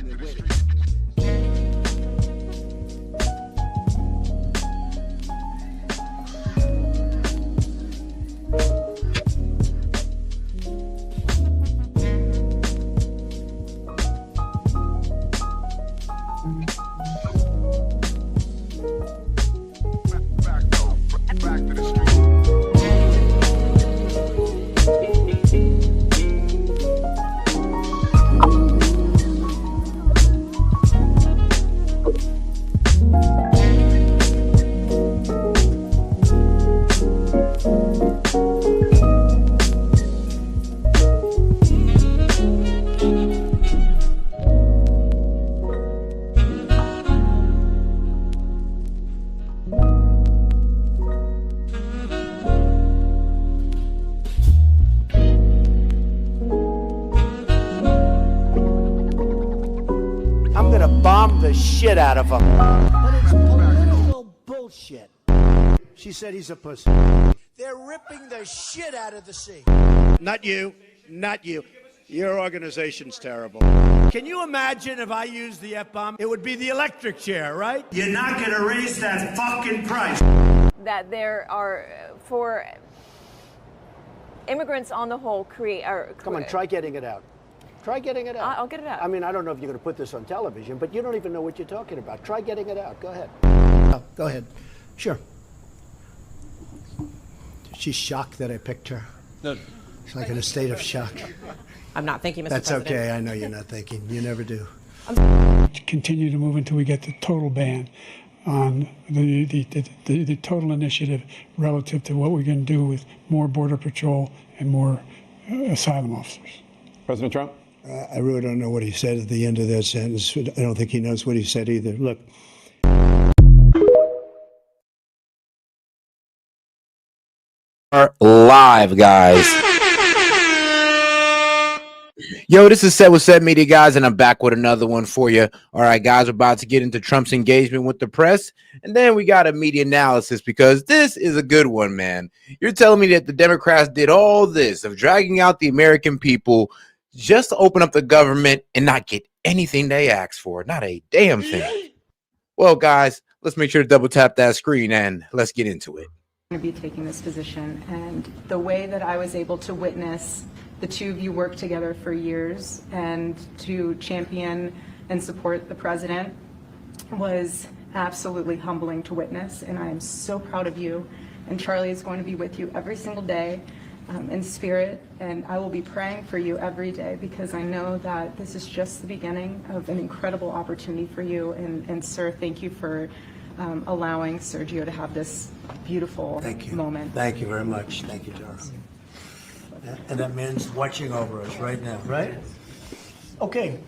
me with it. Back to the street. I'm gonna bomb the shit out of him. But it's political bullshit. She said he's a pussy. They're ripping the shit out of the sea. Not you. Not you. Your organization's terrible. Can you imagine if I used the F-bomb? It would be the electric chair, right? You're not gonna raise that fucking price. That there are, for immigrants on the whole, Come on, try getting it out. Try getting it out. I'll get it out. I mean, I don't know if you're going to put this on television, but you don't even know what you're talking about. Try getting it out. Go ahead. Oh, go ahead. Sure. She's shocked that I picked her. No. She's like in a state of shock. I'm not thinking, Mr. That's President. okay. I know you're not thinking. You never do. Continue to move until we get the total ban on the total initiative relative to what we're going to do with more Border Patrol and more asylum officers. President Trump? I really don't know what he said at the end of that sentence. I don't think he knows what he said either. Look. Live, guys. Yo, this is S.E.T with S.E.T Media, guys, and I'm back with another one for you. All right, guys, we're about to get into Trump's engagement with the press, and then we got a media analysis because this is a good one, man. You're telling me that the Democrats did all this of dragging out the American people just to open up the government and not get anything they asked for, not a damn thing. Well, guys, let's make sure to double tap that screen and let's get into it. I'm going to be taking this position, and the way that I was able to witness the two of you work together for years and to champion and support the president was absolutely humbling to witness, and I am so proud of you. And Charlie is going to be with you every single day in spirit, and I will be praying for you every day because I know that this is just the beginning of an incredible opportunity for you. And sir, thank you for allowing Sergio to have this beautiful moment. Thank you very much. Thank you, Charles. And that man's watching over us right now, right? Okay.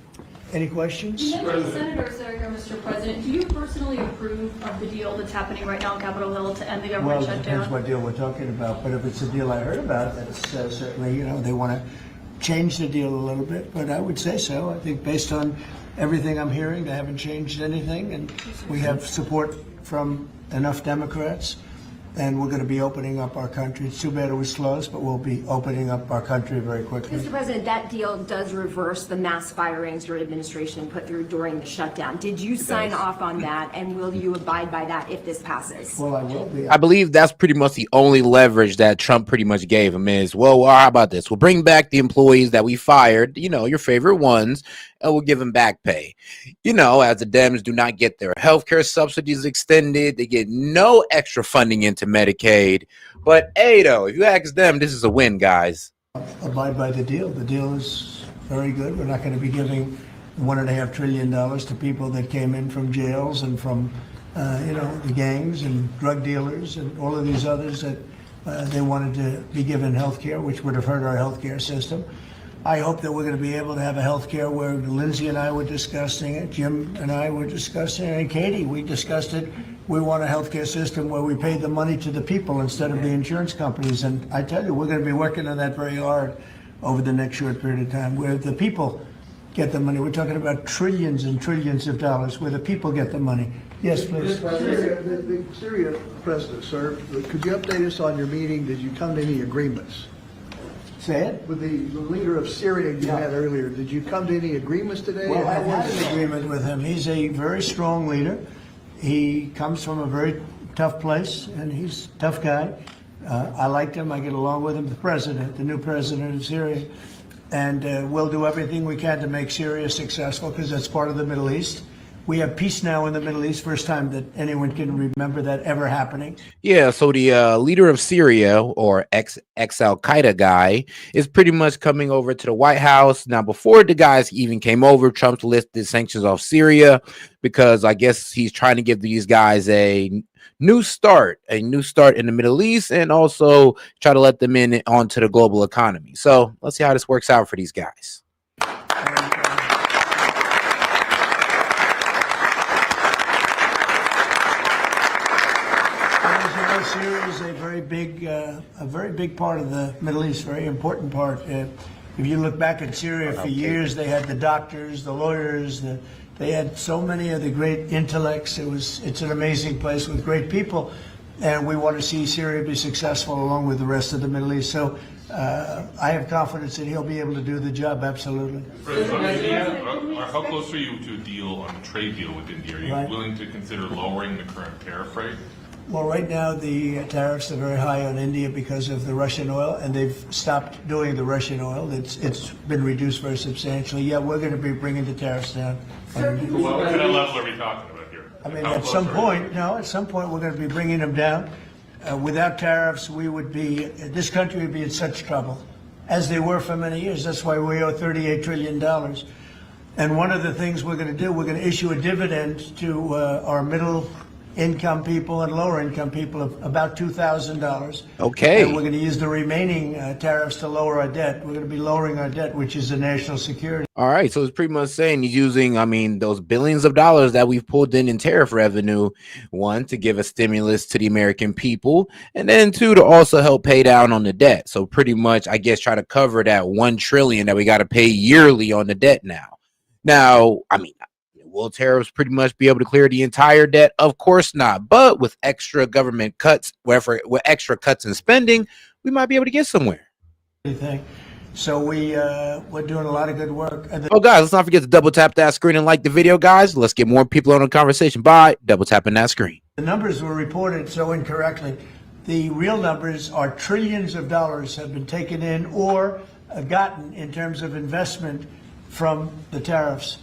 Any questions? You mentioned senators that are here, Mr. President. Do you personally approve of the deal that's happening right now on Capitol Hill to end the government shutdown? Well, it depends what deal we're talking about. But if it's a deal I heard about, that's certainly, they want to change the deal a little bit. But I would say so. I think based on everything I'm hearing, they haven't changed anything. And we have support from enough Democrats. And we're going to be opening up our country. It's too bad it was closed, but we'll be opening up our country very quickly. Mr. President, that deal does reverse the mass firings your administration put through during the shutdown. Did you sign off on that, and will you abide by that if this passes? Well, I will be. I believe that's pretty much the only leverage that Trump pretty much gave him is, well, how about this? We'll bring back the employees that we fired, your favorite ones, and we'll give them back pay. As the Dems do not get their healthcare subsidies extended, they get no extra funding into Medicaid. But hey, though, if you ask them, this is a win, guys. Abide by the deal. The deal is very good. We're not going to be giving $1.5 trillion to people that came in from jails and from, the gangs and drug dealers and all of these others that they wanted to be given health care, which would have hurt our health care system. I hope that we're going to be able to have a health care where Lindsay and I were discussing it, Jim and I were discussing it, and Katie, we discussed it. We want a health care system where we pay the money to the people instead of the insurance companies. And I tell you, we're going to be working on that very hard over the next short period of time, where the people get the money. We're talking about trillions and trillions of dollars where the people get the money. Yes, please. The Syria president, sir, could you update us on your meeting? Did you come to any agreements? Say it. With the leader of Syria you had earlier, did you come to any agreements today? Well, How I've had was an it? agreement with him. He's a very strong leader. He comes from a very tough place, and he's a tough guy. I liked him. I get along with him. The new president of Syria. And we'll do everything we can to make Syria successful because that's part of the Middle East. We have peace now in the Middle East, first time that anyone can remember that ever happening. Yeah, so the leader of Syria, or ex Al Qaeda guy, is pretty much coming over to the White House. Now, before the guys even came over, Trump lifted sanctions off Syria because I guess he's trying to give these guys a new start in the Middle East, and also try to let them in onto the global economy. So let's see how this works out for these guys. Syria is a very big part of the Middle East, very important part. If you look back at Syria for years, they had the doctors, the lawyers, they had so many of the great intellects. It's an amazing place with great people, and we want to see Syria be successful along with the rest of the Middle East. So I have confidence that he'll be able to do the job. Absolutely. How close are you to a deal on a trade deal with India? Are you Right. willing to consider lowering the current tariff rate? Well, right now the tariffs are very high on India because of the Russian oil, and they've stopped doing the Russian oil. It's been reduced very substantially. Yeah, we're going to be bringing the tariffs down. What kind of level are we talking about here? I mean, How at close some are you? point, at some point we're going to be bringing them down. Without tariffs, this country would be in such trouble, as they were for many years. That's why we owe $38 trillion. And one of the things we're going to do, we're going to issue a dividend to our middle income people and lower income people of about $2,000. Okay. And we're going to use the remaining tariffs to lower our debt. We're going to be lowering our debt, which is the national security. All right, so it's pretty much saying he's using, those billions of dollars that we've pulled in tariff revenue, one, to give a stimulus to the American people, and then two, to also help pay down on the debt. So pretty much, I guess, try to cover that $1 trillion that we got to pay yearly on the debt now. Now, will tariffs pretty much be able to clear the entire debt? Of course not. But with extra government cuts, with extra cuts in spending, we might be able to get somewhere. So we're doing a lot of good work. Oh, guys, let's not forget to double tap that screen and like the video, guys. Let's get more people on the conversation by double tapping that screen. The numbers were reported so incorrectly. The real numbers are trillions of dollars have been taken in or gotten in terms of investment from the tariffs.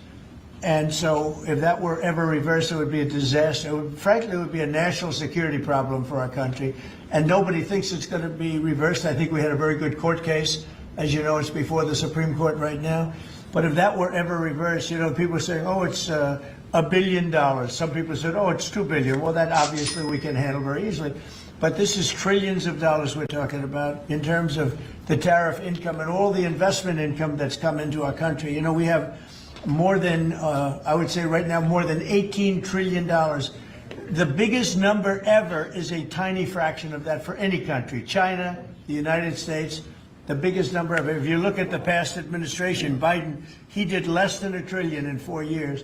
And so if that were ever reversed, it would be a disaster. Frankly, it would be a national security problem for our country. And nobody thinks it's going to be reversed. I think we had a very good court case. As you know, it's before the Supreme Court right now. But if that were ever reversed, people are saying, oh, it's $1 billion. Some people said, oh, it's $2 billion. Well, that obviously we can handle very easily. But this is trillions of dollars we're talking about in terms of the tariff income and all the investment income that's come into our country. We have more than, I would say right now, more than $18 trillion. The biggest number ever is a tiny fraction of that for any country. China, the United States, the biggest number ever. If you look at the past administration, Biden, he did less than $1 trillion in 4 years.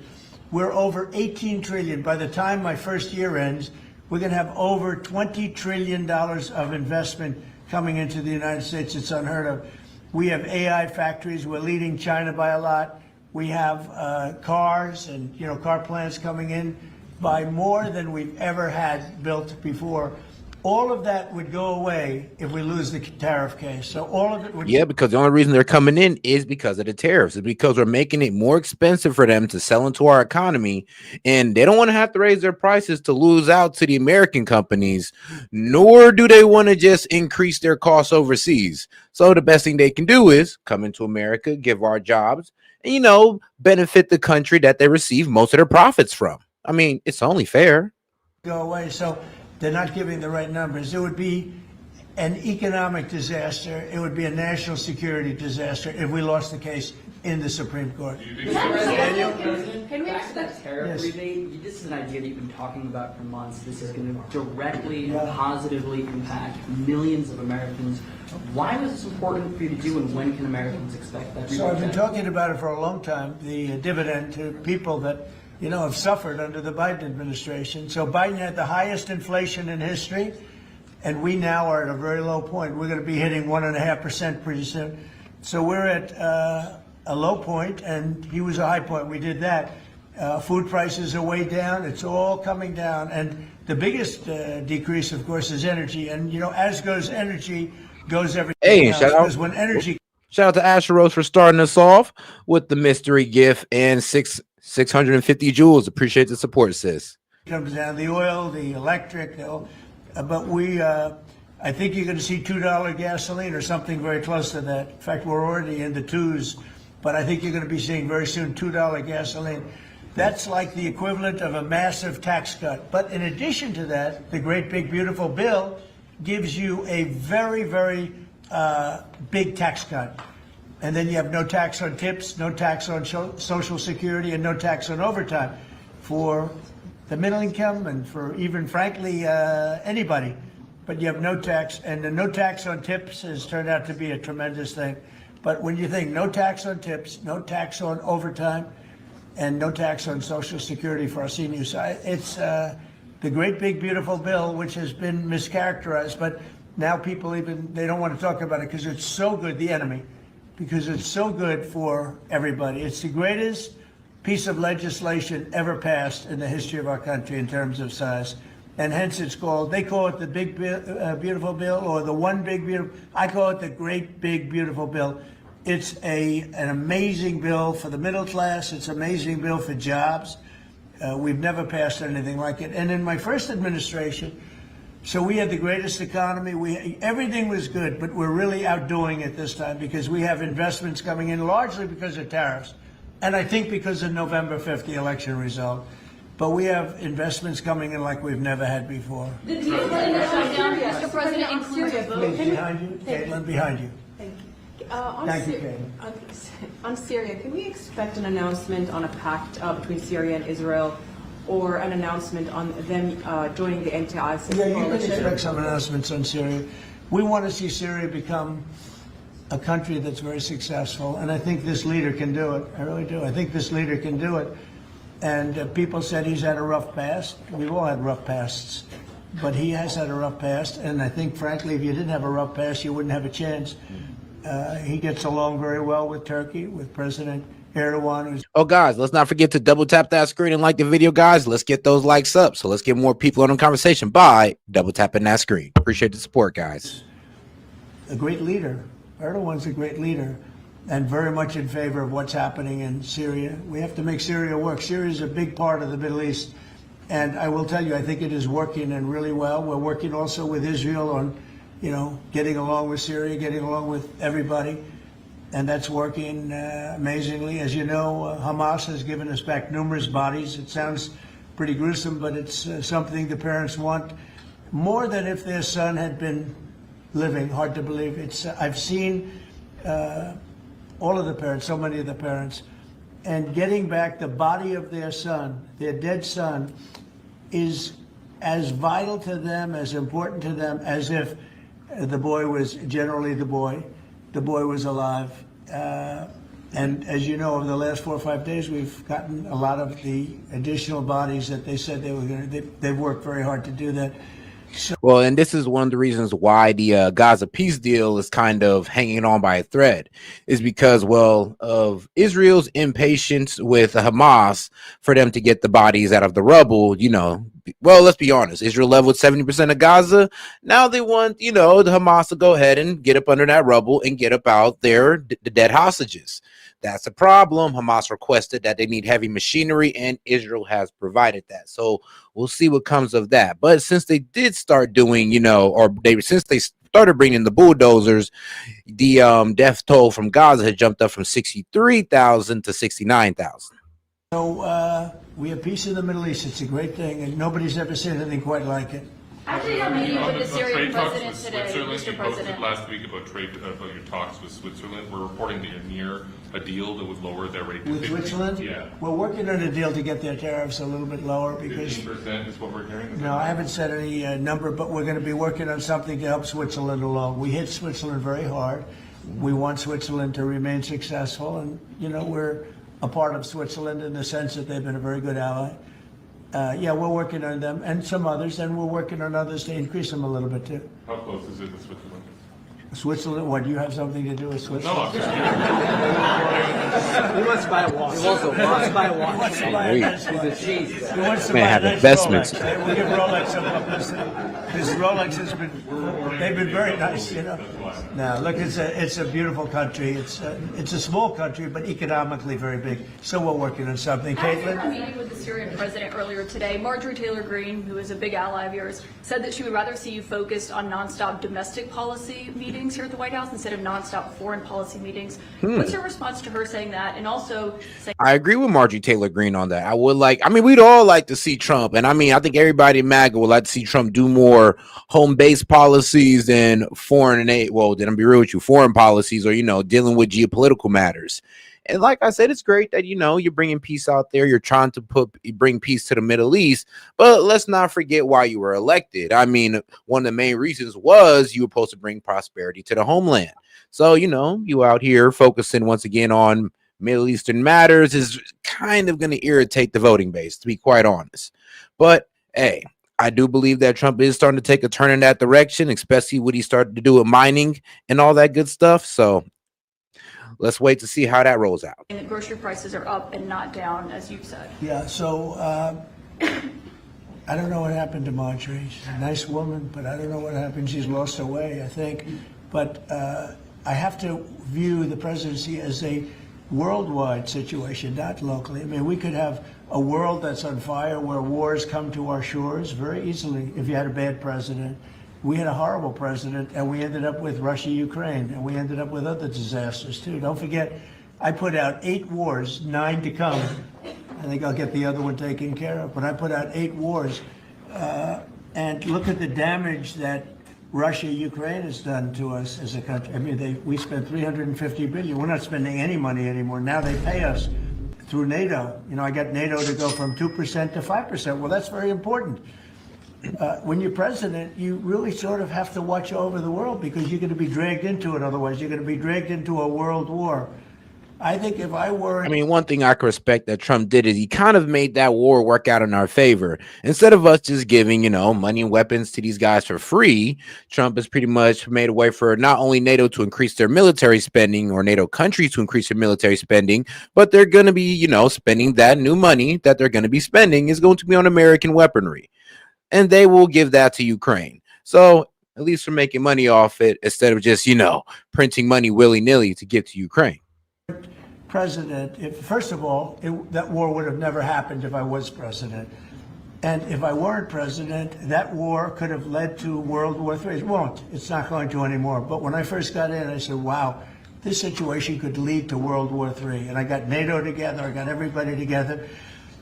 We're over $18 trillion. By the time my first year ends, we're going to have over $20 trillion of investment coming into the United States. It's unheard of. We have AI factories. We're leading China by a lot. We have cars and car plants coming in by more than we've ever had built before. All of that would go away if we lose the tariff case. So all of it would. Yeah, because the only reason they're coming in is because of the tariffs. It's because we're making it more expensive for them to sell into our economy, and they don't want to have to raise their prices to lose out to the American companies, nor do they want to just increase their costs overseas. So the best thing they can do is come into America, give our jobs, and, benefit the country that they receive most of their profits from. It's only fair. Go away. So they're not giving the right numbers. It would be an economic disaster. It would be a national security disaster if we lost the case in the Supreme Court. Can we ask that tariff Yes. rebate? This is an idea that you've been talking about for months. This is going to directly and positively impact millions of Americans. Why was this important for you to do, and when can Americans expect that rebate? So I've been talking about it for a long time, the dividend to people that, have suffered under the Biden administration. So Biden had the highest inflation in history. and we now are at a very low point. We're going to be hitting 1.5% pretty soon. So we're at a low point, and he was a high point. We did that. Food prices are way down. It's all coming down. And the biggest decrease, of course, is energy. And, you know, as goes energy, goes everything Hey, else. shout out. Because when energy Shout out to Asher Rose for starting us off with the mystery gift and 650 joules. Appreciate the support, sis. comes down, the oil, the electric, but we, I think you're going to see $2 gasoline or something very close to that. In fact, we're already in the twos, but I think you're going to be seeing very soon $2 gasoline. That's like the equivalent of a massive tax cut. But in addition to that, the great big beautiful bill gives you a very, very big tax cut. And then you have no tax on tips, no tax on Social Security, and no tax on overtime for the middle income and for even, frankly, anybody. But you have no tax, and the no tax on tips has turned out to be a tremendous thing. But when you think no tax on tips, no tax on overtime, and no tax on Social Security for our seniors, it's the great big beautiful bill, which has been mischaracterized. But now people they don't want to talk about it because it's so good, the enemy, because it's so good for everybody. It's the greatest piece of legislation ever passed in the history of our country in terms of size. And hence it's called, they call it the big beautiful bill or the one big beautiful, I call it the great big beautiful bill. It's an amazing bill for the middle class. It's an amazing bill for jobs. We've never passed anything like it. And in my first administration, so we had the greatest economy. Everything was good, but we're really outdoing it this time because we have investments coming in largely because of tariffs. And I think because of November 5th, the election result. But we have investments coming in like we've never had before. The deal in the shutdown, Mr. President, includes a vote. Please, behind you, Caitlin, behind you. Thank you. On Thank you, Syria, Caitlin. on Syria, can we expect an announcement on a pact between Syria and Israel, or an announcement on them joining the anti-ISIS Yeah, you can coalition? expect some announcements on Syria. We want to see Syria become a country that's very successful, and I think this leader can do it. I really do. I think this leader can do it. And people said he's had a rough past. We've all had rough pasts, but he has had a rough past. And I think, frankly, if you didn't have a rough past, you wouldn't have a chance. He gets along very well with Turkey, with President Erdogan. Oh, guys, let's not forget to double tap that screen and like the video, guys. Let's get those likes up. So let's get more people on the conversation by double tapping that screen. Appreciate the support, guys. A great leader. Erdogan's a great leader and very much in favor of what's happening in Syria. We have to make Syria work. Syria is a big part of the Middle East. And I will tell you, I think it is working and really well. We're working also with Israel on, getting along with Syria, getting along with everybody. And that's working amazingly. As you know, Hamas has given us back numerous bodies. It sounds pretty gruesome, but it's something the parents want more than if their son had been living. Hard to believe. I've seen all of the parents, so many of the parents, and getting back the body of their son, their dead son, is as vital to them, as important to them, as if the boy was generally the boy was alive. And as you know, over the last 4 or 5 days, we've gotten a lot of the additional bodies that they said they were going to. They've worked very hard to do that. Well, and this is one of the reasons why the Gaza peace deal is kind of hanging on by a thread, is because, of Israel's impatience with Hamas for them to get the bodies out of the rubble. Let's be honest, Israel leveled 70% of Gaza. Now they want, the Hamas to go ahead and get up under that rubble and get about the dead hostages. That's a problem. Hamas requested that they need heavy machinery, and Israel has provided that. So we'll see what comes of that. But since they did start doing, since they started bringing the bulldozers, the death toll from Gaza had jumped up from 63,000 to 69,000. So we have peace in the Middle East. It's a great thing, and nobody's ever seen anything quite like it. Actually, I'm meeting with the Syrian Trade talks president with today, Switzerland. Mr. You posted President. last week about your talks with Switzerland. We're reporting that you're near a deal that would lower their rate to With 50%. Switzerland? Yeah. We're working on a deal to get their tariffs a little bit lower because, 15% is what we're hearing. no, I haven't said any number, but we're going to be working on something to help Switzerland along. We hit Switzerland very hard. We want Switzerland to remain successful, and, we're a part of Switzerland in the sense that they've been a very good ally. yeah, we're working on them and some others, and we're working on others to increase them a little bit too. How close is it to Switzerland? Switzerland, what, do you have something to do with No, Switzerland? I'm just kidding. He wants to buy a watch. He wants to buy a watch. He wants to buy a nice watch. He wants to Man, buy a have nice investments. Rolex. We'll give Rolex some publicity. This Rolex has been, they've been very nice, you know. Now, look, it's a beautiful country. It's a small country, but economically very big. So we're working on something. After a Caitlin? meeting with the Syrian president earlier today, Marjorie Taylor Greene, who is a big ally of yours, said that she would rather see you focused on nonstop domestic policy meetings here at the White House instead of nonstop foreign policy meetings. What's your response to her saying that? And also saying I agree with Marjorie Taylor Greene on that. We'd all like to see Trump. And I think everybody in MAGA would like to see Trump do more home-based policies than foreign aid. Well, then I'll be real with you, foreign policies or, dealing with geopolitical matters. And like I said, it's great that, you're bringing peace out there. You're trying to bring peace to the Middle East. But let's not forget why you were elected. One of the main reasons was you were supposed to bring prosperity to the homeland. So, you out here focusing once again on Middle Eastern matters is kind of going to irritate the voting base, to be quite honest. But, hey, I do believe that Trump is starting to take a turn in that direction, especially what he started to do with mining and all that good stuff. So let's wait to see how that rolls out. that grocery prices are up and not down, as you've said. Yeah, so I don't know what happened to Marjorie. She's a nice woman, but I don't know what happened. She's lost her way, I think. But I have to view the presidency as a worldwide situation, not locally. We could have a world that's on fire where wars come to our shores very easily if you had a bad president. We had a horrible president, and we ended up with Russia, Ukraine, and we ended up with other disasters too. Don't forget, I put out 8 wars, 9 to come. I think I'll get the other one taken care of, but I put out 8 wars. And look at the damage that Russia, Ukraine has done to us as a country. We spent $350 billion. We're not spending any money anymore. Now they pay us through NATO. I got NATO to go from 2% to 5%. Well, that's very important. When you're president, you really sort of have to watch over the world because you're going to be dragged into it. Otherwise, you're going to be dragged into a world war. I think if I were... one thing I can respect that Trump did is he kind of made that war work out in our favor. Instead of us just giving, money and weapons to these guys for free, Trump has pretty much made a way for not only NATO to increase their military spending or NATO countries to increase their military spending, but they're going to be, spending that new money that they're going to be spending is going to be on American weaponry. And they will give that to Ukraine. So at least we're making money off it instead of just, printing money willy-nilly to give to Ukraine. President, first of all, that war would have never happened if I was president. And if I weren't president, that war could have led to World War III. It won't. It's not going to anymore. But when I first got in, I said, wow, this situation could lead to World War III. And I got NATO together. I got everybody together.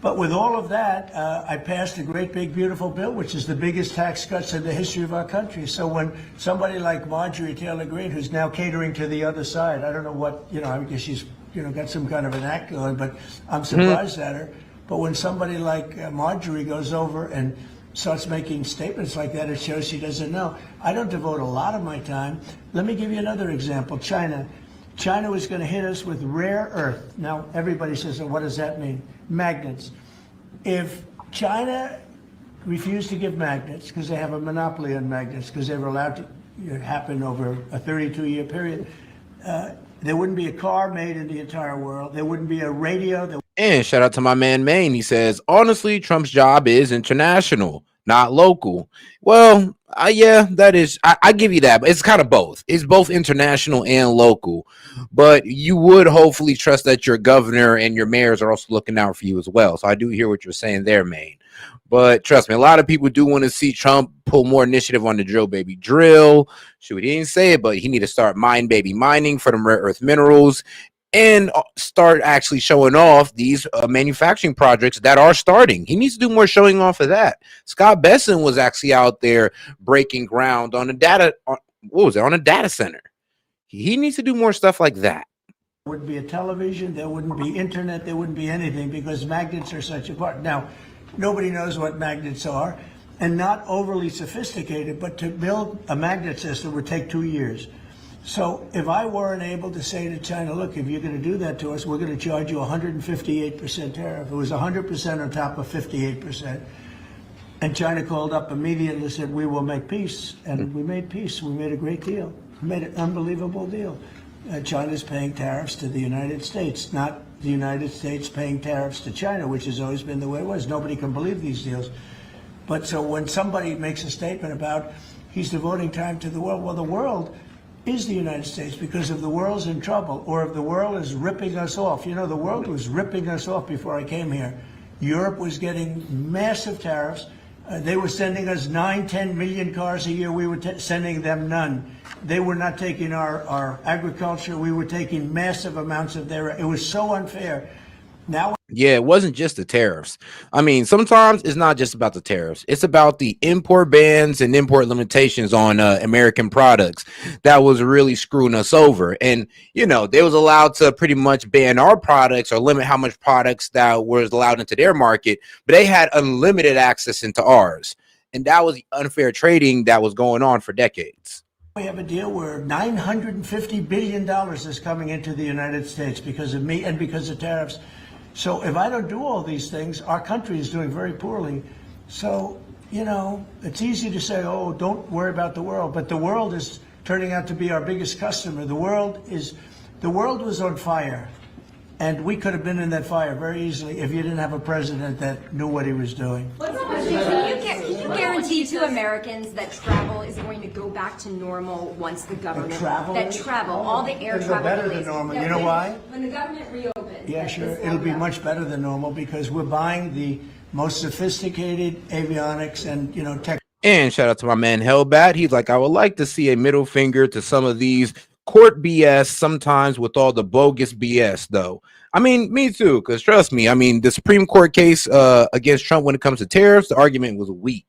But with all of that, I passed a great, big, beautiful bill, which is the biggest tax cuts in the history of our country. So when somebody like Marjorie Taylor Greene, who's now catering to the other side, I don't know what, I guess she's, got some kind of an act going, but I'm surprised at her. But when somebody like Marjorie goes over and starts making statements like that, it shows she doesn't know. I don't devote a lot of my time. Let me give you another example. China. China was going to hit us with rare earth. Now, everybody says, well, what does that mean? Magnets. If China refused to give magnets, because they have a monopoly on magnets, because they were allowed to happen over a 32-year period, there wouldn't be a car made in the entire world. There wouldn't be a radio. And shout out to my man Maine. He says, honestly, Trump's job is international, not local. Well, yeah, that is, I give you that, but it's kind of both. It's both international and local, but you would hopefully trust that your governor and your mayors are also looking out for you as well. So I do hear what you're saying there, Maine. But trust me, a lot of people do want to see Trump pull more initiative on the drill baby drill. Shoot, he didn't say it, but he need to start mine baby mining for them rare earth minerals and start actually showing off these manufacturing projects that are starting. He needs to do more showing off of that. Scott Besson was actually out there breaking ground on a data center. He needs to do more stuff like that. There wouldn't be a television, there wouldn't be internet, there wouldn't be anything because magnets are such a part. Now, nobody knows what magnets are and not overly sophisticated, but to build a magnet system would take 2 years. So if I weren't able to say to China, look, if you're going to do that to us, we're going to charge you 158% tariff. It was 100% on top of 58%. And China called up immediately and said, we will make peace. And we made peace. We made a great deal. We made an unbelievable deal. China's paying tariffs to the United States, not the United States paying tariffs to China, which has always been the way it was. Nobody can believe these deals. But so when somebody makes a statement about he's devoting time to the world, well, the world is the United States, because if the world's in trouble or if the world is ripping us off, you know, the world was ripping us off before I came here. Europe was getting massive tariffs. They were sending us 9-10 million cars a year. We were sending them none. They were not taking our agriculture. We were taking massive amounts of their. It was so unfair. Now, yeah, it wasn't just the tariffs. I mean, sometimes it's not just about the tariffs. It's about the import bans and import limitations on American products that was really screwing us over. And, you know, they was allowed to pretty much ban our products or limit how much products that was allowed into their market, but they had unlimited access into ours. And that was unfair trading that was going on for decades. we have a deal where $950 billion is coming into the United States because of me and because of tariffs. So if I don't do all these things, our country is doing very poorly. So, you know, it's easy to say, oh, don't worry about the world. But the world is turning out to be our biggest customer. The world was on fire. And we could have been in that fire very easily if you didn't have a president that knew what he was doing. Can you guarantee to Americans that travel is going to go back to normal once the government all the air It'll travel go better delays? than normal. You know why? When the government reopens. Yeah, sure. It'll be much better than normal because we're buying the most sophisticated avionics and, you know, tech. And shout out to my man Hellbat. He's like, I would like to see a middle finger to some of these court BS, sometimes with all the bogus BS, though. I mean, me too, because trust me, I mean, the Supreme Court case against Trump when it comes to tariffs, the argument was weak,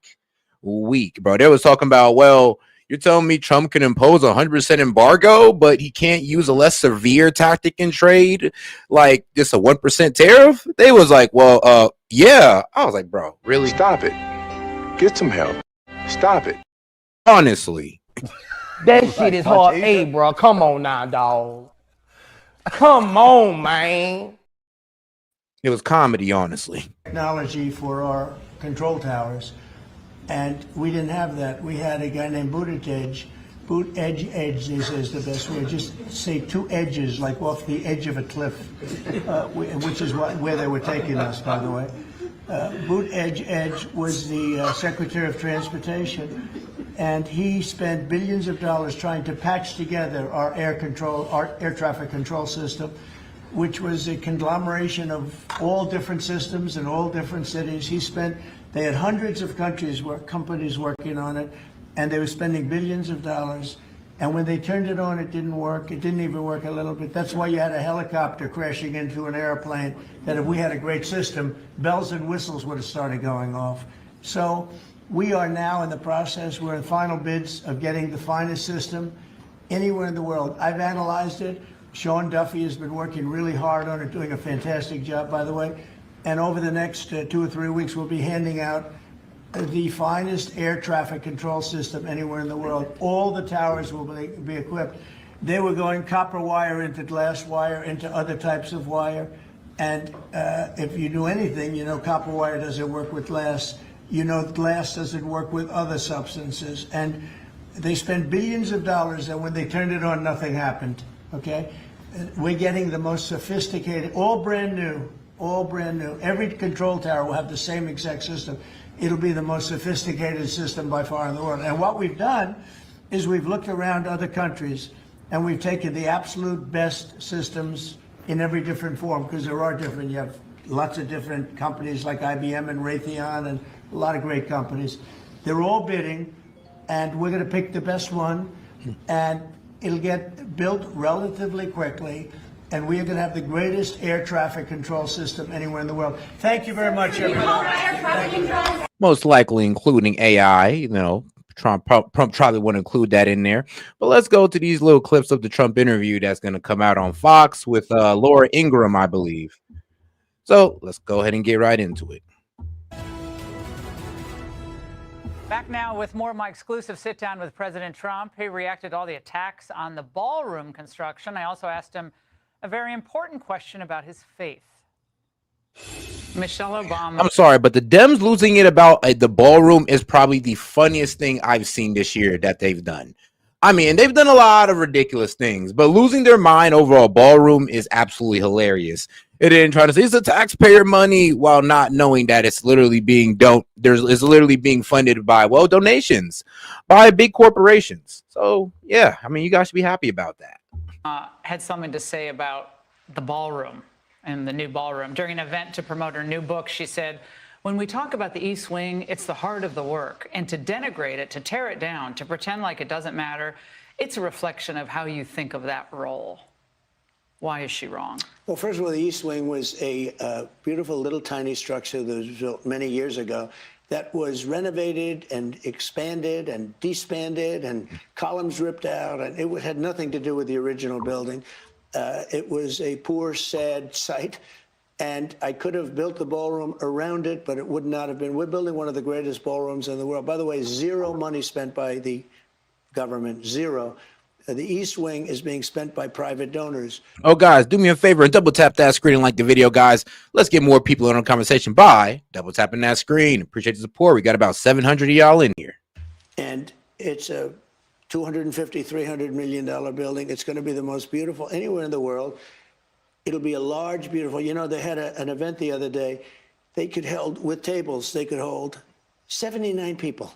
bro. They was talking about, well, you're telling me Trump can impose 100% embargo, but he can't use a less severe tactic in trade, like just a 1% tariff? They was like, well, yeah. I was like, bro, really? Stop it. Get some help. Stop it. Honestly. That shit is hard. Hey, bro, come on now, dog. Come on, man. It was comedy, honestly. Technology for our control towers, and we didn't have that. We had a guy named Buttigieg. Edge, they say is the best word. Just say two edges, like off the edge of a cliff, which is where they were taking us, by the way. Edge was the Secretary of Transportation, and he spent billions of dollars trying to patch together our air traffic control system, which was a conglomeration of all different systems in all different cities. They had hundreds of companies working on it, and they were spending billions of dollars. And when they turned it on, it didn't work. It didn't even work a little bit. That's why you had a helicopter crashing into an airplane, that if we had a great system, bells and whistles would have started going off. So we are now in the process. We're in final bids of getting the finest system anywhere in the world. I've analyzed it. Sean Duffy has been working really hard on it, doing a fantastic job, by the way. And over the next 2 or 3 weeks, we'll be handing out the finest air traffic control system anywhere in the world. All the towers will be equipped. They were going copper wire into glass wire into other types of wire. And if you do anything, you know copper wire doesn't work with glass. You know glass doesn't work with other substances. And they spent billions of dollars, and when they turned it on, nothing happened. Okay? We're getting the most sophisticated, all brand new. Every control tower will have the same exact system. It'll be the most sophisticated system by far in the world. And what we've done is we've looked around other countries and we've taken the absolute best systems in every different form, because there are different, you have lots of different companies like IBM and Raytheon and a lot of great companies. They're all bidding, and we're going to pick the best one, and it'll get built relatively quickly. And we are going to have the greatest air traffic control system anywhere in the world. Thank you very much, everyone. Most likely including AI, you know, Trump probably want to include that in there. But let's go to these little clips of the Trump interview that's going to come out on Fox with Laura Ingraham, I believe. So let's go ahead and get right into it. Back now with more of my exclusive sit-down with President Trump. He reacted to all the attacks on the ballroom construction. I also asked him a very important question about his faith. Michelle Obama. I'm sorry, but the Dems losing it about the ballroom is probably the funniest thing I've seen this year that they've done. I mean, they've done a lot of ridiculous things, but losing their mind over a ballroom is absolutely hilarious. It ain't trying to say it's the taxpayer money while not knowing that it's literally being it's literally being funded by donations by big corporations. So yeah, I mean, you guys should be happy about that. Had something to say about the ballroom and the new ballroom. During an event to promote her new book, she said, when we talk about the East Wing, it's the heart of the work. And to denigrate it, to tear it down, to pretend like it doesn't matter, it's a reflection of how you think of that role. Why is she wrong? Well, first of all, the East Wing was a beautiful little tiny structure that was built many years ago that was renovated and expanded and disbanded and columns ripped out, and it had nothing to do with the original building. It was a poor, sad sight, and I could have built the ballroom around it, but it would not have been. We're building one of the greatest ballrooms in the world. By the way, zero money spent by the government, zero. The East Wing is being spent by private donors. Oh, guys, do me a favor and double tap that screen and like the video, guys. Let's get more people in on the conversation by double tapping that screen. Appreciate the support. We got about 700 of y'all in here. And it's a $250, $300 million building. It's going to be the most beautiful anywhere in the world. It'll be a large, beautiful, you know, they had an event the other day. They could hold, with tables, they could hold 79 people.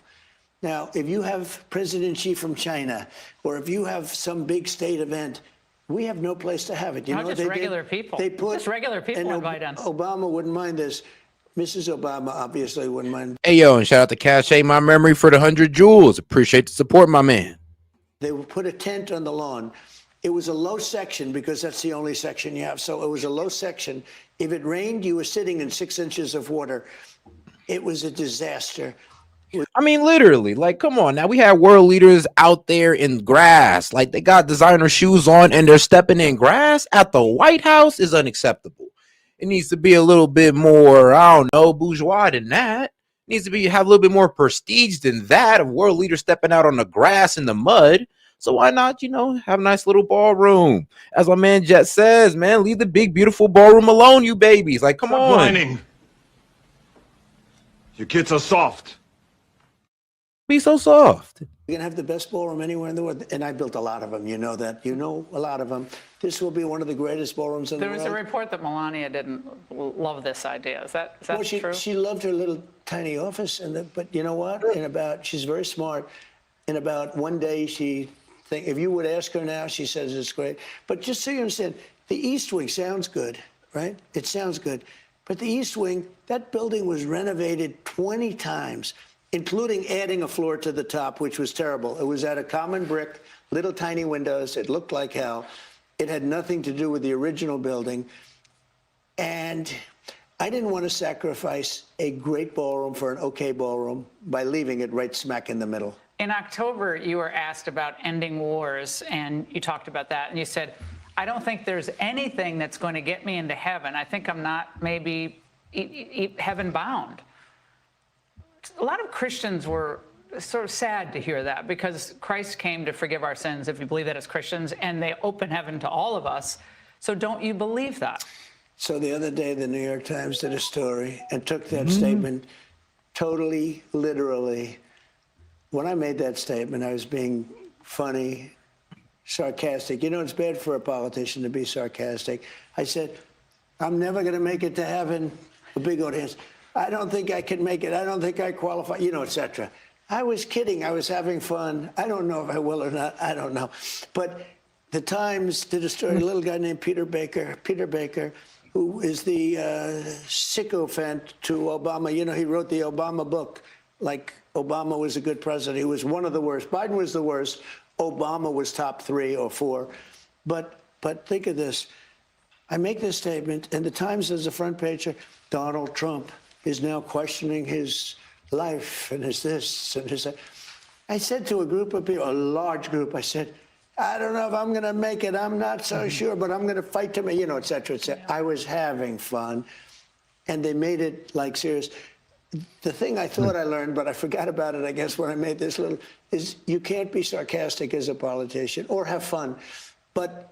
Now, if you have President Xi from China, or if you have some big state event, we have no place to have it. You Not know what just they regular did? people. They put, just regular people and invite in. Obama wouldn't mind this. Mrs. Obama obviously wouldn't mind. Hey, yo, and shout out to Cache My Memory for the 100 jewels. Appreciate the support, my man. They would put a tent on the lawn. It was a low section because that's the only section you have. So it was a low section. If it rained, you were sitting in 6 inches of water. It was a disaster. I mean, literally, like, come on now. We had world leaders out there in grass. Like, they got designer shoes on and they're stepping in grass at the White House is unacceptable. It needs to be a little bit more, I don't know, bourgeois than that. It needs to have a little bit more prestige than that of world leaders stepping out on the grass in the mud. So why not, you know, have a nice little ballroom? As my man Jet says, man, leave the big, beautiful ballroom alone, you babies. Like, come on. Whining. Your kids are soft. Be so soft. We're going to have the best ballroom anywhere in the world. And I built a lot of them. You know that. You know a lot of them. This will be one of the greatest ballrooms in the There world. was a report that Melania didn't love this idea. Is that Well, true? she loved her little tiny office. But you know what? She's very smart. In about one day, if you would ask her now, she says it's great. But just so you understand, the East Wing sounds good, right? It sounds good. But the East Wing, that building was renovated 20 times, including adding a floor to the top, which was terrible. It was out of common brick, little tiny windows. It looked like hell. It had nothing to do with the original building. And I didn't want to sacrifice a great ballroom for an okay ballroom by leaving it right smack in the middle. In October, you were asked about ending wars, and you talked about that, and you said, I don't think there's anything that's going to get me into heaven. I think I'm not maybe heaven bound. A lot of Christians were sort of sad to hear that because Christ came to forgive our sins, if you believe that as Christians, and they open heaven to all of us. So don't you believe that? So the other day, the New York Times did a story and took that statement totally literally. When I made that statement, I was being funny, sarcastic. You know, it's bad for a politician to be sarcastic. I said, I'm never going to make it to heaven. A big audience. I don't think I can make it. I don't think I qualify, you know, etc. I was kidding. I was having fun. I don't know if I will or not. I don't know. But the Times did a story, a little guy named Peter Baker, who is the sycophant to Obama. You know, he wrote the Obama book, like Obama was a good president. He was one of the worst. Biden was the worst. Obama was top 3 or 4. But think of this. I make this statement, and the Times has a front page. Donald Trump is now questioning his life and his this and his that. I said to a group of people, a large group, I said, I don't know if I'm going to make it. I'm not so sure, but I'm going to fight to make, you know, et cetera, et cetera. I was having fun, and they made it like serious. the thing I thought I learned, but I forgot about it, I guess, when I made this little, is you can't be sarcastic as a politician or have fun. But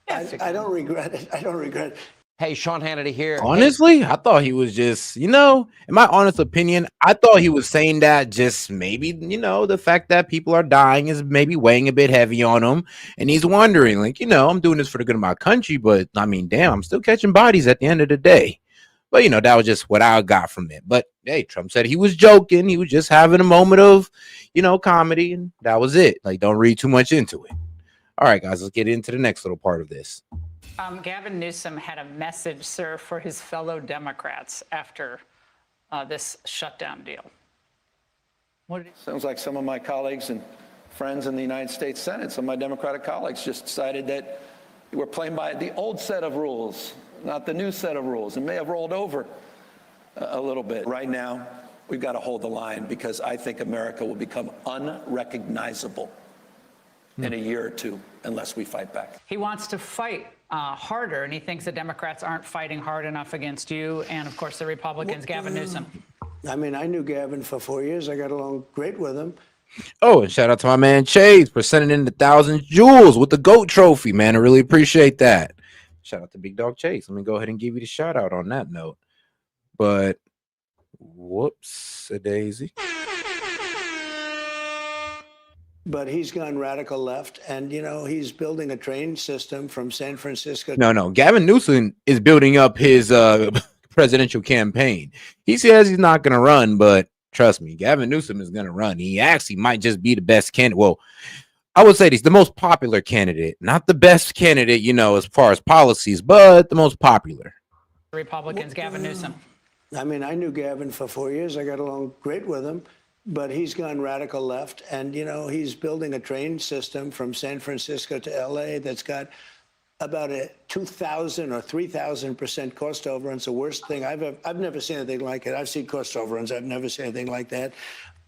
I don't regret it. I don't regret it. Hey, Sean Hannity here. Honestly, I thought he was just, in my honest opinion, I thought he was saying that just maybe, the fact that people are dying is maybe weighing a bit heavy on him. And he's wondering, like, I'm doing this for the good of my country, but I mean, damn, I'm still catching bodies at the end of the day. But, that was just what I got from it. But hey, Trump said he was joking. He was just having a moment of, comedy. And that was it. Like, don't read too much into it. All right, guys, let's get into the next little part of this. Gavin Newsom had a message, sir, for his fellow Democrats after this shutdown deal. Sounds like some of my colleagues and friends in the United States Senate, some of my Democratic colleagues just decided that we're playing by the old set of rules, not the new set of rules, and may have rolled over a little bit. Right now, we've got to hold the line because I think America will become unrecognizable in a year or two unless we fight back. He wants to fight harder, and he thinks the Democrats aren't fighting hard enough against you and, of course, the Republicans. Gavin Newsom. I mean, I knew Gavin for 4 years. I got along great with him. Oh, and shout out to my man Chase for sending in the 1,000 jewels with the GOAT trophy, man. I really appreciate that. Shout out to Big Dog Chase. Let me go ahead and give you the shout out on that note. But whoops, a daisy. But he's gone radical left, and he's building a train system from San Francisco. No, Gavin Newsom is building up his presidential campaign. He says he's not going to run, but trust me, Gavin Newsom is going to run. He actually might just be the best candidate. Well, I would say he's the most popular candidate, not the best candidate, as far as policies, but the most popular. Republicans, Gavin Newsom. I mean, I knew Gavin for 4 years. I got along great with him. But he's gone radical left, and he's building a train system from San Francisco to L.A. that's got about a 2,000 or 3,000% cost overruns. The worst thing I've never seen anything like it. I've seen cost overruns. I've never seen anything like that.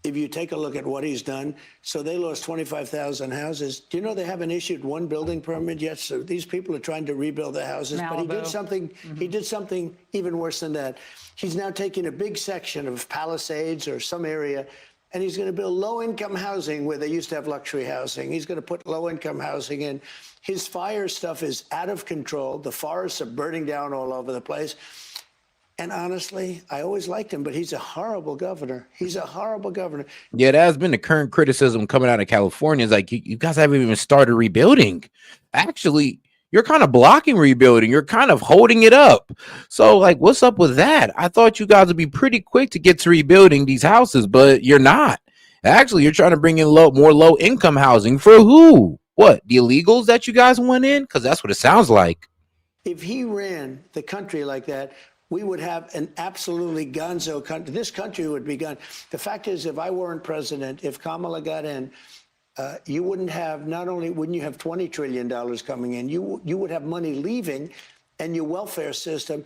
If you take a look at what he's done, so they lost 25,000 houses. Do you know they haven't issued one building permit yet? So these people are trying to rebuild their houses. Malibu. But he did something. He did something even worse than that. He's now taking a big section of Palisades or some area, and he's going to build low-income housing where they used to have luxury housing. He's going to put low-income housing in. His fire stuff is out of control. The forests are burning down all over the place. And honestly, I always liked him, but he's a horrible governor. He's a horrible governor. Yeah, that has been the current criticism coming out of California. It's like, you guys haven't even started rebuilding. Actually, you're kind of blocking rebuilding. You're kind of holding it up. So, like, what's up with that? I thought you guys would be pretty quick to get to rebuilding these houses, but you're not. Actually, you're trying to bring in more low-income housing for who? What, the illegals that you guys went in? Because that's what it sounds like. If he ran the country like that, we would have an absolutely gonzo country. This country would be gone. The fact is, if I weren't president, if Kamala got in, you wouldn't have, not only wouldn't you have $20 trillion coming in, you would have money leaving, and your welfare system.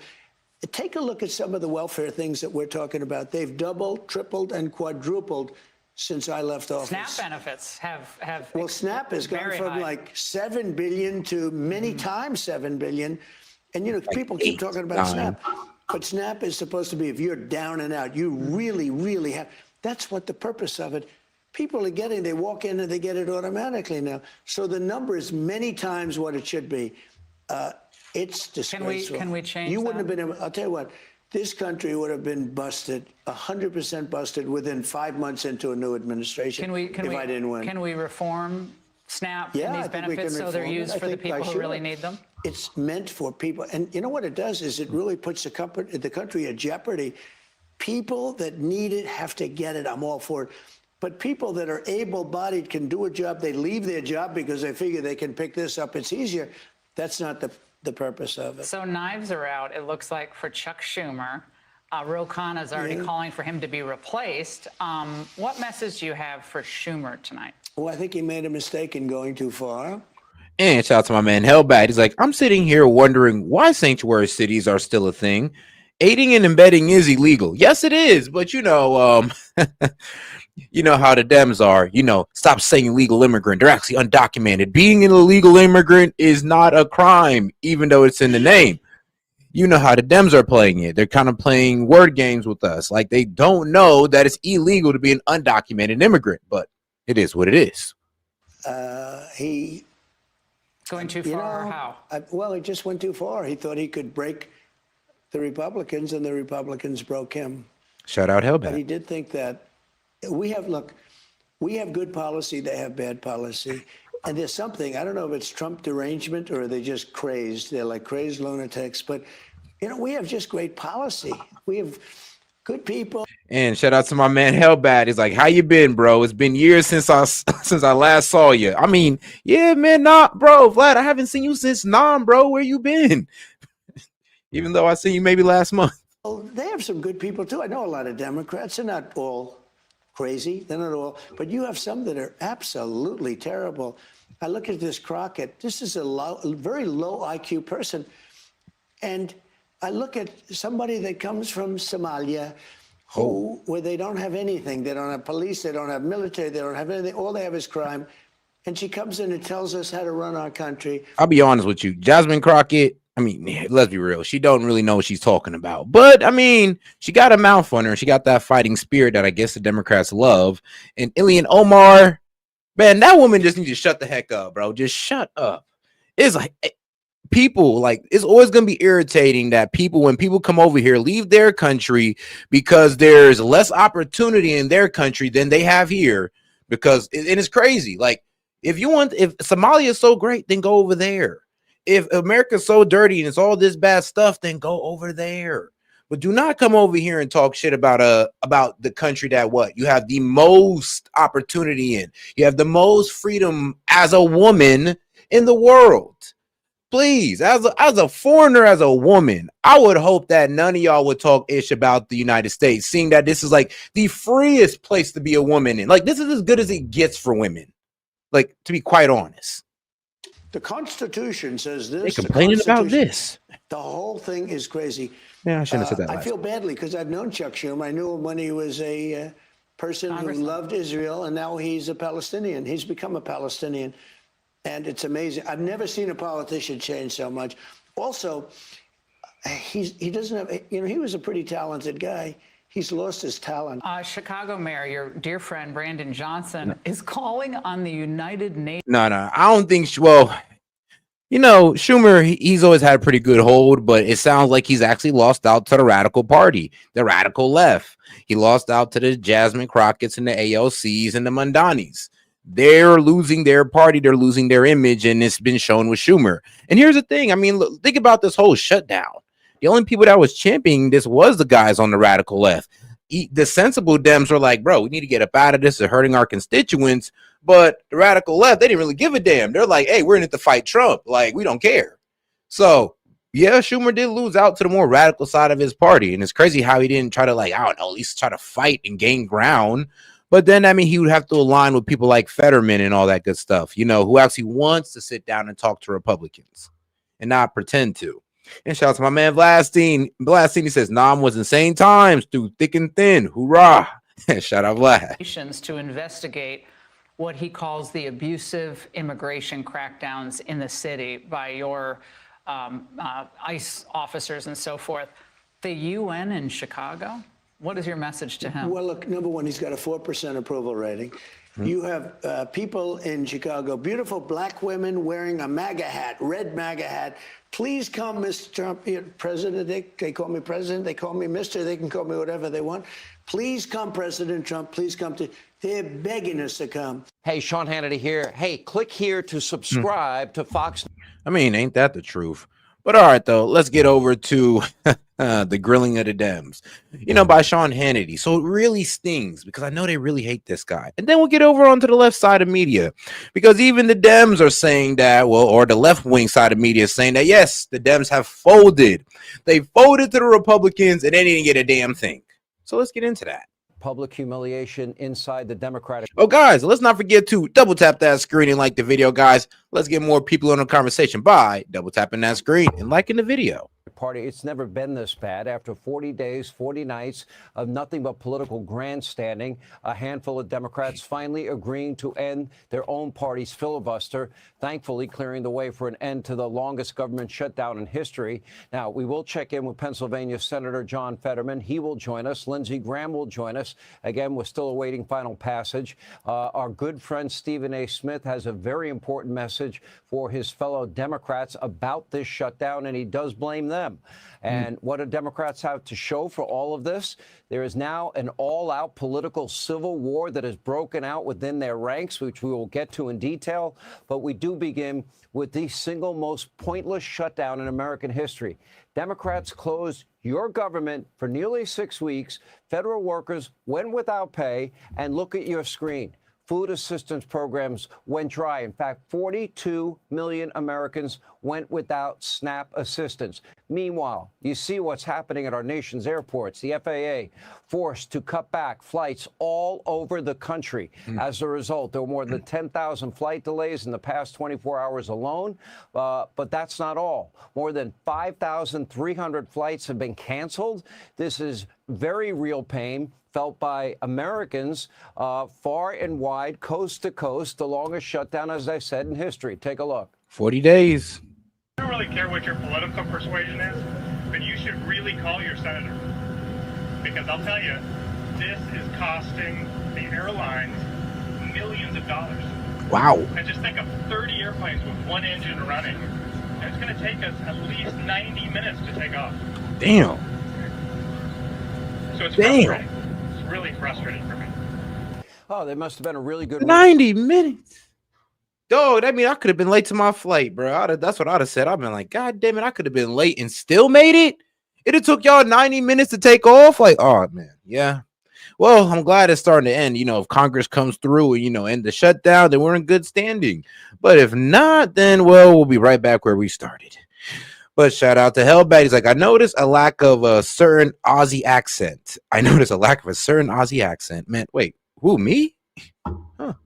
Take a look at some of the welfare things that we're talking about. They've doubled, tripled, and quadrupled since I left office. SNAP benefits have well, SNAP has gone from high. Like $7 billion to many times $7 billion. And, like people keep talking about SNAP. But SNAP is supposed to be, if you're down and out, you really, really have. That's what the purpose of it. People are getting, they walk in and they get it automatically now. So the number is many times what it should be. It's disgraceful. Can we change You wouldn't that? have been able, I'll tell you what, this country would have been busted, 100% busted within 5 months into a new administration I didn't win. Can we reform SNAP Yeah, and I these think we can benefits so they're reform it. used I for the think I people who should. really need them? It's meant for people. And you know what it does is it really puts the country at jeopardy. People that need it have to get it. I'm all for it. But people that are able-bodied can do a job. They leave their job because they figure they can pick this up. It's easier. That's not the purpose of it. So knives are out, it looks like, for Chuck Schumer. Ro Khanna is already calling for him to be replaced. What message do you have for Schumer tonight? Well, I think he made a mistake in going too far. And shout out to my man Hellbat. He's like, I'm sitting here wondering why sanctuary cities are still a thing. Aiding and abetting is illegal. Yes, it is. But, you know how the Dems are. Stop saying illegal immigrant. They're actually undocumented. Being an illegal immigrant is not a crime, even though it's in the name. you know how the Dems are playing it. They're kind of playing word games with us. Like they don't know that it's illegal to be an undocumented immigrant, but it is what it is. He Going too far, or how? well, he just went too far. He thought he could break the Republicans, and the Republicans broke him. Shout out But he Hellbat. did think that we have good policy, they have bad policy. And there's something, I don't know if it's Trump derangement or they're just crazed. They're like crazed lunatics. But, we have just great policy. We have good people. And shout out to my man Hellbat. He's like, how you been, bro? It's been years since I last saw you. I mean, yeah, man, bro, Vlad, I haven't seen you since bro. Where you been? Even though I seen you maybe last month. Well, they have some good people, too. I know a lot of Democrats. They're not all crazy. They're not all. But you have some that are absolutely terrible. I look at this Crockett. This is a very low IQ person. And I look at somebody that comes from Somalia where they don't have anything. They don't have police. They don't have military. They don't have anything. All they have is crime. And she comes in and tells us how to run our country. I'll be honest with you. Jasmine Crockett, I mean, let's be real. She don't really know what she's talking about. But, I mean, she got a mouth on her. She got that fighting spirit that I guess the Democrats love. And Ilhan Omar, man, that woman just needs to shut the heck up, bro. Just shut up. It's like people, like, it's always going to be irritating that when people come over here, leave their country because there's less opportunity in their country than they have here. And it's crazy. Like, if Somalia is so great, then go over there. If America's so dirty and it's all this bad stuff, then go over there. But do not come over here and talk shit about the country that you have the most opportunity in. You have the most freedom as a woman in the world. Please, as a foreigner, as a woman, I would hope that none of y'all would talk ish about the United States, seeing that this is like the freest place to be a woman in. Like, this is as good as it gets for women. Like, to be quite honest. The Constitution says this. They complaining about this. The whole thing is crazy. Yeah, I shouldn't have said that. I feel badly because I've known Chuck Schumer. I knew him when he was a person who loved Israel, and now he's a Palestinian. He's become a Palestinian, and it's amazing. I've never seen a politician change so much. Also, he doesn't have. He was a pretty talented guy. He's lost his talent. Chicago Mayor, your dear friend Brandon Johnson, is calling on the United Nations. No, I don't think. Schumer, he's always had a pretty good hold, but it sounds like he's actually lost out to the radical party, the radical left. He lost out to the Jasmine Crockett's and the ALCs and the Mandanis. They're losing their party. They're losing their image, and it's been shown with Schumer. And here's the thing. I mean, look, think about this whole shutdown. The only people that was championing this was the guys on the radical left. The sensible Dems were like, bro, we need to get up out of this. They're hurting our constituents. But the radical left, they didn't really give a damn. They're like, hey, we're in it to fight Trump. Like, we don't care. So, yeah, Schumer did lose out to the more radical side of his party. And it's crazy how he didn't try to, like, I don't know, at least try to fight and gain ground. But then, I mean, he would have to align with people like Fetterman and all that good stuff, who actually wants to sit down and talk to Republicans and not pretend to. And shout out to my man Vlastine. He says, Nam was insane times through thick and thin. Hoorah. Shout out Vlad. To investigate what he calls the abusive immigration crackdowns in the city by your ICE officers and so forth. The UN in Chicago, what is your message to him? Well, look, number one, he's got a 4% approval rating. You have people in Chicago, beautiful black women wearing a MAGA hat, red MAGA hat. Please come, Mr. Trump, President. They call me President. They call me Mr. They can call me whatever they want. Please come, President Trump. Please come to. They're begging us to come. Hey, Sean Hannity here. Hey, click here to subscribe to Fox. I mean, ain't that the truth? But all right, though, let's get over to the grilling of the Dems, by Sean Hannity. So it really stings because I know they really hate this guy. And then we'll get over onto the left side of media because even the Dems are saying that, or the left wing side of media is saying that, yes, the Dems have folded. They folded to the Republicans and they didn't get a damn thing. So let's get into that. Public humiliation inside the Democratic. Oh, guys, let's not forget to double tap that screen and like the video, guys. Let's get more people in the conversation by double tapping that screen and liking the video. Party. It's never been this bad. After 40 days, 40 nights of nothing but political grandstanding, a handful of Democrats finally agreeing to end their own party's filibuster, thankfully clearing the way for an end to the longest government shutdown in history. Now, we will check in with Pennsylvania Senator John Fetterman. He will join us. Lindsey Graham will join us. Again, we're still awaiting final passage. Our good friend Stephen A. Smith has a very important message for his fellow Democrats about this shutdown, and he does blame them. And what do Democrats have to show for all of this? There is now an all-out political civil war that has broken out within their ranks, which we will get to in detail. But we do begin with the single most pointless shutdown in American history. Democrats closed your government for nearly 6 weeks. Federal workers went without pay. And look at your screen. Food assistance programs went dry. In fact, 42 million Americans went without SNAP assistance. Meanwhile, you see what's happening at our nation's airports. The FAA forced to cut back flights all over the country. As a result, there were more than 10,000 flight delays in the past 24 hours alone. But that's not all. More than 5,300 flights have been canceled. This is very real pain felt by Americans far and wide, coast to coast, the longest shutdown, as I said, in history. Take a look. 40 days. I don't really care what your political persuasion is, but you should really call your senator. Because I'll tell you, this is costing the airlines millions of dollars. Wow. And just think of 30 airplanes with one engine running. And it's going to take us at least 90 minutes to take off. Damn. So it's frustrating. It's really frustrating for me. Oh, there must have been a really good 90 minutes. Dog, that mean I could have been late to my flight, bro. That's what I'd have said. I've been like, God damn it, I could have been late and still made it. It took y'all 90 minutes to take off. Like, oh man, yeah. Well, I'm glad it's starting to end. You know, if Congress comes through and, end the shutdown, then we're in good standing. But if not, then, well, we'll be right back where we started. But shout out to Hellbat. He's like, I noticed a lack of a certain Aussie accent. Man, wait, who, me?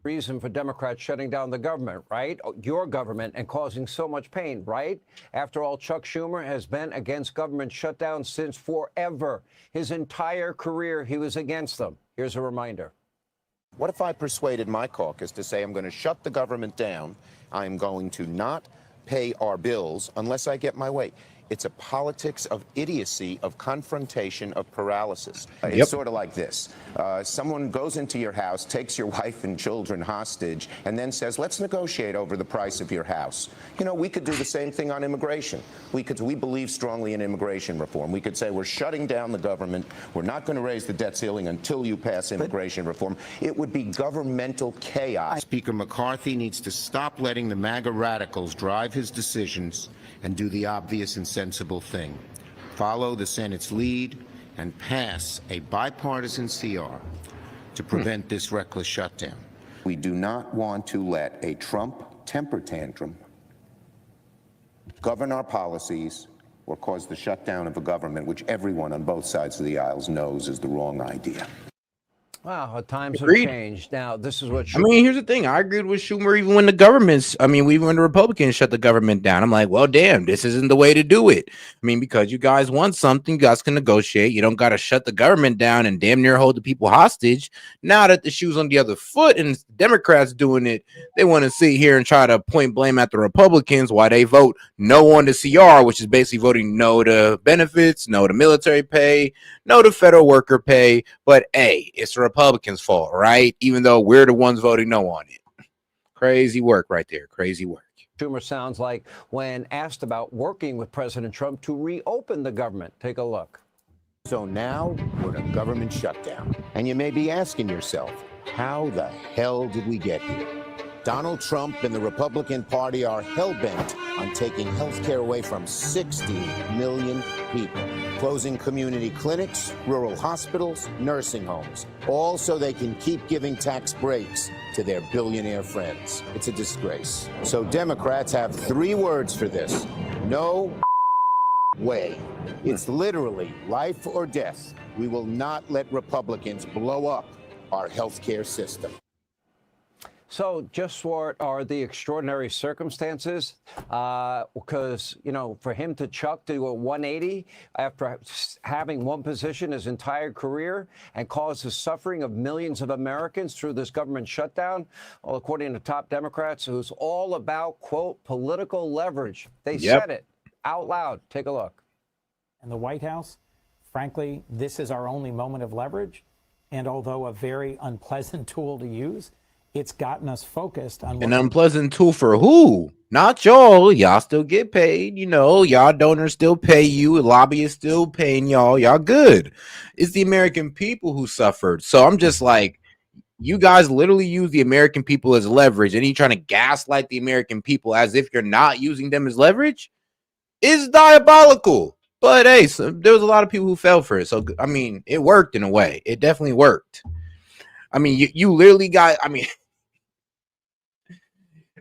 reason for Democrats shutting down the government, right? Your government, and causing so much pain, right? After all, Chuck Schumer has been against government shutdown since forever. His entire career, he was against them. Here's a reminder. What if I persuaded my caucus to say I'm going to shut the government down? I'm going to not pay our bills unless I get my way. It's a politics of idiocy, of confrontation, of paralysis. It's sort of like this. Someone goes into your house, takes your wife and children hostage, and then says, let's negotiate over the price of your house. You know, we could do the same thing on immigration. We believe strongly in immigration reform. We could say we're shutting down the government. We're not going to raise the debt ceiling until you pass immigration reform. It would be governmental chaos. Speaker McCarthy needs to stop letting the MAGA radicals drive his decisions and do the obvious and sensible thing. Follow the Senate's lead and pass a bipartisan CR to prevent this reckless shutdown. We do not want to let a Trump temper tantrum govern our policies or cause the shutdown of a government which everyone on both sides of the aisles knows is the wrong idea. Wow, times have changed. Now, this is what I mean, here's the thing. I agreed with Schumer even when even when the Republicans shut the government down. I'm like, well, damn, this isn't the way to do it. I mean, because you guys want something, you guys can negotiate. You don't got to shut the government down and damn near hold the people hostage. Now that the shoe's on the other foot and Democrats doing it, they want to sit here and try to point blame at the Republicans while they vote no on the CR, which is basically voting no to benefits, no to military pay, no to federal worker pay. But, hey, it's the Republicans' fault, right? Even though we're the ones voting no on it. Crazy work right there. Crazy work. Schumer sounds like when asked about working with President Trump to reopen the government. Take a look. So now we're in a government shutdown. And you may be asking yourself, how the hell did we get here? Donald Trump and the Republican Party are hell-bent on taking health care away from 60 million people, closing community clinics, rural hospitals, nursing homes, all so they can keep giving tax breaks to their billionaire friends. It's a disgrace. So Democrats have 3 words for this. No way. It's literally life or death. We will not let Republicans blow up our health care system. So just what are the extraordinary circumstances? Because, you know, for him to chuck to a 180 after having one position his entire career and cause the suffering of millions of Americans through this government shutdown, well, according to top Democrats, it was all about, quote, political leverage. They said it out loud. Take a look. And the White House, frankly, this is our only moment of leverage. And although a very unpleasant tool to use, it's gotten us focused on An unpleasant tool for who? Not y'all. Y'all still get paid. You know, y'all donors still pay you. Lobbyists still paying y'all. Y'all good. It's the American people who suffered. So I'm just like, you guys literally use the American people as leverage, and you trying to gaslight the American people as if you're not using them as leverage? It's diabolical. But hey, so there was a lot of people who fell for it. So I mean, it worked in a way. It definitely worked. I mean, you literally got. I mean.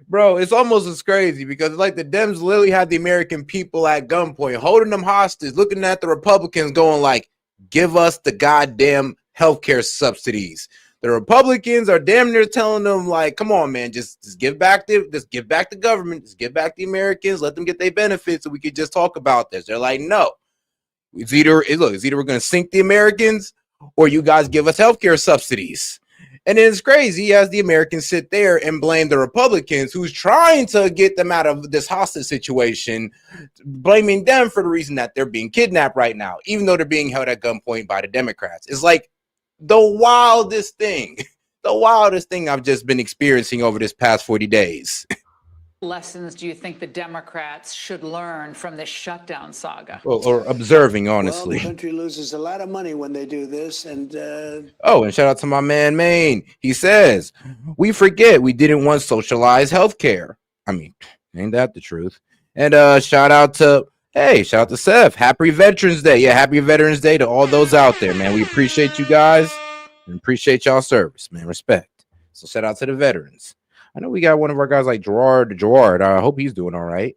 Bro, it's almost as crazy because it's like the Dems literally had the American people at gunpoint, holding them hostage, looking at the Republicans going like, give us the goddamn healthcare subsidies. The Republicans are damn near telling them like, come on, man, just give back the government, just give back the Americans, let them get their benefits so we could just talk about this. They're like, no. It's either we're going to sink the Americans or you guys give us healthcare subsidies. And it's crazy as the Americans sit there and blame the Republicans who's trying to get them out of this hostage situation, blaming them for the reason that they're being kidnapped right now, even though they're being held at gunpoint by the Democrats. It's like the wildest thing I've just been experiencing over this past 40 days. Lessons do you think the Democrats should learn from this shutdown saga? Well, or observing, honestly. Well, the country loses a lot of money when they do this, and Oh, and shout out to my man Maine. He says, we forget we didn't want socialized healthcare. I mean, ain't that the truth? And shout out to Seth. Happy Veterans Day. Yeah, happy Veterans Day to all those out there, man. We appreciate you guys and appreciate y'all service, man. Respect. So shout out to the veterans. I know we got one of our guys like Gerard. I hope he's doing all right.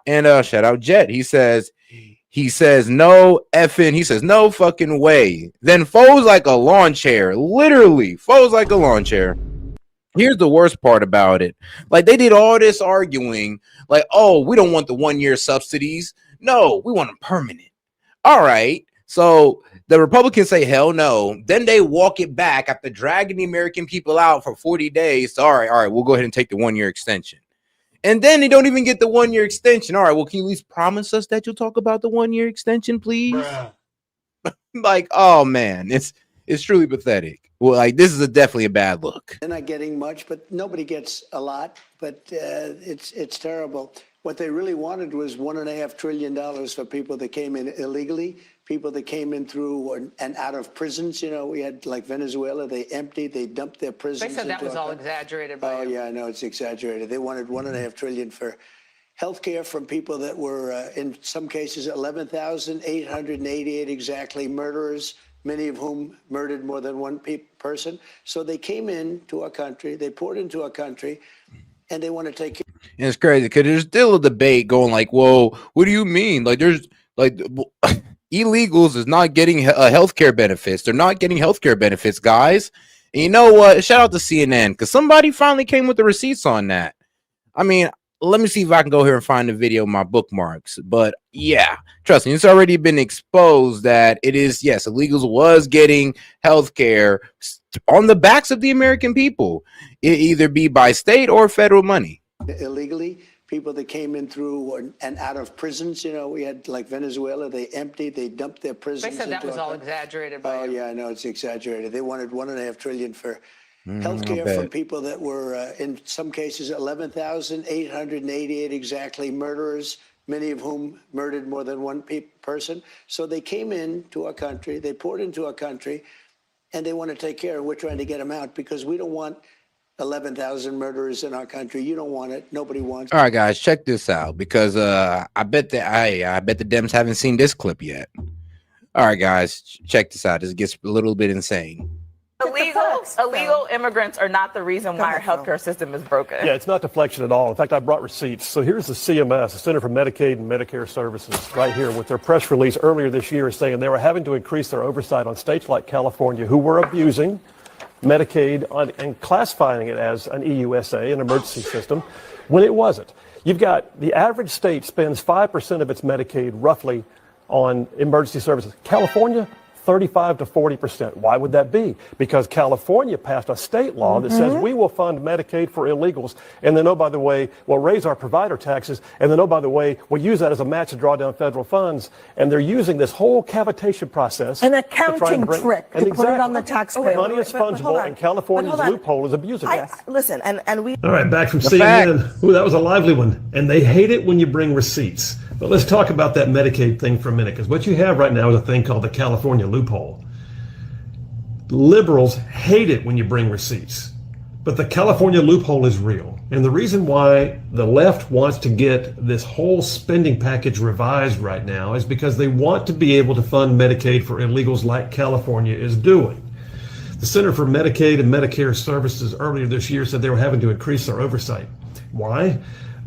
And shout out Jet. He says no effing. He says no fucking way. Then folds like a lawn chair. Literally folds like a lawn chair. Here's the worst part about it. Like they did all this arguing. Like, oh, we don't want the 1-year subsidies. No, we want them permanent. All right. So the Republicans say, hell no. Then they walk it back after dragging the American people out for 40 days. So, all right, we'll go ahead and take the 1-year extension. And then they don't even get the 1-year extension. All right, well, can you at least promise us that you'll talk about the 1-year extension, please? Like, oh, man, it's truly pathetic. Well, like, this is definitely a bad look. they're not getting much, but nobody gets a lot. But it's terrible. What they really wanted was $1.5 trillion for people that came in illegally, people that came in through and out of prisons. You know, we had like Venezuela, they dumped their prisons. They said that was all exaggerated by you. Yeah, I know it's exaggerated. They wanted $1.5 trillion for health care from people that were, in some cases, 11,888 exactly murderers, many of whom murdered more than one person. So they came into our country, they poured into our country, and they want to take care. And it's crazy because there's still a debate going like, whoa, what do you mean? Like there's like illegals is not getting healthcare benefits. They're not getting healthcare benefits, guys. And you know what? Shout out to CNN because somebody finally came with the receipts on that. I mean, let me see if I can go here and find the video of my bookmarks. But yeah, trust me, it's already been exposed that it is, yes, illegals was getting healthcare on the backs of the American people. It either be by state or federal money. Illegally, people that came in through and out of prisons. You know, we had like Venezuela, they dumped their prisons. They said that was all exaggerated by you. Yeah, I know it's exaggerated. They wanted $1.5 trillion for health care from people that were, in some cases, 11,888 exactly murderers, many of whom murdered more than one person. So they came into our country, they poured into our country, and they want to take care, and we're trying to get them out because we don't want 11,000 murderers in our country. You don't want it. Nobody wants it. All right, guys, check this out because I bet the Dems haven't seen this clip yet. All right, guys, check this out. This gets a little bit insane. Illegal immigrants are not the reason why our healthcare system is broken. Yeah, it's not deflection at all. In fact, I brought receipts. So here's the CMS, the Center for Medicaid and Medicare Services, right here with their press release earlier this year saying they were having to increase their oversight on states like California who were abusing Medicaid and classifying it as an EUSA, an emergency system, when it wasn't. You've got the average state spends 5% of its Medicaid roughly on emergency services. California, 35 to 40%. Why would that be? Because California passed a state law that says we will fund Medicaid for illegals, and then, oh, by the way, we'll raise our provider taxes, and then, oh, by the way, we'll use that as a match to draw down federal funds. And they're using this whole cavitation process. An accounting trick to put it on the taxpayer. Money is fungible, and California's loophole is abusing it. Listen, and we... All right, back from The CNN. Ooh, that was a lively one. And they hate it when you bring receipts. But let's talk about that Medicaid thing for a minute, because what you have right now is a thing called the California loophole. Liberals hate it when you bring receipts, but the California loophole is real. And the reason why the left wants to get this whole spending package revised right now is because they want to be able to fund Medicaid for illegals like California is doing. The Center for Medicaid and Medicare Services earlier this year said they were having to increase their oversight. Why?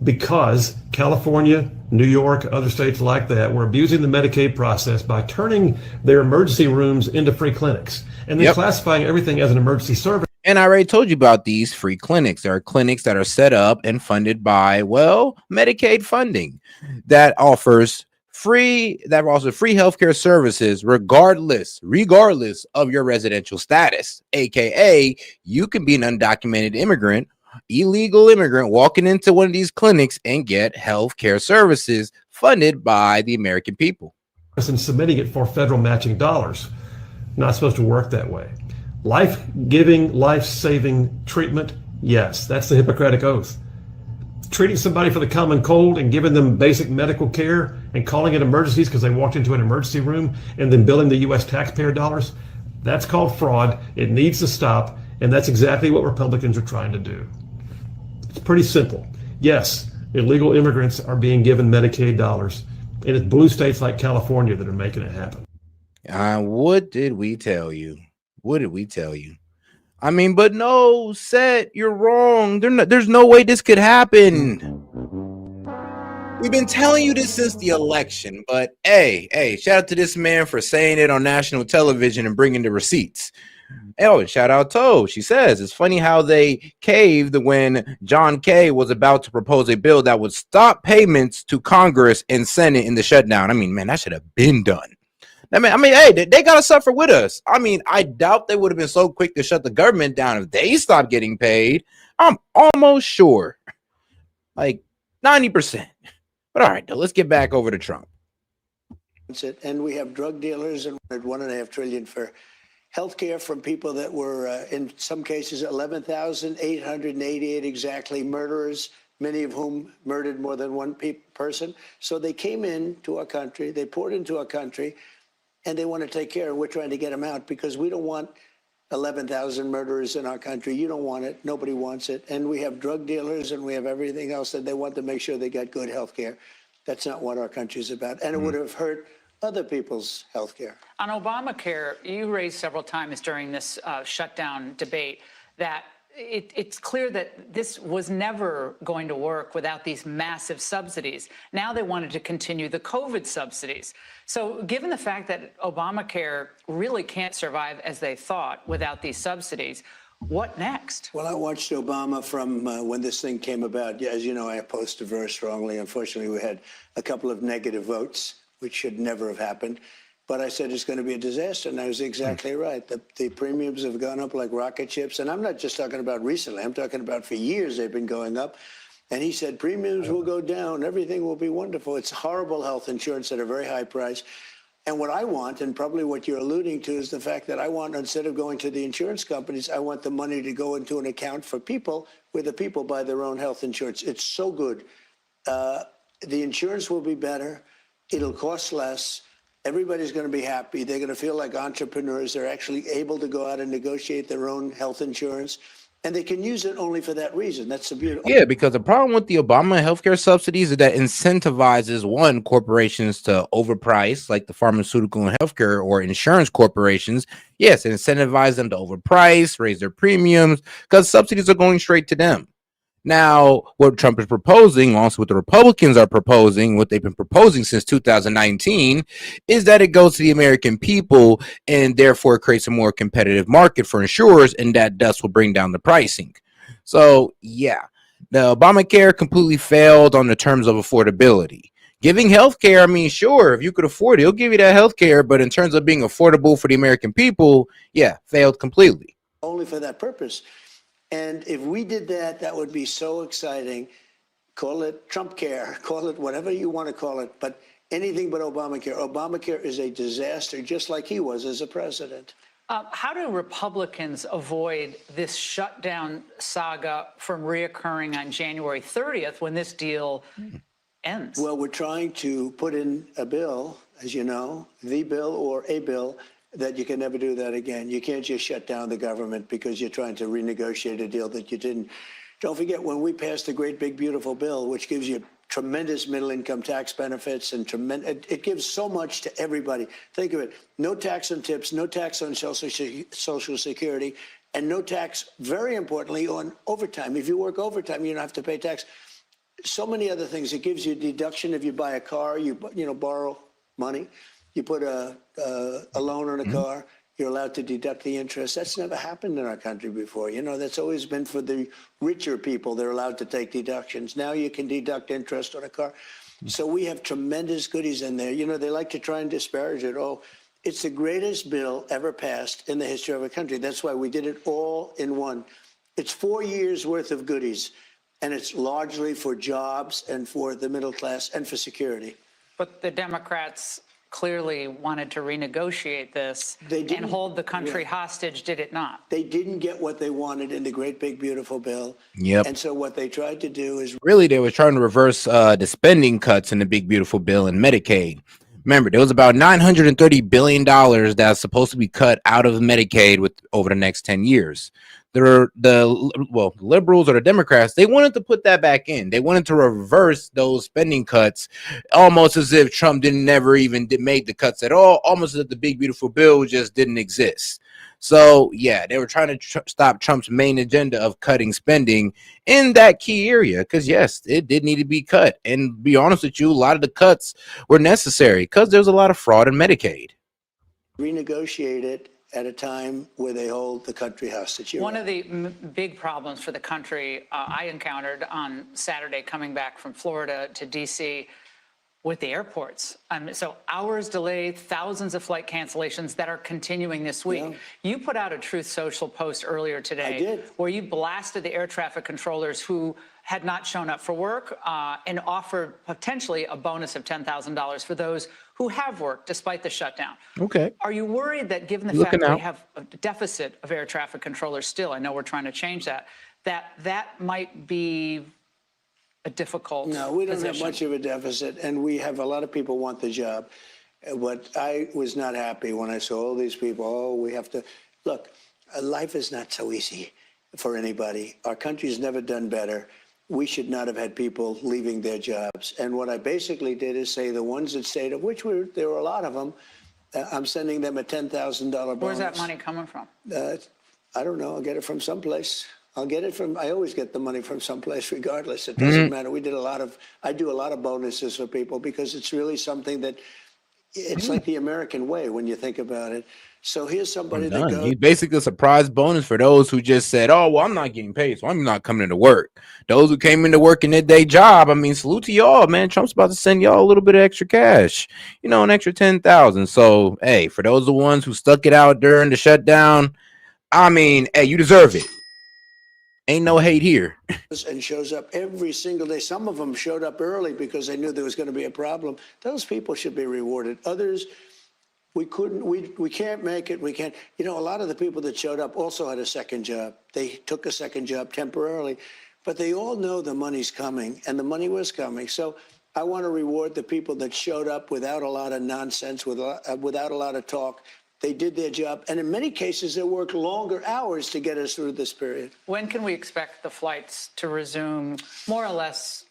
Because California, New York, other states like that were abusing the Medicaid process by turning their emergency rooms into free clinics and then classifying everything as an emergency service. And I already told you about these free clinics. There are clinics that are set up and funded by, well, Medicaid funding that offers free healthcare services regardless of your residential status, aka you can be an undocumented immigrant, illegal immigrant, walking into one of these clinics and get health care services funded by the American people. And submitting it for federal matching dollars. Not supposed to work that way. Life-giving, life-saving treatment, yes, that's the Hippocratic Oath. Treating somebody for the common cold and giving them basic medical care and calling it emergencies because they walked into an emergency room and then billing the U.S. taxpayer dollars, that's called fraud. It needs to stop, and that's exactly what Republicans are trying to do. It's pretty simple. Yes, illegal immigrants are being given Medicaid dollars, and it's blue states like California that are making it happen. What did we tell you? What did we tell you? I mean, but no, Set, you're wrong. There's no way this could happen. We've been telling you this since the election, but hey, shout out to this man for saying it on national television and bringing the receipts. Oh, and shout out to, she says, it's funny how they caved when John Kay was about to propose a bill that would stop payments to Congress and Senate in the shutdown. I mean, man, that should have been done. I mean, hey, they got to suffer with us. I mean, I doubt they would have been so quick to shut the government down if they stopped getting paid. I'm almost sure, like 90%. But all right, though, let's get back over to Trump. And we have drug dealers and $1.5 trillion for health care from people that were, in some cases, 11,888 exactly murderers, many of whom murdered more than one person. So they came into our country, they poured into our country, and they want to take care, and we're trying to get them out because we don't want 11,000 murderers in our country. You don't want it. Nobody wants it. And we have drug dealers and we have everything else that they want to make sure they get good health care. That's not what our country's about. And it would have hurt other people's health care. On Obamacare, you raised several times during this shutdown debate that it's clear that this was never going to work without these massive subsidies. Now they wanted to continue the COVID subsidies. So given the fact that Obamacare really can't survive as they thought without these subsidies, what next? Well, I watched Obama from when this thing came about. As you know, I opposed it very strongly. Unfortunately, we had a couple of negative votes, which should never have happened. But I said it's going to be a disaster, and I was exactly right. The premiums have gone up like rocket ships, and I'm not just talking about recently. I'm talking about for years they've been going up. And he said premiums will go down, everything will be wonderful. It's horrible health insurance at a very high price. And what I want, and probably what you're alluding to, is the fact that I want, instead of going to the insurance companies, I want the money to go into an account for people where the people buy their own health insurance. It's so good. The insurance will be better. It'll cost less. Everybody's going to be happy. They're going to feel like entrepreneurs. They're actually able to go out and negotiate their own health insurance. And they can use it only for that reason. That's the beauty. Yeah, because the problem with the Obama healthcare subsidies is that incentivizes corporations to overprice, like the pharmaceutical and healthcare or insurance corporations. Yes, it incentivizes them to overprice, raise their premiums, because subsidies are going straight to them. Now, what Trump is proposing, also what the Republicans are proposing, what they've been proposing since 2019, is that it goes to the American people and therefore creates a more competitive market for insurers, and that thus will bring down the pricing. So, yeah, the Obamacare completely failed on the terms of affordability. Giving health care, I mean, sure, if you could afford it, it'll give you that health care, but in terms of being affordable for the American people, yeah, failed completely. Only for that purpose. And if we did that, that would be so exciting. Call it Trump care, call it whatever you want to call it, but anything but Obamacare. Obamacare is a disaster, just like he was as a president. How do Republicans avoid this shutdown saga from reoccurring on January 30th when this deal ends? Well, we're trying to put in a bill, as you know, the bill or a bill, that you can never do that again. You can't just shut down the government because you're trying to renegotiate a deal that you didn't. Don't forget, when we passed the great big beautiful bill, which gives you tremendous middle income tax benefits and it gives so much to everybody. Think of it, no tax on tips, no tax on Social Security, and no tax, very importantly, on overtime. If you work overtime, you don't have to pay tax. So many other things. It gives you a deduction if you buy a car, you borrow money. You put a loan on a car, you're allowed to deduct the interest. That's never happened in our country before. You know, that's always been for the richer people. They're allowed to take deductions. Now you can deduct interest on a car. So we have tremendous goodies in there. You know, they like to try and disparage it. Oh, it's the greatest bill ever passed in the history of our country. That's why we did it all in one. It's 4 years worth of goodies, and it's largely for jobs and for the middle class and for security. But the Democrats clearly wanted to renegotiate this and hold the country hostage, did it not? They didn't get what they wanted in the great big beautiful bill. Yep. And so what they tried to do is really they were trying to reverse the spending cuts in the big beautiful bill in Medicaid. Remember, there was about $930 billion that's supposed to be cut out of Medicaid over the next 10 years. The liberals or the Democrats, they wanted to put that back in. They wanted to reverse those spending cuts, almost as if Trump never even made the cuts at all, almost as if the big beautiful bill just didn't exist. So yeah, they were trying to stop Trump's main agenda of cutting spending in that key area, because yes, it did need to be cut. And to be honest with you, a lot of the cuts were necessary because there's a lot of fraud in Medicaid. Renegotiate it at a time where they hold the country hostage. One of the big problems for the country I encountered on Saturday coming back from Florida to D.C. with the airports. So hours delayed, thousands of flight cancellations that are continuing this week. Yeah. You put out a Truth Social post earlier today where you blasted the air traffic controllers who had not shown up for work and offered potentially a bonus of $10,000 for those who have worked despite the shutdown. Okay. Are you worried that given the fact that we have a deficit of air traffic controllers still, I know we're trying to change that, that might be a difficult No, we don't position? have much of a deficit, and we have a lot of people want the job. But I was not happy when I saw all these people, oh, we have to, look, life is not so easy for anybody. Our country's never done better. We should not have had people leaving their jobs. And what I basically did is say the ones that stayed, of which there were a lot of them, I'm sending them a $10,000 bonus. Where's that money coming from? I don't know. I'll get it from someplace. I always get the money from someplace regardless. It doesn't matter. I do a lot of bonuses for people because it's really something that, it's like the American way when you think about it. So here's somebody that goes. He's basically a surprise bonus for those who just said, oh, well, I'm not getting paid, so I'm not coming into work. Those who came into work in their day job, I mean, salute to y'all, man. Trump's about to send y'all a little bit of extra cash, an extra 10,000. So, hey, for those the ones who stuck it out during the shutdown, I mean, hey, you deserve it. Ain't no hate here. And shows up every single day. Some of them showed up early because they knew there was going to be a problem. Those people should be rewarded. Others, we can't make it. We can't. A lot of the people that showed up also had a second job. They took a second job temporarily, but they all know the money's coming, and the money was coming. So I want to reward the people that showed up without a lot of nonsense, without a lot of talk. They did their job, and in many cases, they worked longer hours to get us through this period. When can we expect the flights to resume more or less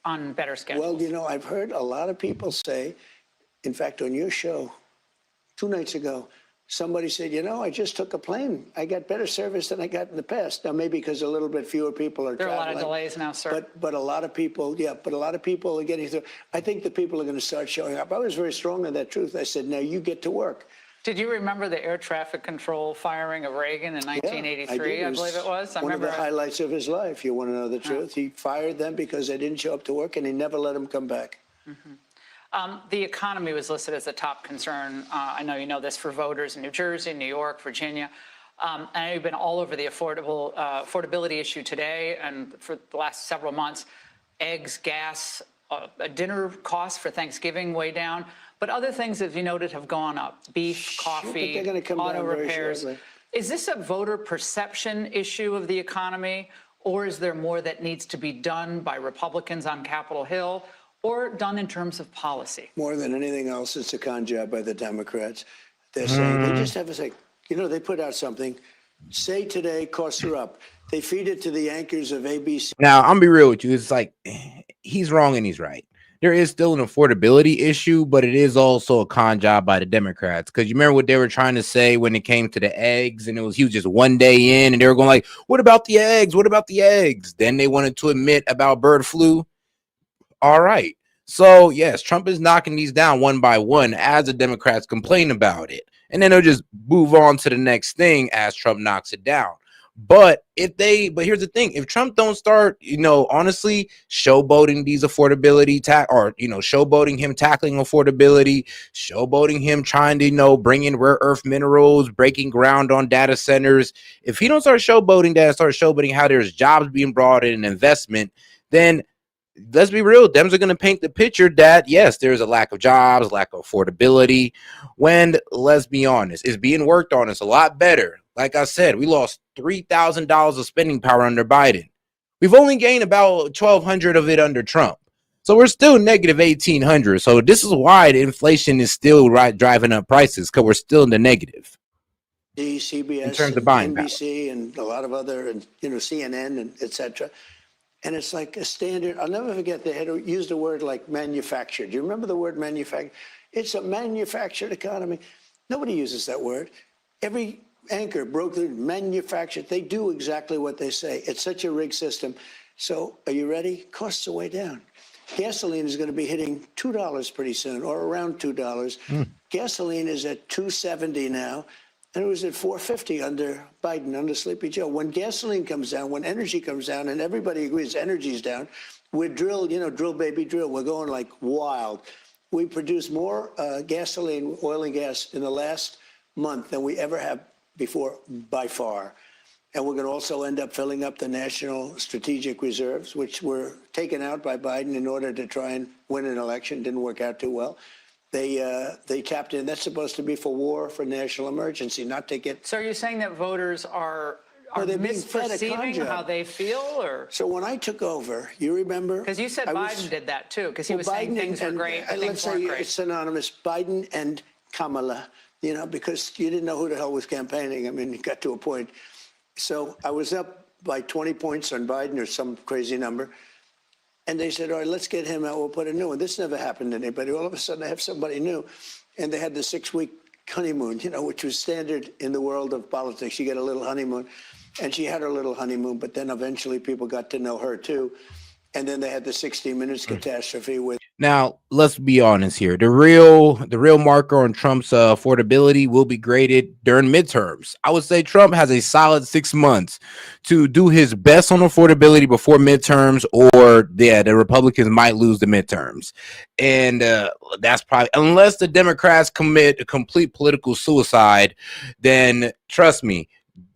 on better schedules? Well, I've heard a lot of people say, in fact, on your show 2 nights ago, somebody said, I just took a plane. I got better service than I got in the past. Now, maybe because a little bit fewer people are There are a lot traveling. of delays now, sir. But a lot of people, but a lot of people are getting through. I think the people are going to start showing up. I was very strong on that truth. I said, now you get to work. Did you remember the air traffic control firing of Reagan in 1983, I believe it was? One of the highlights of his life. You want to know the truth? He fired them because they didn't show up to work, and he never let them come back. The economy was listed as a top concern. I know you know this for voters in New Jersey, New York, Virginia. I know you've been all over the affordability issue today and for the last several months. Eggs, gas, dinner costs for Thanksgiving way down. But other things, as you noted, have gone up. Beef, coffee, they're gonna come auto down very repairs. shortly. Is this a voter perception issue of the economy, or is there more that needs to be done by Republicans on Capitol Hill, or done in terms of policy? More than anything else, it's a con job by the Democrats. They're saying, they just have to say, they put out something, say today costs are up. They feed it to the anchors of ABC. Now, I'm gonna be real with you. It's like he's wrong and he's right. There is still an affordability issue, but it is also a con job by the Democrats. Because you remember what they were trying to say when it came to the eggs, and he was just one day in, and they were going like, what about the eggs? What about the eggs? Then they wanted to admit about bird flu. All right. So, yes, Trump is knocking these down one by one as the Democrats complain about it. And then they'll just move on to the next thing as Trump knocks it down. But here's the thing, if Trump don't start, honestly, showboating these affordability showboating him tackling affordability, showboating him trying to, bring in rare earth minerals, breaking ground on data centers. If he don't start showboating that, start showboating how there's jobs being brought in and investment, then let's be real, Dems are going to paint the picture that, yes, there's a lack of jobs, lack of affordability, when, let's be honest, it's being worked on. It's a lot better. Like I said, we lost $3,000 of spending power under Biden. We've only gained about $1,200 of it under Trump. So we're still negative $1,800. So this is why the inflation is still driving up prices, because we're still in the negative. CBS, In terms of buying NBC, and a lot of other, and CNN, and et cetera. And it's like a standard. I'll never forget they had used a word like manufactured. Do you remember the word manufactured? It's a manufactured economy. Nobody uses that word. Every anchor broke the manufactured. They do exactly what they say. It's such a rigged system. So are you ready? Costs are way down. Gasoline is going to be hitting $2 pretty soon, or around $2. Gasoline is at $2.70 now. And it was at $4.50 under Biden, under Sleepy Joe. When gasoline comes down, when energy comes down, and everybody agrees energy's down, we're drilled, drill, baby, drill. We're going like wild. We produce more gasoline, oil and gas in the last month than we ever have before, by far. And we're going to also end up filling up the national strategic reserves, which were taken out by Biden in order to try and win an election. Didn't work out too well. They tapped in. That's supposed to be for war, for national emergency, not to get. So are you saying that voters are misperceiving how they feel, or? So when I took over, you remember? Because you said Biden did that too, because he was saying things were great, but let's things weren't say great. it's synonymous, Biden and Kamala, because you didn't know who the hell was campaigning. I mean, it got to a point. So I was up by 20 points on Biden or some crazy number. And they said, all right, let's get him out. We'll put a new one. This never happened to anybody. All of a sudden, I have somebody new. And they had the 6-week honeymoon, which was standard in the world of politics. You get a little honeymoon. And she had her little honeymoon, but then eventually people got to know her, too. And then they had the 60 Minutes catastrophe with. Now, let's be honest here. The real marker on Trump's affordability will be graded during midterms. I would say Trump has a solid 6 months to do his best on affordability before midterms, or the Republicans might lose the midterms. And that's probably, unless the Democrats commit a complete political suicide, then trust me,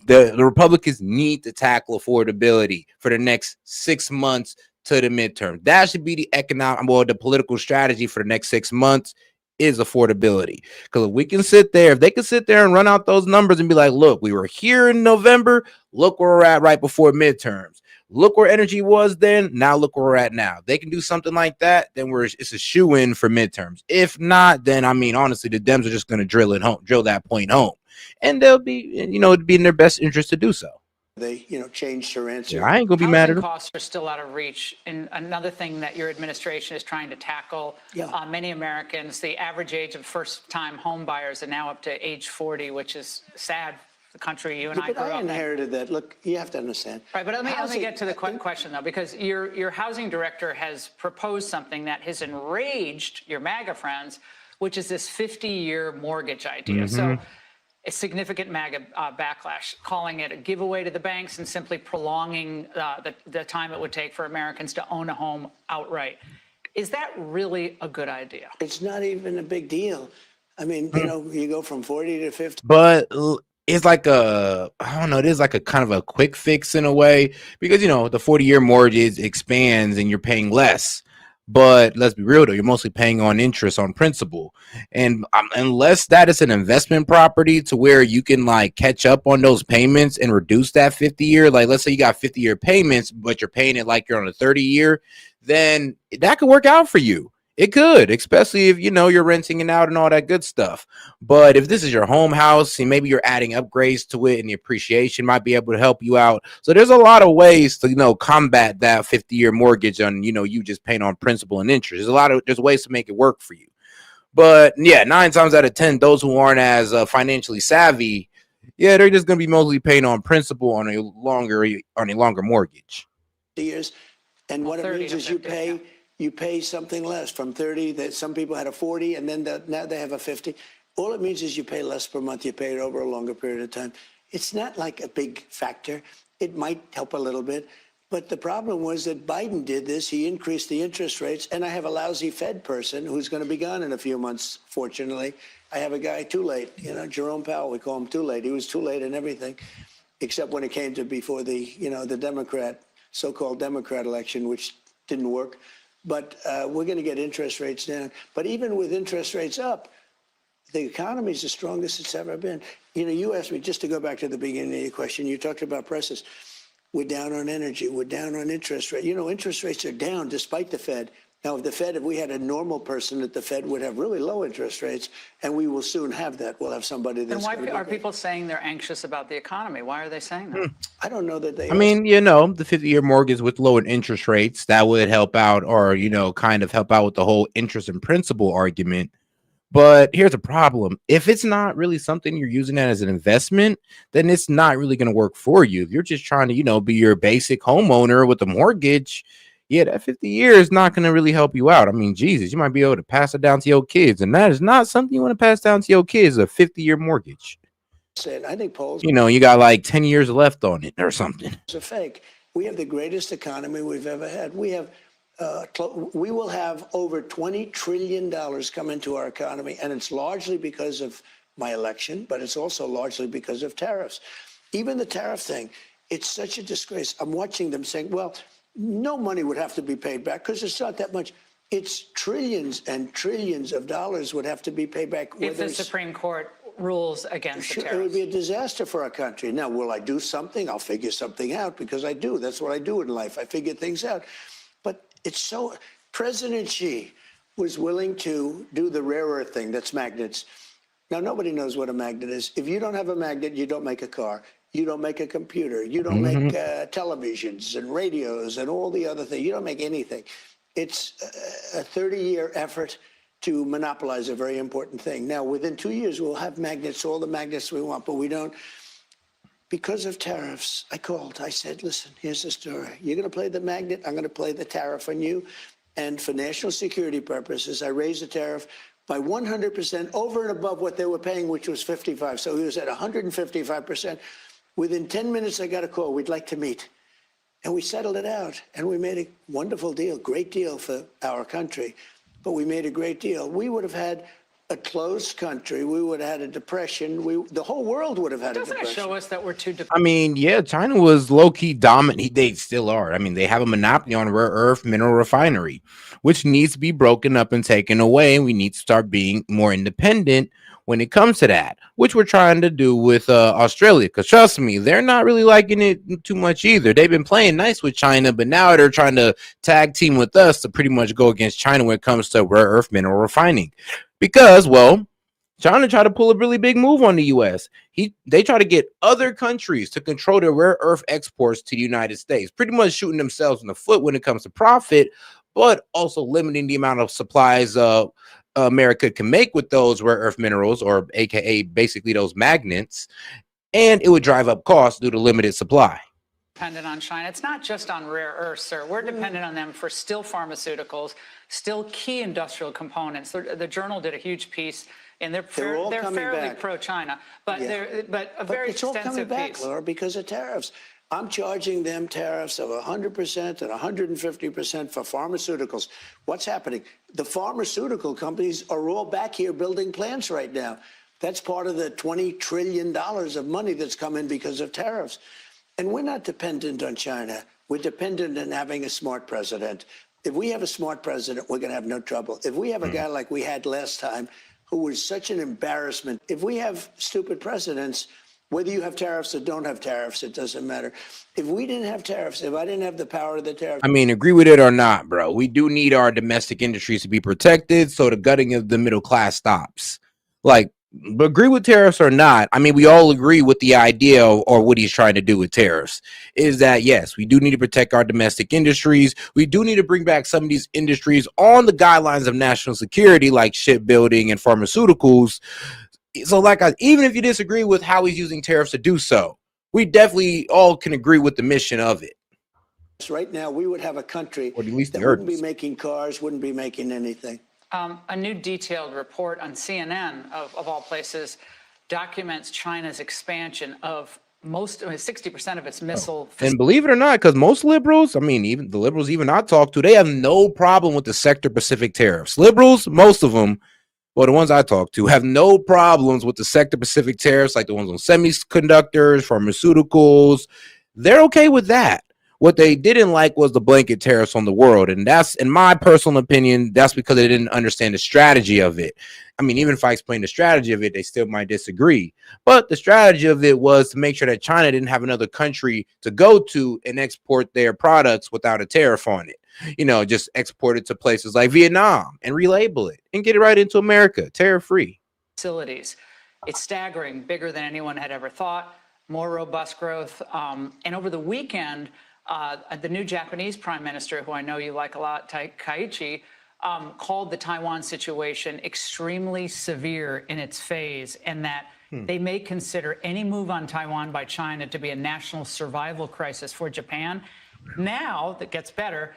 the Republicans need to tackle affordability for the next 6 months to the midterm. That should be the political strategy for the next 6 months is affordability. Because if we can sit there, if they can sit there and run out those numbers and be like, look, we were here in November, look where we're at right before midterms. Look where energy was then, now look where we're at now. They can do something like that, then it's a shoe-in for midterms. If not, then honestly, the Dems are just going to drill that point home. And they'll be, it'd be in their best interest to do so. They, changed her answer. Yeah, I ain't gonna be mad at Housing him. costs are still out of reach. And another thing that your administration is trying to tackle, many Americans, the average age of first-time home buyers are now up to age 40, which is sad. The country you and I But grew up I in. inherited that. Look, you have to understand. Right, but let me get to the question, though, because your housing director has proposed something that has enraged your MAGA friends, which is this 50-year mortgage idea. So a significant MAGA backlash, calling it a giveaway to the banks and simply prolonging the time it would take for Americans to own a home outright. Is that really a good idea? It's not even a big deal. I mean, you go from 40 to 50. But it's like I don't know, it is like a kind of a quick fix in a way, because the 40-year mortgage expands and you're paying less. But let's be real though, you're mostly paying on interest on principal, and unless that is an investment property to where you can like catch up on those payments and reduce that 50-year, like let's say you got 50-year payments but you're paying it like you're on a 30-year, then that could work out for you. It could, especially if you're renting it out and all that good stuff. But if this is your home house and maybe you're adding upgrades to it and the appreciation might be able to help you out. So there's a lot of ways to combat that 50-year mortgage on you just paying on principal and interest. There's ways to make it work for you. But yeah, 9 times out of 10, those who aren't as financially savvy, they're just going to be mostly paying on principal on a longer mortgage. Years, and what it means is you pay something less from 30. That some people had a 40, and then now they have a 50. All it means is you pay less per month. You pay it over a longer period of time. It's not like a big factor. It might help a little bit, but the problem was that Biden did this. He increased the interest rates, and I have a lousy Fed person who's going to be gone in a few months. Fortunately, I have a guy too late. Jerome Powell. We call him too late. He was too late in everything, except when it came to before the the so-called Democrat election, which didn't work. But we're going to get interest rates down. But even with interest rates up, the economy is the strongest it's ever been. You asked me, just to go back to the beginning of your question, you talked about prices. We're down on energy. We're down on interest rate. Interest rates are down despite the Fed. Now, if we had a normal person at the Fed, would have really low interest rates, and we will soon have that. We'll have somebody that's. Then why are people saying they're anxious about the economy? Why are they saying that? I don't know that they. I mean, the 50-year mortgage with lower interest rates, that would help out, or kind of help out with the whole interest and principal argument. But here's the problem. If it's not really something you're using that as an investment, then it's not really going to work for you. If you're just trying to, be your basic homeowner with a mortgage, that 50 years is not going to really help you out. I mean, Jesus, you might be able to pass it down to your kids, and that is not something you want to pass down to your kids, a 50-year mortgage. I think polls. You got like 10 years left on it or something. It's a fake. We have the greatest economy we've ever had. We will have over $20 trillion come into our economy, and it's largely because of my election, but it's also largely because of tariffs. Even the tariff thing, it's such a disgrace. I'm watching them saying, well, no money would have to be paid back because it's not that much. It's trillions and trillions of dollars would have to be paid back. If the Supreme Court rules against the tariffs. It would be a disaster for our country. Now, will I do something? I'll figure something out, because I do. That's what I do in life. I figure things out. But it's so. President Xi was willing to do the rare earth thing, that's magnets. Now, nobody knows what a magnet is. If you don't have a magnet, you don't make a car. You don't make a computer. You don't make televisions and radios and all the other things. You don't make anything. It's a 30-year effort to monopolize a very important thing. Now, within 2 years, we'll have magnets, all the magnets we want, but we don't. Because of tariffs, I called. I said, listen, here's the story. You're going to play the magnet. I'm going to play the tariff on you. And for national security purposes, I raised the tariff by 100% over and above what they were paying, which was 55. So he was at 155%. Within 10 minutes, I got a call. We'd like to meet. And we settled it out. And we made a wonderful deal, great deal for our country. But we made a great deal. We would have had a closed country. We would have had a depression. The whole world would have had a depression. Doesn't it show us that we're too I mean, China was low-key dominant. They still are. I mean, they have a monopoly on rare earth mineral refinery, which needs to be broken up and taken away. And we need to start being more independent when it comes to that, which we're trying to do with Australia. Because trust me, they're not really liking it too much either. They've been playing nice with China, but now they're trying to tag team with us to pretty much go against China when it comes to rare earth mineral refining. Because, well, China tried to pull a really big move on the U.S. They try to get other countries to control their rare earth exports to the United States, pretty much shooting themselves in the foot when it comes to profit, but also limiting the amount of supplies America can make with those rare earth minerals, or AKA basically those magnets, and it would drive up costs due to limited supply. Dependent on China. It's not just on rare earths, sir. We're dependent on them for still pharmaceuticals, still key industrial components. The Journal did a huge piece, and they're fairly pro-China, but but a very it's all coming extensive back, piece. Laura, because of tariffs. I'm charging them tariffs of 100% and 150% for pharmaceuticals. What's happening? The pharmaceutical companies are all back here building plants right now. That's part of the $20 trillion of money that's come in because of tariffs. And we're not dependent on China. We're dependent on having a smart president. If we have a smart president, we're going to have no trouble. If we have a guy like we had last time, who was such an embarrassment, if we have stupid presidents, whether you have tariffs or don't have tariffs, it doesn't matter. If we didn't have tariffs, if I didn't have the power of the tariffs. I mean, agree with it or not, bro, we do need our domestic industries to be protected so the gutting of the middle class stops. Like, but agree with tariffs or not, I mean, we all agree with the idea or what he's trying to do with tariffs is that, yes, we do need to protect our domestic industries. We do need to bring back some of these industries on the guidelines of national security, like shipbuilding and pharmaceuticals. So, like, even if you disagree with how he's using tariffs to do so, we definitely all can agree with the mission of it. Right now, we would have a country or at least that wouldn't be making cars, wouldn't be making anything. A new detailed report on CNN, of all places, documents China's expansion of 60% of its missile. And believe it or not, because most liberals, I mean, even the liberals even I talk to, they have no problem with the sector Pacific tariffs. Liberals, most of them, well, the ones I talk to, have no problems with the sector Pacific tariffs, like the ones on semiconductors, pharmaceuticals. They're okay with that. What they didn't like was the blanket tariffs on the world. And that's, in my personal opinion, that's because they didn't understand the strategy of it. I mean, even if I explain the strategy of it, they still might disagree. But the strategy of it was to make sure that China didn't have another country to go to and export their products without a tariff on it. You know, just export it to places like Vietnam and relabel it and get it right into America, tariff-free. Facilities. It's staggering, bigger than anyone had ever thought, more robust growth. And over the weekend, the new Japanese prime minister, who I know you like a lot, Kaiichi, called the Taiwan situation extremely severe in its phase, and that they may consider any move on Taiwan by China to be a national survival crisis for Japan. Now, that gets better,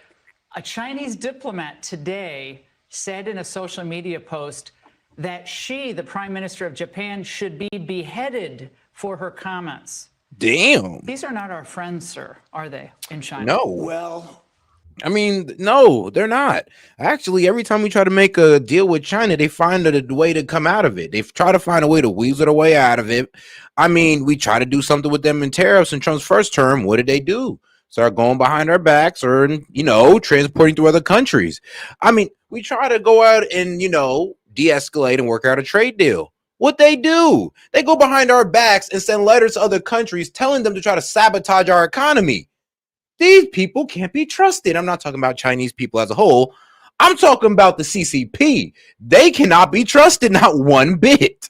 a Chinese diplomat today said in a social media post that she, the prime minister of Japan, should be beheaded for her comments. Damn. These are not our friends, sir, are they, in China? No. Well, I mean, no, they're not. Actually, every time we try to make a deal with China, they find a way to come out of it. They try to find a way to weasel their way out of it. I mean, we try to do something with them in tariffs in Trump's first term. What did they do? Start going behind our backs or, you know, transporting to other countries. I mean, we try to go out and, you know, de-escalate and work out a trade deal. What they do? They go behind our backs and send letters to other countries telling them to try to sabotage our economy. These people can't be trusted. I'm not talking about Chinese people as a whole. I'm talking about the CCP. They cannot be trusted, not one bit.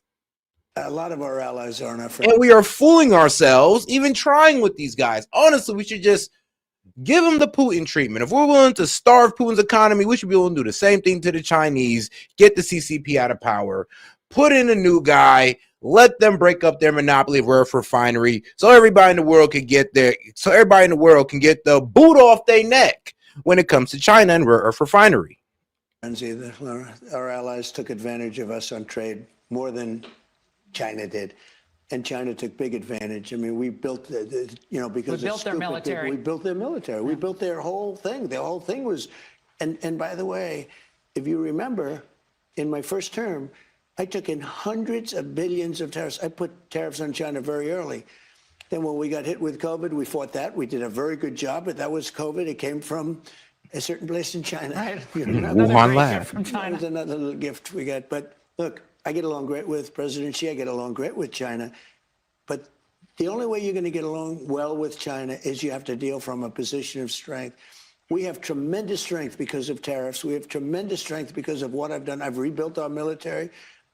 a lot of our allies aren't our friends. And we are fooling ourselves, even trying with these guys. Honestly, we should just give them the Putin treatment. If we're willing to starve Putin's economy, we should be willing to do the same thing to the Chinese, get the CCP out of power, put in a new guy, let them break up their monopoly of rare earth refinery so everybody in the world can get the boot off their neck when it comes to China and rare earth refinery. Either. Our allies took advantage of us on trade more than China did. And China took big advantage. I mean, we built, because we built their military. We built their military. We built their whole thing. Their whole thing was, and by the way, if you remember, in my first term, I took in hundreds of billions of tariffs. I put tariffs on China very early. Then when we got hit with COVID, we fought that. We did a very good job, but that was COVID. It came from a certain place in China. Right. Wuhan Lab. From China. That was another little gift we got. But look, I get along great with President Xi. I get along great with China. But the only way you're going to get along well with China is you have to deal from a position of strength. We have tremendous strength because of tariffs. We have tremendous strength because of what I've done. I've rebuilt our military.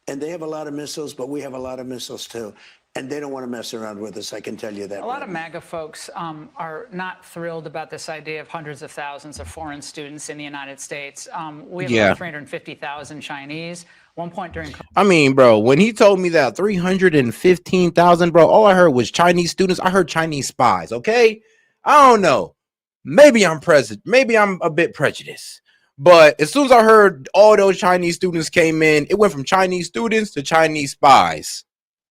And they have a lot of missiles, but we have a lot of missiles too. And they don't want to mess around with us, I can tell you that. A lot of MAGA folks are not thrilled about this idea of hundreds of thousands of foreign students in the United States. We have about 350,000 Chinese. One point during I mean, bro, when he told me that 315,000, bro, all I heard was Chinese students. I heard Chinese spies, okay? I don't know. Maybe I'm a bit prejudiced. But as soon as I heard all those Chinese students came in, it went from Chinese students to Chinese spies.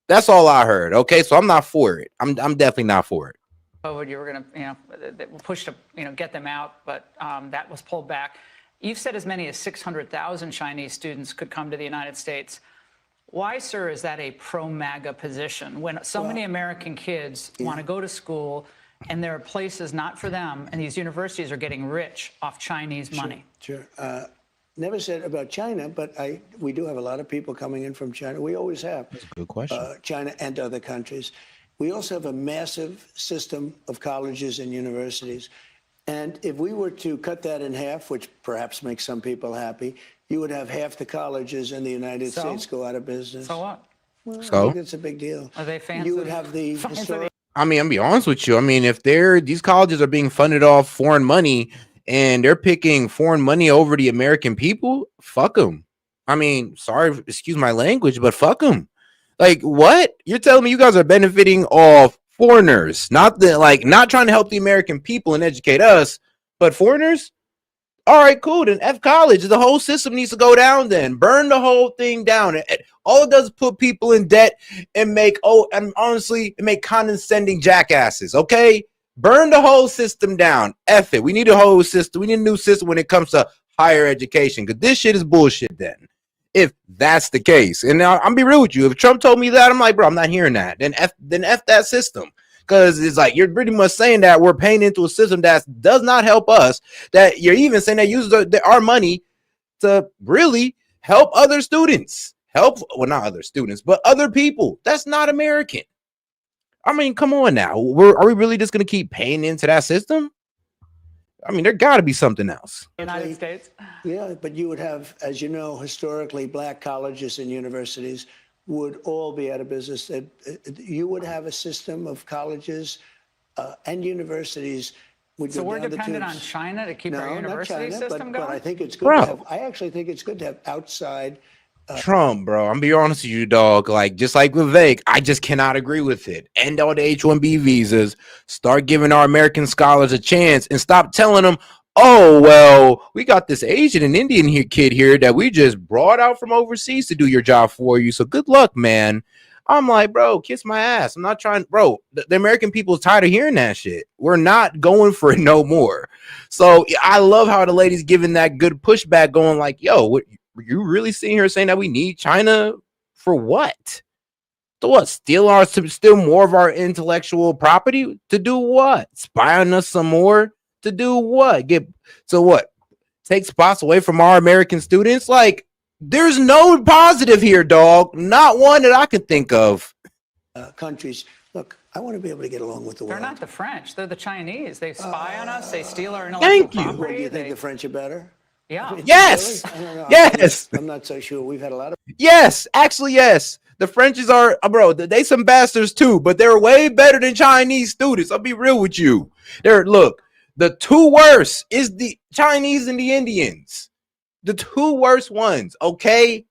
That's all I heard. Okay, so I'm not for it. I'm definitely not for it. COVID, you were going to, push to, get them out, but that was pulled back. You've said as many as 600,000 Chinese students could come to the United States. Why, sir, is that a pro-MAGA position when so many American kids want to go to school and there are places not for them, and these universities are getting rich off Chinese money? Sure. Never said about China, but we do have a lot of people coming in from China. We always have. That's a good question. China and other countries. We also have a massive system of colleges and universities. And if we were to cut that in half, which perhaps makes some people happy, you would have half the colleges in the United States go out of business. So what? Well, So? I think it's a big deal. Are they fans? You would have the historic. I mean, I'm be honest with you. I mean, if these colleges are being funded off foreign money and they're picking foreign money over the American people, fuck them. I mean, sorry, excuse my language, but fuck them. Like, what? You're telling me you guys are benefiting off foreigners, not trying to help the American people and educate us, but foreigners? All right, cool. Then F college. The whole system needs to go down then. Burn the whole thing down. All it does is put people in debt and make condescending jackasses, okay? Burn the whole system down. F it. We need a whole system. We need a new system when it comes to higher education, because this shit is bullshit then. If that's the case. And I'll be real with you. If Trump told me that, I'm like, bro, I'm not hearing that. Then F that system. Because it's like you're pretty much saying that we're paying into a system that does not help us, that you're even saying that uses our money to really help other students. Not other students, but other people. That's not American. I mean, come on now. Are we really just going to keep paying into that system? I mean, there got to be something else. United States? Yeah, but you would have, as you know, historically, black colleges and universities would all be out of business. You would have a system of colleges and universities. So we're dependent on China to keep our university system going? But I think it's good to have, I actually think it's good to have outside. Trump, bro, I'm be honest with you, dog. Like, just like with Vivek, I just cannot agree with it. End all the H-1B visas. Start giving our American scholars a chance and stop telling them, oh, well, we got this Asian and Indian kid here that we just brought out from overseas to do your job for you. So good luck, man. I'm like, bro, kiss my ass. I'm not trying, bro. The American people is tired of hearing that shit. We're not going for it no more. So I love how the lady's giving that good pushback, going like, yo, what? You really sitting here saying that we need China for what? To what? Steal more of our intellectual property? To do what? Spy on us some more? To do what? Take spots away from our American students? Like, there's no positive here, dog. Not one that I can think of. Countries. Look, I want to be able to get along with the world. They're not the French. They're the Chinese. They spy on us. They steal our intellectual property. Well, do you think the French are better? Yeah. Yes. Really? Yes. I'm not so sure. We've had a lot of. Yes. Actually, yes. The Frenchies are, bro, they some bastards too, but they're way better than Chinese students. I'll be real with you. Look, the two worst is the Chinese and the Indians. The two worst ones, okay?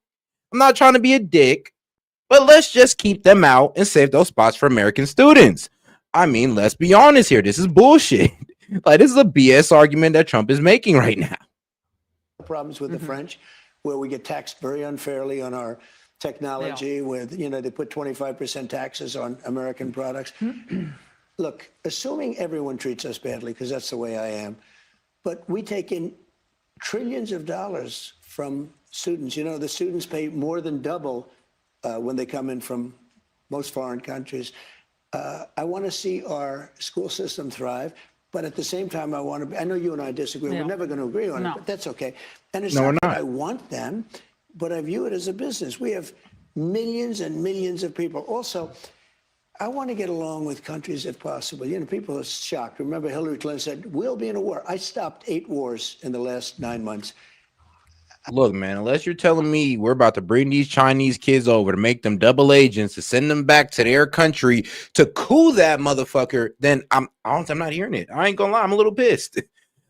I'm not trying to be a dick, but let's just keep them out and save those spots for American students. I mean, let's be honest here. This is bullshit. Like, this is a BS argument that Trump is making right now. Problems with the French, where we get taxed very unfairly on our technology, where, they put 25% taxes on American products. Look, assuming everyone treats us badly, because that's the way I am, but we take in trillions of dollars from students. The students pay more than double when they come in from most foreign countries. I want to see our school system thrive. But at the same time, I know you and I disagree. We're never going to agree on it, but that's okay. And it's not that I want them, but I view it as a business. We have millions and millions of people. Also, I want to get along with countries if possible. People are shocked. Remember, Hillary Clinton said, we'll be in a war. I stopped 8 wars in the last 9 months. Look, man, unless you're telling me we're about to bring these Chinese kids over to make them double agents to send them back to their country to coup that motherfucker, then I'm not hearing it. I ain't gonna lie, I'm a little pissed.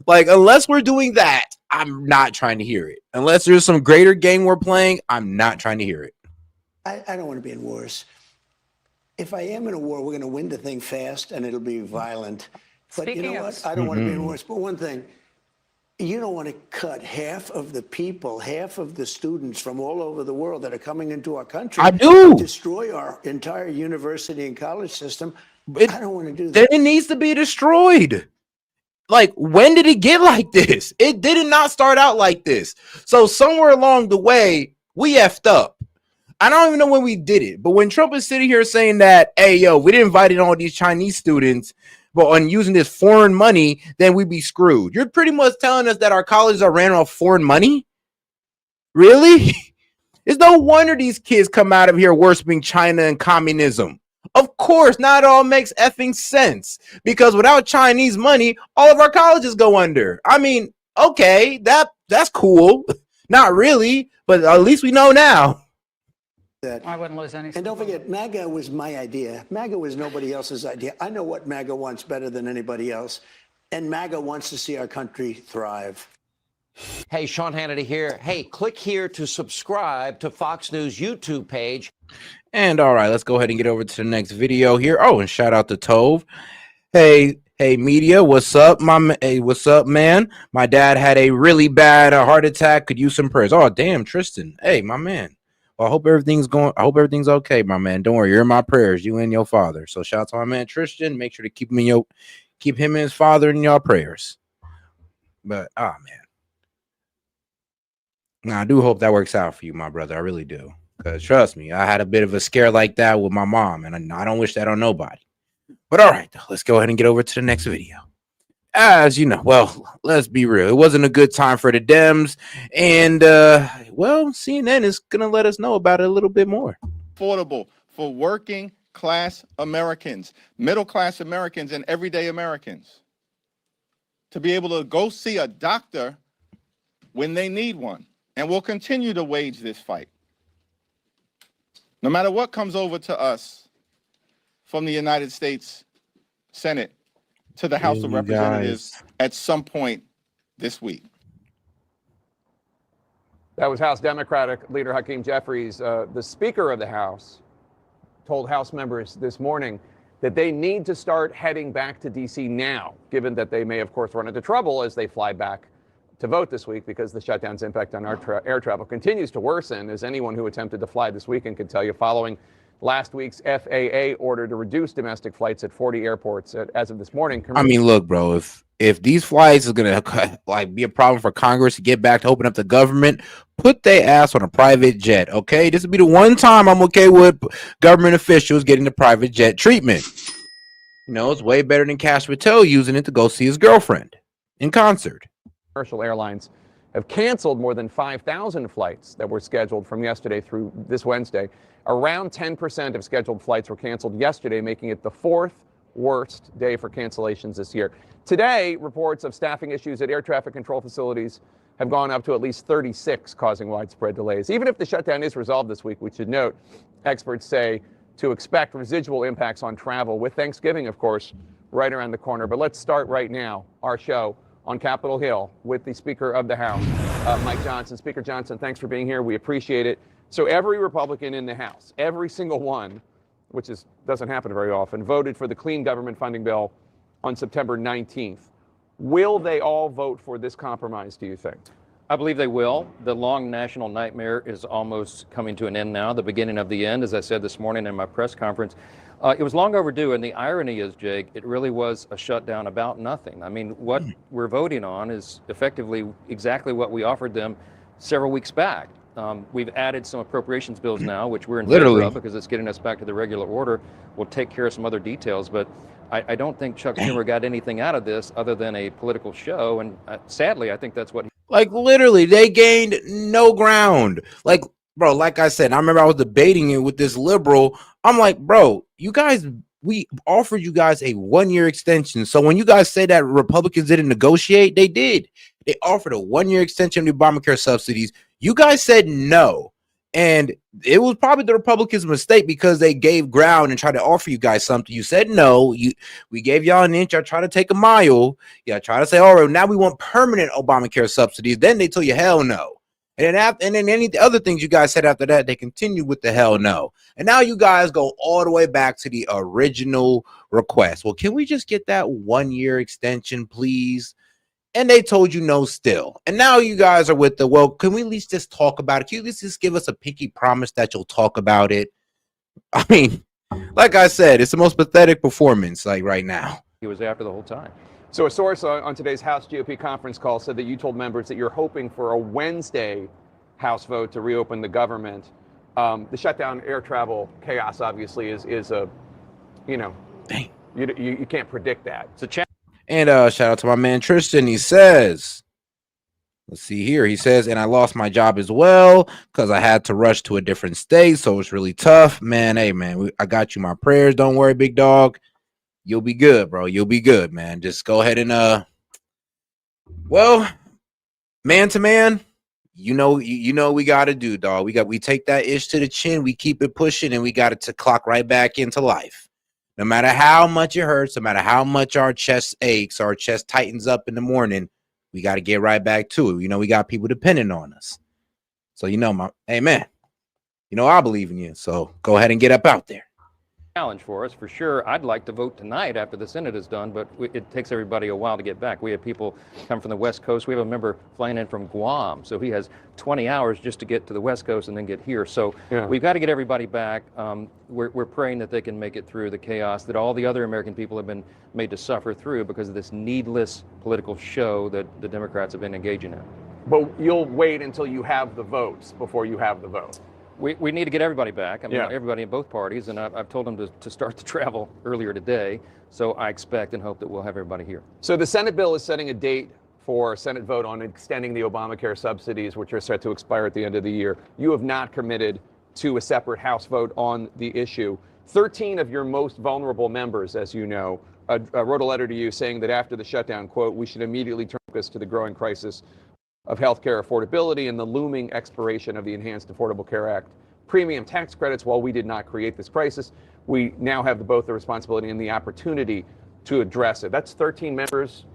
Like, unless we're doing that, I'm not trying to hear it. Unless there's some greater game we're playing, I'm not trying to hear it. I don't want to be in wars. If I am in a war, we're going to win the thing fast, and it'll be violent. But you know what? I don't want to be in wars. But one thing, you don't want to cut half of the people, half of the students from all over the world that are coming into our country. I do. Destroy our entire university and college system. I don't want to do that. Then it needs to be destroyed. Like, when did it get like this? It did not start out like this. So somewhere along the way, we effed up. I don't even know when we did it, but when Trump is sitting here saying that, hey, yo, we didn't invite in all these Chinese students, but on using this foreign money, then we'd be screwed. You're pretty much telling us that our colleges are ran off foreign money? Really? It's no wonder these kids come out of here worshiping China and communism. Of course, not all makes effing sense, because without Chinese money, all of our colleges go under. I mean, okay, that's cool. Not really, but at least we know now. I wouldn't lose any. And don't forget, MAGA was my idea. MAGA was nobody else's idea. I know what MAGA wants better than anybody else. And MAGA wants to see our country thrive. Hey, Sean Hannity here. Hey, click here to subscribe to Fox News YouTube page. And all right, let's go ahead and get over to the next video here. Oh, and shout out to Tove. Hey, media, what's up, what's up, man? My dad had a really bad heart attack. Could use some prayers. Oh, damn, Tristan. Hey, my man. Well, I hope everything's okay, my man. Don't worry, you're in my prayers, you and your father. So shout out to my man Tristan. Make sure to keep him and his father in your prayers. But man. Now, I do hope that works out for you, my brother. I really do. Because trust me, I had a bit of a scare like that with my mom, and I don't wish that on nobody. But all right, let's go ahead and get over to the next video. As you know, well, let's be real. It wasn't a good time for the Dems. And, well, CNN is going to let us know about it a little bit more. Affordable for working class Americans, middle class Americans, and everyday Americans to be able to go see a doctor when they need one. And we'll continue to wage this fight. No matter what comes over to us from the United States Senate to the House of Representatives at some point this week. That was House Democratic Leader Hakeem Jeffries. The Speaker of the House told House members this morning that they need to start heading back to D.C. now, given that they may, of course, run into trouble as they fly back to vote this week, because the shutdown's impact on our air travel continues to worsen, as anyone who attempted to fly this weekend can tell you, following last week's FAA order to reduce domestic flights at 40 airports as of this morning. I mean, look, bro, if these flights are gonna like be a problem for Congress to get back to open up the government, put their ass on a private jet, okay? This would be the one time I'm okay with government officials getting the private jet treatment. You know, it's way better than Cash Patel using it to go see his girlfriend in concert. Commercial airlines have canceled more than 5,000 flights that were scheduled from yesterday through this Wednesday. Around 10% of scheduled flights were canceled yesterday, making it the fourth worst day for cancellations this year. Today, reports of staffing issues at air traffic control facilities have gone up to at least 36, causing widespread delays. Even if the shutdown is resolved this week, we should note, experts say to expect residual impacts on travel, with Thanksgiving, of course, right around the corner. But let's start right now, our show on Capitol Hill with the Speaker of the House, Mike Johnson. Speaker Johnson, thanks for being here. We appreciate it. So every Republican in the House, every single one, which doesn't happen very often, voted for the clean government funding bill on September 19th. Will they all vote for this compromise, do you think? I believe they will. The long national nightmare is almost coming to an end now, the beginning of the end, as I said this morning in my press conference. It was long overdue, and the irony is, Jake, it really was a shutdown about nothing. I mean, what we're voting on is effectively exactly what we offered them several weeks back. We've added some appropriations bills now, which we're in favor of because it's getting us back to the regular order. We'll take care of some other details, but I don't think Chuck Schumer got anything out of this other than a political show, and sadly, I think that's what Like, literally, they gained no ground. Like, bro, like I said, I remember I was debating it with this liberal. I'm like, bro, you guys we offered you guys a 1-year extension. So when you guys say that Republicans didn't negotiate, they did. They offered a 1-year extension of the Obamacare subsidies. You guys said no. And it was probably the Republicans' mistake because they gave ground and tried to offer you guys something. You said no. We gave y'all an inch. Y'all try to take a mile. Yeah, try to say, all right, now we want permanent Obamacare subsidies. Then they tell you hell no. And then any other things you guys said after that, they continue with the hell no. And now you guys go all the way back to the original request. Well, can we just get that 1-year extension, please? And they told you no still. And now you guys are with the, well, can we at least just talk about it? Can you at least just give us a pinky promise that you'll talk about it? I mean, like I said, it's the most pathetic performance like right now. He was after the whole time. So a source on today's House GOP conference call said that you told members that you're hoping for a Wednesday House vote to reopen the government. The shutdown, air travel chaos, obviously, is a, you know, dang. You can't predict that. It's a challenge. And shout out to my man Tristan. He says, let's see here. He says, and I lost my job as well because I had to rush to a different state. So it's really tough, man. Hey, man, I got you my prayers. Don't worry, big dog. You'll be good, bro. You'll be good, man. Just go ahead and well, man to man, you know we got to do, dog. We take that ish to the chin. We keep it pushing, and we got it to clock right back into life. No matter how much it hurts, no matter how much our chest aches, our chest tightens up in the morning, we got to get right back to it. You know, we got people depending on us. So, hey, man, I believe in you. So go ahead and get up out there. Challenge for us, for sure. I'd like to vote tonight after the Senate is done, but it takes everybody a while to get back. We have people come from the West Coast. We have a member flying in from Guam, so he has 20 hours just to get to the West Coast and then get here. So we've got to get everybody back. We're praying that they can make it through the chaos that all the other American people have been made to suffer through because of this needless political show that the Democrats have been engaging in. But you'll wait until you have the votes before you have the vote. We need to get everybody back. I mean, everybody in both parties, and I've told them to start the travel earlier today. So I expect and hope that we'll have everybody here. So the Senate bill is setting a date for a Senate vote on extending the Obamacare subsidies, which are set to expire at the end of the year. You have not committed to a separate House vote on the issue. 13 of your most vulnerable members, as you know, wrote a letter to you saying that after the shutdown, quote, we should immediately turn focus to the growing crisis of healthcare affordability and the looming expiration of the Enhanced Affordable Care Act premium tax credits. While we did not create this crisis, we now have both the responsibility and the opportunity to address it. That's 13 members.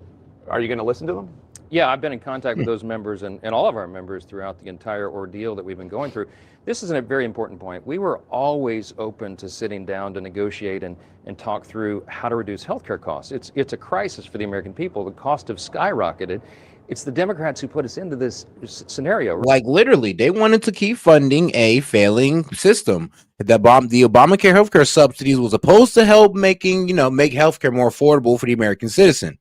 Are you going to listen to them? Yeah, I've been in contact with those members and all of our members throughout the entire ordeal that we've been going through. This is a very important point. We were always open to sitting down to negotiate and talk through how to reduce healthcare costs. It's a crisis for the American people. The cost have skyrocketed. It's the Democrats who put us into this scenario. Like literally, they wanted to keep funding a failing system. The Obamacare healthcare subsidies was supposed to help make healthcare more affordable for the American citizen.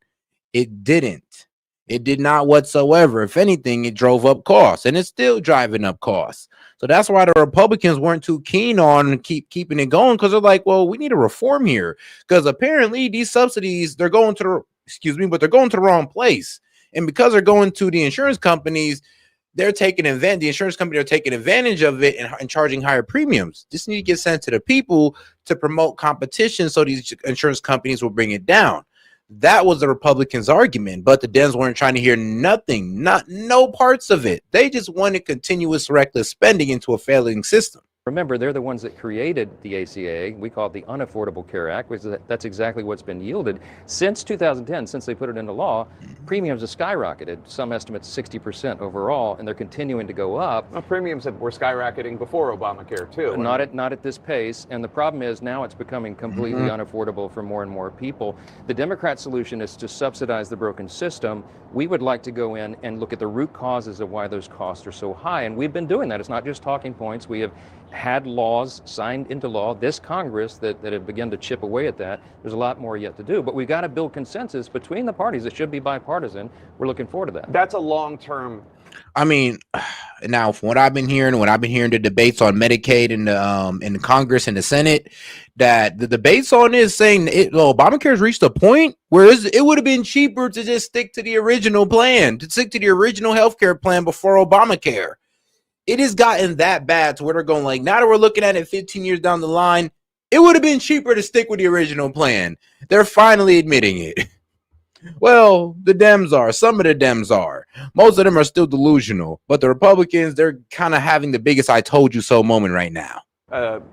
It didn't. It did not whatsoever. If anything, it drove up costs, and it's still driving up costs. So that's why the Republicans weren't too keen on keeping it going, because they're like, well, we need a reform here, because apparently these subsidies, they're going to the wrong place. And because they're going to the insurance companies, the insurance companies are taking advantage of it and charging higher premiums. This need to get sent to the people to promote competition so these insurance companies will bring it down. That was the Republicans' argument, but the Dems weren't trying to hear nothing, no parts of it. They just wanted continuous reckless spending into a failing system. Remember, they're the ones that created the ACA. We call it the Unaffordable Care Act, which that's exactly what's been yielded. Since 2010, since they put it into law, premiums have skyrocketed. Some estimates 60% overall, and they're continuing to go up. Well, premiums were skyrocketing before Obamacare, too. Not at this pace, and the problem is now it's becoming completely unaffordable for more and more people. The Democrat solution is to subsidize the broken system. We would like to go in and look at the root causes of why those costs are so high, and we've been doing that. It's not just talking points. We have had laws signed into law, this Congress, that have begun to chip away at that. There's a lot more yet to do, but we've got to build consensus between the parties. It should be bipartisan. We're looking forward to that. That's a long-term. I mean, now from what I've been hearing, the debates on Medicaid in the Congress and the Senate, that the debates on this saying Obamacare's reached a point where it would have been cheaper to just stick to the original plan, to stick to the original healthcare plan before Obamacare. It has gotten that bad to where they're going like, now that we're looking at it 15 years down the line, It would have been cheaper to stick with the original plan. They're finally admitting it. Well, the Dems are. Some of the Dems are. Most of them are still delusional. But the Republicans, they're kind of having the biggest I told you so moment right now.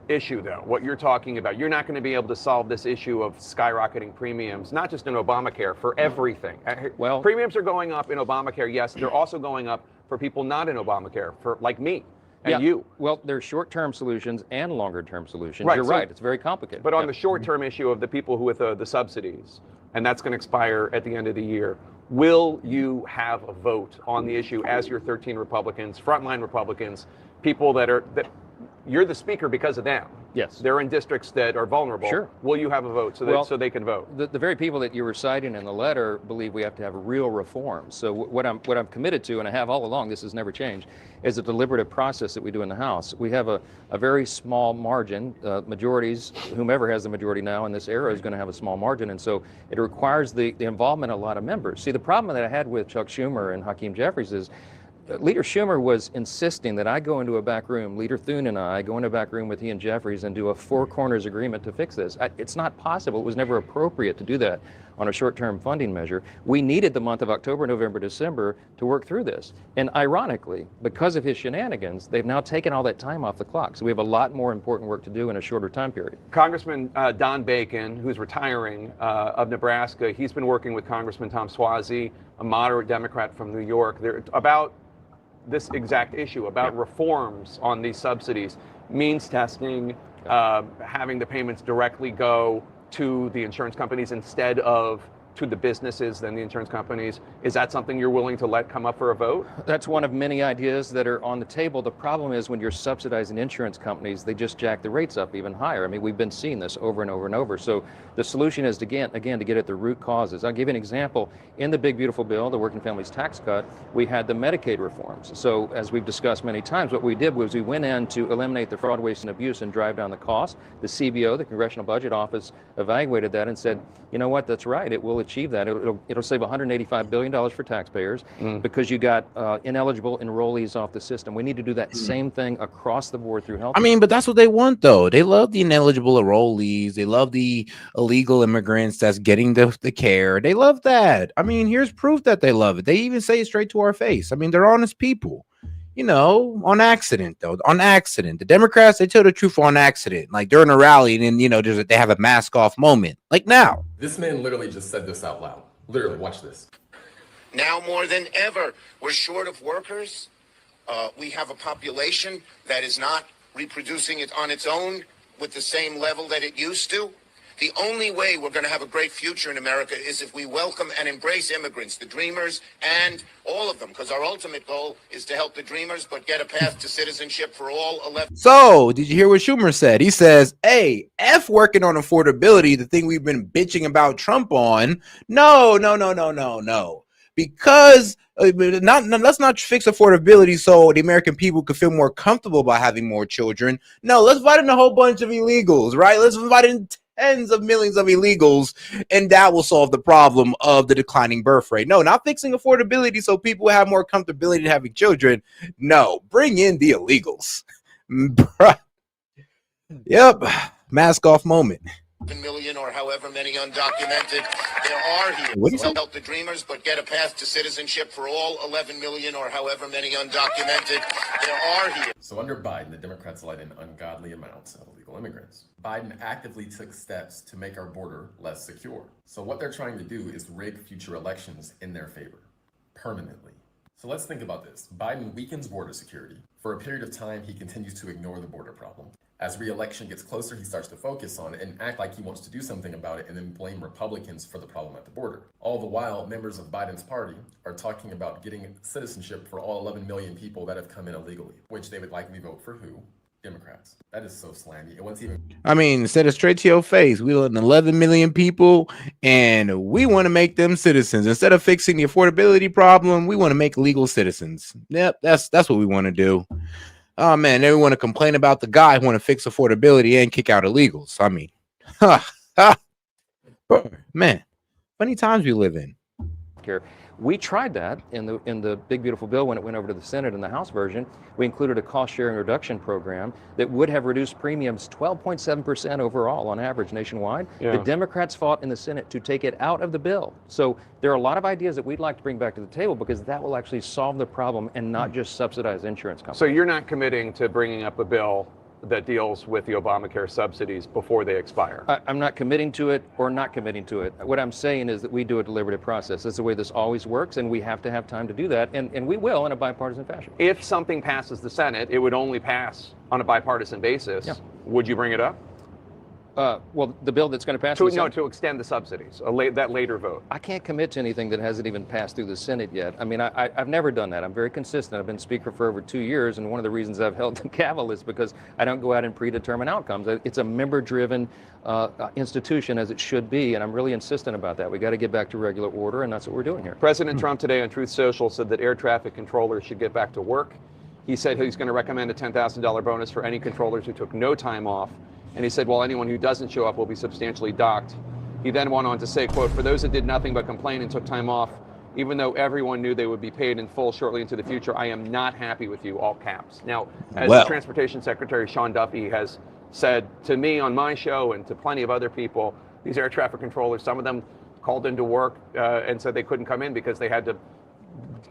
Issue, though, what you're talking about, you're not going to be able to solve this issue of skyrocketing premiums, not just in Obamacare, for everything. Well, premiums are going up in Obamacare, yes. They're also going up for people not in Obamacare, for like me and you. Well, there's short-term solutions and longer-term solutions. Right, You're so- right. It's very complicated. But on the short-term issue of the people who with the subsidies, and that's going to expire at the end of the year, will you have a vote on the issue as your 13 Republicans, frontline Republicans, people that you're the speaker because of them? Yes. They're in districts that are vulnerable. Sure. Will you have a vote so they can vote? The very people that you were citing in the letter believe we have to have real reforms. So what I'm committed to, and I have all along, this has never changed, is a deliberative process that we do in the House. We have a very small margin. Majorities, whomever has the majority now in this era is going to have a small margin, and so it requires the involvement of a lot of members. See, the problem that I had with Chuck Schumer and Hakeem Jeffries is Leader Schumer was insisting that I go into a back room, Leader Thune and I go into a back room with he and Jeffries and do a four corners agreement to fix this. It's not possible. It was never appropriate to do that on a short-term funding measure. We needed the month of October, November, December to work through this. And ironically, because of his shenanigans, they've now taken all that time off the clock. So we have a lot more important work to do in a shorter time period. Congressman Don Bacon, who's retiring of Nebraska, he's been working with Congressman Tom Suozzi, a moderate Democrat from New York. They're about this exact issue, about reforms on these subsidies, means testing, having the payments directly go to the insurance companies instead of to the businesses than the insurance companies. Is that something you're willing to let come up for a vote? That's one of many ideas that are on the table. The problem is when you're subsidizing insurance companies, they just jack the rates up even higher. I mean, we've been seeing this over and over and over. So the solution is, to get at the root causes. I'll give you an example. In the big, beautiful bill, the Working Families Tax Cut, we had the Medicaid reforms. So as we've discussed many times, what we did was we went in to eliminate the fraud, waste, and abuse and drive down the cost. The CBO, the Congressional Budget Office, evaluated that and said, you know what, that's right, it will achieve that. It'll save $185 billion for taxpayers because you got ineligible enrollees off the system. We need to do that same thing across the board through health. I mean, but that's what they want, though. They love the ineligible enrollees. They love the illegal immigrants that's getting the care. They love that. I mean, here's proof that they love it. They even say it straight to our face. I mean, they're honest people. You know, on accident, though. On accident. The Democrats, they tell the truth on accident. Like during a rally, and then, you know, they have a mask off moment. Like now. This man literally just said this out loud. Literally, watch this. Now more than ever, we're short of workers. We have a population that is not reproducing it on its own with the same level that it used to. The only way we're going to have a great future in America is if we welcome and embrace immigrants, the dreamers, and all of them, because our ultimate goal is to help the dreamers, but get a path to citizenship for all 11. So, did you hear what Schumer said? He says, hey, F working on affordability, the thing we've been bitching about Trump on. No. Because let's not fix affordability so the American people could feel more comfortable by having more children. No, let's invite in a whole bunch of illegals, right? Let's invite in tens of millions of illegals, and that will solve the problem of the declining birth rate. No, not fixing affordability so people have more comfortability in having children. No, bring in the illegals. Yep, mask off moment. Million or however many undocumented there are here. What do you So say? help the dreamers, but get a path to citizenship for all 11 million or however many undocumented there are here. So under Biden, the Democrats let in ungodly amounts of illegal immigrants. Biden actively took steps to make our border less secure. So what they're trying to do is rig future elections in their favor, permanently. So let's think about this. Biden weakens border security. For a period of time, he continues to ignore the border problem. As re-election gets closer, he starts to focus on it and act like he wants to do something about it and then blame Republicans for the problem at the border. All the while, members of Biden's party are talking about getting citizenship for all 11 million people that have come in illegally, which they would likely vote for who? Democrats. That is so slangy. It wasn't even... I mean, said it straight to your face. We let 11 million people, and we want to make them citizens. Instead of fixing the affordability problem, we want to make legal citizens. Yep, that's what we want to do. Oh man, they want to complain about the guy who want to fix affordability and kick out illegals. I mean, man, funny times we live in. care. We tried that in the big beautiful bill when it went over to the Senate in the House version. We included a cost sharing reduction program that would have reduced premiums 12.7% overall on average nationwide. Yeah. The Democrats fought in the Senate to take it out of the bill. So there are a lot of ideas that we'd like to bring back to the table because that will actually solve the problem and not just subsidize insurance companies. So you're not committing to bringing up a bill that deals with the Obamacare subsidies before they expire? I'm not committing to it or not committing to it. What I'm saying is that we do a deliberative process. That's the way this always works, and we have to have time to do that, and we will in a bipartisan fashion. If something passes the Senate, it would only pass on a bipartisan basis. Yeah. Would you bring it up? Well, the bill that's going to pass To, the Senate? no, to extend the subsidies, that later vote. I can't commit to anything that hasn't even passed through the Senate yet. I mean, I've never done that. I'm very consistent. I've been Speaker for over 2 years, and one of the reasons I've held the gavel is because I don't go out and predetermine outcomes. It's a member-driven institution, as it should be, and I'm really insistent about that. We got to get back to regular order, and that's what we're doing here. President Trump today on Truth Social said that air traffic controllers should get back to work. He said he's going to recommend a $10,000 bonus for any controllers who took no time off. And he said, well, anyone who doesn't show up will be substantially docked. He then went on to say, quote, for those that did nothing but complain and took time off, even though everyone knew they would be paid in full shortly into the future, I am not happy with you, all caps. Now, as the Transportation Secretary Sean Duffy has said to me on my show and to plenty of other people, these air traffic controllers, some of them called into work and said they couldn't come in because they had to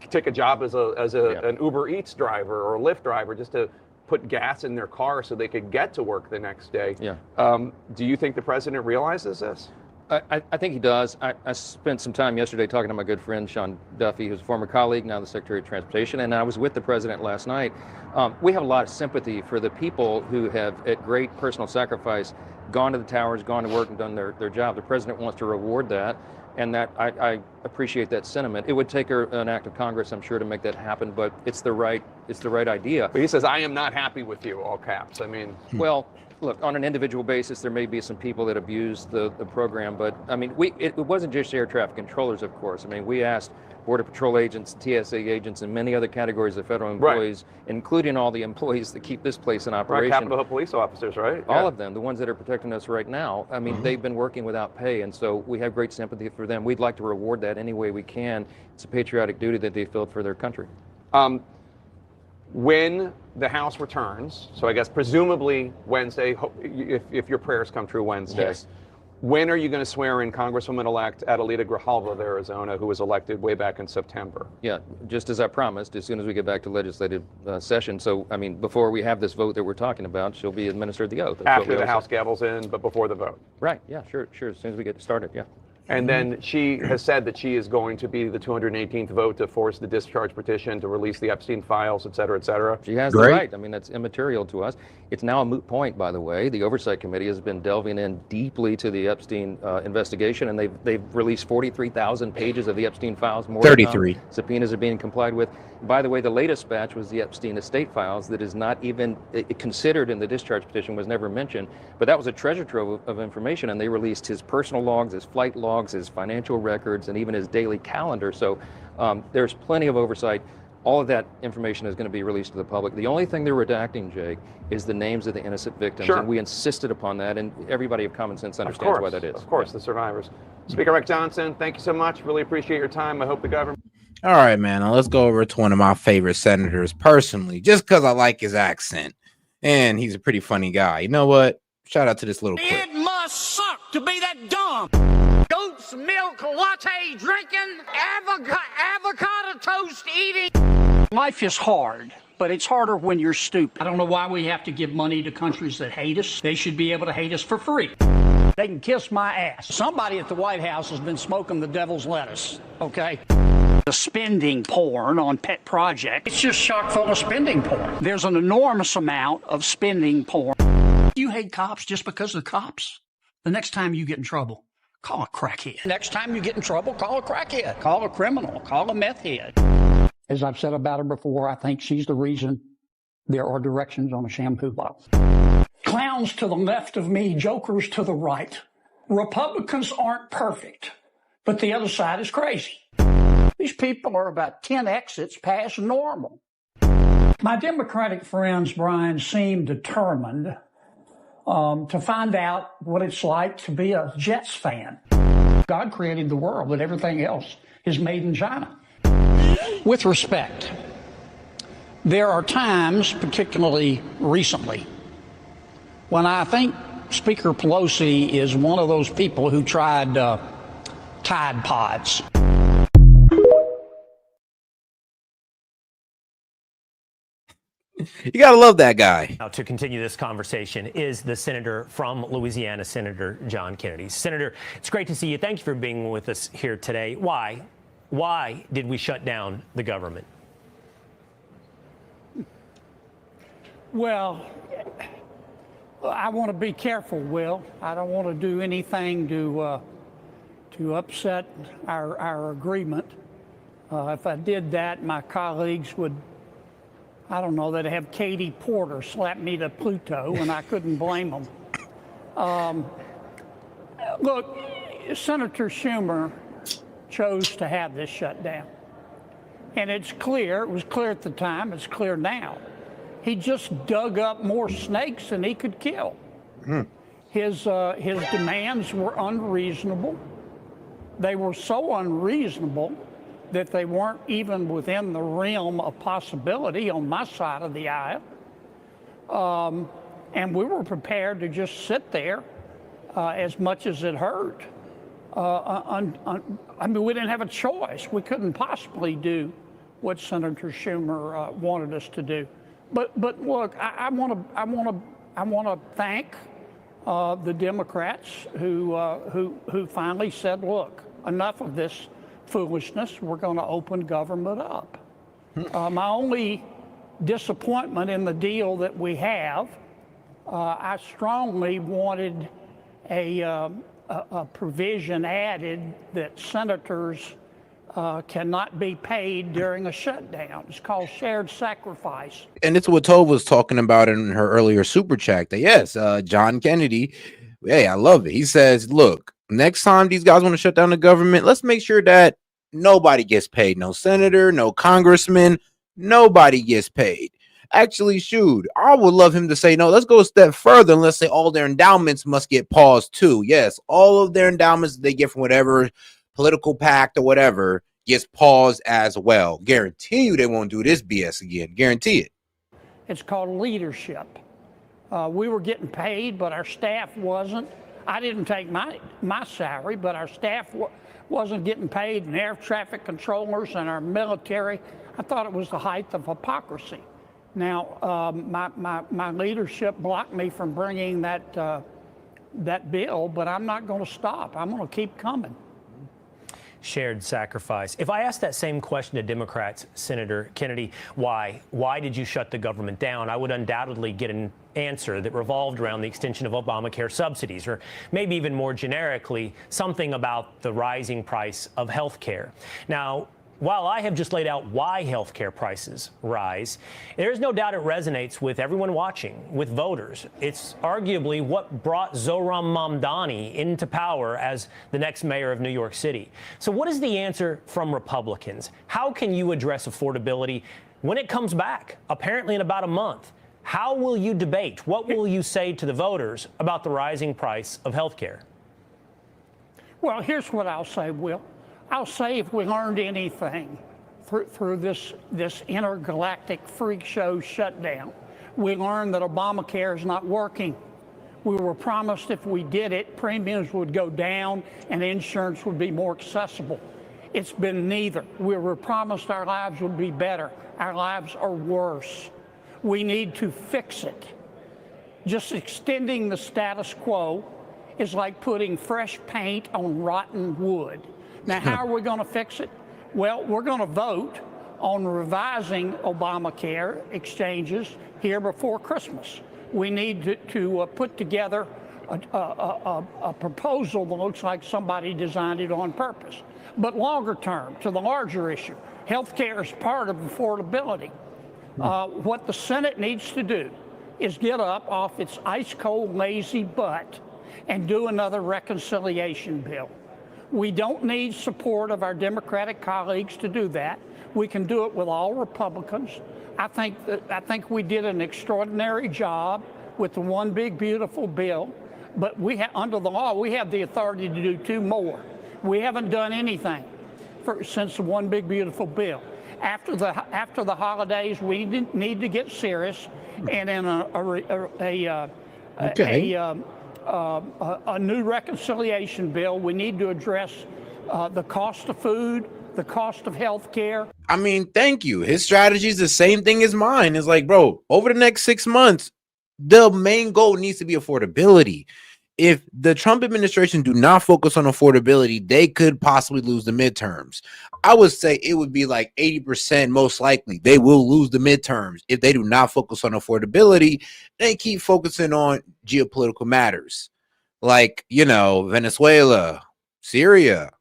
take a job as an Uber Eats driver or a Lyft driver just to put gas in their car so they could get to work the next day. Yeah. Do you think the president realizes this? I think he does. I spent some time yesterday talking to my good friend Sean Duffy, who's a former colleague, now the Secretary of Transportation, and I was with the president last night. We have a lot of sympathy for the people who have, at great personal sacrifice, gone to the towers, gone to work, and done their job. The president wants to reward that, and that I appreciate that sentiment. It would take an act of Congress, I'm sure, to make that happen, but it's the right idea. But he says, I am not happy with you, all caps. I mean, well, look, on an individual basis, there may be some people that abuse the program, but I mean, it wasn't just air traffic controllers, of course. I mean, we asked Border Patrol agents, TSA agents, and many other categories of federal employees, including all the employees that keep this place in operation. Right, Capitol Hill police officers, right? All of them, the ones that are protecting us right now. I mean, they've been working without pay, and so we have great sympathy for them. We'd like to reward that any way we can. It's a patriotic duty that they filled for their country. When the House returns, so I guess presumably Wednesday, if your prayers come true Wednesday, Yes. When are you going to swear in Congresswoman-elect Adelita Grijalva of Arizona, who was elected way back in September? Yeah, just as I promised, as soon as we get back to legislative session. So, I mean, before we have this vote that we're talking about, she'll be administered the oath. That's After the House gavel's in, but before the vote? Right, yeah, sure, as soon as we get started, yeah. And then she has said that she is going to be the 218th vote to force the discharge petition to release the Epstein files, et cetera, et cetera. She has the right. I mean, that's immaterial to us. It's now a moot point, by the way. The Oversight Committee has been delving in deeply to the Epstein investigation, and they've released 43,000 pages of the Epstein files. More 33. Subpoenas are being complied with. By the way, the latest batch was the Epstein estate files that is not even considered in the discharge petition, was never mentioned. But that was a treasure trove of information, and they released his personal logs, his flight logs, his financial records, and even his daily calendar. So there's plenty of oversight. All of that information is going to be released to the public. The only thing they're redacting, Jake, is the names of the innocent victims. Sure. And we insisted upon that, and everybody of common sense understands why that is. Of course, the survivors. Speaker Rick Johnson, thank you so much. Really appreciate your time. I hope the government... All right, man. Now let's go over to one of my favorite senators personally, just because I like his accent. And he's a pretty funny guy. You know what? Shout out to this little clip. It must suck to be that dumb. Goat's milk latte drinking, avocado toast eating. Life is hard, but it's harder when you're stupid. I don't know why we have to give money to countries that hate us. They should be able to hate us for free. They can kiss my ass. Somebody at the White House has been smoking the devil's lettuce, okay? The spending porn on pet projects. It's just chock full of spending porn. There's an enormous amount of spending porn. You hate cops just because they're cops? The next time you get in trouble, call a crackhead. Next time you get in trouble, call a crackhead. Call a criminal. Call a meth head. As I've said about her before, I think she's the reason there are directions on a shampoo bottle. Clowns to the left of me, jokers to the right. Republicans aren't perfect, but the other side is crazy. These people are about 10 exits past normal. My Democratic friends, Brian, seem determined to find out what it's like to be a Jets fan. God created the world, but everything else is made in China. With respect, there are times, particularly recently, when I think Speaker Pelosi is one of those people who tried Tide Pods. You gotta love that guy. Now, to continue this conversation is the senator from Louisiana, Senator John Kennedy. Senator, it's great to see you. Thank you for being with us here today. Why? Why did we shut down the government? Well, I want to be careful, Will. I don't want to do anything to upset our agreement. If I did that, my colleagues would, I don't know, they'd have Katie Porter slap me to Pluto, and I couldn't blame them. Look, Senator Schumer chose to have this shutdown. And it's clear, it was clear at the time, it's clear now. He just dug up more snakes than he could kill. His demands were unreasonable. They were so unreasonable that they weren't even within the realm of possibility on my side of the aisle. And we were prepared to just sit there as much as it hurt. I mean, we didn't have a choice. We couldn't possibly do what Senator Schumer wanted us to do. But look, I want to thank the Democrats who finally said, look, enough of this foolishness. We're going to open government up. My only disappointment in the deal that we have, I strongly wanted a provision added that senators cannot be paid during a shutdown. It's called shared sacrifice. And it's what Tove was talking about in her earlier super chat. That yes, John Kennedy, hey, I love it. He says, look, next time these guys want to shut down the government, let's make sure that nobody gets paid. No senator, no congressman, nobody gets paid. Actually, shoot, I would love him to say, no, let's go a step further and let's say all their endowments must get paused too. Yes, all of their endowments that they get from whatever political pact or whatever gets paused as well. Guarantee you they won't do this BS again. Guarantee it. It's called leadership. We were getting paid, but our staff wasn't. I didn't take my salary, but our staff wasn't getting paid, and air traffic controllers and our military. I thought it was the height of hypocrisy. Now, my leadership blocked me from bringing that bill, but I'm not going to stop. I'm going to keep coming. Shared sacrifice. If I asked that same question to Democrats, Senator Kennedy, why did you shut the government down? I would undoubtedly get an answer that revolved around the extension of Obamacare subsidies, or maybe even more generically, something about the rising price of health care. Now, while I have just laid out why healthcare prices rise, there is no doubt it resonates with everyone watching, with voters. It's arguably what brought Zohran Mamdani into power as the next mayor of New York City. So what is the answer from Republicans? How can you address affordability when it comes back, apparently in about a month? How will you debate? What will you say to the voters about the rising price of healthcare? Well, here's what I'll say, Will. I'll say if we learned anything through this intergalactic freak show shutdown, we learned that Obamacare is not working. We were promised if we did it, premiums would go down and insurance would be more accessible. It's been neither. We were promised our lives would be better. Our lives are worse. We need to fix it. Just extending the status quo is like putting fresh paint on rotten wood. Now, how are we going to fix it? Well, we're going to vote on revising Obamacare exchanges here before Christmas. We need to put together a proposal that looks like somebody designed it on purpose. But longer term, to the larger issue, health care is part of affordability. What the Senate needs to do is get up off its ice-cold, lazy butt and do another reconciliation bill. We don't need support of our Democratic colleagues to do that. We can do it with all Republicans. I think we did an extraordinary job with the one big beautiful bill, but under the law we have the authority to do two more. We haven't done anything since the One Big Beautiful Bill. After the holidays, we need to get serious, and in a new reconciliation bill, we need to address the cost of food, the cost of health care. I mean, thank you. His strategy is the same thing as mine. It's like, bro, over the next 6 months, the main goal needs to be affordability. If the Trump administration do not focus on affordability, they could possibly lose the midterms. I would say it would be like 80% most likely they will lose the midterms if they do not focus on affordability. They keep focusing on geopolitical matters like, Venezuela, Syria,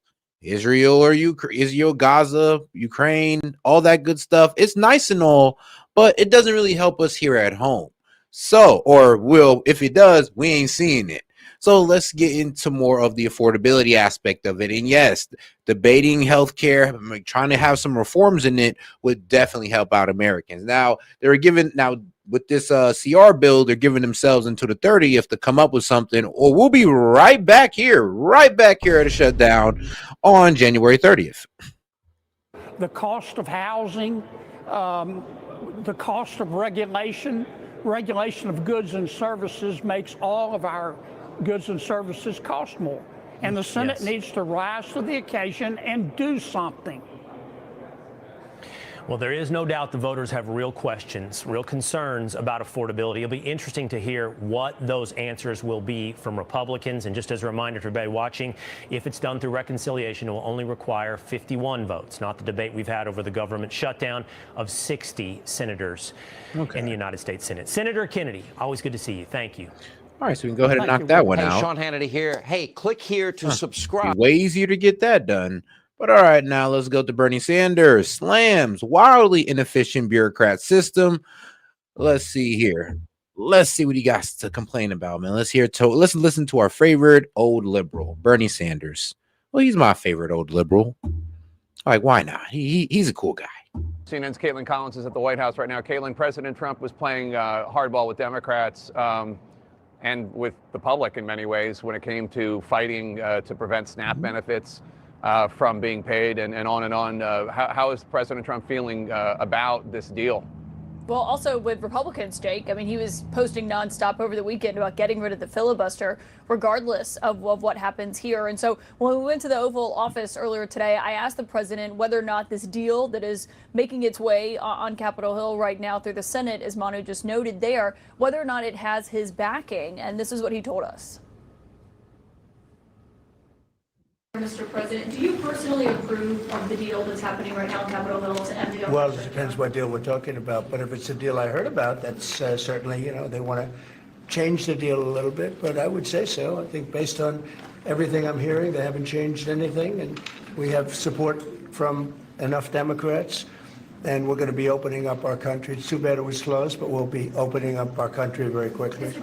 Israel or Israel, Gaza, Ukraine, all that good stuff. It's nice and all, but it doesn't really help us here at home. So, if it does, we ain't seeing it. So let's get into more of the affordability aspect of it. And yes, debating healthcare, trying to have some reforms in it would definitely help out Americans. Now, with this CR bill, they're giving themselves until the 30th to come up with something, or we'll be right back here at a shutdown on January 30th. The cost of housing, the cost of regulation of goods and services makes all of our goods and services cost more. And the Senate needs to rise to the occasion and do something. Well, there is no doubt the voters have real questions, real concerns about affordability. It'll be interesting to hear what those answers will be from Republicans. And just as a reminder to everybody watching, if it's done through reconciliation, it will only require 51 votes, not the debate we've had over the government shutdown of 60 senators in the United States Senate. Senator Kennedy, always good to see you. Thank you. All right, so we can go ahead and knock that one out. Sean Hannity here. Hey, click here to subscribe. Way easier to get that done. But all right, now let's go to Bernie Sanders. Slams wildly inefficient bureaucrat system. Let's see here. Let's see what he got to complain about, man. Let's listen to our favorite old liberal, Bernie Sanders. Well, he's my favorite old liberal. Like, why not? He's a cool guy. CNN's Caitlin Collins is at the White House right now. Caitlin, President Trump was playing hardball with Democrats and with the public in many ways when it came to fighting to prevent SNAP benefits from being paid and on and on. How is President Trump feeling about this deal? Well, also with Republicans, Jake, I mean, he was posting nonstop over the weekend about getting rid of the filibuster, regardless of what happens here. And so when we went to the Oval Office earlier today, I asked the president whether or not this deal that is making its way on Capitol Hill right now through the Senate, as Manu just noted there, whether or not it has his backing. And this is what he told us. Mr. President, do you personally approve of the deal that's happening right now on Capitol Hill to end the Well, it depends what deal we're talking about. But if it's a deal I heard about, that's certainly, they want to change the deal a little bit. But I would say so. I think based on everything I'm hearing, they haven't changed anything. And we have support from enough Democrats. And we're going to be opening up our country. It's too bad it was closed, but we'll be opening up our country very quickly.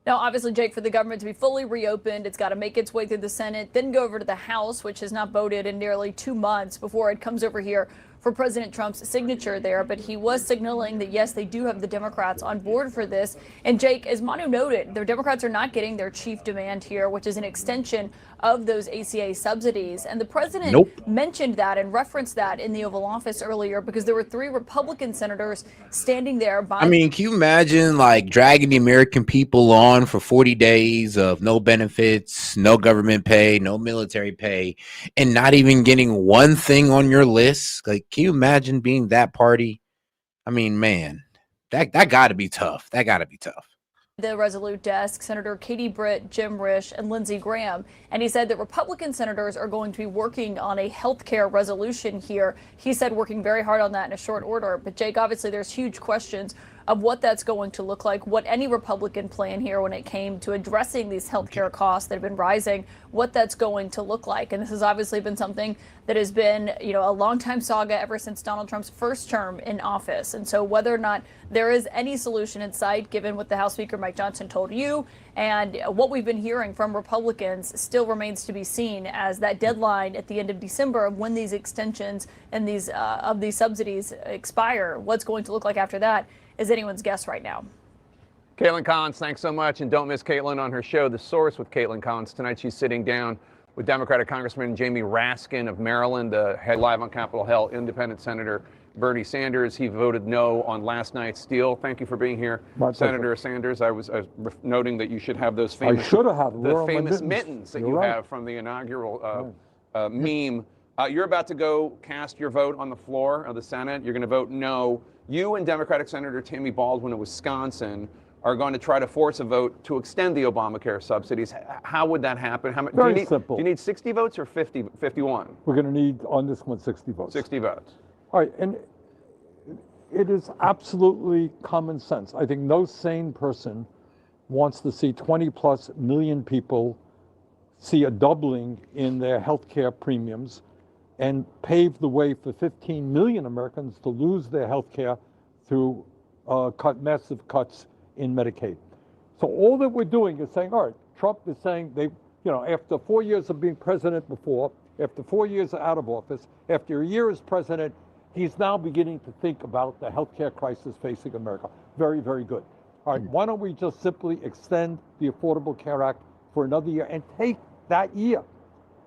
Now, obviously, Jake, for the government to be fully reopened, it's got to make its way through the Senate, then go over to the House, which has not voted in nearly 2 months before it comes over here for President Trump's signature there. But he was signaling that, yes, they do have the Democrats on board for this. And Jake, as Manu noted, the Democrats are not getting their chief demand here, which is an extension of those ACA subsidies. And the president mentioned that and referenced that in the Oval Office earlier because there were 3 Republican senators standing there by. I mean, can you imagine dragging the American people on for 40 days of no benefits, no government pay, no military pay, and not even getting one thing on your list? Can you imagine being that party? I mean, man, that got to be tough. That got to be tough. The Resolute desk, Senator Katie Britt, Jim Risch, and Lindsey Graham. And he said that Republican senators are going to be working on a health care resolution here. He said working very hard on that in a short order. But Jake, obviously there's huge questions of what that's going to look like, what any Republican plan here when it came to addressing these healthcare costs that have been rising, what that's going to look like. And this has obviously been something that has been, a long time saga ever since Donald Trump's first term in office. And so whether or not there is any solution in sight, given what the House Speaker Mike Johnson told you and what we've been hearing from Republicans, still remains to be seen as that deadline at the end of December of when these extensions and these of these subsidies expire. What's going to look like after that is anyone's guess right now. Caitlin Collins, thanks so much. And don't miss Caitlin on her show, The Source with Caitlin Collins. Tonight she's sitting down with with Democratic Congressman Jamie Raskin of Maryland, head live on Capitol Hill, Independent Senator Bernie Sanders. He voted no on last night's deal. Thank you for being here, Senator Sanders. I was noting that you should have those famous, the famous mittens that you have from the inaugural meme. You're about to go cast your vote on the floor of the Senate. You're going to vote no. You and Democratic Senator Tammy Baldwin of Wisconsin are going to try to force a vote to extend the Obamacare subsidies. How would that happen? Very simple. Do you need 60 votes or 51? We're going to need, on this one, 60 votes. 60 votes. All right, and it is absolutely common sense. I think no sane person wants to see 20+ million people see a doubling in their health care premiums and pave the way for 15 million Americans to lose their health care through massive cuts in Medicaid. So all that we're doing is saying, all right, Trump is saying after 4 years of being president before, after 4 years out of office, after a year as president, he's now beginning to think about the healthcare crisis facing America. Very, very good. All right, why don't we just simply extend the Affordable Care Act for another year and take that year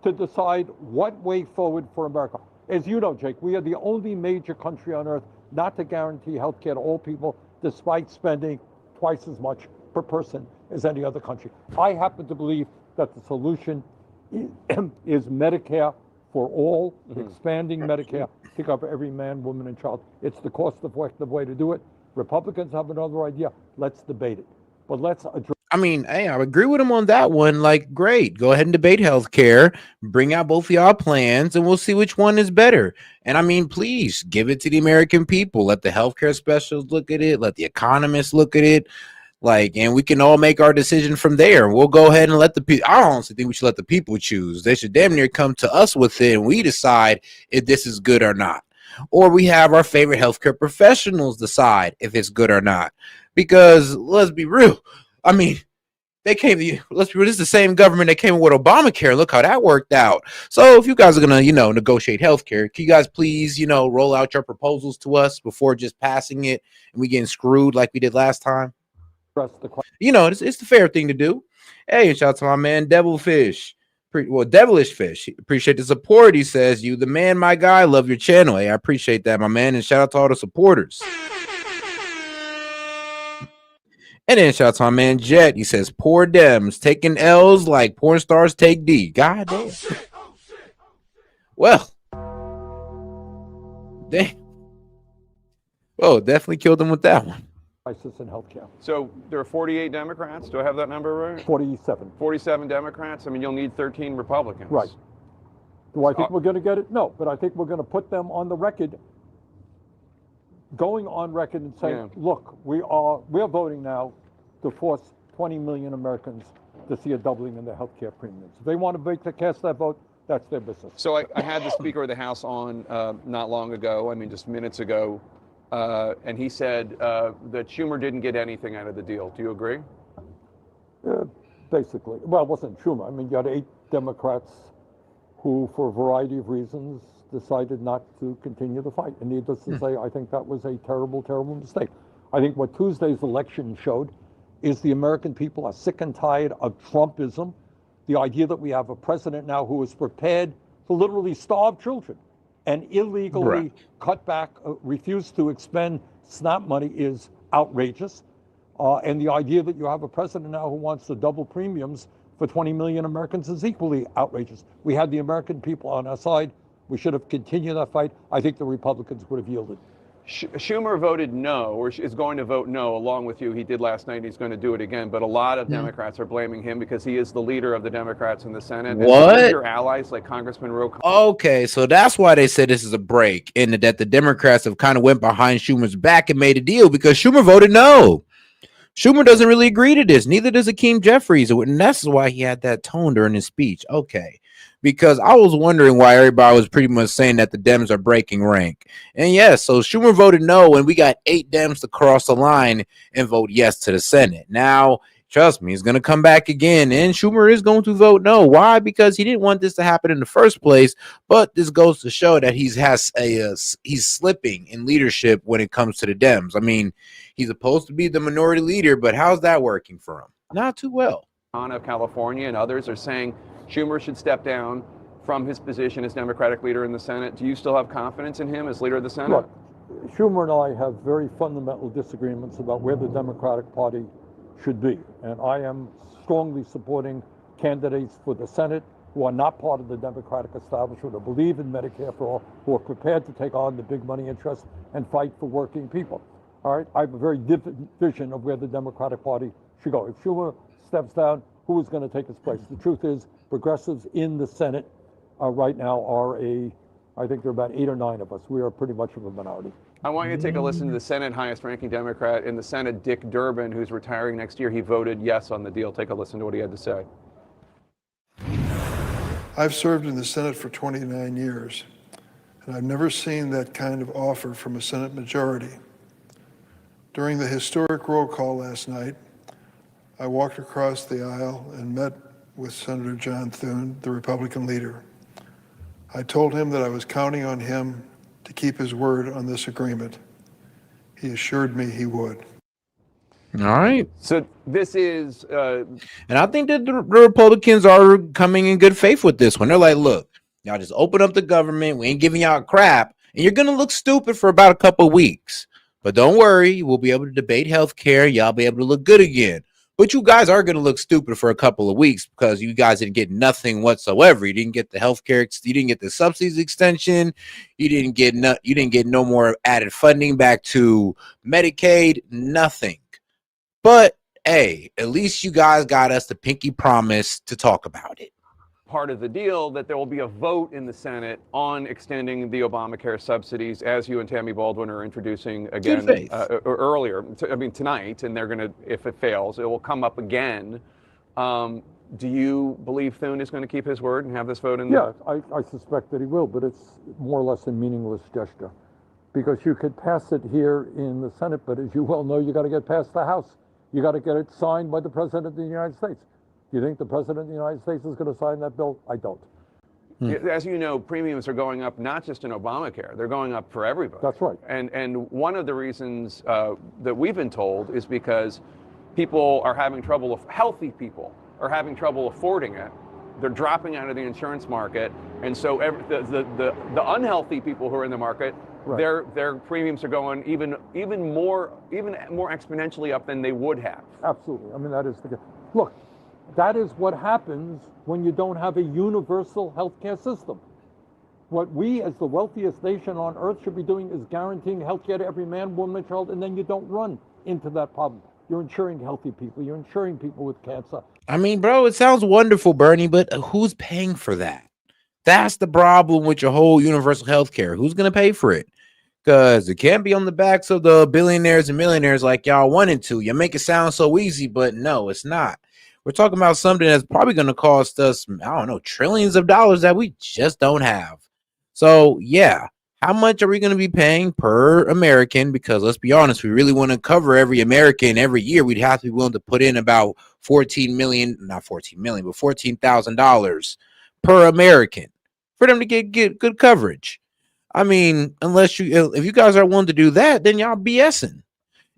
to decide what way forward for America. As you know, Jake, we are the only major country on earth not to guarantee health care to all people, despite spending twice as much per person as any other country. I happen to believe that the solution is Medicare for all, expanding Medicare to cover every man, woman, and child. It's the cost-effective way to do it. Republicans have another idea. Let's debate it. But let's address. I mean, hey, I agree with him on that one. Like, great. Go ahead and debate healthcare. Bring out both of y'all plans, and we'll see which one is better. And I mean, please give it to the American people. Let the healthcare specialists look at it. Let the economists look at it. Like, and we can all make our decision from there. We'll go ahead and let the people. I honestly think we should let the people choose. They should damn near come to us with it, and we decide if this is good or not. Or we have our favorite healthcare professionals decide if it's good or not. Because let's be real. I mean, they came to you. Let's be real. This is the same government that came with Obamacare. Look how that worked out. So if you guys are gonna, negotiate healthcare, can you guys please, roll out your proposals to us before just passing it and we getting screwed like we did last time? It's the fair thing to do. Hey, shout out to my man Devilish Fish. Appreciate the support. He says, "You the man, my guy. Love your channel." Hey, I appreciate that, my man, and shout out to all the supporters. And then shout out to my man Jet. He says, "Poor Dems taking L's like porn stars take D." God damn. Well, damn. Oh, definitely killed him with that one. Crisis in healthcare. So there are 48 Democrats. Do I have that number right? 47. 47 Democrats. I mean, you'll need 13 Republicans. Right. Do I think we're going to get it? No, but I think we're going to put them on the record, going on record and saying, look, we are voting now to force 20 million Americans to see a doubling in their health care premiums. If they want to cast that vote, that's their business. So I had the Speaker of the House on not long ago, just minutes ago, and he said that Schumer didn't get anything out of the deal. Do you agree? Basically. Well, it wasn't Schumer. You had 8 Democrats who, for a variety of reasons, decided not to continue the fight. And needless to say, I think that was a terrible, terrible mistake. I think what Tuesday's election showed is the American people are sick and tired of Trumpism, the idea that we have a president now who is prepared to literally starve children and illegally cut back, refuse to expend SNAP money is outrageous. And the idea that you have a president now who wants to double premiums for 20 million Americans is equally outrageous. We had the American people on our side. We should have continued that fight. I think the Republicans would have yielded. Schumer voted no, or is going to vote no, along with you. He did last night, and he's going to do it again. But a lot of Democrats are blaming him because he is the leader of the Democrats in the Senate. What? And your allies, like Congressman Ro. Okay, so that's why they said this is a break, and that the Democrats have kind of went behind Schumer's back and made a deal because Schumer voted no. Schumer doesn't really agree to this. Neither does Hakeem Jeffries, and that's why he had that tone during his speech. Okay. Because I was wondering why everybody was pretty much saying that the Dems are breaking rank. And yes, so Schumer voted no, and we got 8 Dems to cross the line and vote yes to the Senate. Now, trust me, he's going to come back again, and Schumer is going to vote no. Why? Because he didn't want this to happen in the first place, but this goes to show that he's slipping in leadership when it comes to the Dems. He's supposed to be the minority leader, but how's that working for him? Not too well. Of California and others are saying Schumer should step down from his position as Democratic leader in the Senate. Do you still have confidence in him as leader of the Senate? Look, Schumer and I have very fundamental disagreements about where the Democratic Party should be. And I am strongly supporting candidates for the Senate who are not part of the Democratic establishment, who believe in Medicare for all, who are prepared to take on the big money interests and fight for working people. All right, I have a very different vision of where the Democratic Party should go. If Schumer steps down, who is going to take his place? The truth is, progressives in the Senate right now are I think there are about 8 or 9 of us. We are pretty much of a minority. I want you to take a listen to the Senate highest ranking Democrat in the Senate, Dick Durbin, who's retiring next year. He voted yes on the deal. Take a listen to what he had to say. I've served in the Senate for 29 years, and I've never seen that kind of offer from a Senate majority. During the historic roll call last night, I walked across the aisle and met with Senator John Thune, the Republican leader. I told him that I was counting on him to keep his word on this agreement. He assured me he would. All right. So this is, and I think that the Republicans are coming in good faith with this one. They're like, look, y'all just open up the government. We ain't giving y'all crap. And you're going to look stupid for about a couple of weeks. But don't worry. We'll be able to debate health care. Y'all be able to look good again. But you guys are going to look stupid for a couple of weeks because you guys didn't get nothing whatsoever. You didn't get the health care. You didn't get the subsidies extension. You didn't get no more added funding back to Medicaid. Nothing. But hey, at least you guys got us the pinky promise to talk about it. part of the deal that there will be a vote in the Senate on extending the Obamacare subsidies, as you and Tammy Baldwin are introducing again earlier. I mean, tonight, and they're going to, if it fails, it will come up again. Do you believe Thune is going to keep his word and have this vote in? Yeah, I suspect that he will, but it's more or less a meaningless gesture, because you could pass it here in the Senate, but as you well know, you got to get past the House. You got to get it signed by the President of the United States. Do you think the President of the United States is going to sign that bill? I don't. As you know, premiums are going up not just in Obamacare, they're going up for everybody. That's right. And one of the reasons that we've been told is because people are having trouble, healthy people are having trouble affording it. They're dropping out of the insurance market. And so the unhealthy people who are in the market, right, their premiums are going even more exponentially up than they would have. Absolutely. I mean, that is the look. That is what happens when you don't have a universal healthcare system. What we, as the wealthiest nation on earth, should be doing is guaranteeing healthcare to every man, woman, and child, and then you don't run into that problem. You're insuring healthy people. You're insuring people with cancer. I mean, bro, it sounds wonderful, Bernie, but who's paying for that? That's the problem with your whole universal healthcare. Who's going to pay for it? Because it can't be on the backs of the billionaires and millionaires like y'all wanted to. You make it sound so easy, but no, it's not. We're talking about something that's probably going to cost us, I don't know, trillions of dollars that we just don't have. So, yeah, how much are we going to be paying per American? Because let's be honest, we really want to cover every American every year. We'd have to be willing to put in about $14,000 per American for them to get good coverage. I mean, if you guys are willing to do that, then y'all BSing.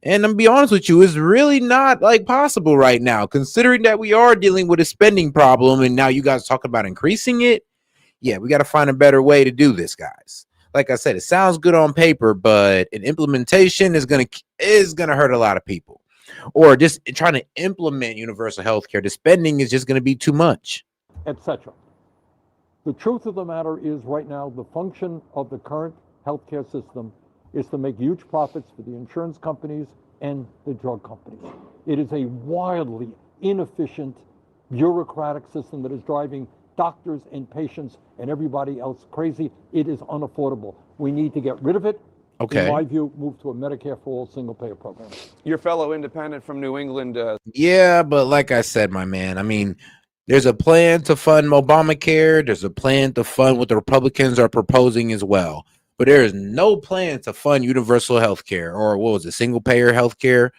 And I'm gonna be honest with you, it's really not like possible right now, considering that we are dealing with a spending problem. And now you guys talk about increasing it. Yeah, we got to find a better way to do this, guys. Like I said, it sounds good on paper, but in implementation is gonna hurt a lot of people. Or just trying to implement universal health care, the spending is just going to be too much, etc. The truth of the matter is, right now, the function of the current healthcare system is to make huge profits for the insurance companies and the drug companies. It is a wildly inefficient, bureaucratic system that is driving doctors and patients and everybody else crazy. It is unaffordable. We need to get rid of it. Okay. In my view, move to a Medicare for all single-payer program. Your fellow independent from New England. Yeah, but like I said, my man, I mean, there's a plan to fund Obamacare. There's a plan to fund what the Republicans are proposing as well. But there is no plan to fund universal health care, or what was it, single-payer health care?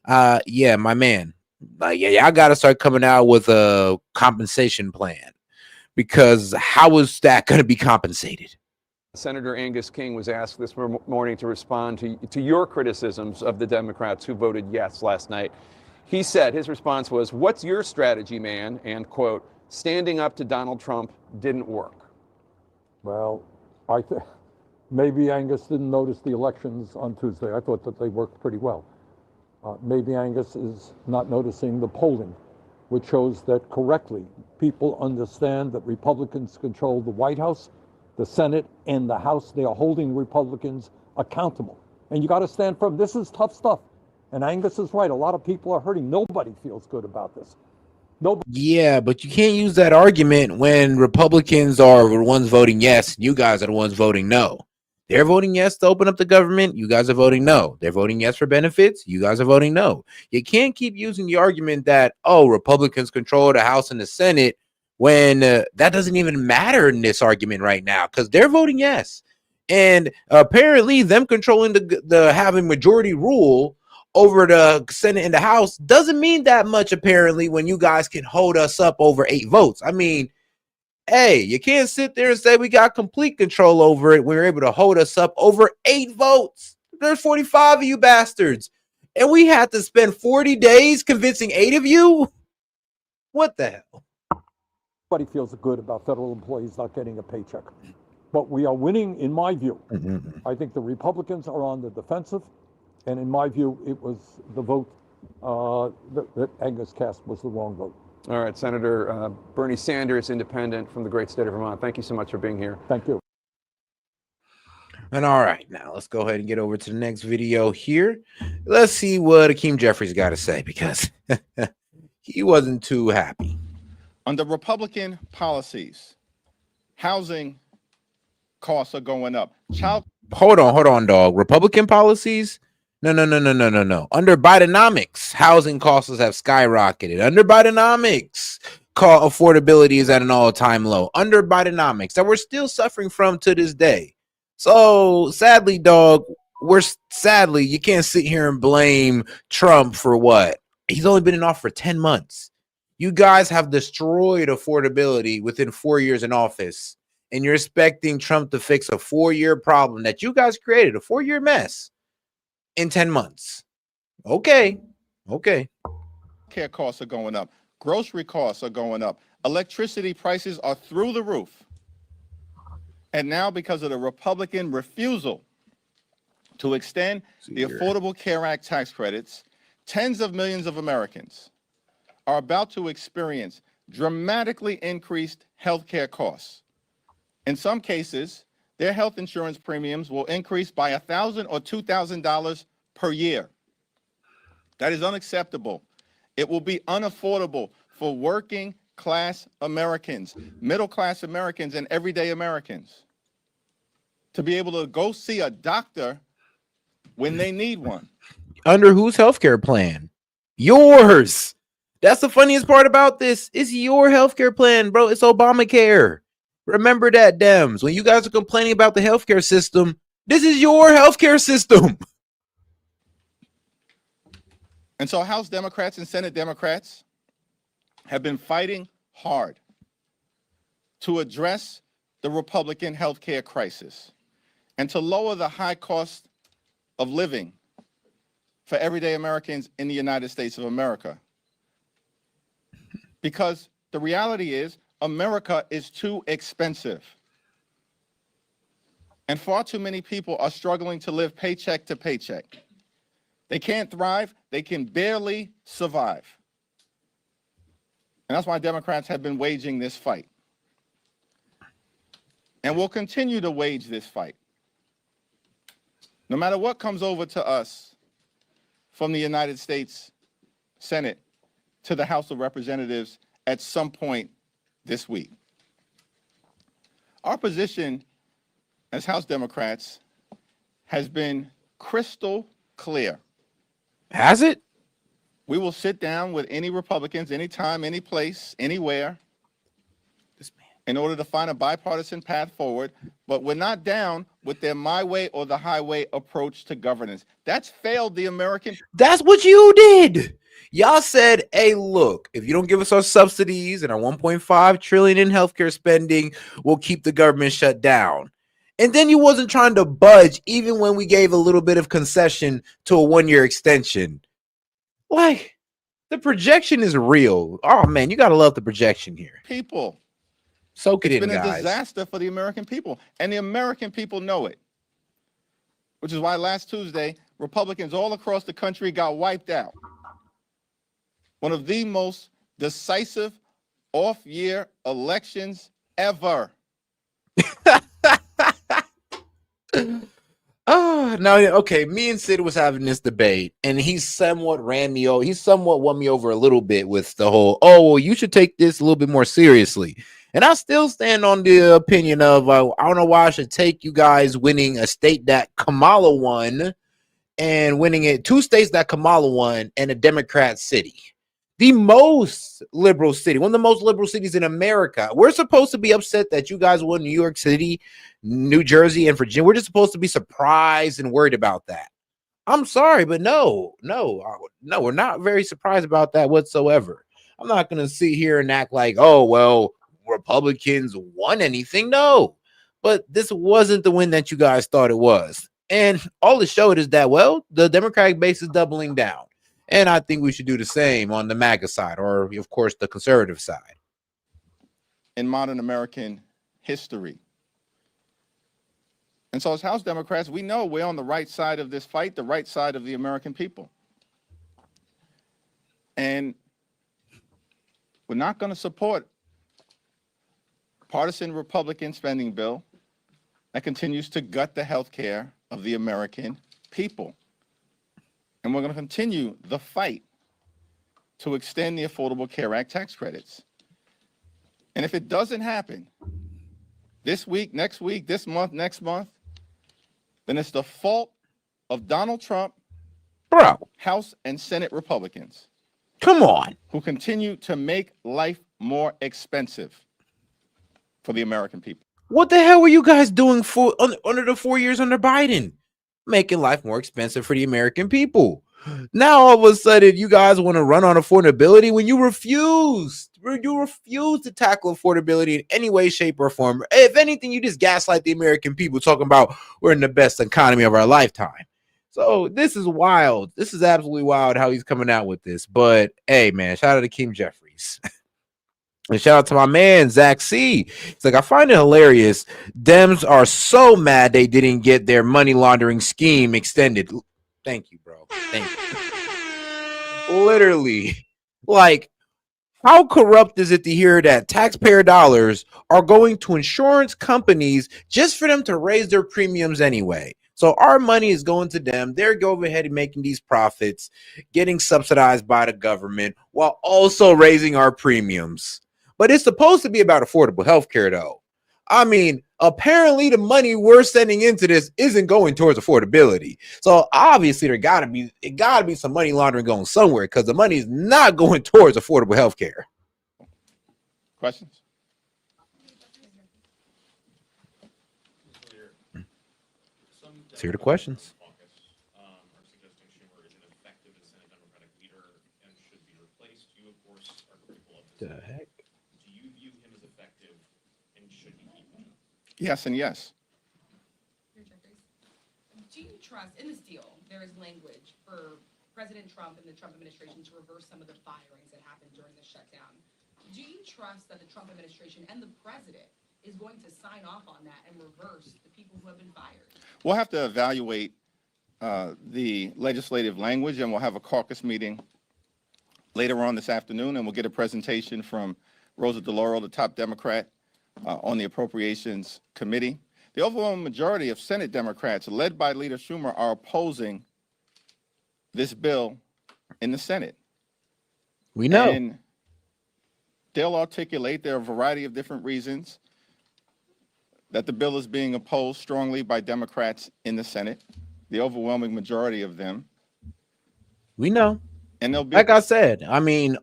Yeah, my man. Y'all got to start coming out with a compensation plan, because how is that going to be compensated? Senator Angus King was asked this morning to respond to your criticisms of the Democrats who voted yes last night. He said, his response was, "What's your strategy, man?" And, quote, standing up to Donald Trump didn't work? Well, I think maybe Angus didn't notice the elections on Tuesday. I thought that they worked pretty well. Maybe Angus is not noticing the polling, which shows that correctly people understand that Republicans control the White House, the Senate, and the House. They are holding Republicans accountable. And you got to stand firm. This is tough stuff. And Angus is right. A lot of people are hurting. Nobody feels good about this. Nobody. Yeah, but you can't use that argument when Republicans are the ones voting yes, and you guys are the ones voting no. They're voting yes to open up the government. You guys are voting no. They're voting yes for benefits. You guys are voting no. You can't keep using the argument that, oh, Republicans control the House and the Senate when that doesn't even matter in this argument right now because they're voting yes. And apparently them controlling the having majority rule over the Senate and the House doesn't mean that much, apparently, when you guys can hold us up over 8 votes. I mean, hey, you can't sit there and say we got complete control over it. We were able to hold us up over 8 votes. There's 45 of you bastards. And we had to spend 40 days convincing 8 of you? What the hell? Nobody feels good about federal employees not getting a paycheck. But we are winning, in my view. I think the Republicans are on the defensive. And in my view, it was the vote that Angus cast was the wrong vote. All right, Senator Bernie Sanders, independent from the great state of Vermont. Thank you so much for being here. Thank you. And all right, now let's go ahead and get over to the next video here. Let's see what Hakeem Jeffries got to say because he wasn't too happy. Under Republican policies, housing costs are going up. Hold on, dog. Republican policies? No. Under Bidenomics, housing costs have skyrocketed. Under Bidenomics, affordability is at an all-time low. Under Bidenomics, that we're still suffering from to this day. So sadly, dog, you can't sit here and blame Trump for what? He's only been in office for 10 months. You guys have destroyed affordability within 4 years in office, and you're expecting Trump to fix a 4-year problem that you guys created, a 4-year mess, in 10 months. Okay. Care costs are going up. Grocery costs are going up. Electricity prices are through the roof. And now, because of the Republican refusal to extend the Affordable Care Act tax credits, tens of millions of Americans are about to experience dramatically increased health care costs. In some cases, their health insurance premiums will increase by $1,000 or $2,000 per year. That is unacceptable. It will be unaffordable for working class Americans, middle class Americans, and everyday Americans to be able to go see a doctor when they need one. Under whose healthcare plan? Yours. That's the funniest part about this. It's your healthcare plan, bro. It's Obamacare. Remember that, Dems. When you guys are complaining about the healthcare system, this is your healthcare system. And so House Democrats and Senate Democrats have been fighting hard to address the Republican healthcare crisis and to lower the high cost of living for everyday Americans in the United States of America. Because the reality is, America is too expensive. And far too many people are struggling to live paycheck to paycheck. They can't thrive, they can barely survive. And that's why Democrats have been waging this fight. And will continue to wage this fight. No matter what comes over to us from the United States Senate to the House of Representatives at some point this week. Our position as House Democrats has been crystal clear. Has it? We will sit down with any Republicans, anytime, any place, anywhere, in order to find a bipartisan path forward, but we're not down with their my way or the highway approach to governance. That's failed the American. That's what you did. Y'all said, hey, look, if you don't give us our subsidies and our $1.5 trillion in healthcare spending, we'll keep the government shut down. And then you wasn't trying to budge even when we gave a little bit of concession to a 1-year extension. Like, The projection is real. Oh man, you gotta love the projection here. People. Soak it It's in, been a guys. disaster for the American people, and the American people know it. Which is why last Tuesday, Republicans all across the country got wiped out. One of the most decisive off-year elections ever. Oh no, okay. Me and Sid was having this debate, and he somewhat ran me over. He somewhat won me over a little bit with the whole, "Oh, well, you should take this a little bit more seriously." And I still stand on the opinion of I don't know why I should take you guys winning a state that Kamala won, and winning it 2 states that Kamala won, and a Democrat city. The most liberal city, one of the most liberal cities in America. We're supposed to be upset that you guys won New York City, New Jersey, and Virginia. We're just supposed to be surprised and worried about that. I'm sorry, but no, we're not very surprised about that whatsoever. I'm not going to sit here and act like, oh, well, Republicans won anything. No, but this wasn't the win that you guys thought it was. And all it showed is that, well, the Democratic base is doubling down. And I think we should do the same on the MAGA side, or, of course, the conservative side. In modern American history. And so as House Democrats, we know we're on the right side of this fight, the right side of the American people. And we're not going to support a partisan Republican spending bill that continues to gut the health care of the American people. And we're going to continue the fight to extend the Affordable Care Act tax credits. And if it doesn't happen this week, next week, this month, next month, then it's the fault of Donald Trump, House and Senate Republicans. Come on. Who continue to make life more expensive for the American people. What the hell were you guys doing for under the 4 years under Biden? Making life more expensive for the American people. Now all of a sudden you guys want to run on affordability when you refused. You refuse to tackle affordability in any way, shape, or form. If anything, you just gaslight the American people talking about we're in the best economy of our lifetime. So this is wild. This is absolutely wild how he's coming out with this. But hey, man, shout out to Kim Jeffries. And shout out to my man, Zach C. It's like, I find it hilarious. Dems are so mad they didn't get their money laundering scheme extended. Thank you, bro. Thank you. Literally. Like, how corrupt is it to hear that taxpayer dollars are going to insurance companies just for them to raise their premiums anyway? So our money is going to them. They're going ahead and making these profits, getting subsidized by the government while also raising our premiums. But it's supposed to be about affordable health care, though. I mean, apparently the money we're sending into this isn't going towards affordability. So obviously it gotta be some money laundering going somewhere, because the money is not going towards affordable health care. Questions? Let's hear the questions. The heck? Yes and yes. Do you trust, in this deal, there is language for President Trump and the Trump administration to reverse some of the firings that happened during the shutdown. Do you trust that the Trump administration and the president is going to sign off on that and reverse the people who have been fired? We'll have to evaluate the legislative language, and we'll have a caucus meeting later on this afternoon, and we'll get a presentation from Rosa DeLauro, the top Democrat, on the Appropriations Committee. The overwhelming majority of Senate Democrats, led by Leader Schumer, are opposing this bill in the Senate. We know. And they'll articulate, there are a variety of different reasons that the bill is being opposed strongly by Democrats in the Senate, the overwhelming majority of them. We know. And they'll be, like I said, I mean,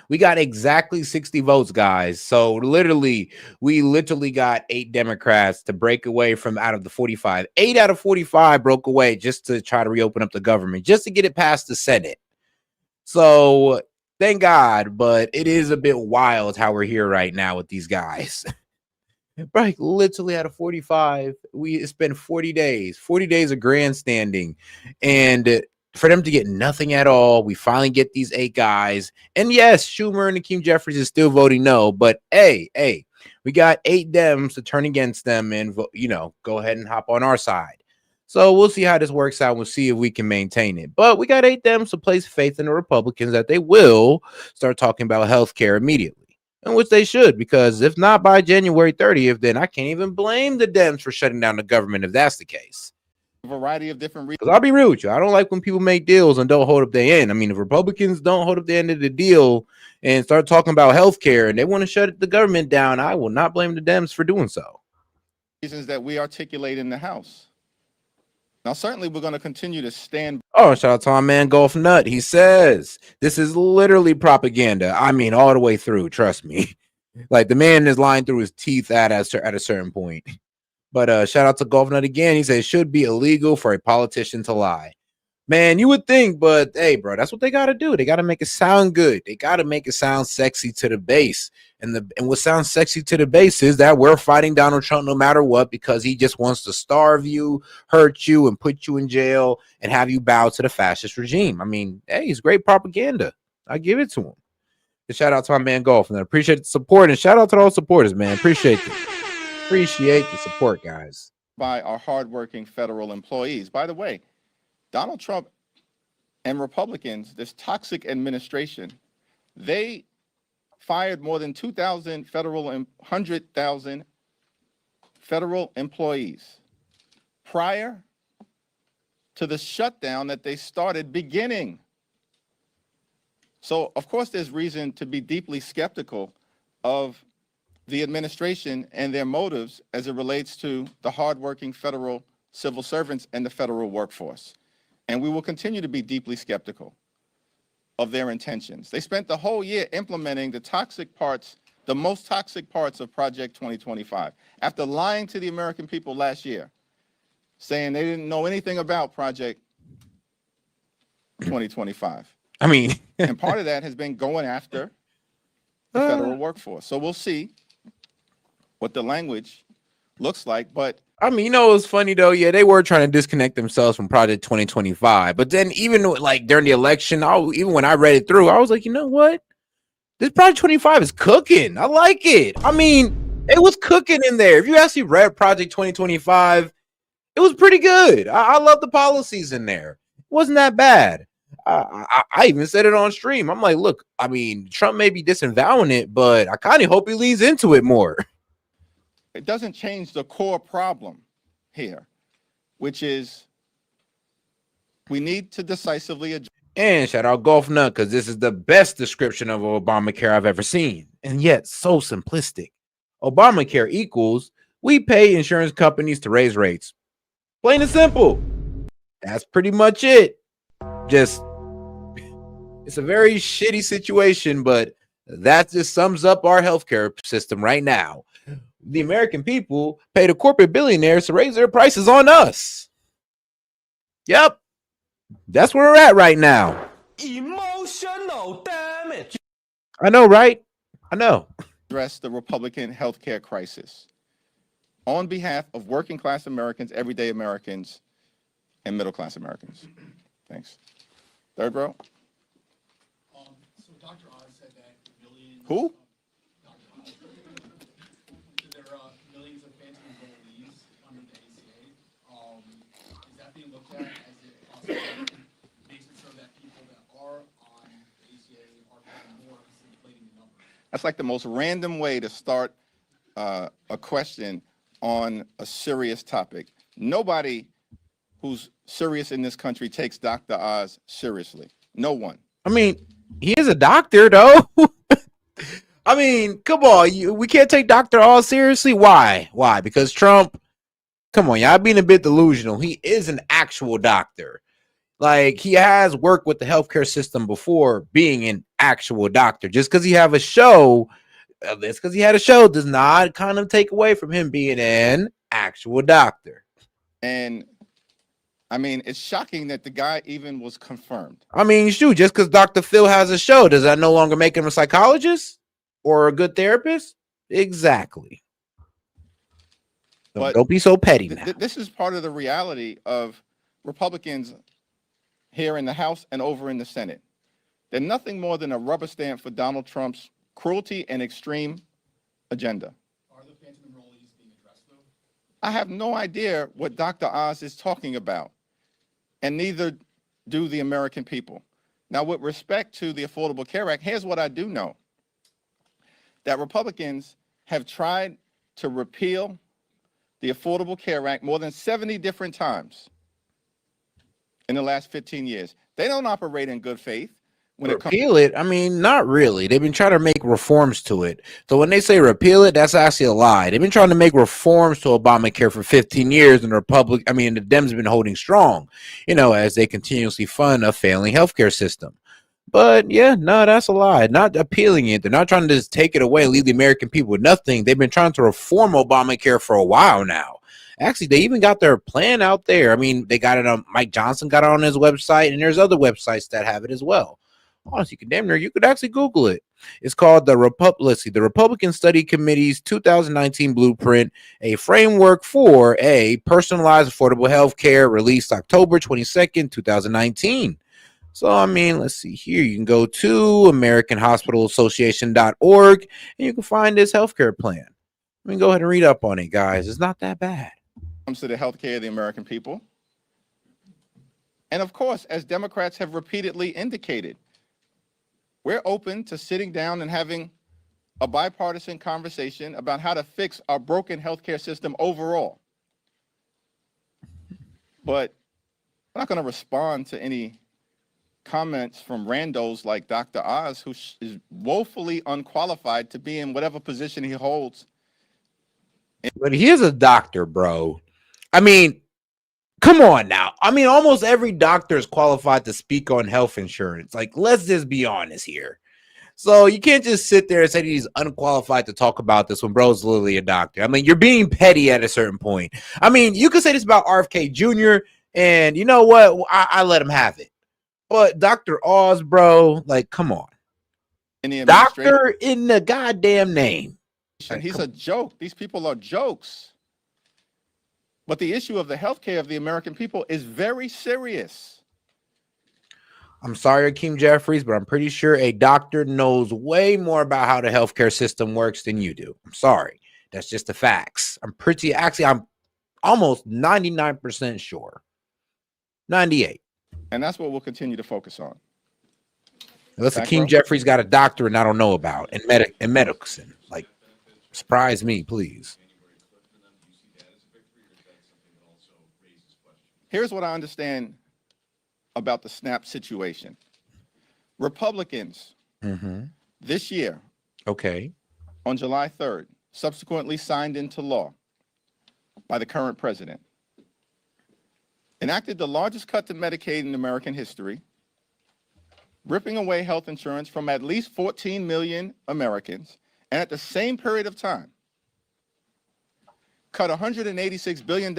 we got exactly 60 votes, guys. So we literally got 8 Democrats to break away from out of the 45. 8 out of 45 broke away just to try to reopen up the government, just to get it past the Senate. So thank God, but it is a bit wild how we're here right now with these guys. Right, literally out of 45, we spent 40 days of grandstanding, and for them to get nothing at all. We finally get these 8 guys. And yes, Schumer and Hakeem Jeffries is still voting no. But hey, we got 8 Dems to turn against them and, go ahead and hop on our side. So we'll see how this works out. We'll see if we can maintain it. But we got 8 Dems to place faith in the Republicans that they will start talking about health care immediately, and which they should, because if not by January 30th, then I can't even blame the Dems for shutting down the government if that's the case. A variety of different reasons. Because I'll be real with you, I don't like when people make deals and don't hold up their end. I mean, if Republicans don't hold up the end of the deal and start talking about health care and they want to shut the government down, I will not blame the Dems for doing so. Reasons that we articulate in the House. Now, certainly we're going to continue to stand. Oh, shout out to my man Golf Nut. He says this is literally propaganda. I mean, all the way through. Trust me. Like, the man is lying through his teeth at a certain point. But shout out to Golf Nut again. He says it should be illegal for a politician to lie. Man, you would think, but hey, bro, that's what they got to do. They got to make it sound good. They got to make it sound sexy to the base. And what sounds sexy to the base is that we're fighting Donald Trump no matter what, because he just wants to starve you, hurt you, and put you in jail and have you bow to the fascist regime. I mean, hey, it's great propaganda. I give it to him. And shout out to my man Golf, and I appreciate the support. And shout out to all supporters, man. Appreciate the support, guys. By our hardworking federal employees. By the way, Donald Trump and Republicans, this toxic administration, they fired more than 100,000 federal employees prior to the shutdown that they started beginning. So, of course, there's reason to be deeply skeptical of the administration and their motives as it relates to the hardworking federal civil servants and the federal workforce. And we will continue to be deeply skeptical of their intentions. They spent the whole year implementing the most toxic parts of Project 2025. After lying to the American people last year, saying they didn't know anything about Project 2025. I mean, and part of that has been going after the federal workforce. So we'll see what the language looks like, but I mean, you know, it was funny though. Yeah, they were trying to disconnect themselves from Project 2025. But then even like during the election, even when I read it through, I was like, you know what? This Project 25 is cooking. I like it. I mean, it was cooking in there. If you actually read Project 2025, it was pretty good. I love the policies in there. It wasn't that bad. I even said it on stream. I'm like, look, I mean, Trump may be disavowing it, but I kind of hope he leans into it more. It doesn't change the core problem here, which is we need to decisively address. And shout out Golf Nut, because this is the best description of Obamacare I've ever seen, and yet so simplistic. Obamacare equals we pay insurance companies to raise rates. Plain and simple. That's pretty much it. Just, it's a very shitty situation, but that just sums up our healthcare system right now. The American people pay the corporate billionaires to raise their prices on us. Yep. That's where we're at right now. Emotional damage. I know, right? I know. Address the Republican healthcare crisis on behalf of working class Americans, everyday Americans, and middle class Americans. Thanks. Third row. So Dr. Oz said that millions. Who? There are millions of phantom enrollees under the ACA. Is that being looked at as a possibility? Making sure that people that are on the ACA are paying more because inflating the number. That's like the most random way to start a question on a serious topic. Nobody who's serious in this country takes Dr. Oz seriously. No one. I mean, he is a doctor, though. I mean, come on. We can't take Dr. Oz seriously. Why? Why? Because Trump, come on, y'all being a bit delusional. He is an actual doctor. Like, he has worked with the healthcare system before being an actual doctor. Just because he have a show, because he had a show does not kind of take away from him being an actual doctor. And I mean, it's shocking that the guy even was confirmed. I mean, shoot, just because Dr. Phil has a show, does that no longer make him a psychologist or a good therapist? Exactly. But don't be so petty now. This is part of the reality of Republicans here in the House and over in the Senate. They're nothing more than a rubber stamp for Donald Trump's cruelty and extreme agenda. Are the phantom enrollees being addressed, though? I have no idea what Dr. Oz is talking about, and neither do the American people. Now, with respect to the Affordable Care Act, here's what I do know. That Republicans have tried to repeal the Affordable Care Act more than 70 different times in the last 15 years. They don't operate in good faith. When Repeal it? I mean, not really. They've been trying to make reforms to it. So when they say repeal it, that's actually a lie. They've been trying to make reforms to Obamacare for 15 years, and the Dems have been holding strong, as they continuously fund a failing healthcare system. But yeah, no, that's a lie. Not appealing it. They're not trying to just take it away and leave the American people with nothing. They've been trying to reform Obamacare for a while now. Actually, they even got their plan out there. I mean, they got it on, Mike Johnson got it on his website, and there's other websites that have it as well. Honestly, you could actually Google it. It's called the Republican Study Committee's 2019 Blueprint, a framework for a personalized affordable health care, released October 22nd, 2019. So, I mean, let's see here. You can go to AmericanHospitalAssociation.org, and you can find this healthcare plan. I mean, go ahead and read up on it, guys. It's not that bad. comes to the health care of the American people. And of course, as Democrats have repeatedly indicated, we're open to sitting down and having a bipartisan conversation about how to fix our broken healthcare system overall. But I'm not going to respond to any comments from randos like Dr. Oz, who is woefully unqualified to be in whatever position he holds. But he is a doctor, bro. I mean, come on now. I mean, almost every doctor is qualified to speak on health insurance. Like, let's just be honest here. So you can't just sit there and say he's unqualified to talk about this when bro's literally a doctor. I mean, you're being petty at a certain point. I mean, you could say this about RFK Jr., and you know what? I let him have it. But Dr. Oz, bro, like, come on. Doctor in the goddamn name. And he's a joke. These people are jokes. But the issue of the healthcare of the American people is very serious. I'm sorry, Akeem Jeffries, but I'm pretty sure a doctor knows way more about how the healthcare system works than you do. I'm sorry. That's just the facts. I'm almost 99% sure. 98. And that's what we'll continue to focus on. Unless Akeem Jeffries got a doctorate I don't know about in medicine. Like, surprise me, please. Here's what I understand about the SNAP situation. Republicans this year, on July 3rd, subsequently signed into law by the current president, enacted the largest cut to Medicaid in American history, ripping away health insurance from at least 14 million Americans, and at the same period of time, cut $186 billion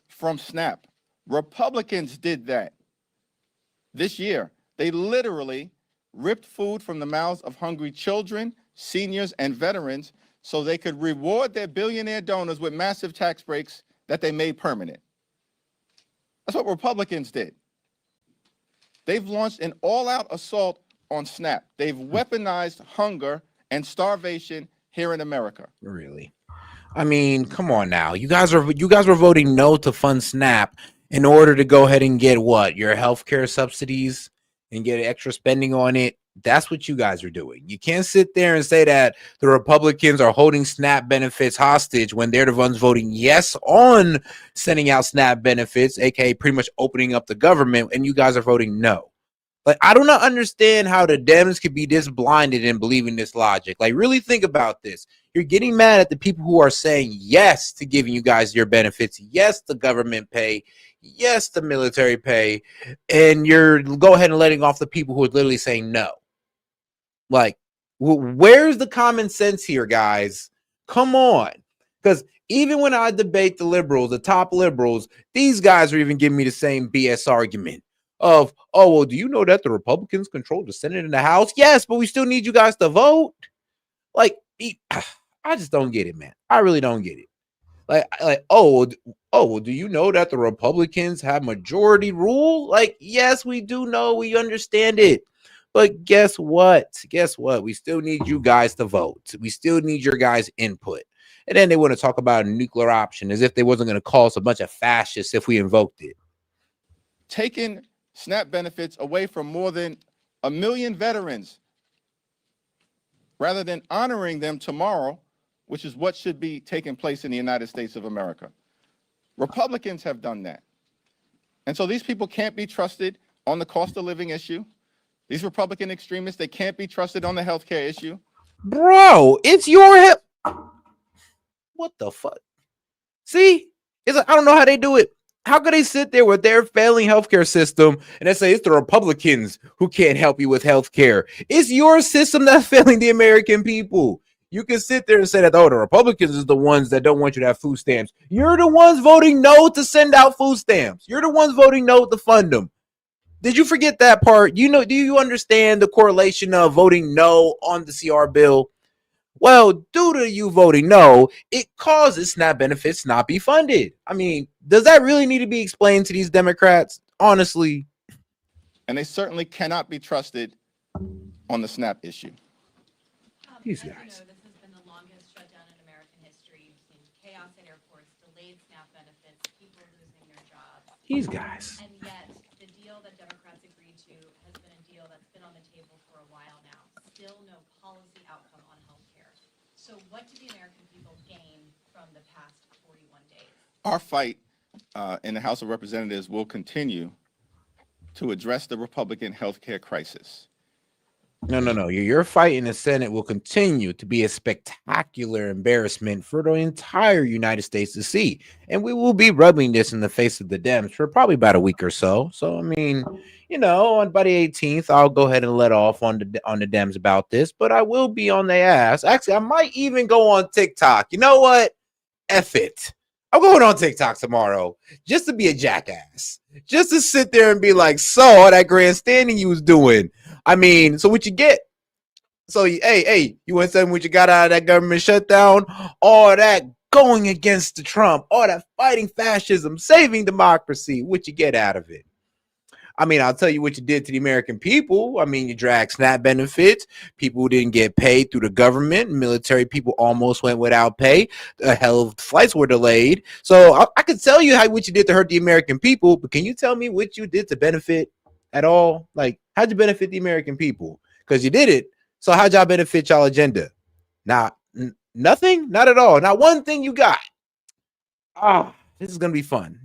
from SNAP. Republicans did that. This year, they literally ripped food from the mouths of hungry children, seniors, and veterans so they could reward their billionaire donors with massive tax breaks that they made permanent. That's what Republicans did. They've launched an all-out assault on SNAP. They've weaponized hunger and starvation here in America. Really? I mean, come on now. You guys were voting no to fund SNAP in order to go ahead and get what? Your healthcare subsidies and get extra spending on it. That's what you guys are doing. You can't sit there and say that the Republicans are holding SNAP benefits hostage when they're the ones voting yes on sending out SNAP benefits, aka pretty much opening up the government, and you guys are voting no. Like, I do not understand how the Dems could be this blinded in believing this logic. Like, really think about this. You're getting mad at the people who are saying yes to giving you guys your benefits. Yes, the government pay. Yes, the military pay. And you're go ahead and letting off the people who are literally saying no. Like, where's the common sense here, guys? Come on. Because even when I debate the liberals, the top liberals, these guys are even giving me the same BS argument of, oh, well, do you know that the Republicans control the Senate and the House? Yes, but we still need you guys to vote. Like, I just don't get it, man. I really don't get it. Like, oh, Oh, well, do you know that the Republicans have majority rule? Like, yes, we do know, we understand it. But guess what? Guess what? We still need you guys to vote. We still need your guys' input. And then they want to talk about a nuclear option as if they wasn't going to call us a bunch of fascists if we invoked it. Taking SNAP benefits away from more than 1 million veterans rather than honoring them tomorrow, which is what should be taking place in the United States of America. Republicans have done that. And so these people can't be trusted on the cost of living issue. These Republican extremists, they can't be trusted on the health care issue. Bro, it's your what the fuck? See? I don't know how they do it. How could they sit there with their failing healthcare system and they say it's the Republicans who can't help you with healthcare? It's your system that's failing the American people. You can sit there and say that, oh, the Republicans is the ones that don't want you to have food stamps. You're the ones voting no to send out food stamps. You're the ones voting no to fund them. Did you forget that part? Do you understand the correlation of voting no on the CR bill? Well, due to you voting no, it causes SNAP benefits not be funded. I mean, does that really need to be explained to these Democrats? Honestly. And they certainly cannot be trusted on the SNAP issue. These guys. This has been the longest shutdown in American history. You've seen chaos at airports, delayed SNAP benefits, people losing their jobs. These guys. And yet, the deal that Democrats agreed to has been a deal that's been on the table for a while now. Still no policy outcome on health care. So what do the American people gain from the past 41 days? Our fight in the House of Representatives will continue to address the Republican health care crisis. No. Your fight in the Senate will continue to be a spectacular embarrassment for the entire United States to see. And we will be rubbing this in the face of the Dems for probably about a week or so. So, I mean, by the 18th, I'll go ahead and let off on the Dems about this, but I will be on their ass. Actually, I might even go on TikTok. You know what? F it. I'm going on TikTok tomorrow just to be a jackass. Just to sit there and be like, so all that grandstanding you was doing. I mean, so what you get? So, hey, you want to tell me what you got out of that government shutdown? All that going against the Trump, all that fighting fascism, saving democracy. What you get out of it? I mean, I'll tell you what you did to the American people. I mean, you dragged SNAP benefits. People who didn't get paid through the government. Military people almost went without pay. The hell of flights were delayed. So I could tell you what you did to hurt the American people, but can you tell me what you did to benefit at all? Like, how'd you benefit the American people? Because you did it. So how'd y'all benefit y'all agenda? Nothing? Not at all. Not one thing you got. This is going to be fun.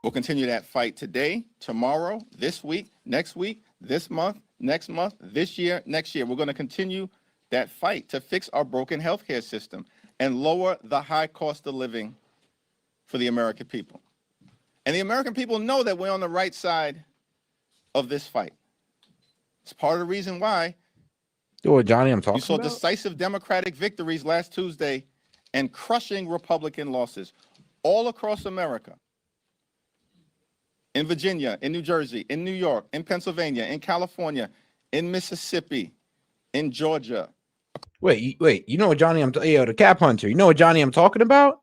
We'll continue that fight today, tomorrow, this week, next week, this month, next month, this year, next year. We're going to continue that fight to fix our broken healthcare system and lower the high cost of living for the American people. And the American people know that we're on the right side of this fight. It's part of the reason why Johnny, I'm talking you saw about. decisive Democratic victories last Tuesday and crushing Republican losses all across America. In Virginia, in New Jersey, in New York, in Pennsylvania, in California, in Mississippi, in Georgia. Wait, you know what Johnny the Cap Hunter, you know what Johnny I'm talking about?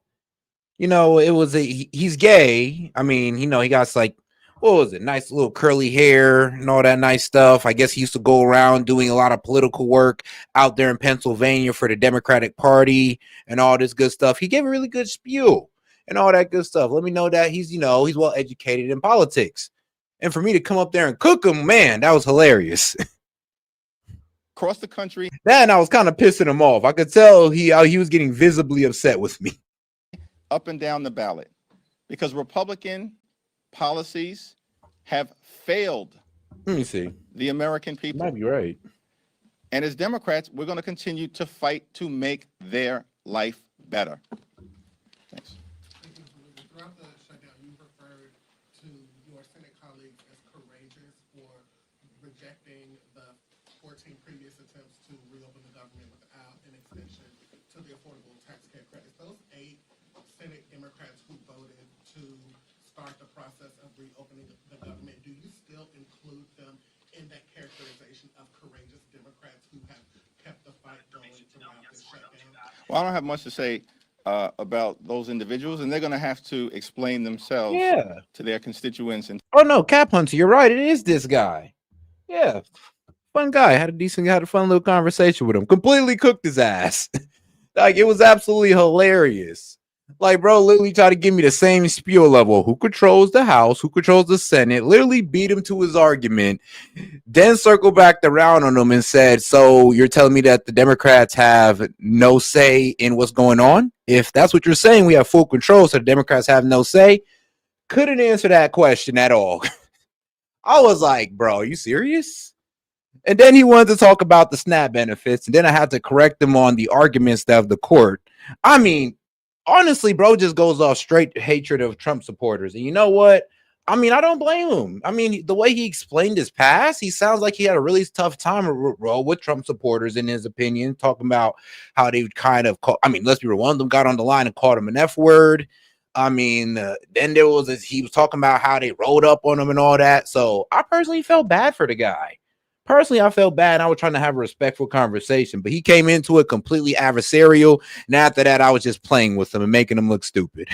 He's gay. I mean, he got like, what was it? Nice little curly hair and all that nice stuff. I guess he used to go around doing a lot of political work out there in Pennsylvania for the Democratic Party and all this good stuff. He gave a really good spiel and all that good stuff. Let me know that he's well educated in politics. And for me to come up there and cook him, man, that was hilarious. Across the country. Then I was kind of pissing him off. I could tell he was getting visibly upset with me. Up and down the ballot. Because Republican policies have failed Let me see. the American people. Might be right. And as Democrats, we're going to continue to fight to make their life better. Thanks. Throughout the shutdown, you referred to your Senate colleagues as courageous for rejecting the 14 previous attempts to reopen the government without an extension to the affordable tax care credits. Those 8 Senate Democrats who voted to start the process of reopening the government, do you still include them in that characterization of courageous Democrats who have kept the fight going throughout this shutdown? Well, I don't have much to say about those individuals, and they're going to have to explain themselves Yeah. to their constituents. And Oh no, Cap Hunter, you're right. It is this guy. Yeah, fun guy. Had a fun little conversation with him. Completely cooked his ass. Like it was absolutely hilarious. Like, bro, literally tried to give me the same spiel level. Who controls the House? Who controls the Senate? Literally beat him to his argument. Then circled back around on him and said, "So you're telling me that the Democrats have no say in what's going on? If that's what you're saying, we have full control, so the Democrats have no say." Couldn't answer that question at all. I was like, bro, are you serious? And then he wanted to talk about the SNAP benefits, and then I had to correct him on the arguments of the court. I mean, honestly, bro just goes off straight hatred of Trump supporters. And you know what? I mean, I don't blame him. I mean, the way he explained his past, he sounds like he had a really tough time with Trump supporters, in his opinion, talking about how they kind of call. I mean, let's be real, one of them got on the line and called him an F word. I mean, then there was he was talking about how they rolled up on him and all that. So I personally felt bad for the guy. Personally, I felt bad. I was trying to have a respectful conversation, but he came into it completely adversarial. And after that, I was just playing with him and making him look stupid.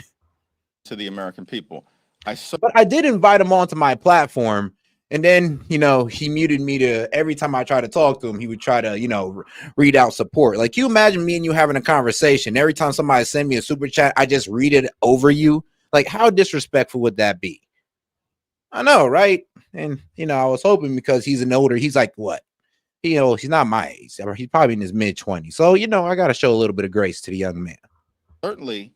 to the American people. But I did invite him onto my platform. And then, he muted me to every time I try to talk to him, he would try to, read out support. Like, you imagine me and you having a conversation. Every time somebody send me a super chat, I just read it over you. Like, how disrespectful would that be? I know, right? And, I was hoping because he's he's like, what? He's not my age. He's probably in his mid-20s. So, I got to show a little bit of grace to the young man. Certainly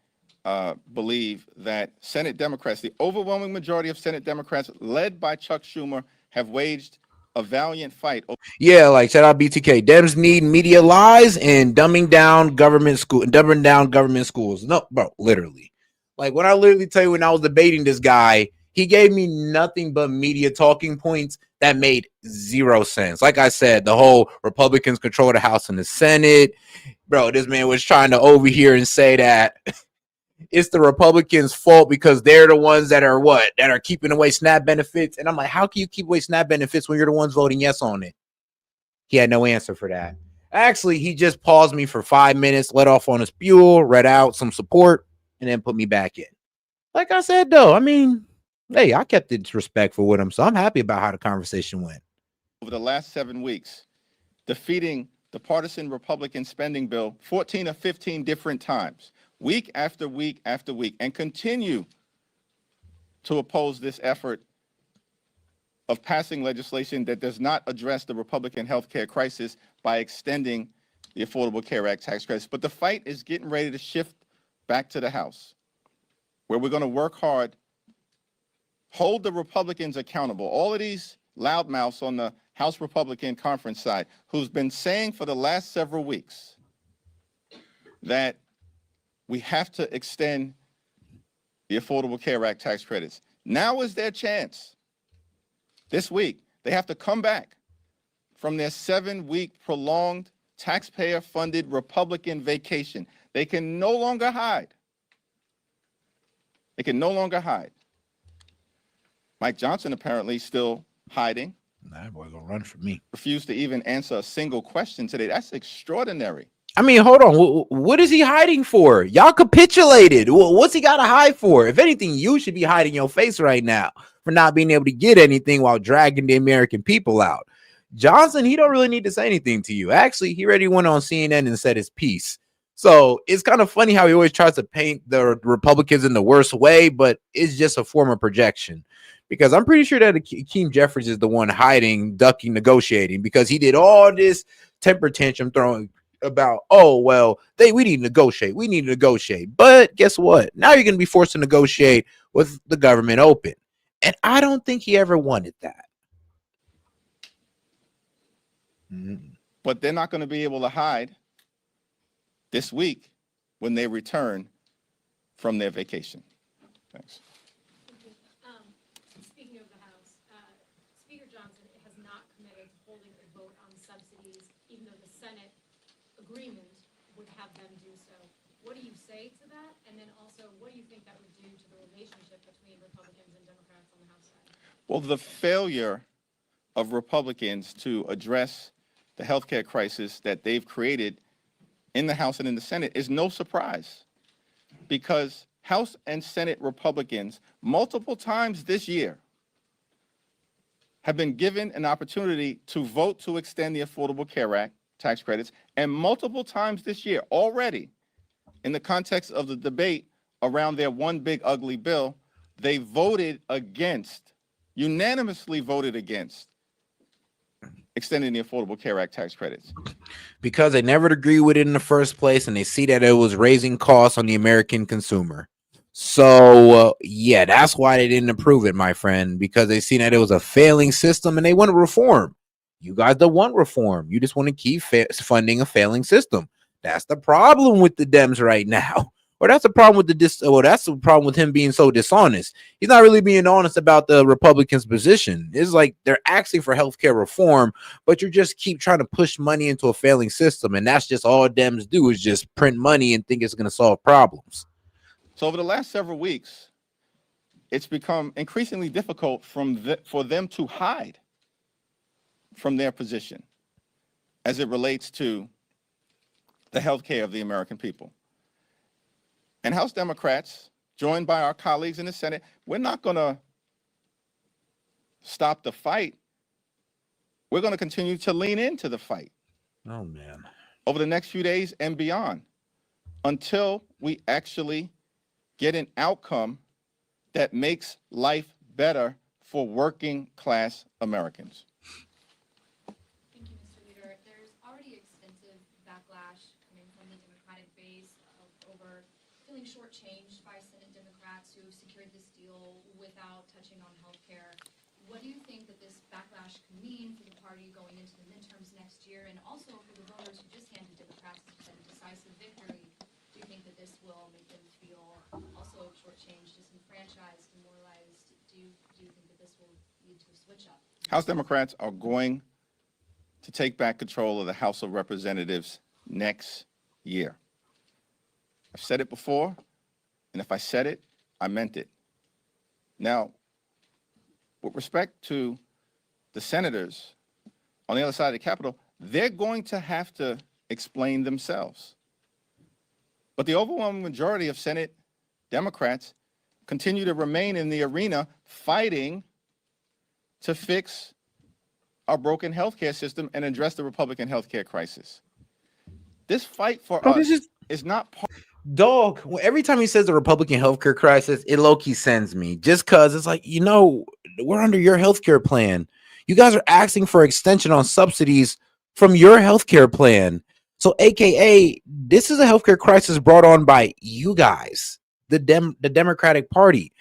believe that Senate Democrats, the overwhelming majority of Senate Democrats, led by Chuck Schumer, have waged a valiant fight. Yeah, like shout out BTK. Dems need media lies and dumbing down government schools. No, bro, literally. Like when I literally tell you when I was debating this guy, he gave me nothing but media talking points that made zero sense. Like I said, the whole Republicans control the House and the Senate. Bro, this man was trying to overhear and say that it's the Republicans' fault because they're the ones that are keeping away SNAP benefits. And I'm like, how can you keep away SNAP benefits when you're the ones voting yes on it? He had no answer for that. Actually, he just paused me for 5 minutes, let off on his spew, read out some support, and then put me back in. Like I said, though, I mean, hey, I kept it respectful with him, so I'm happy about how the conversation went. Over the last 7 weeks, defeating the partisan Republican spending bill 14 or 15 different times, week after week after week, and continue to oppose this effort of passing legislation that does not address the Republican health care crisis by extending the Affordable Care Act tax credits. But the fight is getting ready to shift back to the House, where we're going to work hard, hold the Republicans accountable. All of these loudmouths on the House Republican conference side who's been saying for the last several weeks that we have to extend the Affordable Care Act tax credits. Now is their chance. This week, they have to come back from their 7-week prolonged taxpayer-funded Republican vacation. They can no longer hide. They can no longer hide. Mike Johnson apparently still hiding. That boy gonna run for me. Refused to even answer a single question today. That's extraordinary. I mean, hold on. What is he hiding for? Y'all capitulated. What's he got to hide for? If anything, you should be hiding your face right now for not being able to get anything while dragging the American people out. Johnson, he don't really need to say anything to you. Actually, he already went on CNN and said his piece. So it's kind of funny how he always tries to paint the Republicans in the worst way, but it's just a form of projection. Because I'm pretty sure that Hakeem Jeffries is the one hiding, ducking, negotiating, because he did all this temper tantrum throwing about, oh, well, we need to negotiate. But guess what? Now you're going to be forced to negotiate with the government open. And I don't think he ever wanted that. But they're not going to be able to hide this week when they return from their vacation. Thanks. Speaking of the House, Speaker Johnson has not committed to holding a vote on subsidies, even though the Senate agreement would have them do so. What do you say to that? And then also, what do you think that would do to the relationship between Republicans and Democrats on the House side? Well, the failure of Republicans to address the healthcare crisis that they've created in the House and in the Senate is no surprise. because House and Senate Republicans multiple times this year have been given an opportunity to vote to extend the Affordable Care Act tax credits, and multiple times this year already, in the context of the debate around their one big ugly bill, they voted against, unanimously voted against extending the Affordable Care Act tax credits. Because they never agreed with it in the first place, and they see that it was raising costs on the American consumer. So, yeah, that's why they didn't approve it, my friend, because they seen that it was a failing system and they want to reform. You guys don't want reform. You just want to keep funding a failing system. That's the problem with the Dems right now. Or that's the problem with that's the problem with him being so dishonest. He's not really being honest about the Republicans' position. It's like they're asking for healthcare reform, but you just keep trying to push money into a failing system. And that's just all Dems do, is just print money and think it's going to solve problems. So over the last several weeks, it's become increasingly difficult for them to hide from their position as it relates to the health care of the American people. And House Democrats, joined by our colleagues in the Senate, we're not going to stop the fight. We're going to continue to lean into the fight. Oh, man. Over the next few days and beyond, until we actually get an outcome that makes life better for working class Americans. Thank you, Mr. Leader. There's already extensive backlash coming from the Democratic base over feeling shortchanged by Senate Democrats who secured this deal without touching on health care. What do you think that this backlash could mean for the party going into the midterms next year, and also for the voters who just handed Democrats a decisive victory? Do you think that this will make them feel also shortchanged, disenfranchised, demoralized? Do you think that this will lead to a switch up? House Democrats are going to take back control of the House of Representatives next year. I've said it before, and if I said it, I meant it. Now, with respect to the senators on the other side of the Capitol, they're going to have to explain themselves. But the overwhelming majority of Senate Democrats continue to remain in the arena fighting to fix our broken healthcare system and address the Republican healthcare crisis. This fight for us is not part. Dog, every time he says the Republican healthcare crisis, it low-key sends me, just because it's like, we're under your healthcare plan. You guys are asking for extension on subsidies from your healthcare plan. So, AKA, this is a healthcare crisis brought on by you guys, the Democratic Party.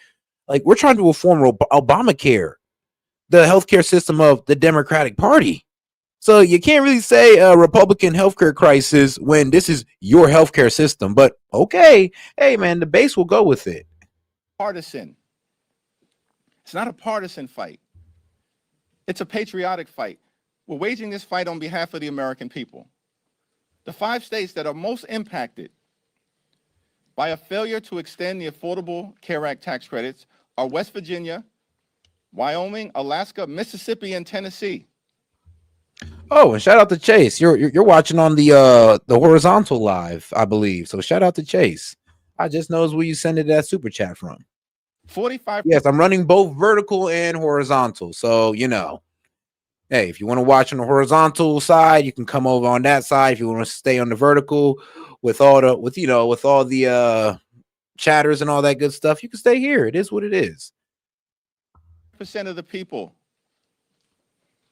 Like, we're trying to reform Obamacare, the healthcare system of the Democratic Party. So you can't really say a Republican healthcare crisis when this is your healthcare system. But okay, hey man, the base will go with it. Partisan. It's not a partisan fight. It's a patriotic fight. We're waging this fight on behalf of the American people. The 5 states that are most impacted by a failure to extend the Affordable Care Act tax credits are West Virginia, Wyoming, Alaska, Mississippi, and Tennessee. Oh, and shout out to Chase. You're watching on the horizontal live, I believe. So shout out to Chase. I just knows where you send it that super chat from. 45. Yes, I'm running both vertical and horizontal. So hey, if you want to watch on the horizontal side, you can come over on that side. If you want to stay on the vertical with all the chatters and all that good stuff, you can stay here. It is what it is. % of the people,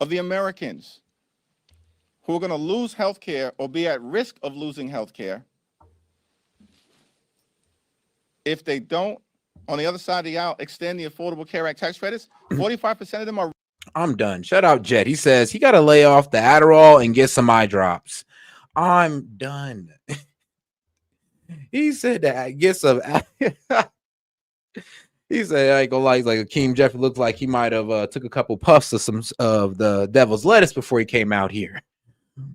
of the Americans who are going to lose health care or be at risk of losing health care if they don't, on the other side of the aisle, extend the Affordable Care Act tax credits, 45% of them are. I'm done. Shout out Jet. He says he got to lay off the Adderall and get some eye drops. I'm done. He said that. Get some. He said, I ain't gonna lie, he's like Akeem Jeffrey looks like he might have took a couple puffs of some of the devil's lettuce before he came out here.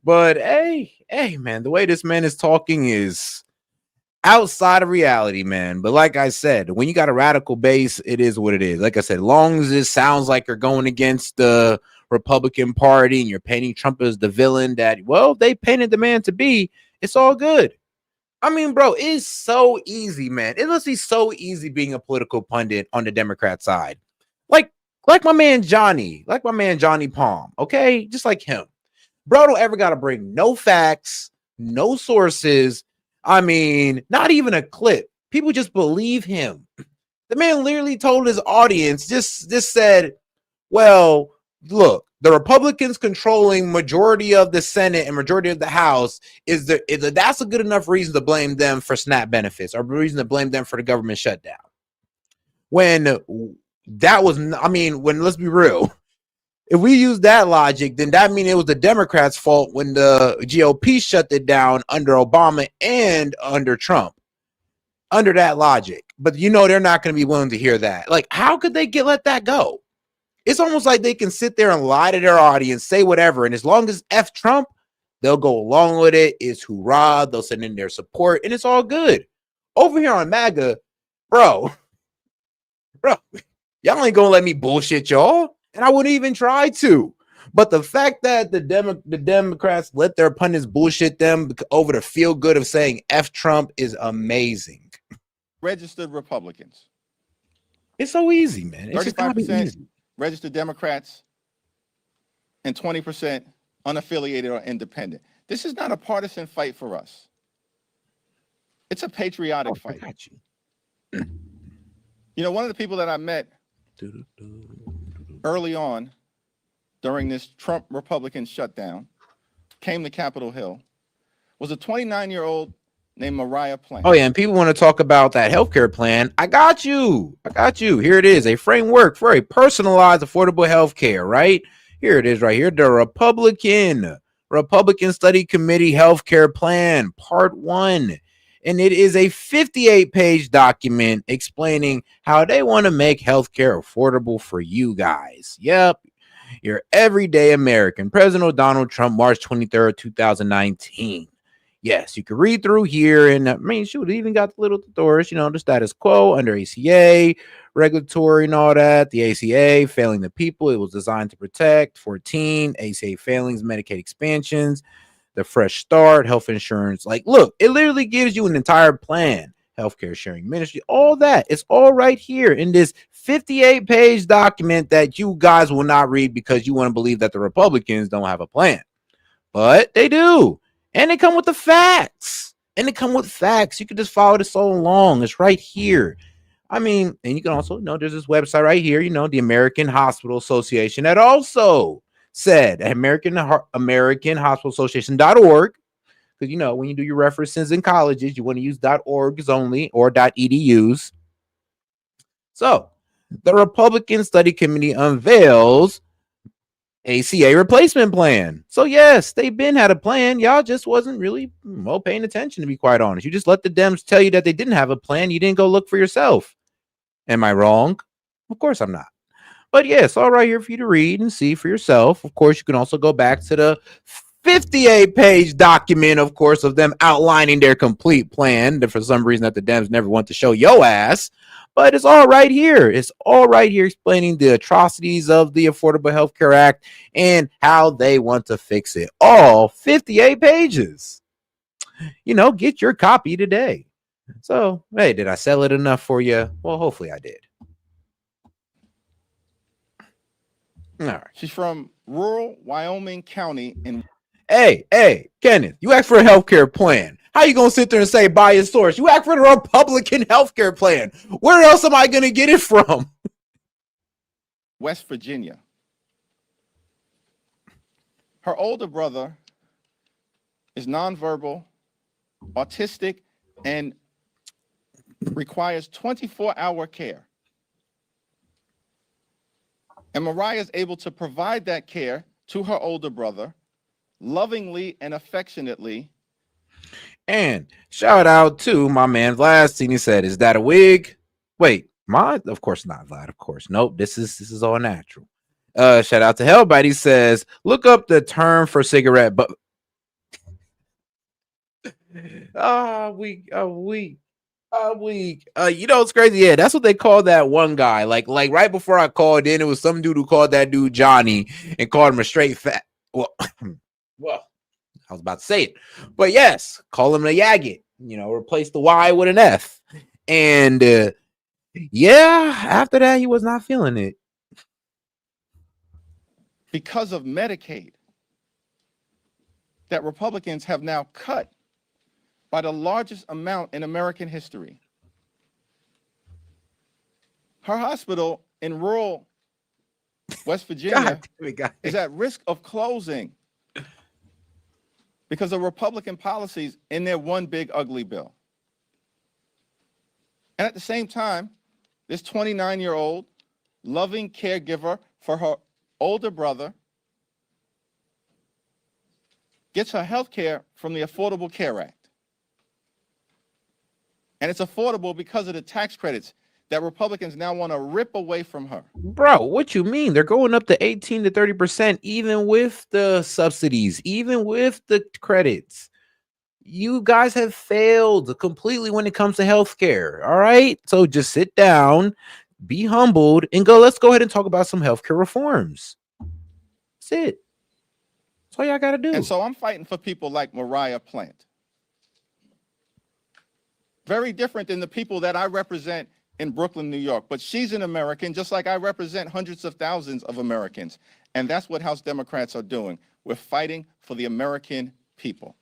But hey, man, the way this man is talking is outside of reality, man. But like I said, when you got a radical base, it is what it is. Like I said, long as it sounds like you're going against the Republican Party and you're painting Trump as the villain that, well, they painted the man to be, it's all good. I mean, bro, it's so easy, man. It must be so easy being a political pundit on the Democrat side. Like, like my man Johnny Palm, okay? Just like him. Bro don't ever gotta bring no facts, no sources. I mean, not even a clip. People just believe him. The man literally told his audience, just said, well, look, the Republicans controlling majority of the Senate and majority of the House that's a good enough reason to blame them for SNAP benefits or reason to blame them for the government shutdown. When that was, I mean, when let's be real, if we use that logic, then that means it was the Democrats' fault when the GOP shut it down under Obama and under Trump. Under that logic, but they're not going to be willing to hear that. Like, how could they let that go? It's almost like they can sit there and lie to their audience, say whatever, and as long as F Trump, they'll go along with it. It's hoorah. They'll send in their support, and it's all good. Over here on MAGA, bro, y'all ain't gonna let me bullshit y'all, and I wouldn't even try to. But the fact that the Democrats let their pundits bullshit them over the feel good of saying F Trump is amazing. Registered Republicans. It's so easy, man. It's just gotta be 35% easy. registered Democrats and 20% unaffiliated or independent. This is not a partisan fight for us. It's a patriotic fight. I got you. One of the people that I met early on during this Trump Republican shutdown, came to Capitol Hill, was a 29-year-old named Mariah Plant. Oh, yeah, and people want to talk about that healthcare plan. I got you. Here it is, a framework for a personalized, affordable healthcare, right? Here it is right here, the Republican Study Committee Healthcare Plan, Part 1. And it is a 58-page document explaining how they want to make healthcare affordable for you guys. Yep, your everyday American. President Donald Trump, March 23rd, 2019. Yes, you can read through here, and I mean, shoot, it even got the little tutorials, the status quo under ACA, regulatory and all that. The ACA failing the people, it was designed to protect. 14, ACA failings, Medicaid expansions, the fresh start, health insurance. Like, look, it literally gives you an entire plan, healthcare sharing ministry, all that. It's all right here in this 58-page document that you guys will not read because you want to believe that the Republicans don't have a plan, but they do. And they come with the facts. You can just follow this all along. It's right here. I mean, and you can also there's this website right here, the American Hospital Association that also said American Hospital Association.org. Because when you do your references in colleges, you want to use .orgs only or .edus. So the Republican Study Committee unveils ACA replacement plan. So yes, they've been had a plan. Y'all just wasn't really paying attention, to be quite honest. You just let the Dems tell you that they didn't have a plan. You didn't go look for yourself. Am I wrong? Of course I'm not. But yeah, it's all right here for you to read and see for yourself. Of course, you can also go back to the 58-page document, of course, of them outlining their complete plan. That for some reason that the Dems never want to show your ass. But it's all right here. It's all right here explaining the atrocities of the Affordable Health Care Act and how they want to fix it. All 58 pages. Get your copy today. So, hey, did I sell it enough for you? Well, hopefully I did. All right. She's from rural Wyoming County in... Hey, Kenneth, you asked for a healthcare plan. How you gonna sit there and say by your source? You asked for the Republican healthcare plan. Where else am I gonna get it from? West Virginia. Her older brother is nonverbal, autistic, and requires 24-hour care. And Mariah is able to provide that care to her older brother lovingly and affectionately. And shout out to my man Vlad. He said, "Is that a wig?" Wait, mine? Of course not, Vlad. Of course, nope. This is all natural. Shout out to Hellbite. He says, "Look up the term for cigarette, but weak. It's crazy. Yeah, that's what they call that one guy. Like right before I called in, it was some dude who called that dude Johnny and called him a straight fat. Well, I was about to say it, but yes, call him a yagget. replace the Y with an F. And yeah, after that, he was not feeling it. Because of Medicaid that Republicans have now cut by the largest amount in American history. Her hospital in rural West Virginia is at risk of closing because of Republican policies in their one big ugly bill. And at the same time, this 29-year-old loving caregiver for her older brother gets her health care from the Affordable Care Act. And it's affordable because of the tax credits that Republicans now want to rip away from her. Bro, what you mean? They're going up to 18 to 30%, even with the subsidies, even with the credits. You guys have failed completely when it comes to healthcare. All right. So just sit down, be humbled, and let's go ahead and talk about some healthcare reforms. That's it. That's all y'all got to do. And so I'm fighting for people like Mariah Plant. Very different than the people that I represent in Brooklyn, New York. But she's an American, just like I represent hundreds of thousands of Americans. And that's what House Democrats are doing. We're fighting for the American people.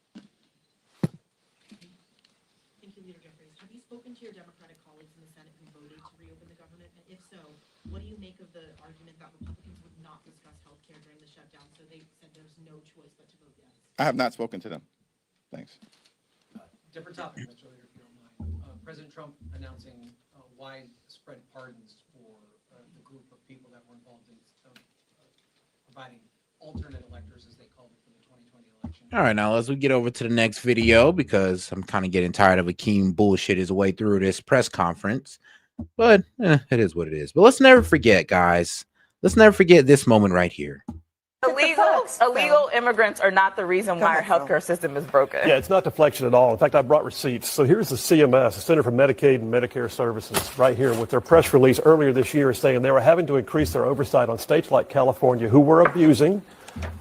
Thank you, Leader Jeffries. Have you spoken to your Democratic colleagues in the Senate who voted to reopen the government? And if so, what do you make of the argument that Republicans would not discuss health care during the shutdown, so they said there's no choice but to vote yes? I have not spoken to them. Thanks. Different topic, Mr. Leader, if you don't mind. President Trump announcing widespread pardons for the group of people that were involved in providing alternate electors, as they called it, for the 2020 election. All right, now let's get over to the next video because I'm kind of getting tired of Akeem bullshit his way through this press conference. But it is what it is. But let's never forget, guys. Let's never forget this moment right here. Illegal immigrants are not the reason why our healthcare system is broken. Yeah, it's not deflection at all. In fact, I brought receipts. So here's the CMS, the Center for Medicaid and Medicare Services, right here with their press release earlier this year saying they were having to increase their oversight on states like California who were abusing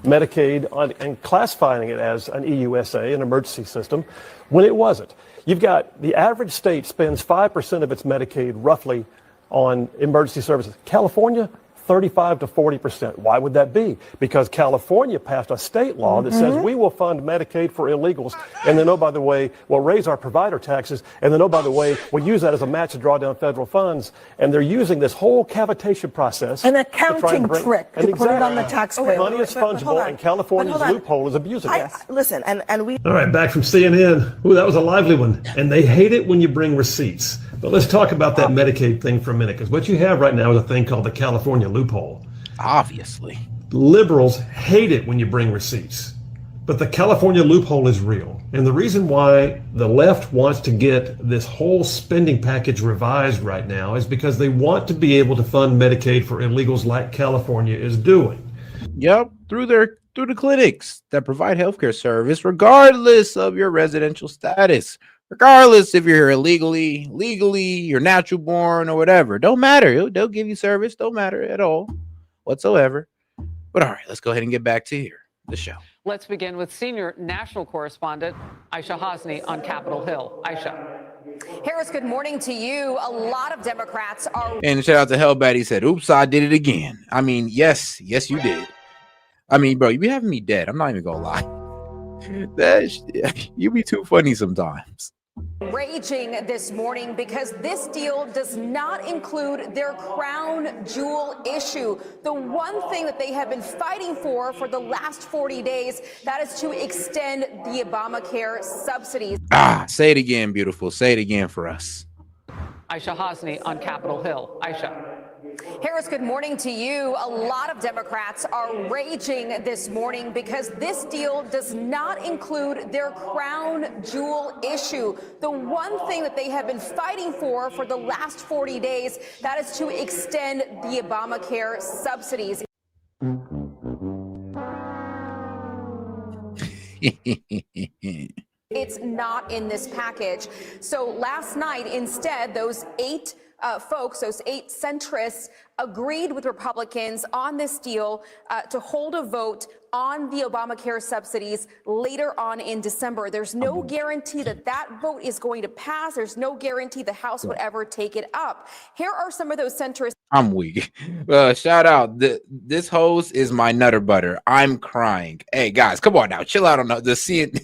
Medicaid and classifying it as an EUSA, an emergency system, when it wasn't. You've got the average state spends 5% of its Medicaid roughly on emergency services. California, 35 to 40%. Why would that be? Because California passed a state law that says we will fund Medicaid for illegals, and then, oh, by the way, we'll raise our provider taxes, and then, oh, by the way, we'll use that as a match to draw down federal funds. And they're using this whole cavitation process. An accounting trick to put it on the taxpayer. Money is fungible, and California's loophole is abusing it. Listen, and we... All right, back from CNN. Ooh, that was a lively one. And they hate it when you bring receipts. But let's talk about that Medicaid thing for a minute, because what you have right now is a thing called the California loophole. Obviously. Liberals hate it when you bring receipts. But the California loophole is real. And the reason why the left wants to get this whole spending package revised right now is because they want to be able to fund Medicaid for illegals like California is doing. Yep, through the clinics that provide healthcare service, regardless of your residential status. Regardless if you're here illegally, legally, you're natural born or whatever. Don't matter. They'll give you service. Don't matter at all whatsoever. But all right, let's go ahead and get back to the show. Let's begin with senior national correspondent Aisha Hosni on Capitol Hill. Aisha. Harris, good morning to you. A lot of Democrats are... And shout out to Hellbat. He said, oops, I did it again. I mean, yes, you did. I mean, bro, you be having me dead. I'm not even going to lie. You be too funny sometimes. Raging this morning because this deal does not include their crown jewel issue. The one thing that they have been fighting for the last 40 days, that is to extend the Obamacare subsidies. Say it again, beautiful. Say it again for us. Aisha Hosni on Capitol Hill. Aisha. Harris, good morning to you. A lot of Democrats are raging this morning because this deal does not include their crown jewel issue. The one thing that they have been fighting for the last 40 days, that is to extend the Obamacare subsidies. It's not in this package. So last night, instead, those 8 folks, those 8 centrists, agreed with Republicans on this deal to hold a vote on the Obamacare subsidies later on in December. There's no guarantee that that vote is going to pass. There's no guarantee the House would ever take it up. Here are some of those centrists. I'm weak. Shout out. This host is my nutter butter. I'm crying. Hey guys, come on now. Chill out on the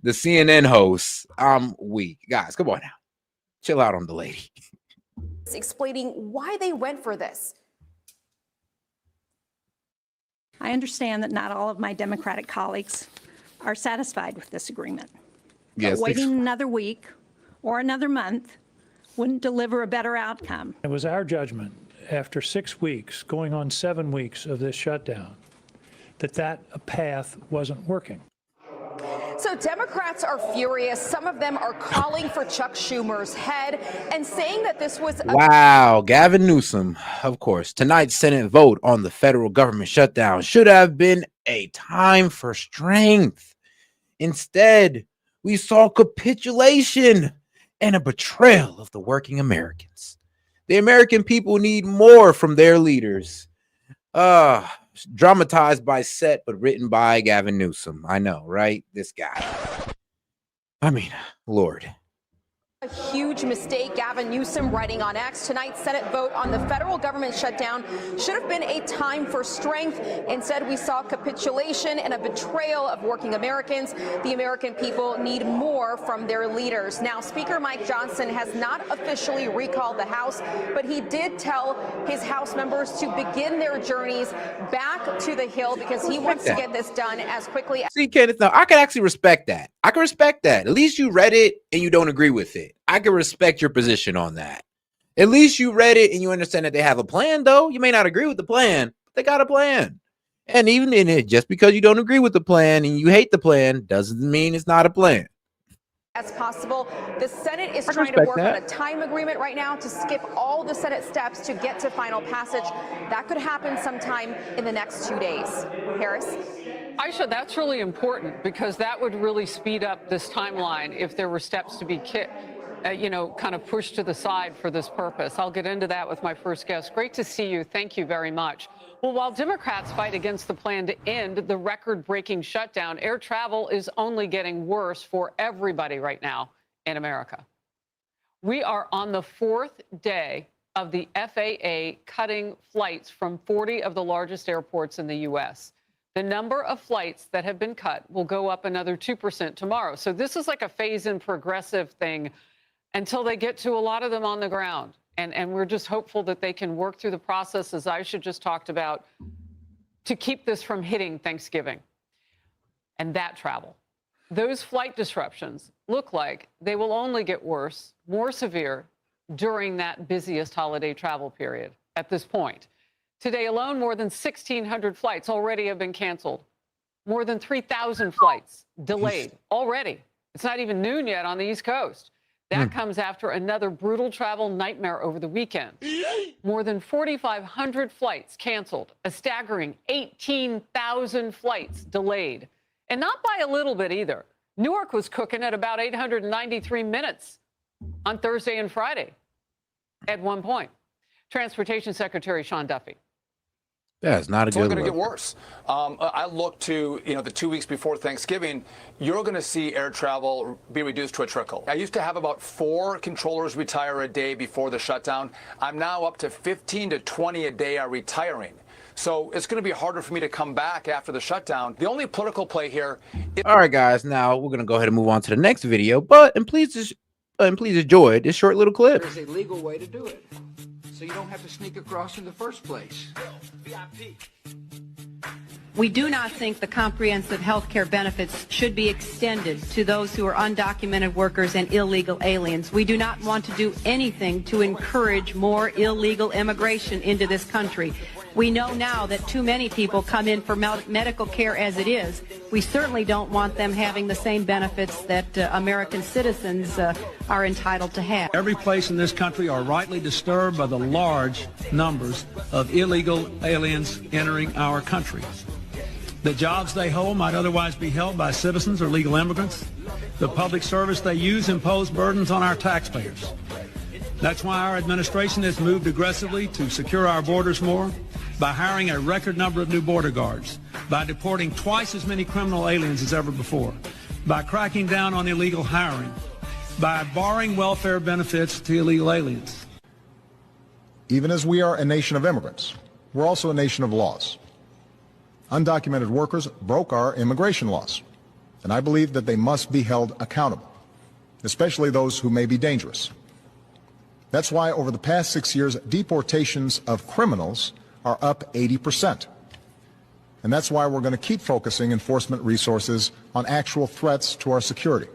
CNN host. I'm weak. Guys, come on now. Chill out on the lady. Explaining why they went for this. I understand that not all of my Democratic colleagues are satisfied with this agreement. Yes, but waiting another week or another month wouldn't deliver a better outcome. It was our judgment after 6 weeks, going on 7 weeks of this shutdown, that path wasn't working. So Democrats are furious. Some of them are calling for Chuck Schumer's head and saying that this was Wow, Gavin Newsom. Of course, tonight's Senate vote on the federal government shutdown should have been a time for strength. Instead, we saw capitulation and a betrayal of the working Americans. The American people need more from their leaders. Dramatized by S.E.T, but written by Gavin Newsom. I know, right? This guy. I mean, Lord. a huge mistake. Gavin Newsom writing on X. Tonight's Senate vote on the federal government shutdown should have been a time for strength. Instead, we saw capitulation and a betrayal of working Americans. The American people need more from their leaders. Now, Speaker Mike Johnson has not officially recalled the House, but he did tell his House members to begin their journeys back to the Hill because he wants to get this done as quickly as. See, Kenneth, now I can actually respect that. I can respect that. At least you read it and you don't agree with it. I can respect your position on that. At least you read it and you understand that they have a plan, though. You may not agree with the plan, but they got a plan. And even in it, just because you don't agree with the plan and you hate the plan doesn't mean it's not a plan. As possible. The Senate is trying to work on a time agreement right now to skip all the Senate steps to get to final passage. That could happen sometime in the next 2 days. Harris? Aisha, that's really important because that would really speed up this timeline if there were steps to be kind of pushed to the side for this purpose. I'll get into that with my first guest. Great to see you. Thank you very much. Well, while Democrats fight against the plan to end the record-breaking shutdown, air travel is only getting worse for everybody right now in America. We are on the 4th day of the FAA cutting flights from 40 of the largest airports in the U.S. The number of flights that have been cut will go up another 2% tomorrow. So this is like a phase-in progressive thing until they get to a lot of them on the ground. And we're just hopeful that they can work through the process, as Aisha just talked about, to keep this from hitting Thanksgiving. And that travel. Those flight disruptions look like they will only get worse, more severe, during that busiest holiday travel period at this point. Today alone, more than 1,600 flights already have been canceled. More than 3,000 flights delayed already. It's not even noon yet on the East Coast. That comes after another brutal travel nightmare over the weekend. More than 4,500 flights canceled, a staggering 18,000 flights delayed. And not by a little bit either. Newark was cooking at about 893 minutes on Thursday and Friday at one point. Transportation Secretary Sean Duffy. Yeah, it's not a good It's only going to look. get worse. I look to, the 2 weeks before Thanksgiving, you're going to see air travel be reduced to a trickle. I used to have about 4 controllers retire a day before the shutdown. I'm now up to 15 to 20 a day are retiring. So it's going to be harder for me to come back after the shutdown. The only political play here. All right, guys. Now we're gonna go ahead and move on to the next video. But please enjoy this short little clip. There's a legal way to do it, so you don't have to sneak across in the first place. We do not think the comprehensive health care benefits should be extended to those who are undocumented workers and illegal aliens. We do not want to do anything to encourage more illegal immigration into this country. We know now that too many people come in for medical care as it is. We certainly don't want them having the same benefits that American citizens are entitled to have. Every place in this country are rightly disturbed by the large numbers of illegal aliens entering our country. The jobs they hold might otherwise be held by citizens or legal immigrants. The public service they use impose burdens on our taxpayers. That's why our administration has moved aggressively to secure our borders more by hiring a record number of new border guards, by deporting twice as many criminal aliens as ever before, by cracking down on illegal hiring, by barring welfare benefits to illegal aliens. Even as we are a nation of immigrants, we're also a nation of laws. Undocumented workers broke our immigration laws, and I believe that they must be held accountable, especially those who may be dangerous. That's why over the past 6 years, deportations of criminals are up 80%. And that's why we're going to keep focusing enforcement resources on actual threats to our security.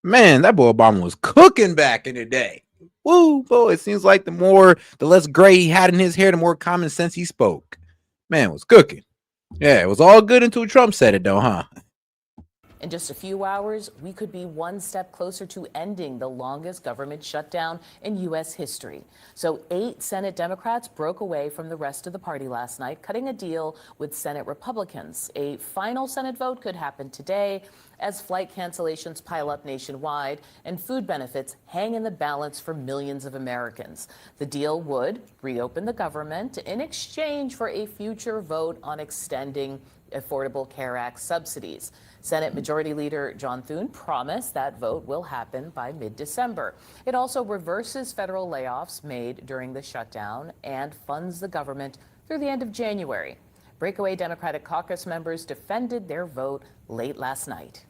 Man, that boy Obama was cooking back in the day. Woo, boy, it seems like the less gray he had in his hair, the more common sense he spoke. Man was cooking. Yeah, it was all good until Trump said it, though, huh? In just a few hours, we could be one step closer to ending the longest government shutdown in U.S. history. So 8 Senate Democrats broke away from the rest of the party last night, cutting a deal with Senate Republicans. A final Senate vote could happen today as flight cancellations pile up nationwide and food benefits hang in the balance for millions of Americans. The deal would reopen the government in exchange for a future vote on extending Affordable Care Act subsidies. Senate Majority Leader John Thune promised that vote will happen by mid-December. It also reverses federal layoffs made during the shutdown and funds the government through the end of January. Breakaway Democratic caucus members defended their vote late last night.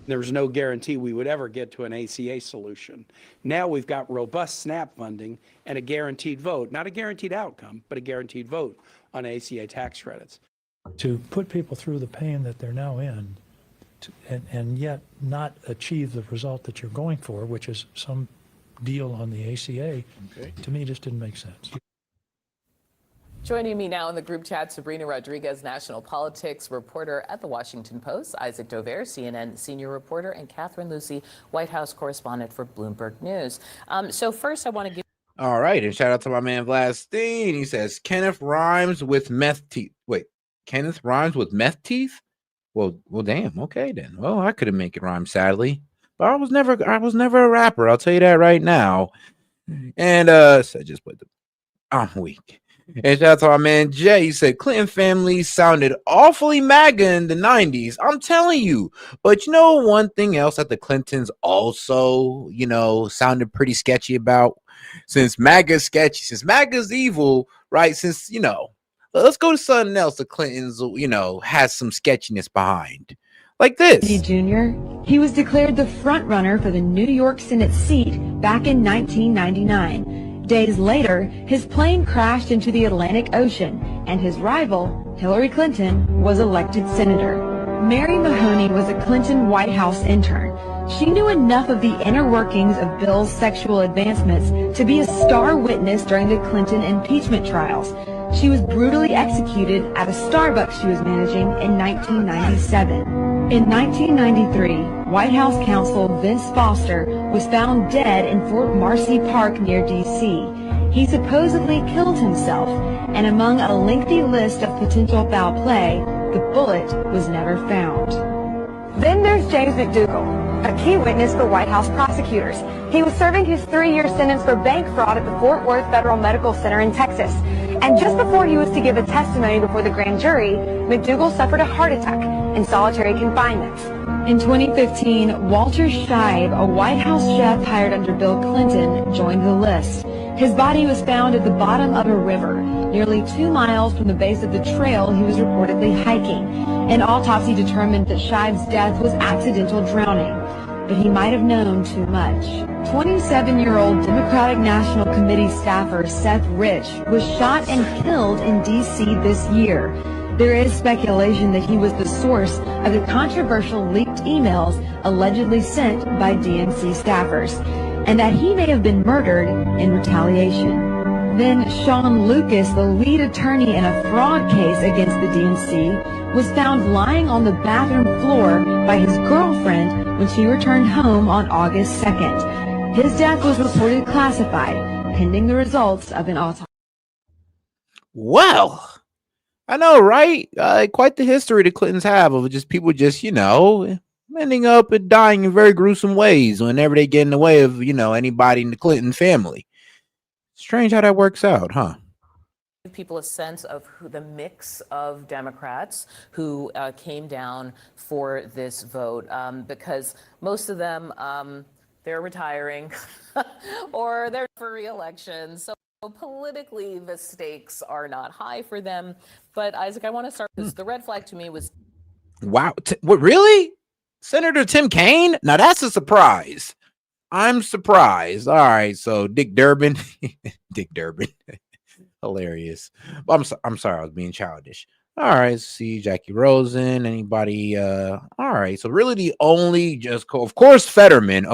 There was no guarantee we would ever get to an ACA solution. Now we've got robust SNAP funding and a guaranteed vote, not a guaranteed outcome, but a guaranteed vote on ACA tax credits. To put people through the pain that they're now in and yet not achieve the result that you're going for, which is some deal on the ACA, to me just didn't make sense. Joining me now in the group chat, Sabrina Rodriguez, national politics reporter at The Washington Post, Isaac Dover, CNN senior reporter, and Catherine Lucy, White House correspondent for Bloomberg News. So first I want to give... All right, and shout out to my man Vlad Steen. He says, Kenneth rhymes with meth teeth. Wait. Kenneth rhymes with meth teeth? Well, damn. Okay, then. Well, I couldn't make it rhyme, sadly, but I was never a rapper. I'll tell you that right now. And so I just put I'm weak. And shout out to our man Jay. He said Clinton family sounded awfully MAGA in the 90s. I'm telling you. But you know, one thing else that the Clintons also, sounded pretty sketchy about, since MAGA's sketchy, since MAGA's evil, right? Since let's go to something else the Clintons, has some sketchiness behind. Like this. Jr. He was declared the front runner for the New York Senate seat back in 1999. Days later, his plane crashed into the Atlantic Ocean, and his rival, Hillary Clinton, was elected senator. Mary Mahoney was a Clinton White House intern. She knew enough of the inner workings of Bill's sexual advancements to be a star witness during the Clinton impeachment trials. She was brutally executed at a Starbucks she was managing in 1997. In 1993, White House counsel Vince Foster was found dead in Fort Marcy Park near D.C. He supposedly killed himself, and among a lengthy list of potential foul play, the bullet was never found. Then there's James McDougal, a key witness for White House prosecutors. He was serving his 3-year sentence for bank fraud at the Fort Worth Federal Medical Center in Texas. And just before he was to give a testimony before the grand jury, McDougal suffered a heart attack in solitary confinement. In 2015, Walter Scheib, a White House chef hired under Bill Clinton, joined the list. His body was found at the bottom of a river, nearly 2 miles from the base of the trail he was reportedly hiking. An autopsy determined that Scheib's death was accidental drowning, but he might have known too much. 27-year-old Democratic National Committee staffer Seth Rich was shot and killed in D.C. this year. There is speculation that he was the source of the controversial leaked emails allegedly sent by DNC staffers, and that he may have been murdered in retaliation. Then Sean Lucas, the lead attorney in a fraud case against the DNC, was found lying on the bathroom floor by his girlfriend when she returned home on August 2nd. His death was reported classified, pending the results of an autopsy. Well, I know, right? Quite the history the Clintons have of just people just, ending up and dying in very gruesome ways whenever they get in the way of, anybody in the Clinton family. Strange how that works out, huh? Give people a sense of the mix of Democrats who came down for this vote, because most of them, they're retiring or they're for re-election. So politically, the stakes are not high for them. But Isaac, I want to start because the red flag to me was. Wow. What, really? Senator Tim Kaine? Now that's a surprise. I'm surprised. All right. So Dick Durbin. Dick Durbin. Hilarious. I'm sorry, I was being childish. All right, see Jackie Rosen. Anybody? All right. So really, the only of course Fetterman,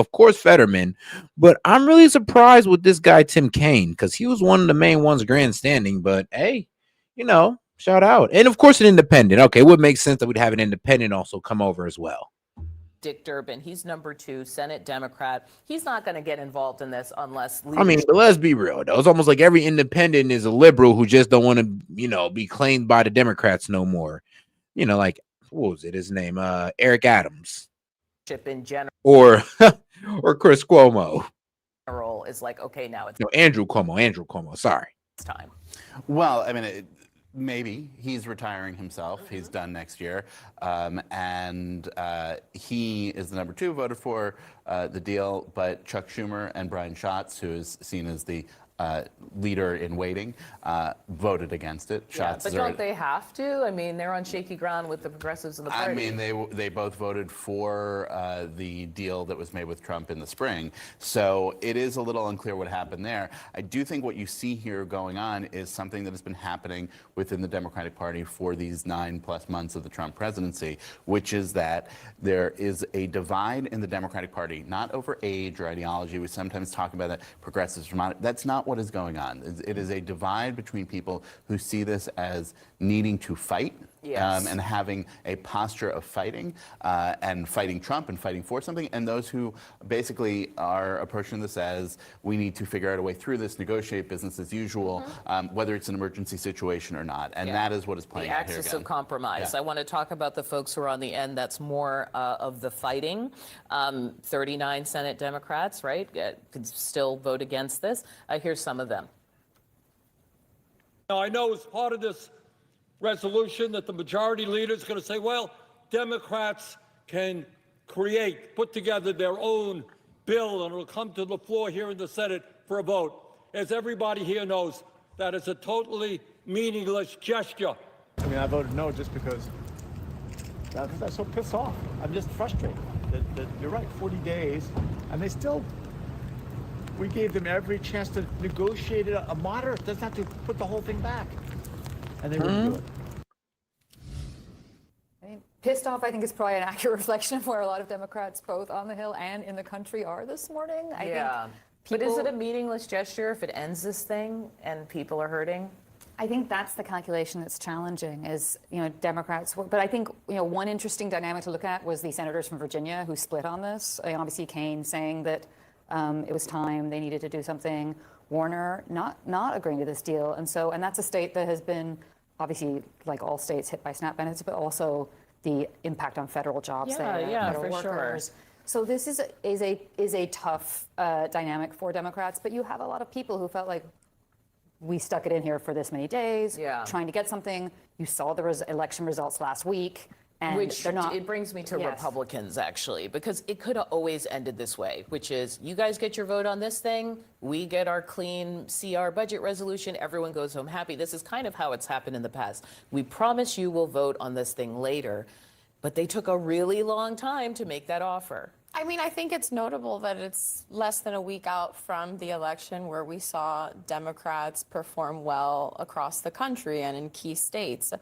but I'm really surprised with this guy Tim Kaine because he was one of the main ones grandstanding. But hey, shout out, and of course an independent. Okay, it would make sense that we'd have an independent also come over as well. Dick Durbin, he's number 2, Senate Democrat. He's not going to get involved in this unless. I mean, but let's be real, though. It's almost like every independent is a liberal who just don't want to, be claimed by the Democrats no more. Like, what was it? His name? Eric Adams. In general. Or Chris Cuomo. Is like, okay, now it's. No, Andrew Cuomo. Sorry. It's time. Well, I mean, maybe he's retiring himself. He's done next year. And he is the number 2 voted for the deal. But Chuck Schumer and Brian Schatz, who is seen as the leader in waiting, voted against it. Yeah, but don't they have to? I mean, they're on shaky ground with the progressives in the party. I mean, they both voted for the deal that was made with Trump in the spring. So it is a little unclear what happened there. I do think what you see here going on is something that has been happening within the Democratic Party for these 9+ months of the Trump presidency, which is that there is a divide in the Democratic Party, not over age or ideology. We sometimes talk about that progressives, Vermont. That's not what is going on. It is a divide between people who see this as needing to fight. Yes. And having a posture of fighting and fighting Trump and fighting for something, and those who basically are approaching this as we need to figure out a way through this, negotiate business as usual, whether it's an emergency situation or not. And that is what is playing out here The axis again. of compromise. Yeah. I want to talk about the folks who are on the end that's more of the fighting. 39 Senate Democrats, right, could still vote against this. Here's some of them. Now, I know as part of this resolution that the majority leader is going to say, well, Democrats can put together their own bill and it'll come to the floor here in the Senate for a vote. As everybody here knows, that is a totally meaningless gesture. I mean, I voted no just because I'm so pissed off. I'm just frustrated that you're right, 40 days, and we gave them every chance to negotiate a moderate, doesn't have to put the whole thing back. And they wouldn't do it. Pissed off, I think, is probably an accurate reflection of where a lot of Democrats, both on the Hill and in the country, are this morning. I think but is it a meaningless gesture if it ends this thing and people are hurting? I think that's the calculation that's challenging is, Democrats. But I think, one interesting dynamic to look at was the senators from Virginia who split on this. Obviously, Kaine saying that it was time, they needed to do something. Warner not agreeing to this deal. And that's a state that has been, obviously, like all states, hit by SNAP benefits, but also the impact on federal jobs there, federal workers. Sure. So this is a tough dynamic for Democrats, but you have a lot of people who felt like we stuck it in here for this many days, trying to get something. You saw the election results last week. And which they're not, it brings me to Republicans, actually, because it could have always ended this way, which is you guys get your vote on this thing, we get our clean CR budget resolution, everyone goes home happy. This is kind of how it's happened in the past. We promise you we'll vote on this thing later, but they took a really long time to make that offer. I mean, I think it's notable that it's less than a week out from the election where we saw Democrats perform well across the country and in key states.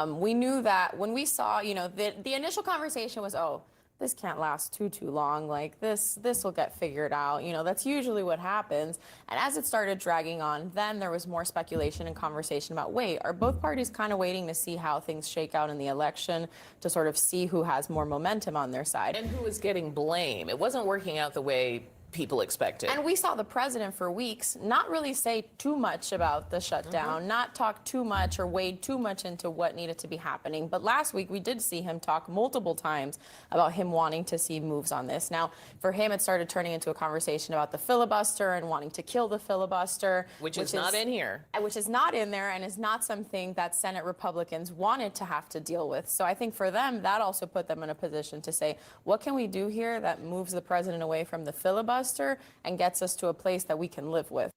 We knew that when we saw, the initial conversation was, oh, this can't last too long. Like this will get figured out. That's usually what happens. And as it started dragging on, then there was more speculation and conversation about, wait, are both parties kind of waiting to see how things shake out in the election to sort of see who has more momentum on their side? And who was getting blame? It wasn't working out the way people expected. And we saw the president for weeks not really say too much about the shutdown, not talk too much or wade too much into what needed to be happening. But last week we did see him talk multiple times about him wanting to see moves on this. Now, for him, it started turning into a conversation about the filibuster and wanting to kill the filibuster. Which is not in here. Which is not in there and is not something that Senate Republicans wanted to have to deal with. So I think for them, that also put them in a position to say, what can we do here that moves the president away from the filibuster and gets us to a place that we can live with?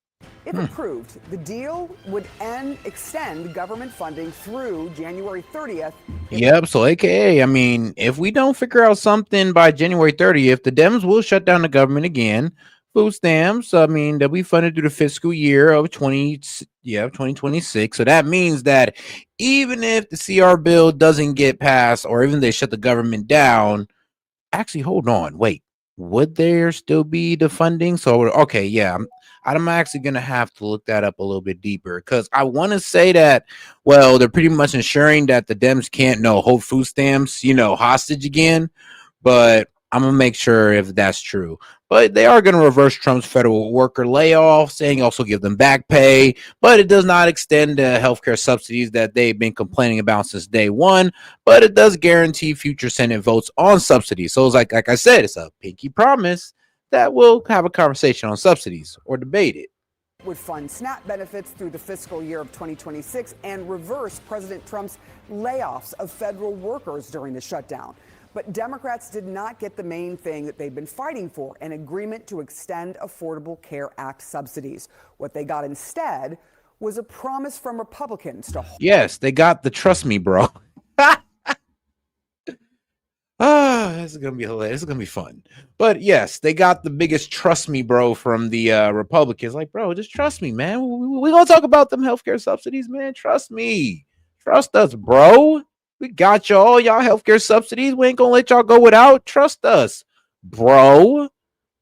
If approved, the deal would extend government funding through January 30th. Yep. So, AKA, I mean, if we don't figure out something by January 30th, the Dems will shut down the government again. Food stamps, I mean, they'll be funded through the fiscal year of 2026. So that means that even if the CR bill doesn't get passed, or even they shut the government down, actually, hold on, wait. Would there still be the funding? So, okay, yeah, I'm actually going to have to look that up a little bit deeper, because I want to say that, well, they're pretty much ensuring that the Dems can't hold food stamps, hostage again. But I'm going to make sure if that's true. But they are going to reverse Trump's federal worker layoff, saying also give them back pay. But it does not extend the healthcare subsidies that they've been complaining about since day one. But it does guarantee future Senate votes on subsidies. So it's like I said, it's a pinky promise that we'll have a conversation on subsidies or debate it. Would fund SNAP benefits through the fiscal year of 2026 and reverse President Trump's layoffs of federal workers during the shutdown. But Democrats did not get the main thing that they've been fighting for, an agreement to extend Affordable Care Act subsidies. What they got instead was a promise from Republicans to Yes, they got the trust me, bro. This is going to be hilarious. This is going to be fun. But yes, they got the biggest trust me, bro, from the Republicans. Like, bro, just trust me, man. We're going to talk about them healthcare subsidies, man. Trust me. Trust us, bro. We got y'all healthcare subsidies. We ain't going to let y'all go without. Trust us, bro,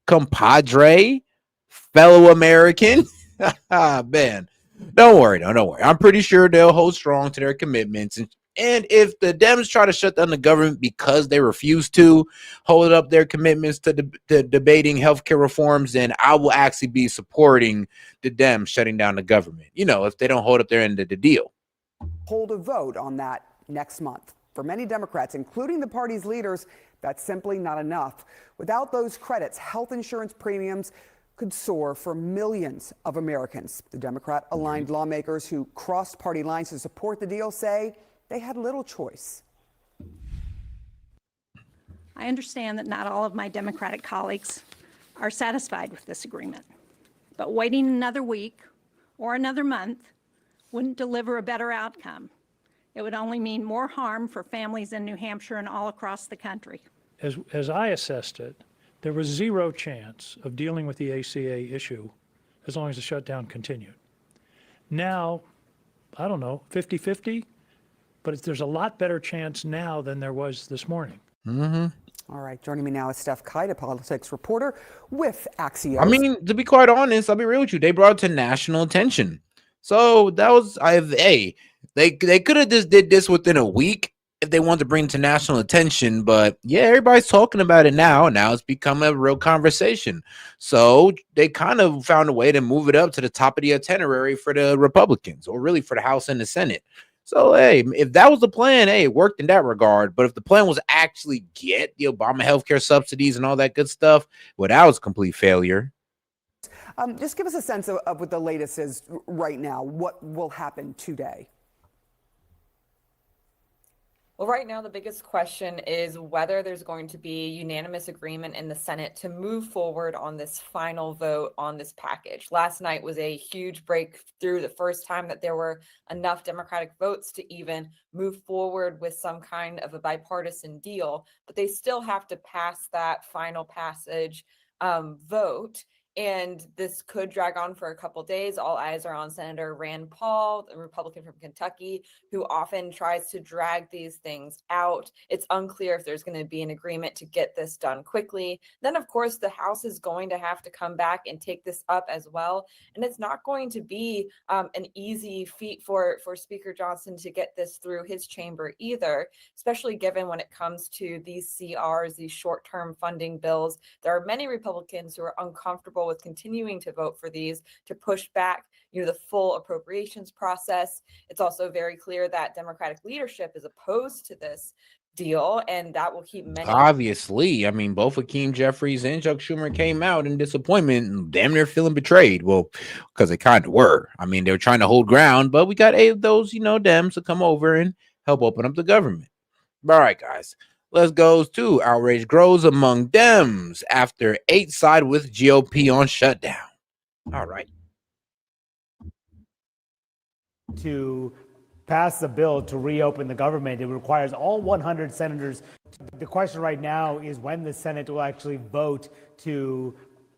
compadre, fellow American. Man, don't worry. Don't worry. I'm pretty sure they'll hold strong to their commitments. And if the Dems try to shut down the government because they refuse to hold up their commitments to debating healthcare reforms, then I will actually be supporting the Dems shutting down the government, if they don't hold up their end of the deal. hold a vote on that next month. For many Democrats, including the party's leaders, that's simply not enough. Without those credits, health insurance premiums could soar for millions of Americans. The Democrat-aligned lawmakers who crossed party lines to support the deal say they had little choice. I understand that not all of my Democratic colleagues are satisfied with this agreement, but waiting another week or another month wouldn't deliver a better outcome. It would only mean more harm for families in New Hampshire and all across the country. As I assessed it, there was zero chance of dealing with the ACA issue as long as the shutdown continued. Now, I don't know, 50-50, but there's a lot better chance now than there was this morning. Mm-hmm. All right, joining me now is Steph Kite, a politics reporter with Axios. I mean, to be quite honest, I'll be real with you. They brought it to national attention. So that was, they could have just did this within a week if they wanted to bring it to national attention. But yeah, everybody's talking about it now. Now it's become a real conversation. So they kind of found a way to move it up to the top of the itinerary for the Republicans, or really for the House and the Senate. So, hey, if that was the plan, hey, it worked in that regard. But if the plan was actually get the Obama healthcare subsidies and all that good stuff, well, that was a complete failure. Just give us a sense of what the latest is right now. What will happen today? Well, right now, the biggest question is whether there's going to be unanimous agreement in the Senate to move forward on this final vote on this package. Last night was a huge breakthrough, the first time that there were enough Democratic votes to even move forward with some kind of a bipartisan deal, but they still have to pass that final passage vote. And this could drag on for a couple days. All eyes are on Senator Rand Paul, the Republican from Kentucky, who often tries to drag these things out. It's unclear if there's going to be an agreement to get this done quickly. Then, of course, the House is going to have to come back and take this up as well. And it's not going to be an easy feat for Speaker Johnson to get this through his chamber either, especially given when it comes to these CRs, these short-term funding bills. There are many Republicans who are uncomfortable with continuing to vote for these to push back, the full appropriations process. It's also very clear that Democratic leadership is opposed to this deal, and that will keep many. Obviously, I mean, both Hakeem Jeffries and Chuck Schumer came out in disappointment and damn near feeling betrayed. Well, because they kind of were. I mean, they were trying to hold ground, but we got 8 of those, Dems to come over and help open up the government. All right, guys. Let's go to outrage grows among Dems after 8 side with GOP on shutdown. All right. To pass the bill to reopen the government, it requires all 100 senators. The question right now is when the Senate will actually vote to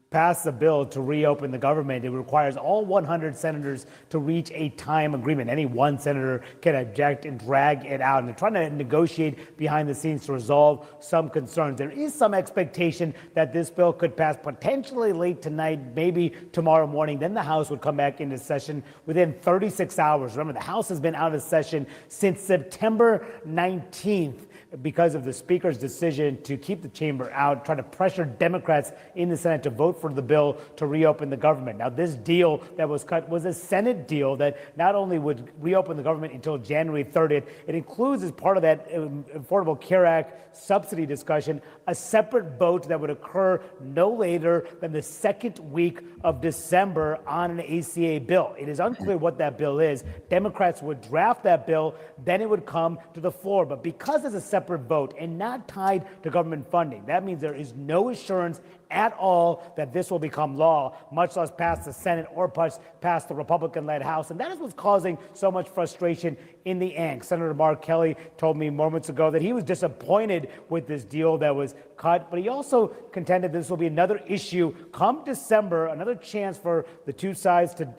pass the bill to reopen the government. It requires all 100 senators to reach a time agreement. Any one senator can object and drag it out. And they're trying to negotiate behind the scenes to resolve some concerns. There is some expectation that this bill could pass potentially late tonight, maybe tomorrow morning. Then the House would come back into session within 36 hours. Remember, the House has been out of session since September 19th. Because of the Speaker's decision to keep the chamber out, trying to pressure Democrats in the Senate to vote for the bill to reopen the government. Now, this deal that was cut was a Senate deal that not only would reopen the government until January 30th, it includes, as part of that Affordable Care Act subsidy discussion, a separate vote that would occur no later than the second week of December on an ACA bill. It is unclear what that bill is. Democrats would draft that bill, then it would come to the floor. But because there's a separate vote and not tied to government funding, that means there is no assurance at all that this will become law, much less pass the Senate or pass the Republican-led House. And that is what's causing so much frustration in the angst. Senator Mark Kelly told me moments ago that he was disappointed with this deal that was cut, but he also contended this will be another issue come December, another chance for the two sides to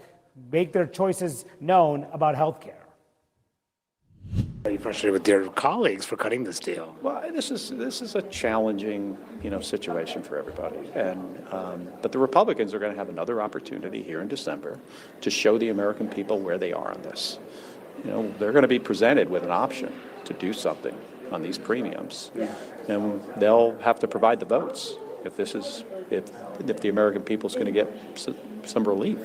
make their choices known about health care. Are you frustrated with your colleagues for cutting this deal? Well, this is a challenging, situation for everybody, and but the Republicans are going to have another opportunity here in December to show the American people where they are on this. They're going to be presented with an option to do something on these premiums, and they'll have to provide the votes if the American people is going to get some relief.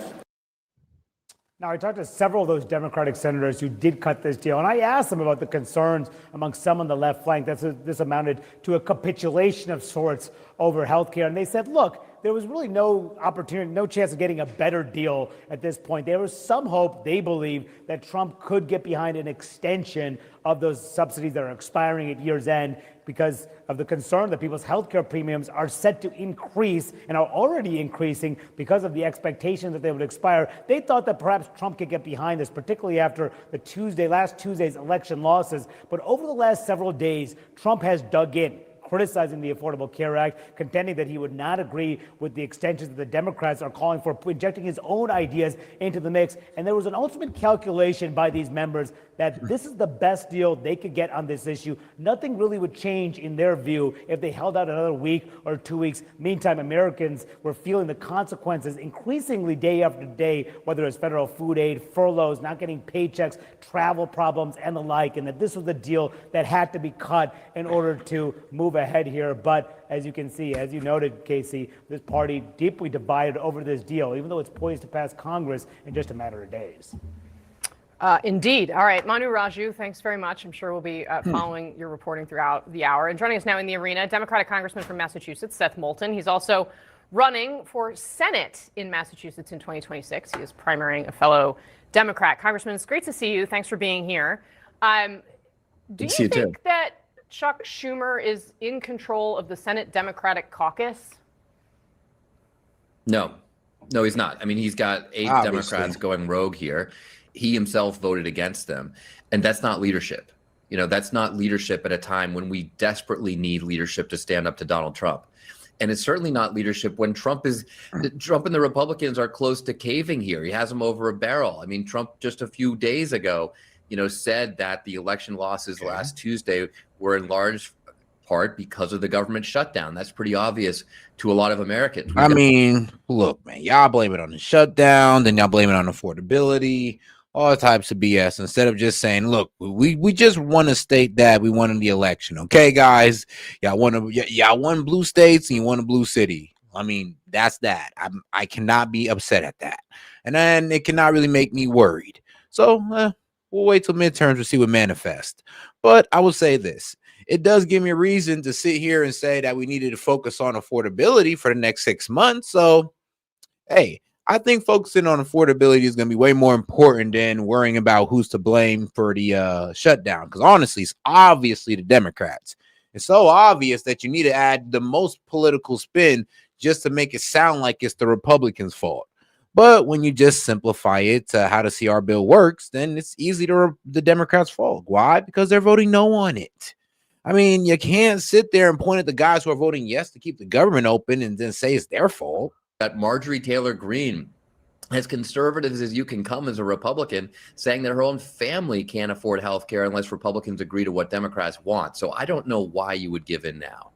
Now, I talked to several of those Democratic senators who did cut this deal, and I asked them about the concerns among some on the left flank that this amounted to a capitulation of sorts over health care. And they said, look, there was really no opportunity, no chance of getting a better deal at this point. There was some hope, they believe, that Trump could get behind an extension of those subsidies that are expiring at year's end because of the concern that people's health care premiums are set to increase and are already increasing because of the expectation that they would expire. They thought that perhaps Trump could get behind this, particularly after last Tuesday's election losses. But over the last several days, Trump has dug in, criticizing the Affordable Care Act, contending that he would not agree with the extensions that the Democrats are calling for, injecting his own ideas into the mix. And there was an ultimate calculation by these members that this is the best deal they could get on this issue. Nothing really would change in their view if they held out another week or 2 weeks. Meantime, Americans were feeling the consequences increasingly day after day, whether it's federal food aid, furloughs, not getting paychecks, travel problems, and the like, and that this was the deal that had to be cut in order to move ahead here. But as you can see, as you noted, Casey, this party deeply divided over this deal, even though it's poised to pass Congress in just a matter of days. Indeed. All right, Manu Raju, thanks very much. I'm sure we'll be following your reporting throughout the hour. And joining us now in the arena, Democratic Congressman from Massachusetts, Seth Moulton. He's also running for Senate in Massachusetts in 2026. He is primarying a fellow Democrat. Congressman, it's great to see you. Thanks for being here. Do you think that Chuck Schumer is in control of the Senate Democratic caucus? No, he's not. I mean, he's got 8 Democrats going rogue here. He himself voted against them. And that's not leadership. That's not leadership at a time when we desperately need leadership to stand up to Donald Trump. And it's certainly not leadership when Trump and the Republicans are close to caving here. He has them over a barrel. I mean, Trump just a few days ago, said that the election losses last Tuesday were in large part because of the government shutdown. That's pretty obvious to a lot of Americans. I mean, look, man, y'all blame it on the shutdown, then y'all blame it on affordability, all types of BS, instead of just saying, look, we just want to state that we won in the election. Okay, guys, y'all won blue states and you won a blue city. I mean, that's that. I cannot be upset at that. And then it cannot really make me worried. So we'll wait till midterms to see what manifests. But I will say this. It does give me a reason to sit here and say that we needed to focus on affordability for the next 6 months. So, hey, I think focusing on affordability is going to be way more important than worrying about who's to blame for the shutdown. Because honestly, it's obviously the Democrats. It's so obvious that you need to add the most political spin just to make it sound like it's the Republicans' fault. But when you just simplify it to how the CR bill works, then it's easy to the Democrats' fault. Why? Because they're voting no on it. I mean, you can't sit there and point at the guys who are voting yes to keep the government open and then say it's their fault. That Marjorie Taylor Greene, as conservative as you can come as a Republican, saying that her own family can't afford health care unless Republicans agree to what Democrats want. So I don't know why you would give in now.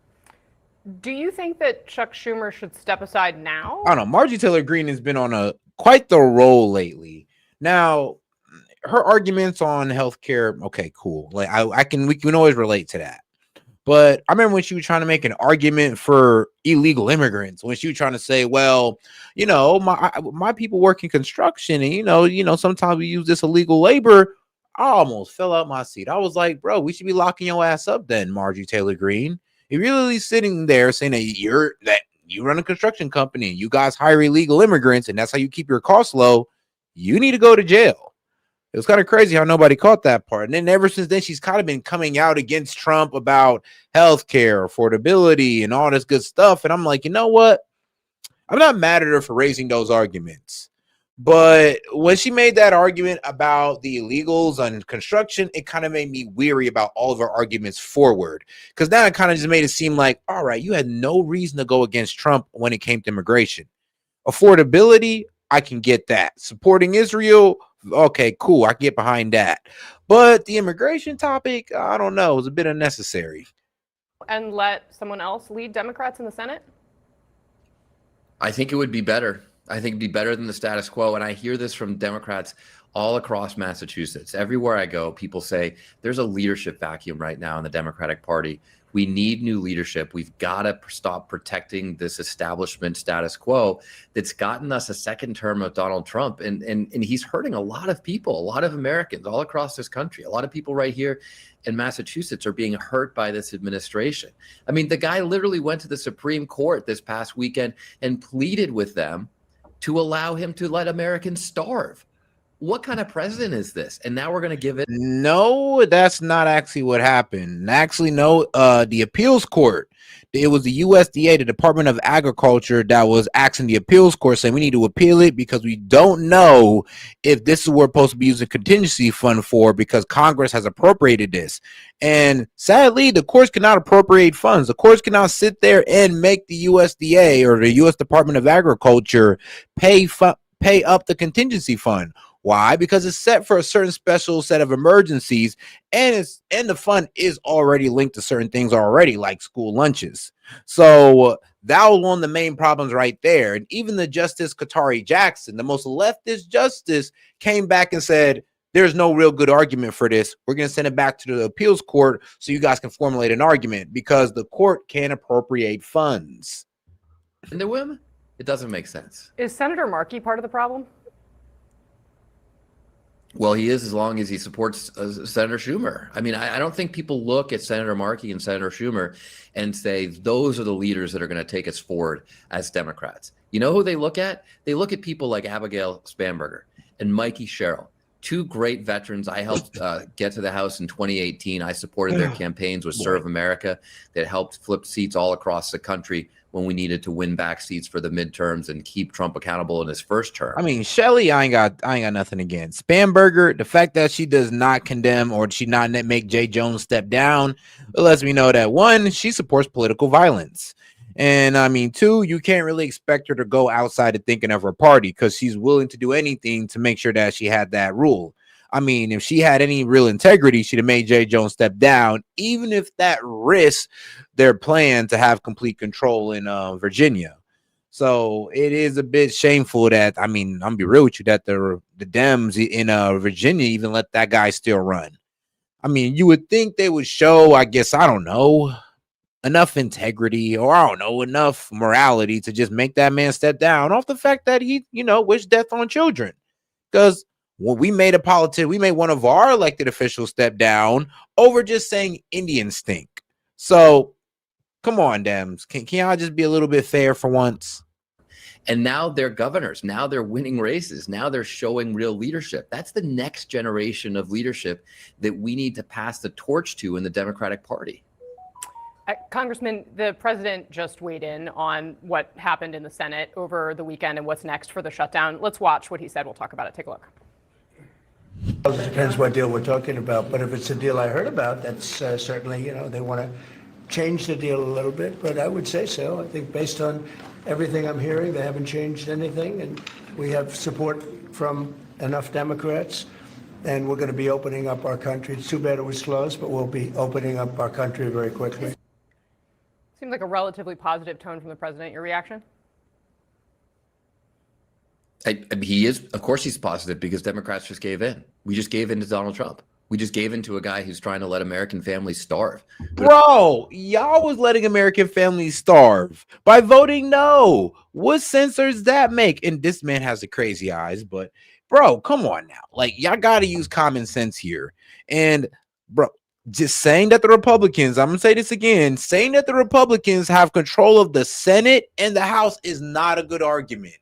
Do you think that Chuck Schumer should step aside now? I don't know. Marjorie Taylor Greene has been on quite the roll lately. Now, her arguments on healthcare, okay, cool. Like we can always relate to that. But I remember when she was trying to make an argument for illegal immigrants, when she was trying to say, well, my people work in construction and sometimes we use this illegal labor. I almost fell out my seat. I was like, bro, we should be locking your ass up then, Marjorie Taylor Greene. If you're really sitting there saying that you run a construction company and you guys hire illegal immigrants and that's how you keep your costs low, you need to go to jail. It was kind of crazy how nobody caught that part. And then ever since then, she's kind of been coming out against Trump about healthcare, affordability, and all this good stuff. And I'm like, you know what? I'm not mad at her for raising those arguments. But when she made that argument about the illegals on construction, it kind of made me weary about all of her arguments forward. Because now it kind of just made it seem like, all right, you had no reason to go against Trump when it came to immigration. Affordability, I can get that. Supporting Israel, okay, cool. I can get behind that. But the immigration topic, I don't know. It was a bit unnecessary. And let someone else lead Democrats in the Senate? I think it would be better. I think it'd be better than the status quo. And I hear this from Democrats all across Massachusetts. Everywhere I go, people say there's a leadership vacuum right now in the Democratic Party. We need new leadership. We've got to stop protecting this establishment status quo that's gotten us a second term of Donald Trump. And he's hurting a lot of people, a lot of Americans all across this country. A lot of people right here in Massachusetts are being hurt by this administration. I mean, the guy literally went to the Supreme Court this past weekend and pleaded with them to allow him to let Americans starve. What kind of president is this? And now we're going to give it. No, that's not actually what happened. Actually, no, the appeals court, it was the USDA, the Department of Agriculture, that was asking the appeals court saying we need to appeal it because we don't know if this is what we're supposed to be using contingency fund for because Congress has appropriated this. And sadly, the courts cannot appropriate funds. The courts cannot sit there and make the USDA or the U.S. Department of Agriculture pay up the contingency fund. Why? Because it's set for a certain special set of emergencies, and the fund is already linked to certain things already, like school lunches. So that was one of the main problems right there. And even the Justice Qatari Jackson, the most leftist justice, came back and said, there's no real good argument for this. We're going to send it back to the appeals court so you guys can formulate an argument because the court can't appropriate funds. And the women? It doesn't make sense. Is Senator Markey part of the problem? Well, he is as long as he supports Senator Schumer. I mean, I don't think people look at Senator Markey and Senator Schumer and say those are the leaders that are going to take us forward as Democrats. You know who they look at? They look at people like Abigail Spanberger and Mikey Sherrill, two great veterans. I helped get to the House in 2018. I supported their campaigns with Serve America that helped flip seats all across the country when we needed to win back seats for the midterms and keep Trump accountable in his first term. I mean, Shelley, I ain't got nothing against. Spanberger, the fact that she does not condemn or she not make Jay Jones step down, it lets me know that one, she supports political violence. And I mean, two, you can't really expect her to go outside of thinking of her party because she's willing to do anything to make sure that she had that rule. I mean, if she had any real integrity, she'd have made J. Jones step down, even if that risks their plan to have complete control in Virginia. So it is a bit shameful that, I mean, I'm gonna be real with you, that the Dems in Virginia even let that guy still run. I mean, you would think they would show, I guess, I don't know, enough integrity or I don't know, enough morality to just make that man step down off the fact that he, wished death on children. Because when we made we made one of our elected officials step down over just saying Indians stink. So come on, Dems. Can y'all just be a little bit fair for once? And now they're governors. Now they're winning races. Now they're showing real leadership. That's the next generation of leadership that we need to pass the torch to in the Democratic Party. Congressman, the president just weighed in on what happened in the Senate over the weekend and what's next for the shutdown. Let's watch what he said. We'll talk about it. Take a look. It depends what deal we're talking about. But if it's a deal I heard about, that's certainly, they want to change the deal a little bit. But I would say so. I think based on everything I'm hearing, they haven't changed anything. And we have support from enough Democrats. And we're going to be opening up our country. It's too bad it was closed, but we'll be opening up our country very quickly. Seems like a relatively positive tone from the president. Your reaction? He is, of course, he's positive because Democrats just gave in. We just gave in to Donald Trump. We just gave in to a guy who's trying to let American families starve. Bro, y'all was letting American families starve by voting no. What sense does that make? And this man has the crazy eyes, but bro, come on now. Like, y'all got to use common sense here. And bro, just saying that the Republicans, I'm going to say this again, saying that the Republicans have control of the Senate and the House is not a good argument.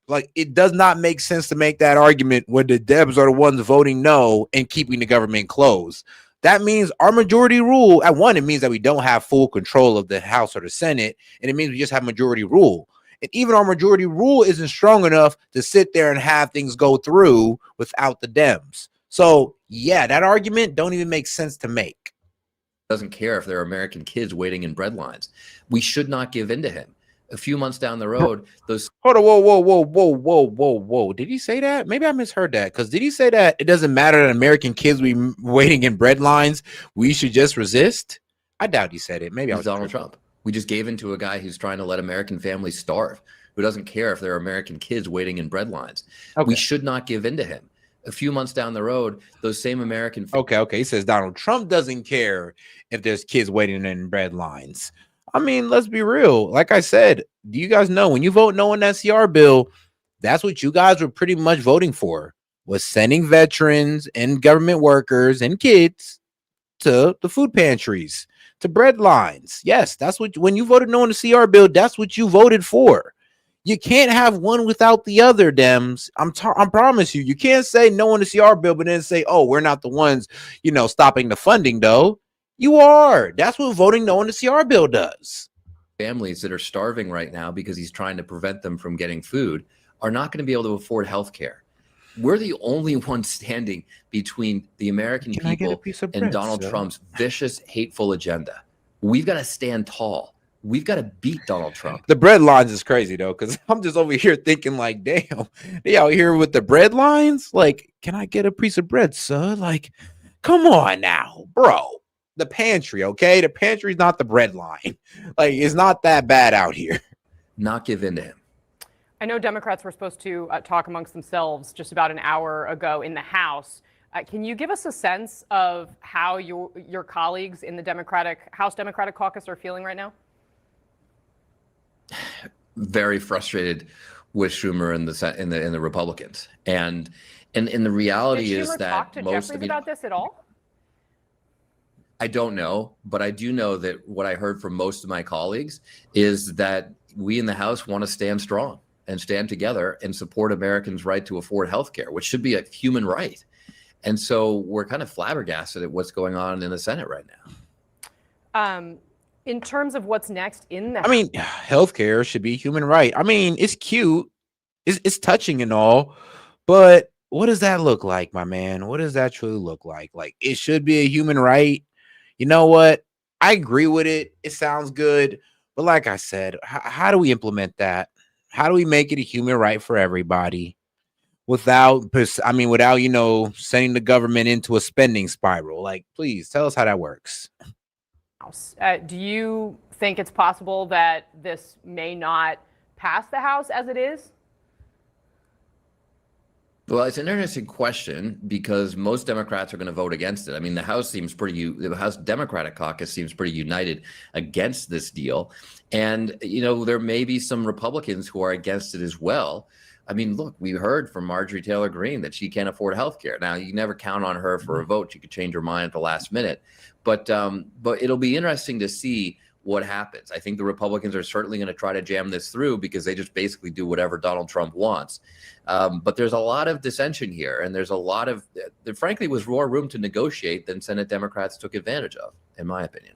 Like, it does not make sense to make that argument when the Debs are the ones voting no and keeping the government closed. That means our majority rule, at one, it means that we don't have full control of the House or the Senate, and it means we just have majority rule. And even our majority rule isn't strong enough to sit there and have things go through without the Dems. So, yeah, that argument don't even make sense to make. Doesn't care if there are American kids waiting in bread lines. We should not give in to him. A few months down the road, those... Hold on, whoa. Did he say that? Maybe I misheard that. Because did he say that it doesn't matter that American kids be waiting in bread lines, we should just resist? I doubt he said it. Maybe I was Donald Trump. We just gave in to a guy who's trying to let American families starve, who doesn't care if there are American kids waiting in bread lines. Okay. We should not give in to him. A few months down the road, those same American... Okay. He says Donald Trump doesn't care if there's kids waiting in bread lines. I mean, let's be real. Like I said, do you guys know when you vote no on that CR bill, that's what you guys were pretty much voting for, was sending veterans and government workers and kids to the food pantries, to bread lines. Yes, that's what, when you voted no on the CR bill, that's what you voted for. You can't have one without the other, Dems. I promise you, you can't say no on the CR bill, but then say, oh, we're not the ones, stopping the funding, though. You are. That's what voting no on the CR bill does. Families that are starving right now because he's trying to prevent them from getting food are not going to be able to afford health care. We're the only ones standing between the American people and Donald Trump's vicious, hateful agenda. We've got to stand tall. We've got to beat Donald Trump. The bread lines is crazy, though, because I'm just over here thinking like, damn, they out here with the bread lines? Like, can I get a piece of bread, sir? Like, come on now, bro. The pantry, okay? The pantry's not the bread line. Like, it's not that bad out here. Not give in to him. I know Democrats were supposed to talk amongst themselves just about an hour ago in the House. Can you give us a sense of how your colleagues in the House Democratic Caucus are feeling right now? Very frustrated with Schumer and the Republicans, and the reality is that talk to most Jeffries about this at all? I don't know, but I do know that what I heard from most of my colleagues is that we in the House want to stand strong and stand together and support Americans' right to afford health care, which should be a human right. And so we're kind of flabbergasted at what's going on in the Senate right now. In terms of what's next in the House, I mean, healthcare should be a human right. I mean, it's cute, it's touching and all, but what does that look like, my man? What does that truly look like? Like, it should be a human right. You know what? I agree with it. It sounds good, But like I said, how do we implement that? How do we make it a human right for everybody without, without, sending the government into a spending spiral? Like, please tell us how that works. Do you think it's possible that this may not pass the House as it is? Well, it's an interesting question because most Democrats are going to vote against it. I mean, the House Democratic caucus seems pretty united against this deal. And, there may be some Republicans who are against it as well. I mean, look, we heard from Marjorie Taylor Greene that she can't afford health care. Now, you never count on her for a vote. She could change her mind at the last minute. But it'll be interesting to see what happens. I think the Republicans are certainly going to try to jam this through because they just basically do whatever Donald Trump wants. But there's a lot of dissension here, and there's a lot of, there frankly was more room to negotiate than Senate Democrats took advantage of, in my opinion.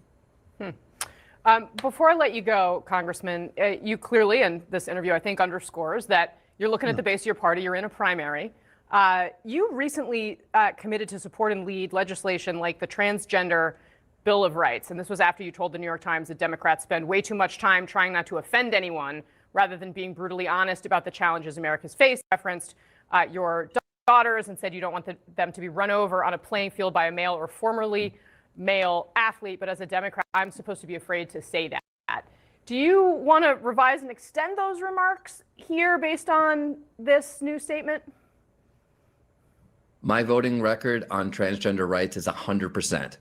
Before I let you go, Congressman, you clearly, and this interview I think underscores that you're looking at the base of your party, you're in a primary. You recently committed to support and lead legislation like the transgender Bill of Rights. And this was after you told the New York Times that Democrats spend way too much time trying not to offend anyone rather than being brutally honest about the challenges America's faced. Referenced your daughters and said you don't want them to be run over on a playing field by a male or formerly male athlete. But as a Democrat, I'm supposed to be afraid to say that. Do you want to revise and extend those remarks here based on this new statement? My voting record on transgender rights is 100%.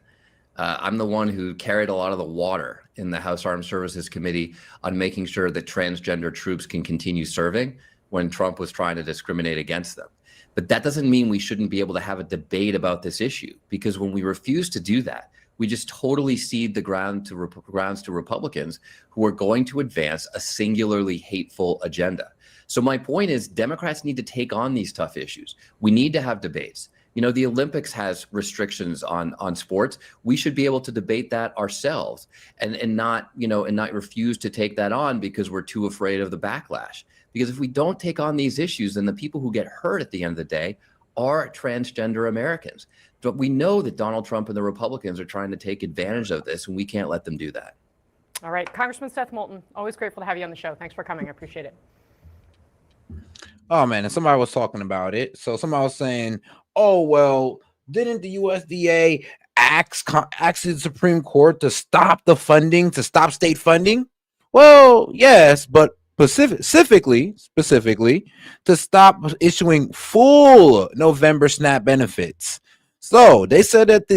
I'm the one who carried a lot of the water in the House Armed Services Committee on making sure that transgender troops can continue serving when Trump was trying to discriminate against them. But that doesn't mean we shouldn't be able to have a debate about this issue, because when we refuse to do that, we just totally cede the grounds to Republicans who are going to advance a singularly hateful agenda. So my point is, Democrats need to take on these tough issues. We need to have debates. The Olympics has restrictions on sports. We should be able to debate that ourselves and not refuse to take that on because we're too afraid of the backlash. Because if we don't take on these issues, then the people who get hurt at the end of the day are transgender Americans. But we know that Donald Trump and the Republicans are trying to take advantage of this, and we can't let them do that. All right. Congressman Seth Moulton, always grateful to have you on the show. Thanks for coming. I appreciate it. Oh, man. And somebody was talking about it. So somebody was saying, oh, well, didn't the USDA ask the Supreme Court to stop the funding, to stop state funding? Well, yes, but specifically to stop issuing full November SNAP benefits. So they said that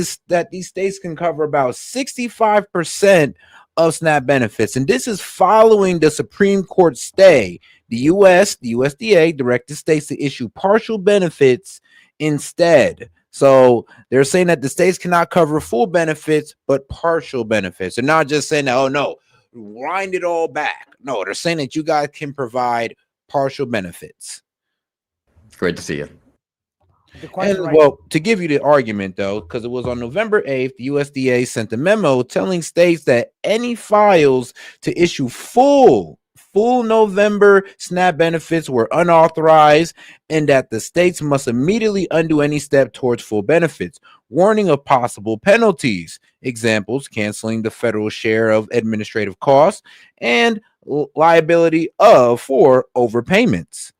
these states can cover about 65% of SNAP benefits. And this is following the Supreme Court stay. The USDA directed states to issue partial benefits instead. So they're saying that the states cannot cover full benefits, but partial benefits. They're not just saying that, oh no, wind it all back. No, they're saying that you guys can provide partial benefits. Great to see you. Well, to give you the argument, though, because it was on November 8th, the USDA sent a memo telling states that any files to issue full November SNAP benefits were unauthorized and that the states must immediately undo any step towards full benefits, warning of possible penalties. Examples: canceling the federal share of administrative costs and liability for overpayments.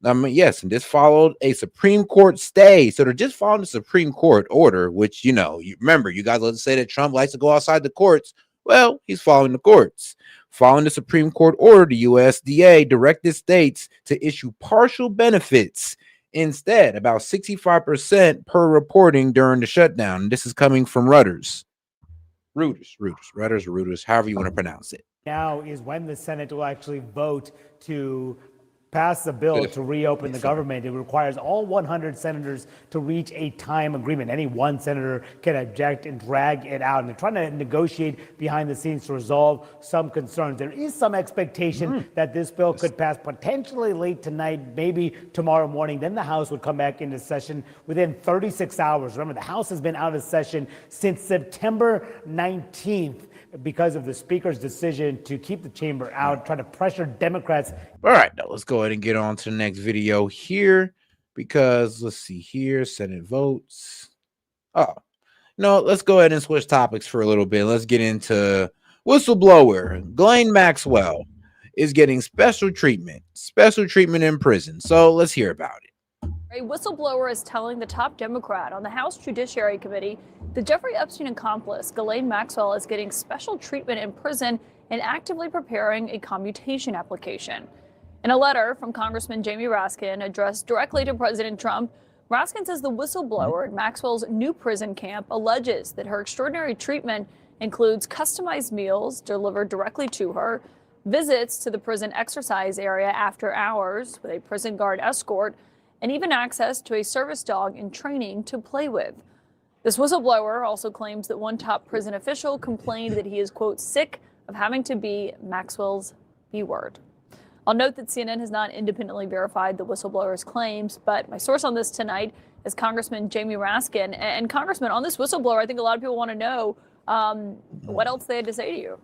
Yes, and this followed a Supreme Court stay. So they're just following the Supreme Court order, which, you remember, you guys like to say that Trump likes to go outside the courts. Well, he's following the courts. Following the Supreme Court order, the USDA directed states to issue partial benefits instead, about 65% per reporting during the shutdown. And this is coming from Reuters, however you want to pronounce it. Now is when the Senate will actually vote to pass the bill to reopen the government. It requires all 100 senators to reach a time agreement. Any one senator can object and drag it out. And they're trying to negotiate behind the scenes to resolve some concerns. There is some expectation that this bill could pass potentially late tonight, maybe tomorrow morning. Then the House would come back into session within 36 hours. Remember, the House has been out of session since September 19th. Because of the Speaker's decision to keep the chamber out, trying to pressure Democrats. All right, now let's go ahead and get on to the next video here, because let's see here, Senate votes. Let's go ahead and switch topics for a little bit. Let's get into Whistleblower Ghislaine Maxwell is getting special treatment in prison. So let's hear about it. A whistleblower is telling the top Democrat on the House Judiciary Committee the Jeffrey Epstein accomplice, Ghislaine Maxwell, is getting special treatment in prison and actively preparing a commutation application. In a letter from Congressman Jamie Raskin addressed directly to President Trump, Raskin says the whistleblower at Maxwell's new prison camp alleges that her extraordinary treatment includes customized meals delivered directly to her, visits to the prison exercise area after hours with a prison guard escort, and even access to a service dog in training to play with. This whistleblower also claims that one top prison official complained that he is, quote, sick of having to be Maxwell's B-word. I'll note that CNN has not independently verified the whistleblower's claims, but my source on this tonight is Congressman Jamie Raskin. And Congressman, on this whistleblower, I think a lot of people want to know what else they had to say to you.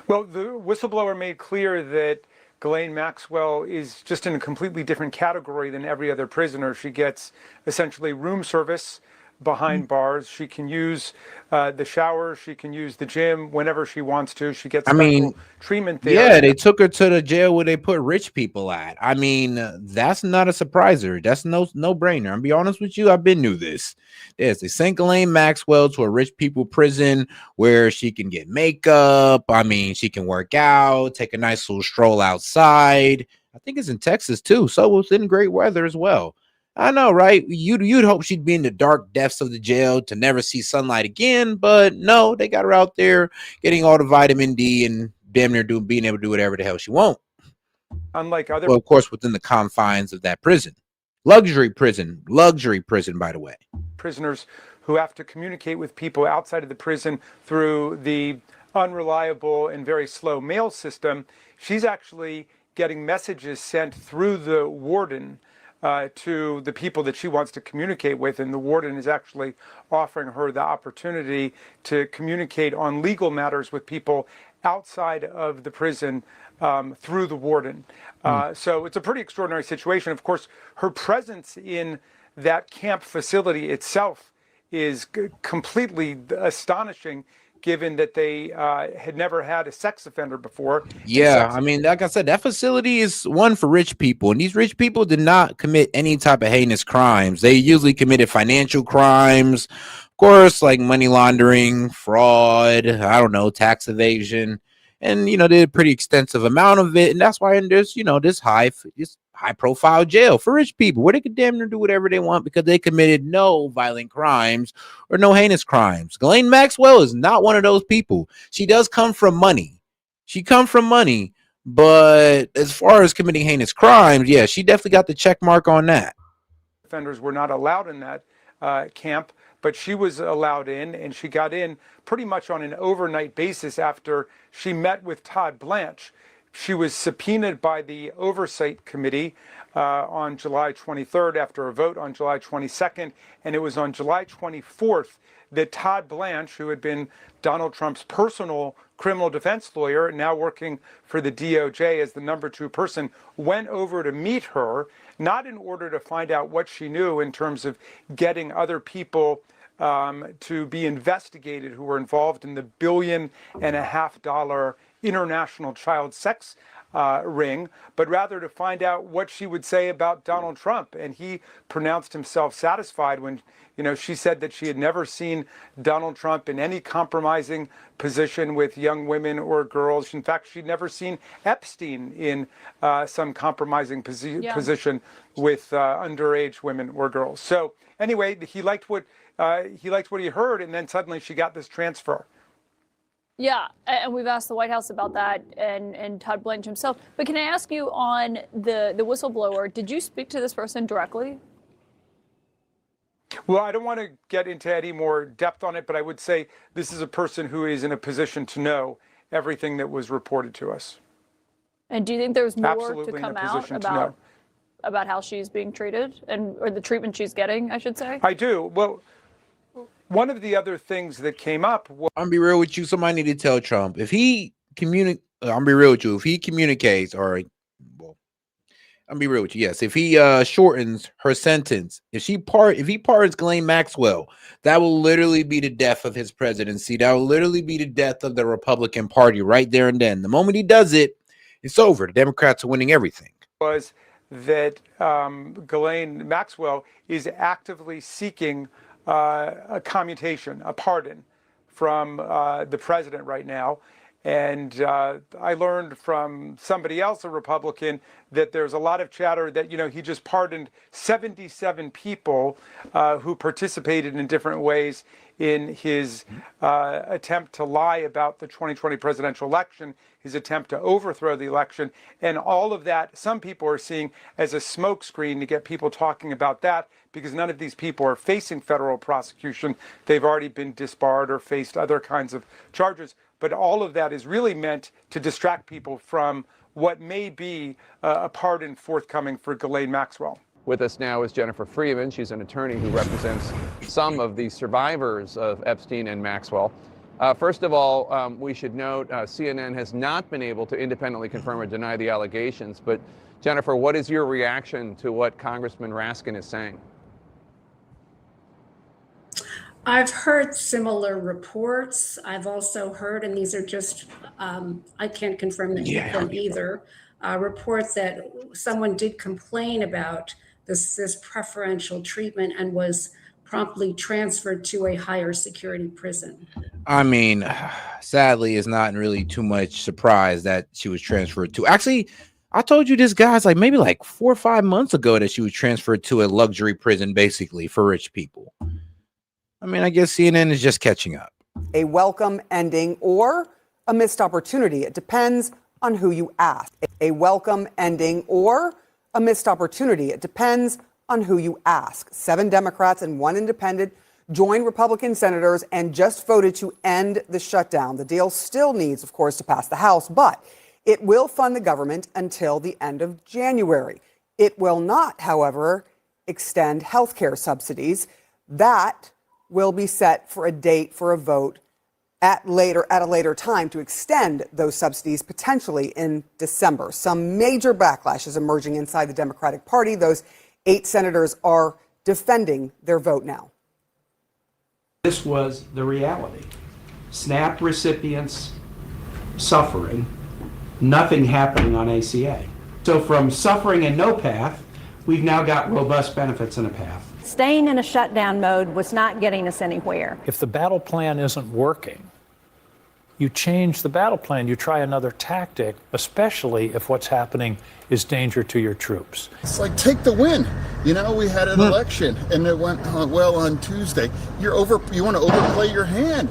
Well, the whistleblower made clear that Ghislaine Maxwell is just in a completely different category than every other prisoner. She gets essentially room service behind bars. She can use the shower. She can use the gym whenever she wants to. She gets special treatment there. Yeah, they took her to the jail where they put rich people at. I mean, that's not a surpriser. That's no brainer. I'll be honest with you. I've been through this. They sent Ghislaine Maxwell to a rich people prison where she can get makeup. I mean, she can work out, take a nice little stroll outside. I think it's in Texas too. So it's in great weather as well. I know, right? You'd hope she'd be in the dark depths of the jail to never see sunlight again, but no, they got her out there getting all the vitamin D and damn near being able to do whatever the hell she wants. Unlike other, well, of course, within the confines of that prison, luxury prison, by the way. Prisoners who have to communicate with people outside of the prison through the unreliable and very slow mail system. She's actually getting messages sent through the warden to the people that she wants to communicate with, and the warden is actually offering her the opportunity to communicate on legal matters with people outside of the prison through the warden. So it's a pretty extraordinary situation. Of course, her presence in that camp facility itself is completely astonishing, given that they had never had a sex offender before. Yeah, I mean, like I said, that facility is one for rich people, and these rich people did not commit any type of heinous crimes. They usually committed financial crimes, of course, like money laundering, fraud, I don't know, tax evasion, and did a pretty extensive amount of it. And that's why there's this high profile jail for rich people where they could damn near do whatever they want because they committed no violent crimes or no heinous crimes. Ghislaine Maxwell is not one of those people. She does come from money. But as far as committing heinous crimes, yeah, she definitely got the check mark on that. Offenders were not allowed in that camp, but she was allowed in, and she got in pretty much on an overnight basis after she met with Todd Blanche. She was subpoenaed by the Oversight Committee on July 23rd after a vote on July 22nd, and it was on July 24th that Todd Blanche, who had been Donald Trump's personal criminal defense lawyer, now working for the DOJ as the #2 person, went over to meet her, not in order to find out what she knew in terms of getting other people to be investigated who were involved in the $1.5 billion international child sex ring, but rather to find out what she would say about Donald Trump. And he pronounced himself satisfied when, she said that she had never seen Donald Trump in any compromising position with young women or girls. In fact, she'd never seen Epstein in some compromising position with underage women or girls. So anyway, he liked what he heard, and then suddenly she got this transfer. Yeah, and we've asked the White House about that and Todd Blanche himself. But can I ask you on the whistleblower, did you speak to this person directly? Well, I don't want to get into any more depth on it, but I would say this is a person who is in a position to know everything that was reported to us. And do you think there's more Absolutely to come out about how she's being treated or the treatment she's getting, I should say? I do. Well, one of the other things that came up was, I'm be real with you. Somebody need to tell Trump if he communicates, or I'll be real with you. Yes, if he shortens her sentence, if he pardons Ghislaine Maxwell, that will literally be the death of his presidency. That will literally be the death of the Republican Party right there and then. The moment he does it, it's over. The Democrats are winning everything. Was that Ghislaine Maxwell is actively seeking a commutation, a pardon from the president right now. And I learned from somebody else, a Republican, that there's a lot of chatter that, he just pardoned 77 people who participated in different ways in his attempt to lie about the 2020 presidential election, his attempt to overthrow the election. And all of that, some people are seeing as a smokescreen to get people talking about that, because none of these people are facing federal prosecution. They've already been disbarred or faced other kinds of charges. But all of that is really meant to distract people from what may be a pardon forthcoming for Ghislaine Maxwell. With us now is Jennifer Freeman. She's an attorney who represents some of the survivors of Epstein and Maxwell. First of all, we should note CNN has not been able to independently confirm or deny the allegations. But Jennifer, what is your reaction to what Congressman Raskin is saying? I've heard similar reports. I've also heard, and these are just, I can't confirm them either, reports that someone did complain about this preferential treatment and was promptly transferred to a higher security prison. I mean, sadly, it's not really too much surprise that she was transferred to. Actually, I told you this, guys, maybe 4 or 5 months ago that she was transferred to a luxury prison, basically, for rich people. I mean, I guess CNN is just catching up. A welcome ending or a missed opportunity. It depends on who you ask. A welcome ending or a missed opportunity. It depends on who you ask. 7 Democrats and 1 independent joined Republican senators and just voted to end the shutdown. The deal still needs, of course, to pass the House, but it will fund the government until the end of January. It will not, however, extend health care subsidies. That will be set for a date for a vote at a later time to extend those subsidies, potentially in December. Some major backlash is emerging inside the Democratic Party. Those 8 senators are defending their vote now. This was the reality. SNAP recipients suffering, nothing happening on ACA. So from suffering and no path, we've now got robust benefits and a path. Staying in a shutdown mode was not getting us anywhere. If the battle plan isn't working, you change the battle plan, you try another tactic, especially if what's happening is danger to your troops. It's like, take the win. We had an election and it went well on Tuesday. You want to overplay your hand.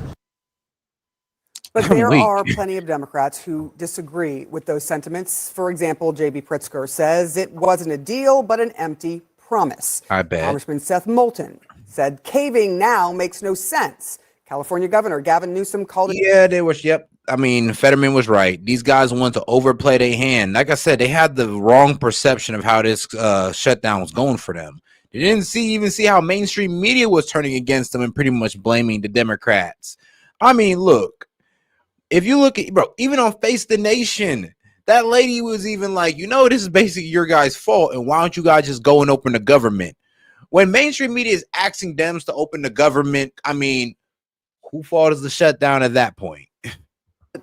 But there are plenty of Democrats who disagree with those sentiments. For example, J.B. Pritzker says it wasn't a deal, but an empty promise. I bet. Congressman Seth Moulton said caving now makes no sense. California Governor Gavin Newsom called it. Yeah, they was. Yep. I mean, Fetterman was right. These guys want to overplay their hand. Like I said, they had the wrong perception of how this shutdown was going for them. They didn't even see how mainstream media was turning against them and pretty much blaming the Democrats. I mean, look, if you look at, bro, even on Face the Nation, that lady was even like, this is basically your guys' fault, and why don't you guys just go and open the government? When mainstream media is asking Dems to open the government, I mean, who fault is the shutdown at that point?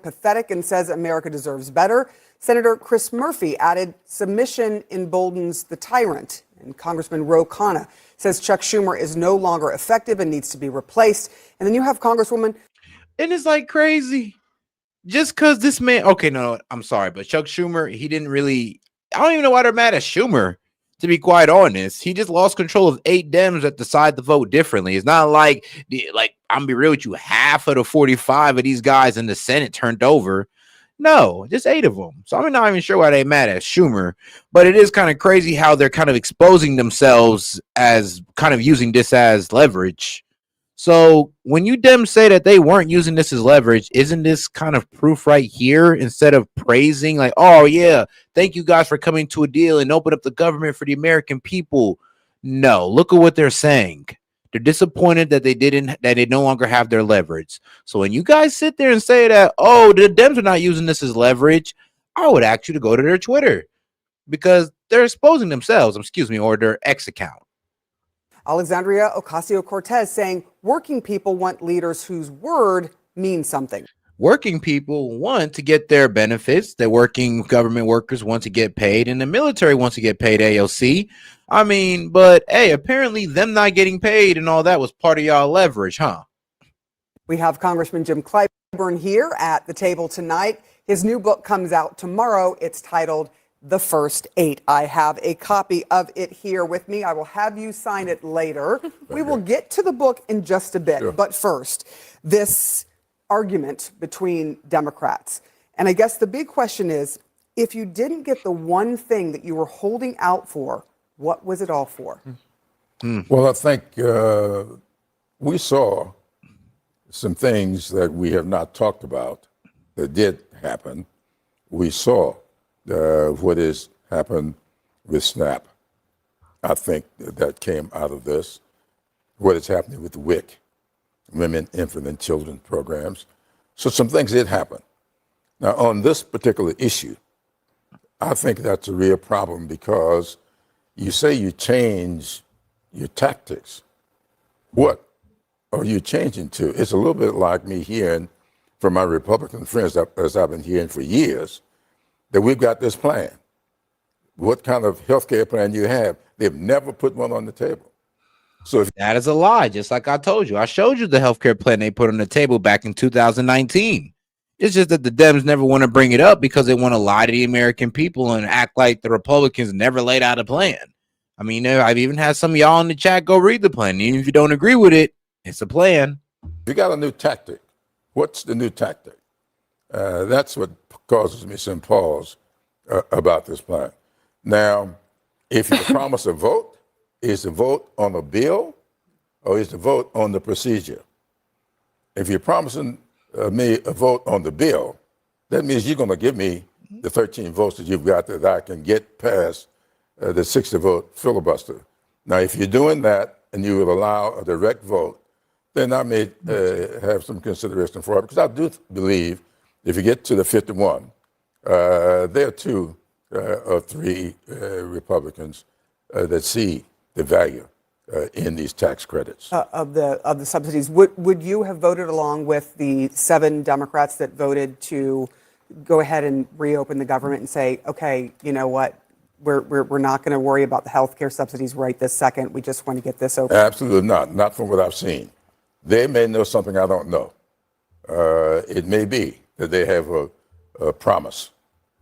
Pathetic and says America deserves better. Senator Chris Murphy added submission emboldens the tyrant. And Congressman Ro Khanna says Chuck Schumer is no longer effective and needs to be replaced. And then you have Congresswoman. And it's crazy. Just because this man, okay, no, I'm sorry, but Chuck Schumer, he didn't really, I don't even know why they're mad at Schumer, to be quite honest. He just lost control of 8 Dems that decide to vote differently. It's not like I'm gonna be real with you, half of the 45 of these guys in the Senate turned over. No, just 8 of them. So I'm not even sure why they're mad at Schumer, but it is kind of crazy how they're kind of exposing themselves as kind of using this as leverage. So when you Dems say that they weren't using this as leverage, isn't this kind of proof right here? Instead of praising like, oh yeah, thank you guys for coming to a deal and open up the government for the American people. No, look at what they're saying. They're disappointed that they no longer have their leverage. So when you guys sit there and say that, oh, the Dems are not using this as leverage, I would ask you to go to their Twitter. because they're exposing themselves, or their X account. Alexandria Ocasio-Cortez saying working people want leaders whose word means something. Working people want to get their benefits. The working government workers want to get paid, and the military wants to get paid, AOC. I mean, but hey, apparently them not getting paid and all that was part of y'all leverage, huh? We have Congressman Jim Clyburn here at the table tonight. His new book comes out tomorrow. It's titled The First 8. I have a copy of it here with me. I will have you sign it later. We will get to the book in just a bit. Sure. But first, this argument between Democrats. And I guess the big question is, if you didn't get the one thing that you were holding out for, what was it all for? Well, I think we saw some things that we have not talked about that did happen. We saw what has happened with SNAP. I think that came out of this. What is happening with the WIC, Women, Infant, and Children programs. So some things did happen. Now, on this particular issue, I think that's a real problem because you say you change your tactics. What are you changing to? It's a little bit like me hearing from my Republican friends, as I've been hearing for years, that we've got this plan. What kind of health care plan you have? They've never put one on the table. So if that is a lie, just like I told you. I showed you the healthcare plan they put on the table back in 2019. It's just that the Dems never want to bring it up because they want to lie to the American people and act like the Republicans never laid out a plan. I mean, I've even had some of y'all in the chat go read the plan. Even if you don't agree with it, it's a plan. You got a new tactic. What's the new tactic? That's what causes me some pause about this plan. Now, if you promise a vote, is the vote on a bill or is the vote on the procedure? If you're promising me a vote on the bill, that means you're going to give me the 13 votes that you've got that I can get past the 60-vote filibuster. Now, if you're doing that and you will allow a direct vote, then I may have some consideration for it, because I do believe if you get to the 51, there are 2 or 3 Republicans that see the value in these tax credits. Of the subsidies. Would you have voted along with the 7 Democrats that voted to go ahead and reopen the government and say, okay, you know what, we're not going to worry about the health care subsidies right this second. We just want to get this open? Absolutely not from what I've seen. They may know something I don't know. It may be that they have a promise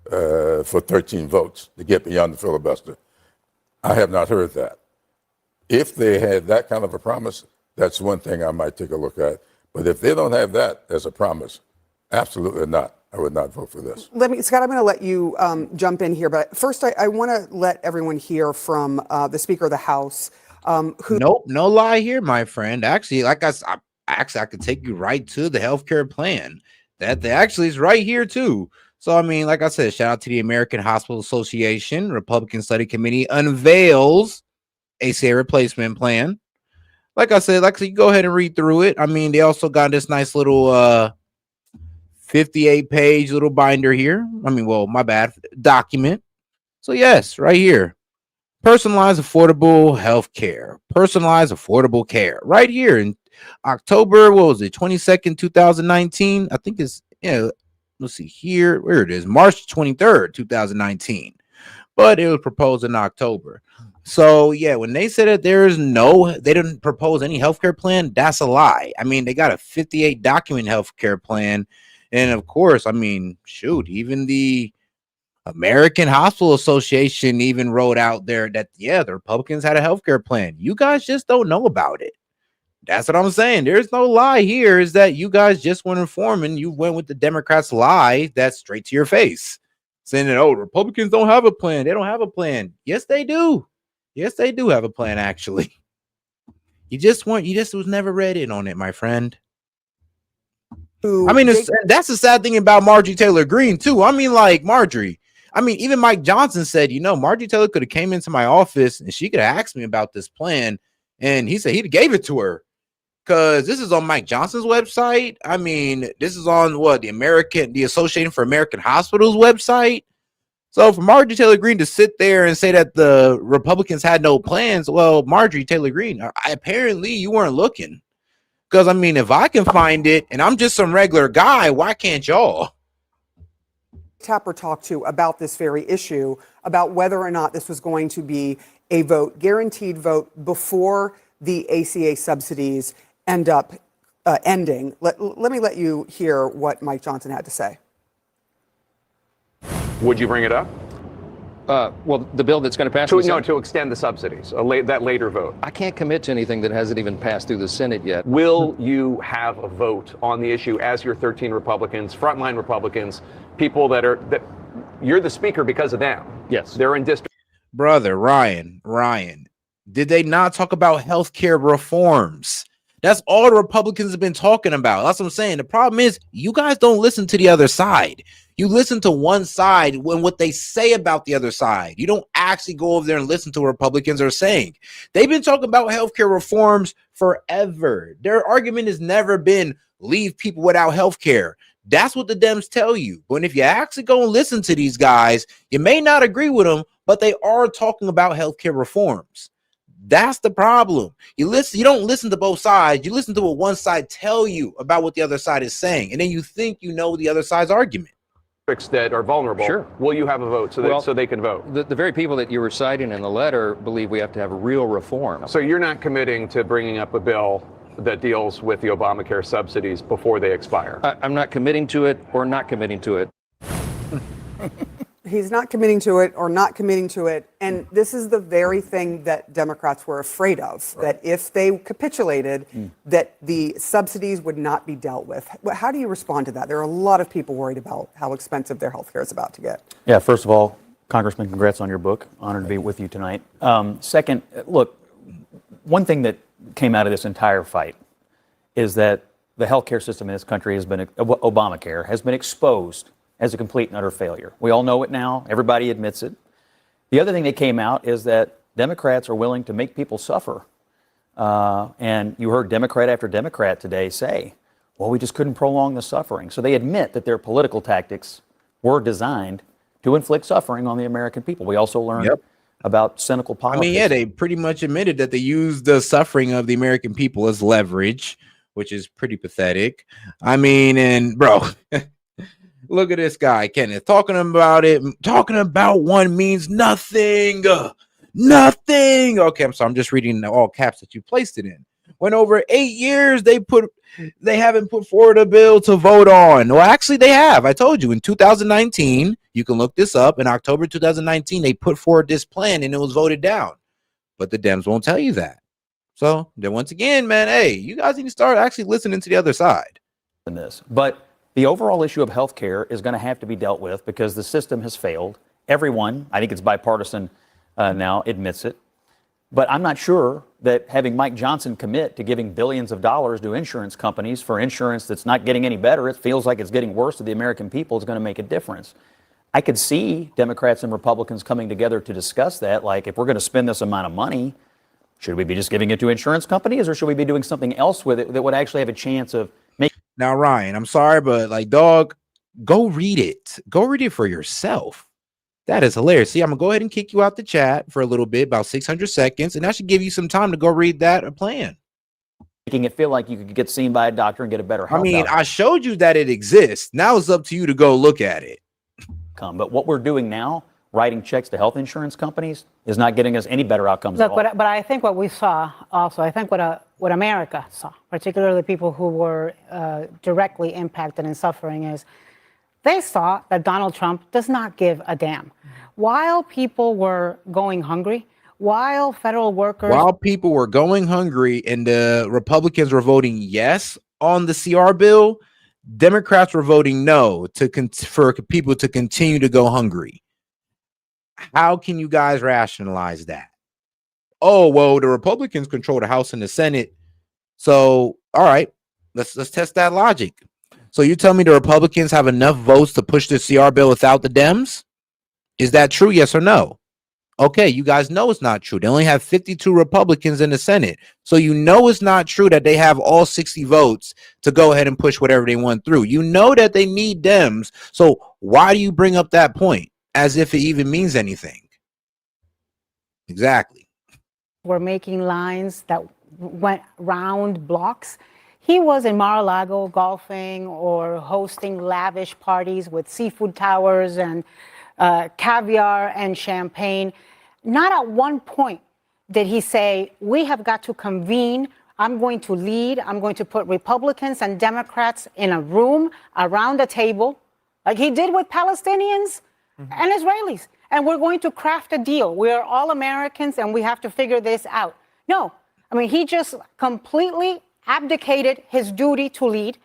for 13 votes to get beyond the filibuster. I have not heard that. If they had that kind of a promise, that's one thing I might take a look at. But if they don't have that as a promise, absolutely not. I would not vote for this. Scott, I'm going to let you jump in here. But first, I want to let everyone hear from the Speaker of the House. Nope, no lie here, my friend. Actually, like I could take you right to the healthcare plan. That actually is right here too. So I mean, like I said, shout out to the American Hospital Association. Republican Study Committee unveils ACA replacement plan. Like I said, you go ahead and read through it. I mean, they also got this nice little 58-page little binder here. I mean, well, my bad, document. So yes, right here. Personalized affordable health care. Personalized affordable care. Right here in October, what was it, 22nd, 2019? I think it's, let's see here. Where it is, March 23rd, 2019. But it was proposed in October. So yeah, when they said that they didn't propose any healthcare plan, that's a lie. I mean, they got a 58 document healthcare plan. And of course, I mean, shoot, even the American Hospital Association even wrote out there that, yeah, the Republicans had a healthcare plan. You guys just don't know about it. That's what I'm saying. There's no lie here. Is that you guys just weren't informing. You went with the Democrats' lie that's straight to your face, saying that, oh, Republicans don't have a plan. They don't have a plan. Yes, they do. Yes, they do have a plan, actually. You just was never read in on it, my friend. I mean, that's the sad thing about Marjorie Taylor Greene, too. I mean, like, Marjorie. I mean, even Mike Johnson said, Marjorie Taylor could have came into my office and she could have asked me about this plan. And he said he'd gave it to her, because this is on Mike Johnson's website. I mean, this is on the Association for American Hospitals website. So for Marjorie Taylor Greene to sit there and say that the Republicans had no plans, well, Marjorie Taylor Greene, apparently you weren't looking. Because, I mean, if I can find it and I'm just some regular guy, why can't y'all? Tapper talked to about this very issue, about whether or not this was going to be a vote, guaranteed vote, before the ACA subsidies end up ending. Let me let you hear what Mike Johnson had to say. Would you bring it up? Well, the bill that's going to pass. To extend the subsidies, that later vote. I can't commit to anything that hasn't even passed through the Senate yet. Will you have a vote on the issue as your 13 Republicans, frontline Republicans, people that you're the speaker because of them? Yes. They're in district. Brother, Ryan, did they not talk about healthcare reforms? That's all the Republicans have been talking about. That's what I'm saying. The problem is you guys don't listen to the other side. You listen to one side when what they say about the other side. You don't actually go over there and listen to what Republicans are saying. They've been talking about healthcare reforms forever. Their argument has never been leave people without healthcare. That's what the Dems tell you. But if you actually go and listen to these guys, you may not agree with them, but they are talking about healthcare reforms. That's the problem. You don't listen to both sides. You listen to what one side tell you about what the other side is saying, and then you think you know the other side's argument. That are vulnerable. Sure. Will you have a vote so they can vote? The very people that you were citing in the letter believe we have to have real reform. So you're not committing to bringing up a bill that deals with the Obamacare subsidies before they expire? I'm not committing to it or not committing to it. He's not committing to it or not committing to it. And this is the very thing that Democrats were afraid of, that if they capitulated, that the subsidies would not be dealt with. How do you respond to that? There are a lot of people worried about how expensive their health care is about to get. Yeah, first of all, Congressman, congrats on your book. Honored to be with you tonight. Second, look, one thing that came out of this entire fight is that the healthcare system in this country has been, Obamacare, has been exposed as a complete and utter failure. We all know it now. Everybody admits it. The other thing that came out is that Democrats are willing to make people suffer. And you heard Democrat after Democrat today say, well, we just couldn't prolong the suffering. So they admit that their political tactics were designed to inflict suffering on the American people. We also learned about cynical politics. I mean, yeah, they pretty much admitted that they used the suffering of the American people as leverage, which is pretty pathetic. I mean, and bro, look at this guy, Kenneth, talking about it. Talking about one means nothing. Nothing. Okay, I'm sorry. I'm just reading the all caps that you placed it in. When over 8 years, they haven't put forward a bill to vote on. Well, actually, they have. I told you in 2019, you can look this up. In October 2019, they put forward this plan and it was voted down. But the Dems won't tell you that. So then once again, man, hey, you guys need to start actually listening to the other side. In this, but the overall issue of health care is going to have to be dealt with because the system has failed. Everyone, I think it's bipartisan now, admits it. But I'm not sure that having Mike Johnson commit to giving billions of dollars to insurance companies for insurance that's not getting any better, it feels like it's getting worse to the American people, is going to make a difference. I could see Democrats and Republicans coming together to discuss that. Like, if we're going to spend this amount of money, should we be just giving it to insurance companies or should we be doing something else with it that would actually have a chance of making? Now, Ryan, I'm sorry, but like, dog, go read it. Go read it for yourself. That is hilarious. See, I'm going to go ahead and kick you out the chat for a little bit, about 600 seconds, and that should give you some time to go read that plan. Making it feel like you could get seen by a doctor and get a better health outcome. I showed you that it exists. Now it's up to you to go look at it. But what we're doing now, writing checks to health insurance companies, is not getting us any better outcomes at all. But I think what we saw also, I think what America saw, particularly people who were directly impacted and suffering, is they saw that Donald Trump does not give a damn. While people were going hungry, while federal workers... While people were going hungry and the Republicans were voting yes on the CR bill, Democrats were voting no for people to continue to go hungry. How can you guys rationalize that? Oh, well, the Republicans control the House and the Senate. So, all right, let's test that logic. So you tell me the Republicans have enough votes to push the CR bill without the Dems? Is that true? Yes or no? Okay, you guys know it's not true. They only have 52 Republicans in the Senate. So you know it's not true that they have all 60 votes to go ahead and push whatever they want through. You know that they need Dems. So why do you bring up that point? as if it even means anything. Exactly. Were making lines that went round blocks. He was in Mar-a-Lago golfing or hosting lavish parties with seafood towers and caviar and champagne. Not at one point did he say, we have got to convene. I'm going to lead. I'm going to put Republicans and Democrats in a room around a table, like he did with Palestinians and Israelis. And we're going to craft a deal. We are all Americans and we have to figure this out. No, I mean, he just completely abdicated his duty to lead.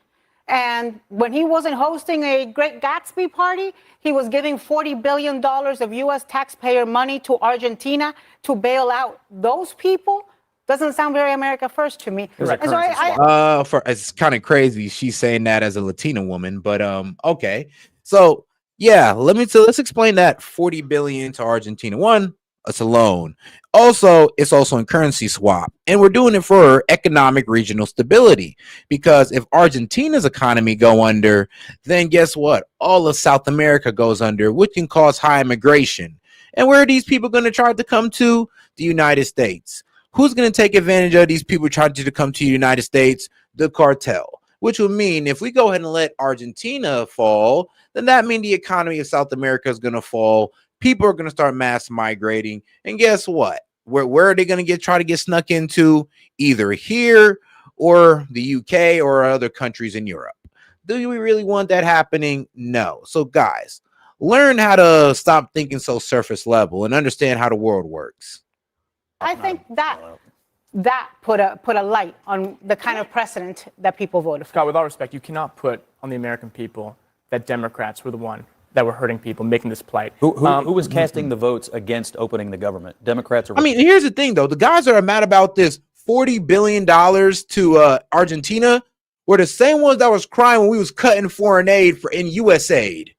And when he wasn't hosting a Great Gatsby party, he was giving $40 billion of U.S. taxpayer money to Argentina to bail out those people. Doesn't sound very America first to me. And so it's kind of crazy she's saying that as a Latina woman, but okay. So yeah, let's explain that 40 billion to Argentina. One, it's a loan. Also, it's also in currency swap, and we're doing it for economic regional stability, because if Argentina's economy go under, then guess what? All of South America goes under, which can cause high immigration. And where are these people going to try to come to? The United States. Who's going to take advantage of these people trying to come to the United States? The cartel, which would mean if we go ahead and let Argentina fall, then that means the economy of South America is going to fall. People are going to start mass migrating. And guess what? Where are they going to try to get snuck into? Either here or the UK or other countries in Europe. Do we really want that happening? No. So guys, learn how to stop thinking so surface level and understand how the world works. I think that put a light on the kind of precedent that people voted for. Scott, with all respect, you cannot put on the American people that Democrats were the one that were hurting people, making this plight. Who was casting the votes against opening the government? Democrats or... I mean, here's the thing, though. The guys that are mad about this $40 billion to Argentina were the same ones that was crying when we was cutting foreign aid in USAID.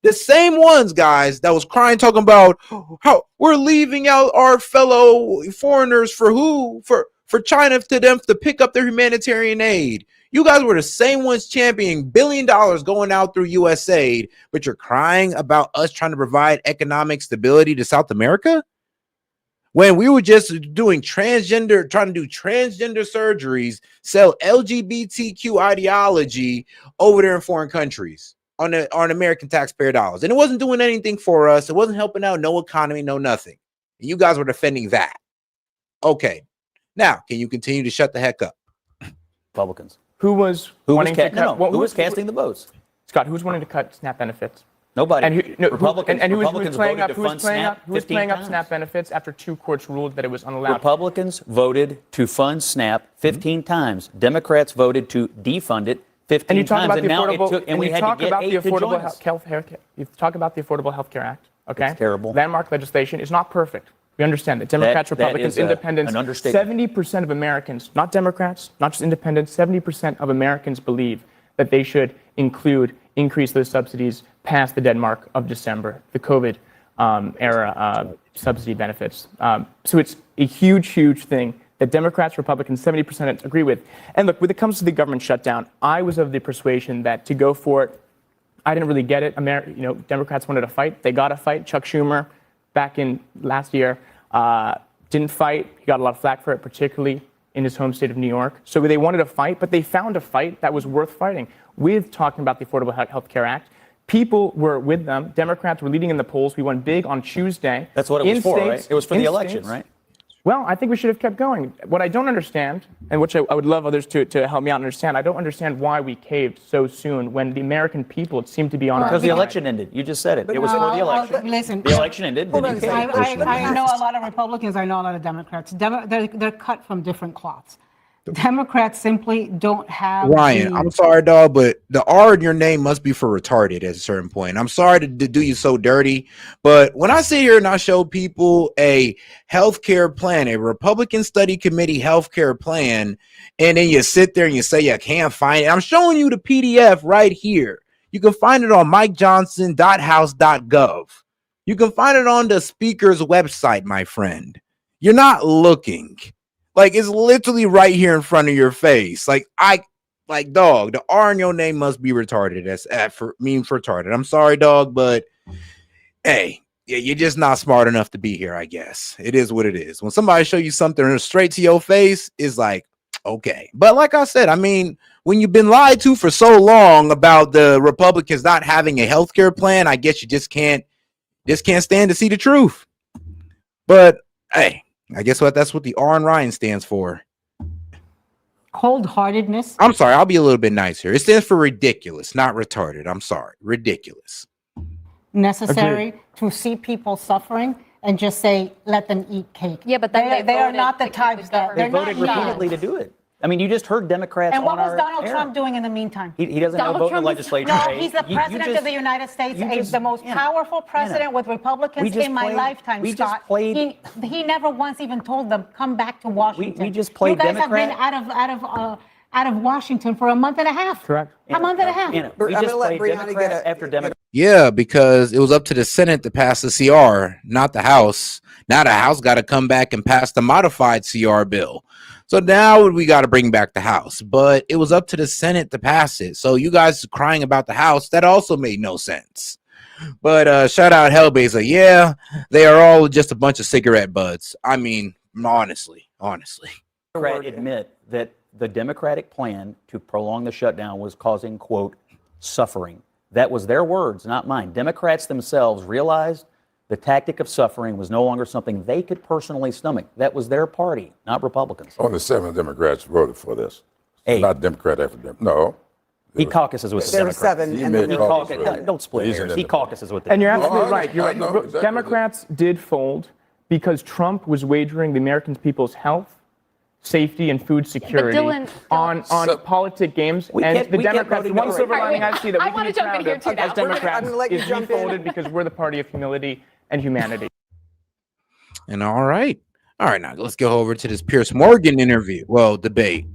The same ones, guys, that was crying, talking about how we're leaving out our fellow foreigners for who? For China, to them to pick up their humanitarian aid. You guys were the same ones championing $1 billion going out through USAID, but you're crying about us trying to provide economic stability to South America? When we were just trying to do transgender surgeries, sell LGBTQ ideology over there in foreign countries on American taxpayer dollars. And it wasn't doing anything for us. It wasn't helping out, no economy, no nothing. And you guys were defending that. Okay. Now, can you continue to shut the heck up? Republicans. Who was casting the votes? Scott, who was wanting to cut SNAP benefits? Nobody. And who was playing up times. SNAP benefits after 2 courts ruled that it was unallowed? Republicans voted to fund SNAP 15 times. Democrats voted to defund it 15 and you talk times. About the affordable, and we had to get 8 to join us. You talk about the Affordable Health Care Act. Okay, it's terrible. Landmark legislation is not perfect. We understand that Democrats, Republicans, independents, 70% of Americans, not Democrats, not just independents, 70% of Americans believe that they should increase those subsidies past the dead mark of December, the COVID era subsidy benefits. So it's a huge, huge thing that Democrats, Republicans, 70% agree with. And look, when it comes to the government shutdown, I was of the persuasion that to go for it, I didn't really get it. Democrats wanted a fight. They got a fight. Chuck Schumer, back in last year, didn't fight. He got a lot of flack for it, particularly in his home state of New York. So they wanted a fight, but they found a fight that was worth fighting with talking about the Affordable Health Care Act. People were with them. Democrats were leading in the polls. We won big on Tuesday. That's what it was for, right? It was for the election, right? Well, I think we should have kept going. What I don't understand, and which I would love others to help me out and understand, I don't understand why we caved so soon when the American people, it seemed to be on our side. Because the election ended. You just said it. It was for the election. Listen, the election ended. I know a lot of Republicans. I know a lot of Democrats. They're cut from different cloths. Democrats simply don't have. Ryan, I'm sorry, dog, but the R in your name must be for retarded at a certain point. I'm sorry to do you so dirty, but when I sit here and I show people a healthcare plan, a Republican Study Committee healthcare plan, and then you sit there and you say you can't find it, I'm showing you the PDF right here. You can find it on mikejohnson.house.gov. You can find it on the speaker's website, my friend. You're not looking. Like, it's literally right here in front of your face. Dog, the R in your name must be retarded. That's for means retarded. I'm sorry, dog, but hey, Yeah, you're just not smart enough to be here, I guess. It is what it is. When somebody show you something straight to your face, it's like, okay. But like I said, I mean, when you've been lied to for so long about the Republicans not having a healthcare plan, I guess you just can't stand to see the truth. But hey, I guess that's what the R in Ryan stands for. Cold-heartedness. I'm sorry, I'll be a little bit nicer. It stands for ridiculous, not retarded. I'm sorry, ridiculous. Necessary to see people suffering and just say, let them eat cake. Yeah, but then they are not the types that They they're not voted repeatedly to do it. I mean, you just heard Democrats. And what on was our Donald air. Trump doing in the meantime? He doesn't have a vote in the legislature. No, Hey, he's the you president just- of the United States, you just- the most yeah. powerful president with Republicans in my lifetime, we just Scott. played- He never once even told them, come back to Washington. We just played You guys Democrat. have been out of Washington for a month and a half. Correct. A month and a half. We just played Democrat after Democrat. Yeah, because it was up to the Senate to pass the CR, not the House. Now the House got to come back and pass the modified CR bill. So now we got to bring back the House. But it was up to the Senate to pass it. So you guys crying about the House, that also made no sense. But shout out Hellblazer. Yeah, they are all just a bunch of cigarette butts. I mean, honestly. Democrat admit that the Democratic plan to prolong the shutdown was causing, quote, suffering. That was their words, not mine. Democrats themselves realized the tactic of suffering was no longer something they could personally stomach. That was their party, not Republicans. Only 7 Democrats voted for this. 8. Not Democrat after Democrat. No. He caucuses with the There were Democrats. 7, He and made then there caucus were with it. Don't split He's hairs. an He independent. caucuses with the And you're Democrats. absolutely No, right. You're I right. know exactly. Democrats did fold because Trump was wagering the American people's health, safety, and food security Dylan, on politic games. And the Democrats, the one silver lining I see that I we can wanna be jump in proud here of too now. as Democrats I'm gonna let you is we jump in. folded because we're the party of humility and humanity. And all right, now let's go over to this Piers Morgan interview. Well, debate.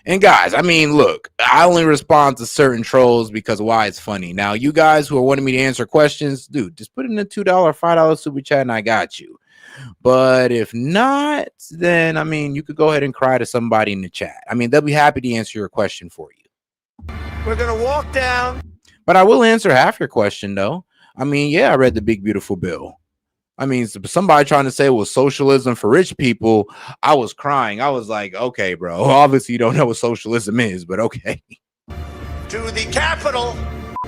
And guys, I mean, look, I only respond to certain trolls because why it's funny. Now, you guys who are wanting me to answer questions, dude, just put in a $2, $5 super chat and I got you. But if not, then I mean, you could go ahead and cry to somebody in the chat. I mean, they'll be happy to answer your question for you. We're going to walk down. But I will answer half your question, though. I mean, yeah, I read the big, beautiful bill. I mean, somebody trying to say it was socialism for rich people, I was crying. I was like, okay, bro, obviously you don't know what socialism is, but okay. To the Capitol,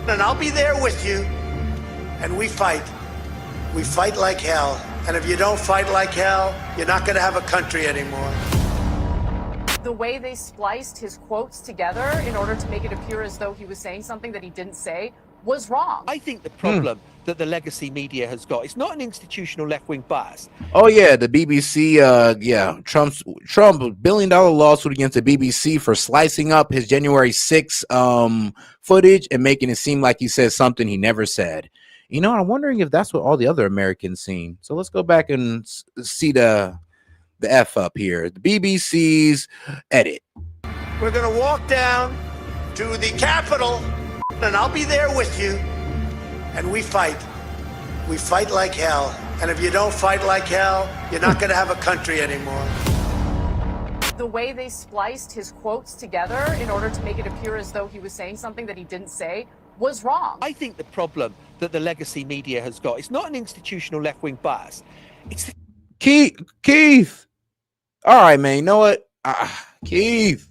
and I'll be there with you. And we fight. We fight like hell. And if you don't fight like hell, you're not going to have a country anymore. The way they spliced his quotes together in order to make it appear as though he was saying something that he didn't say was wrong. I think the problem that the legacy media has got, it's not an institutional left-wing bias. Oh yeah, the BBC, Trump $1 billion lawsuit against the BBC for slicing up his January 6th footage and making it seem like he said something he never said. You know, I'm wondering if that's what all the other Americans seen. So let's go back and see the F up here. The BBC's edit. We're going to walk down to the Capitol, and I'll be there with you. And we fight. We fight like hell. And if you don't fight like hell, you're not going to have a country anymore. The way they spliced his quotes together in order to make it appear as though he was saying something that he didn't say was wrong. I think the problem that the legacy media has got, it's not an institutional left-wing bias. It's the Keith. All right, man. You know what? Keith,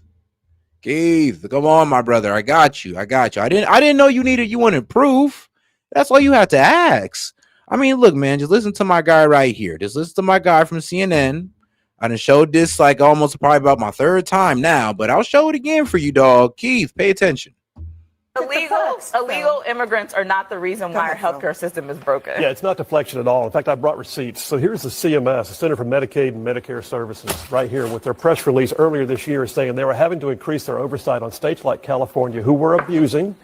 come on, my brother. I got you. I didn't know you wanted proof. That's all you have to ask. I mean, look, man, just listen to my guy right here. Just listen to my guy from CNN. I done showed this like almost probably about my 3rd time now, but I'll show it again for you, dog. Keith, pay attention. Illegal immigrants are not the reason why our healthcare system is broken. Yeah, it's not deflection at all. In fact, I brought receipts. So here's the CMS, the Center for Medicaid and Medicare Services, right here with their press release earlier this year saying they were having to increase their oversight on states like California who were abusing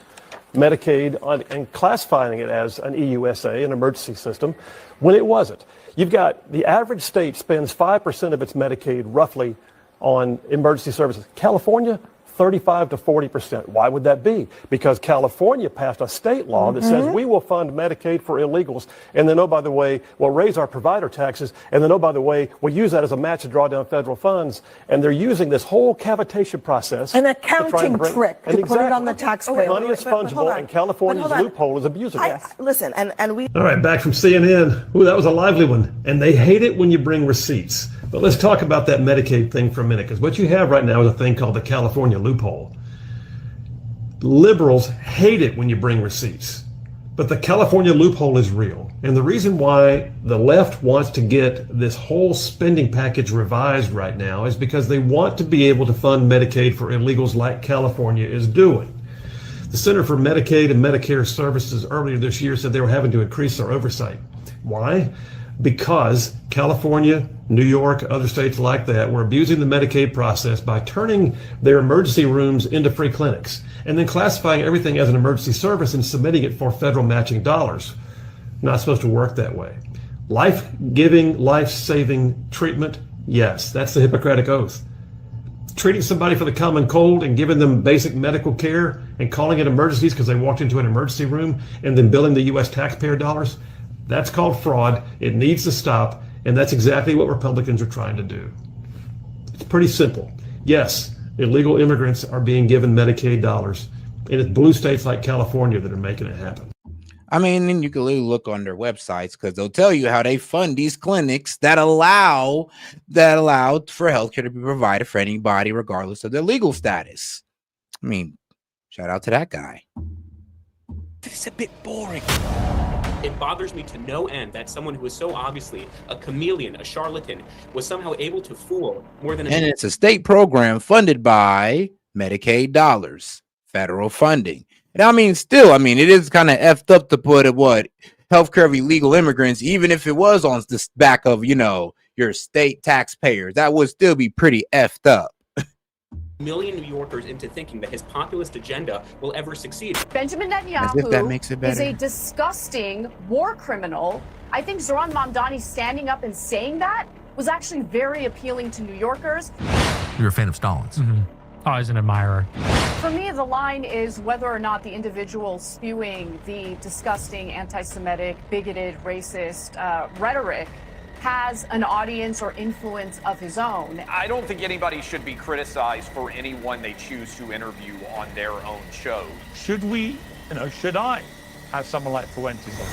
Medicaid and classifying it as an EUSA, an emergency system, when it wasn't. You've got the average state spends 5% of its Medicaid roughly on emergency services. California, 35 to 40%. Why would that be? Because California passed a state law that says we will fund Medicaid for illegals, and then, oh, by the way, we'll raise our provider taxes, and then, oh, by the way, we'll use that as a match to draw down federal funds. And they're using this whole cavitation process. An accounting trick to put it on the taxpayer. Money is fungible, and California's loophole is abusing it. Listen, and we... All right, back from CNN. Ooh, that was a lively one. And they hate it when you bring receipts. But let's talk about that Medicaid thing for a minute, because what you have right now is a thing called the California loophole. Liberals hate it when you bring receipts, but the California loophole is real. And the reason why the left wants to get this whole spending package revised right now is because they want to be able to fund Medicaid for illegals like California is doing. The Center for Medicaid and Medicare Services earlier this year said they were having to increase their oversight. Why? Because California, New York, other states like that were abusing the Medicaid process by turning their emergency rooms into free clinics and then classifying everything as an emergency service and submitting it for federal matching dollars. Not supposed to work that way. Life-giving, life-saving treatment, yes, that's the Hippocratic Oath. Treating somebody for the common cold and giving them basic medical care and calling it emergencies because they walked into an emergency room and then billing the U.S. taxpayer dollars, that's called fraud. It needs to stop, and that's exactly what Republicans are trying to do. It's pretty simple. Yes, illegal immigrants are being given Medicaid dollars, and it's blue states like California that are making it happen. I mean, and you can literally look on their websites because they'll tell you how they fund these clinics that allow for healthcare to be provided for anybody regardless of their legal status. I mean, shout out to that guy. It's a bit boring. It bothers me to no end that someone who is so obviously a chameleon, a charlatan, was somehow able to fool more than And it's a state program funded by Medicaid dollars, federal funding. And I mean, still, I mean, it is kind of effed up to put it, healthcare of illegal immigrants, even if it was on the back of, your state taxpayers, that would still be pretty effed up. million New Yorkers into thinking that his populist agenda will ever succeed. Benjamin As if that makes it Netanyahu is better. a disgusting war criminal. I think Zoran Mamdani standing up and saying that was actually very appealing to New Yorkers. You're a fan of Stalin's. Oh, as an admirer. For me, the line is whether or not the individual spewing the disgusting anti-Semitic, bigoted, racist rhetoric has an audience or influence of his own. I don't think anybody should be criticized for anyone they choose to interview on their own show. Should we, should I have someone like Fuentes on?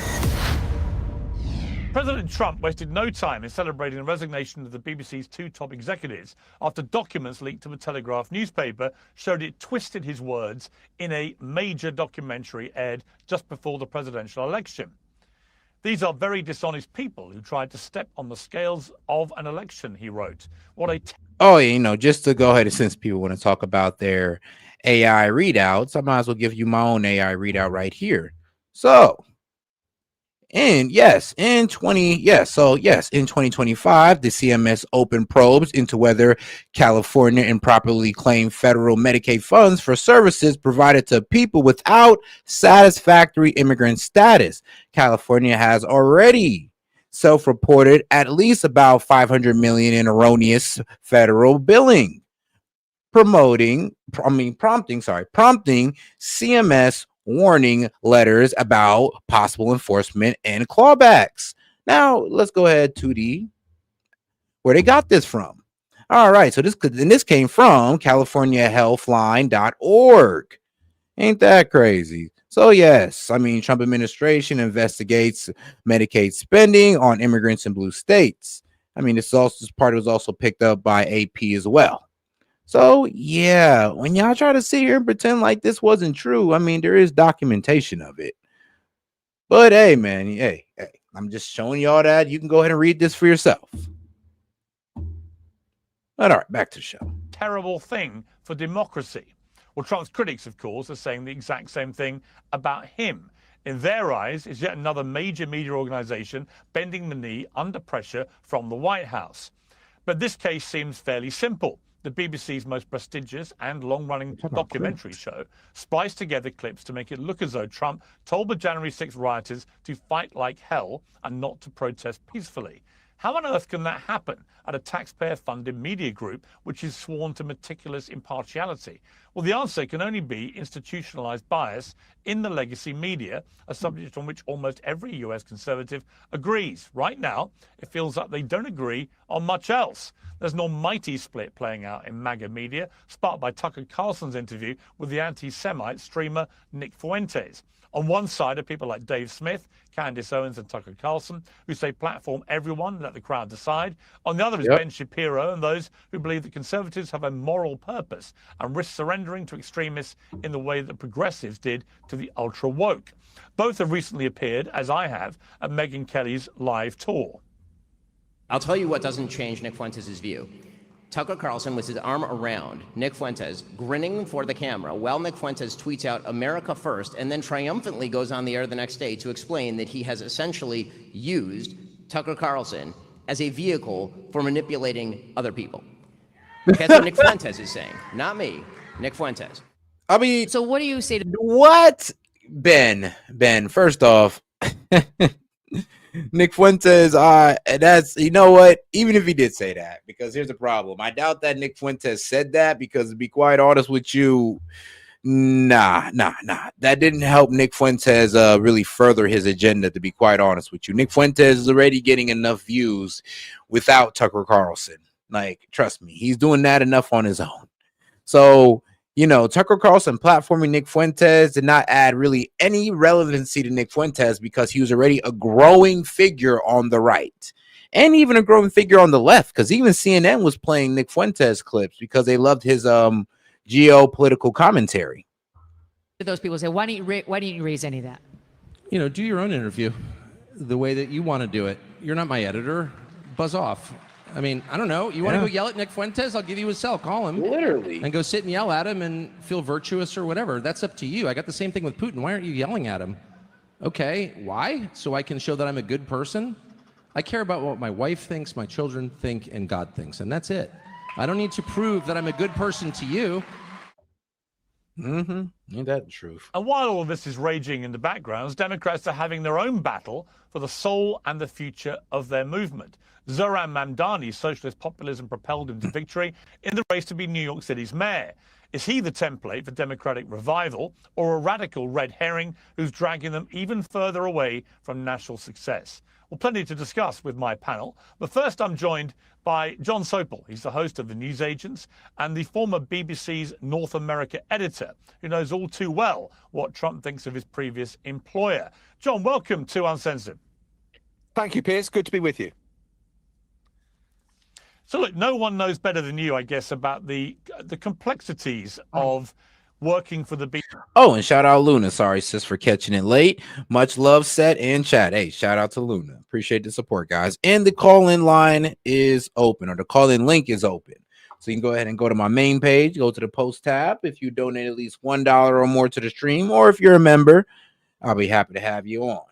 President Trump wasted no time in celebrating the resignation of the BBC's two top executives after documents leaked to the Telegraph newspaper showed it twisted his words in a major documentary aired just before the presidential election. These are very dishonest people who tried to step on the scales of an election, he wrote. Just to go ahead, and since people want to talk about their AI readouts, I might as well give you my own AI readout right here. So, in 2025, the CMS opened probes into whether California improperly claimed federal Medicaid funds for services provided to people without satisfactory immigrant status. California has already self-reported at least about $500 million in erroneous federal billing, prompting CMS warning letters about possible enforcement and clawbacks. Now let's go ahead to where they got this from. All right, so this came from CaliforniaHealthline.org. Ain't that crazy? So yes, Trump administration investigates Medicaid spending on immigrants in blue states. This part was also picked up by AP as well. So, yeah, when y'all try to sit here and pretend like this wasn't true, there is documentation of it. But hey, man, hey, I'm just showing y'all that. You can go ahead and read this for yourself. But all right, back to the show. Terrible thing for democracy. Well, Trump's critics, of course, are saying the exact same thing about him. In their eyes, it's yet another major media organization bending the knee under pressure from the White House. But this case seems fairly simple. The BBC's most prestigious and long-running documentary show spliced together clips to make it look as though Trump told the January 6th rioters to fight like hell and not to protest peacefully. How on earth can that happen at a taxpayer-funded media group which is sworn to meticulous impartiality? Well, the answer can only be institutionalized bias in the legacy media, a subject on which almost every US conservative agrees. Right now, it feels like they don't agree on much else. There's an almighty split playing out in MAGA media, sparked by Tucker Carlson's interview with the anti-Semite streamer Nick Fuentes. On one side are people like Dave Smith, Candace Owens, and Tucker Carlson, who say platform everyone and let the crowd decide. On the other is Ben Shapiro and those who believe that conservatives have a moral purpose and risk surrendering to extremists in the way that progressives did to the ultra woke. Both have recently appeared, as I have, at Megyn Kelly's live tour. I'll tell you what doesn't change Nick Fuentes' view. Tucker Carlson with his arm around Nick Fuentes, grinning for the camera, while Nick Fuentes tweets out America first, and then triumphantly goes on the air the next day to explain that he has essentially used Tucker Carlson as a vehicle for manipulating other people. That's what Nick Fuentes is saying, not me, Nick Fuentes. I mean, so what do you say to what? Ben, first off, Nick Fuentes, that's, you know what, even if he did say that, because here's the problem. I doubt that Nick Fuentes said that, because to be quite honest with you, nah. That didn't help Nick Fuentes really further his agenda, to be quite honest with you. Nick Fuentes is already getting enough views without Tucker Carlson. Like, trust me, he's doing that enough on his own. So, you know, Tucker Carlson platforming Nick Fuentes did not add really any relevancy to Nick Fuentes, because he was already a growing figure on the right and even a growing figure on the left, because even CNN was playing Nick Fuentes clips because they loved his geopolitical commentary. those people say, why didn't you raise any of that? You know, do your own interview the way that you want to do it. You're not my editor. Buzz off. I mean, I don't know. You want to go yell at Nick Fuentes? I'll give you his cell. Call him. Literally. And go sit and yell at him and feel virtuous or whatever. That's up to you. I got the same thing with Putin. Why aren't you yelling at him? Okay, why? So I can show that I'm a good person? I care about what my wife thinks, my children think, and God thinks, and that's it. I don't need to prove that I'm a good person to you. Ain't that the truth? And while all of this is raging in the backgrounds, Democrats are having their own battle for the soul and the future of their movement. Zohran Mamdani's socialist populism propelled him to victory in the race to be New York City's mayor. Is he the template for Democratic revival, or a radical red herring who's dragging them even further away from national success? Well, plenty to discuss with my panel. But first, I'm joined by John Sopel. He's the host of The News Agents and the former BBC's North America editor, who knows all too well what Trump thinks of his previous employer. John, welcome to Uncensored. Thank you, Piers. Good to be with you. So look, no one knows better than you, I guess, about the complexities of working for the BBC. Oh, and shout out Luna. Sorry, sis, for catching it late. Much love, Set and chat. Hey, shout out to Luna. Appreciate the support, guys. And the call-in line is open, or the call-in link is open. So you can go ahead and go to my main page, go to the post tab. If you donate at least $1 or more to the stream, or if you're a member, I'll be happy to have you on.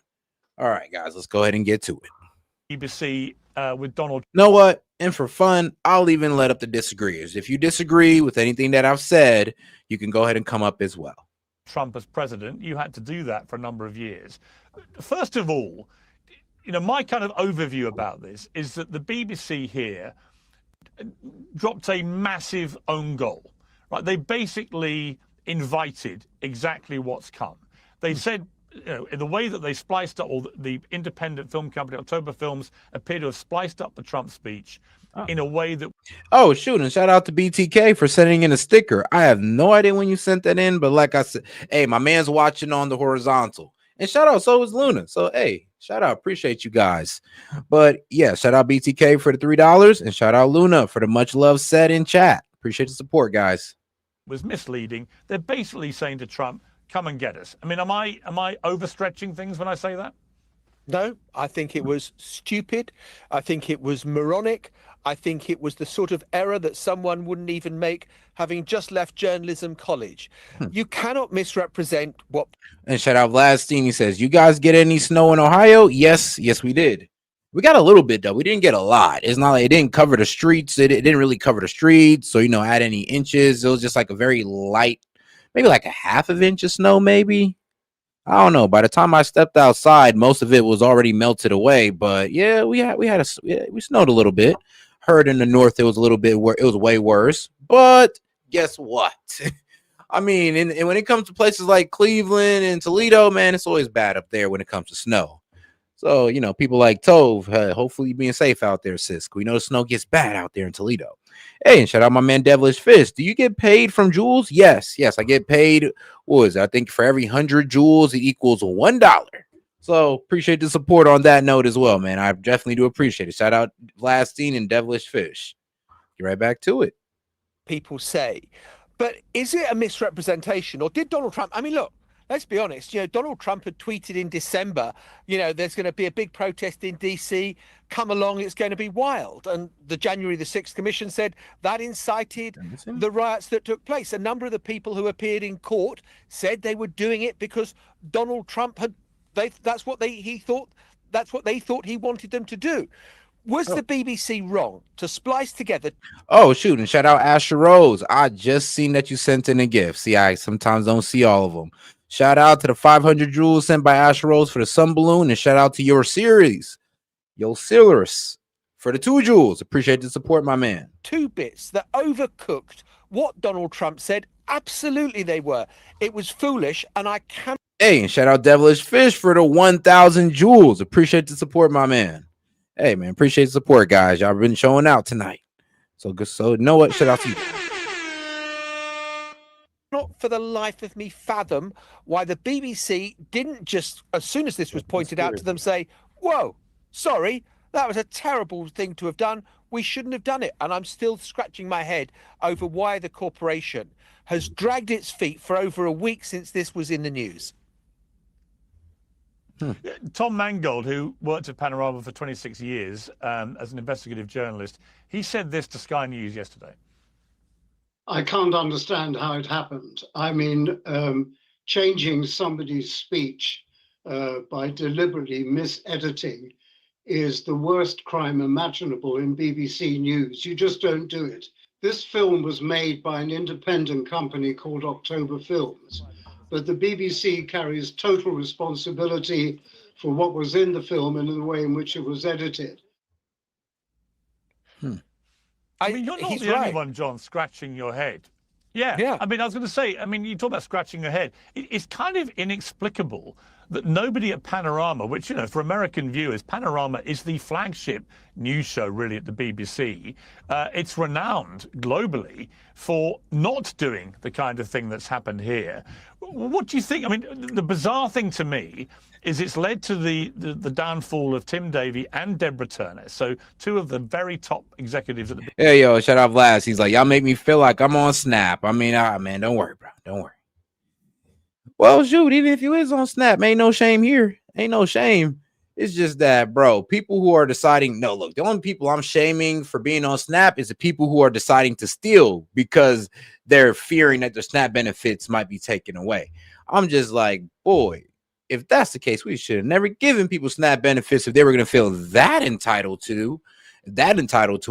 All right, guys, let's go ahead and get to it. BBC with Donald. You know what? And for fun, I'll even let up the disagreeers. If you disagree with anything that I've said, you can go ahead and come up as well. Trump as president, you had to do that for a number of years. First of all, you know, my kind of overview about this is that the BBC here dropped a massive own goal, right? They basically invited exactly what's come. They said, you know, in the way that they spliced up, or the independent film company October Films appear to have spliced up the Trump speech in a way that... Oh, shoot, and shout out to BTK for sending in a sticker. I have no idea when you sent that in, but like I said, hey, my man's watching on the horizontal. And shout out, so is Luna. So, hey, shout out, appreciate you guys. But yeah, shout out BTK for the $3, and shout out Luna for the much love Set in chat. Appreciate the support, guys. Was misleading. They're basically saying to Trump, come and get us. I mean, am I overstretching things when I say that? No, I think it was stupid. I think it was moronic. I think it was the sort of error that someone wouldn't even make having just left journalism college. You cannot misrepresent what... And shout out Vladstein. He says, you guys get any snow in Ohio? Yes, we did. We got a little bit, though. We didn't get a lot. It's not like it didn't cover the streets. It didn't really cover the streets. So, you know, add any inches. It was just like a very light, maybe like a half of inch of snow, maybe. I don't know. By the time I stepped outside, most of it was already melted away. But yeah, we snowed a little bit. Heard in the north it was a little bit it was way worse. But guess what? I mean, and when it comes to places like Cleveland and Toledo, man, it's always bad up there when it comes to snow. So, you know, people like Tove, hopefully you're being safe out there, sis. We know the snow gets bad out there in Toledo. Hey, and shout out my man Devilish Fish. Do you get paid from jewels? Yes, I get paid. What is it? I think for every 100 jewels, it equals $1. So appreciate the support on that note as well, man. I definitely do appreciate it. Shout out Vlastine and Devilish Fish. Get right back to it. People say, but is it a misrepresentation, or did Donald Trump? I mean, look. Let's be honest, you know, Donald Trump had tweeted in December, you know, there's going to be a big protest in DC. Come along, it's going to be wild. And the January the 6th Commission said that incited the riots that took place. A number of the people who appeared in court said they were doing it because Donald Trump had, that's what they thought he wanted them to do. Was the BBC wrong to splice together? Oh, shoot. And shout out Asher Rose. I just seen that you sent in a gift. See, I sometimes don't see all of them. Shout out to the 500 jewels sent by Asher Rose for the sun balloon. And shout out to your series, Yo Silurus, for the 2 jewels. Appreciate the support, my man. 2 bits that overcooked what Donald Trump said. Absolutely they were. It was foolish, and I can't. Hey, and shout out Devilish Fish for the 1,000 jewels. Appreciate the support, my man. Hey, man, appreciate the support, guys. Y'all been showing out tonight. So good. So, you know what? Shout out to you. Not for the life of me fathom why the BBC didn't just, as soon as this was pointed out to them, say, whoa, sorry, that was a terrible thing to have done. We shouldn't have done it. And I'm still scratching my head over why the corporation has dragged its feet for over a week since this was in the news. Tom Mangold, who worked at Panorama for 26 years as an investigative journalist, he said this to Sky News yesterday. I can't understand how it happened. I mean, changing somebody's speech by deliberately misediting is the worst crime imaginable in BBC News. You just don't do it. This film was made by an independent company called October Films, but the BBC carries total responsibility for what was in the film and the way in which it was edited. I mean, you're not the only one, John, scratching your head. Yeah. I mean, I was going to say, I mean, you talk about scratching your head. It's kind of inexplicable that nobody at Panorama, which, you know, for American viewers, Panorama is the flagship news show, really, at the BBC. It's renowned globally for not doing the kind of thing that's happened here. What do you think? I mean, the bizarre thing to me is it's led to the downfall of Tim Davie and Deborah Turner. So 2 of the very top executives at the Hey, yo, shout out Vlad. He's like, y'all make me feel like I'm on Snap. I mean, man, don't worry, bro. Don't worry. Well, shoot, even if you is on Snap, ain't no shame here. Ain't no shame. It's just that, bro, people who are deciding, no, look, the only people I'm shaming for being on Snap is the people who are deciding to steal because they're fearing that their Snap benefits might be taken away. I'm just like, boy, if that's the case, we should have never given people Snap benefits if they were going to feel that entitled to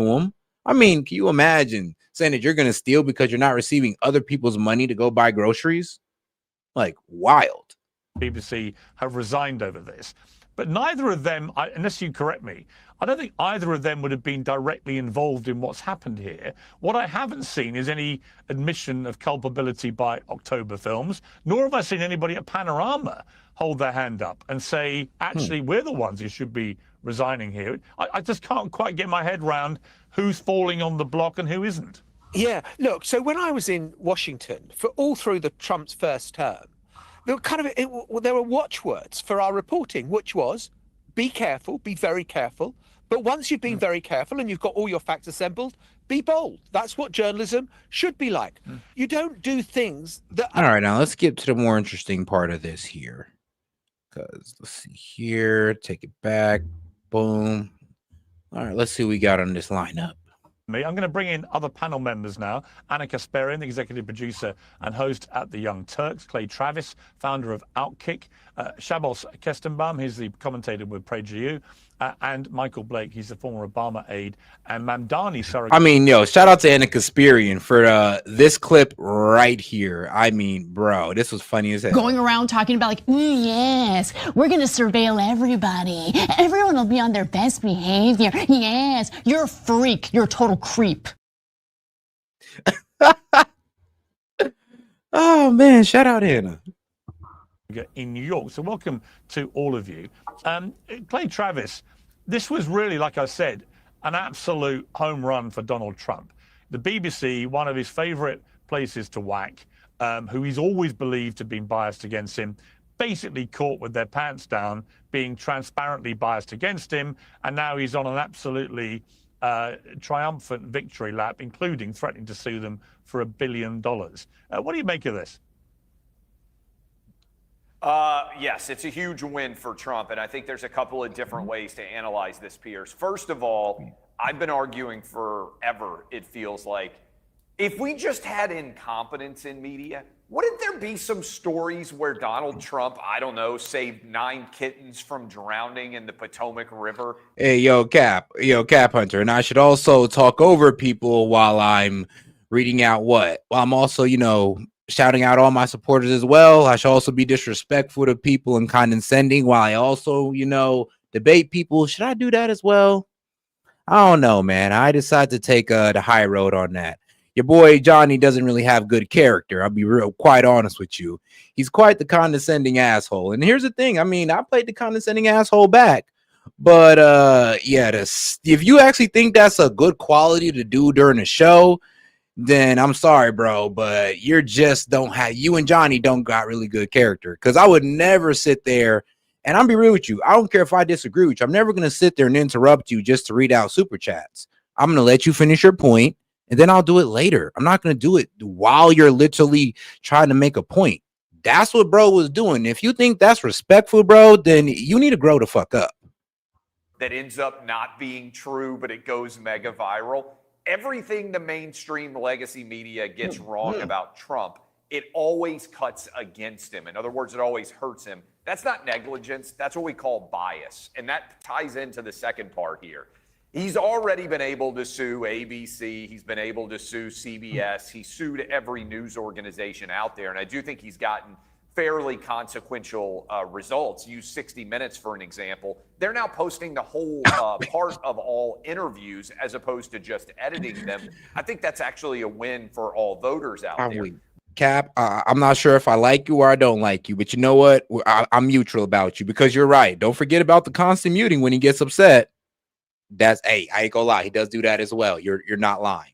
them. I mean, can you imagine saying that you're going to steal because you're not receiving other people's money to go buy groceries? Like, wild. BBC have resigned over this. But neither of them, unless you correct me, I don't think either of them would have been directly involved in what's happened here. What I haven't seen is any admission of culpability by October Films, nor have I seen anybody at Panorama hold their hand up and say, actually, we're the ones who should be resigning here. I just can't quite get my head around who's falling on the block and who isn't. Yeah, look, so when I was in Washington for all through the Trump's first term, there were watchwords for our reporting, which was be careful, be very careful. But once you've been very careful and you've got all your facts assembled, be bold. That's what journalism should be like. You don't do things that... All right, now let's get to the more interesting part of this here. Because let's see here, take it back, boom. All right, let's see what we got on this lineup. I'm going to bring in other panel members now. Anna Kasparian, the executive producer and host at The Young Turks. Clay Travis, founder of Outkick. Shabos Kestenbaum, he's the commentator with PragerU. and Michael Blake, he's the former Obama aide, and Mamdani surrogate. I mean, yo, shout out to Anna Kasparian for this clip right here. I mean, bro, this was funny as hell. Going around talking about like, yes, we're going to surveil everybody. Everyone will be on their best behavior. Yes, you're a freak. You're a total creep. Oh, man, shout out Anna. In New York. So welcome to all of you. Clay Travis, this was really, like I said, an absolute home run for Donald Trump. The BBC, one of his favorite places to whack, who he's always believed to have been biased against him, basically caught with their pants down, being transparently biased against him, and now he's on an absolutely triumphant victory lap, including threatening to sue them for $1 billion. What do you make of this? Yes, it's a huge win for Trump, and I think there's a couple of different ways to analyze this, Piers. First of all, I've been arguing forever, it feels like, if we just had incompetence in media, wouldn't there be some stories where Donald Trump, I don't know, saved 9 kittens from drowning in the Potomac River? Hey, yo, Cap Hunter, and I should also talk over people while I'm reading out what? While I'm also, shouting out all my supporters as well. I should also be disrespectful to people and condescending while I also, debate people. Should I do that as well? I don't know, man. I decided to take the high road on that. Your boy Johnny doesn't really have good character. I'll be quite honest with you. He's quite the condescending asshole. And here's the thing. I mean, I played the condescending asshole back. But if you actually think that's a good quality to do during a show, then I'm sorry, bro, but you and Johnny don't got really good character. Because I would never sit there, and I'll be real with you. I don't care if I disagree with you. I'm never going to sit there and interrupt you just to read out super chats. I'm going to let you finish your point, and then I'll do it later. I'm not going to do it while you're literally trying to make a point. That's what bro was doing. If you think that's respectful, bro, then you need to grow the fuck up. That ends up not being true, but it goes mega viral. Everything the mainstream legacy media gets wrong about Trump, it always cuts against him. In other words, it always hurts him. That's not negligence. That's what we call bias. And that ties into the second part here. He's already been able to sue ABC. He's been able to sue CBS. He sued every news organization out there. And I do think he's gotten fairly consequential results. Use 60 Minutes for an example. They're now posting the whole part of all interviews as opposed to just editing them. I think that's actually a win for all voters out there. Cap, I'm not sure if I like you or I don't like you, but you know what? I'm neutral about you because you're right. Don't forget about the constant muting when he gets upset. I ain't gonna lie. He does do that as well. You're not lying.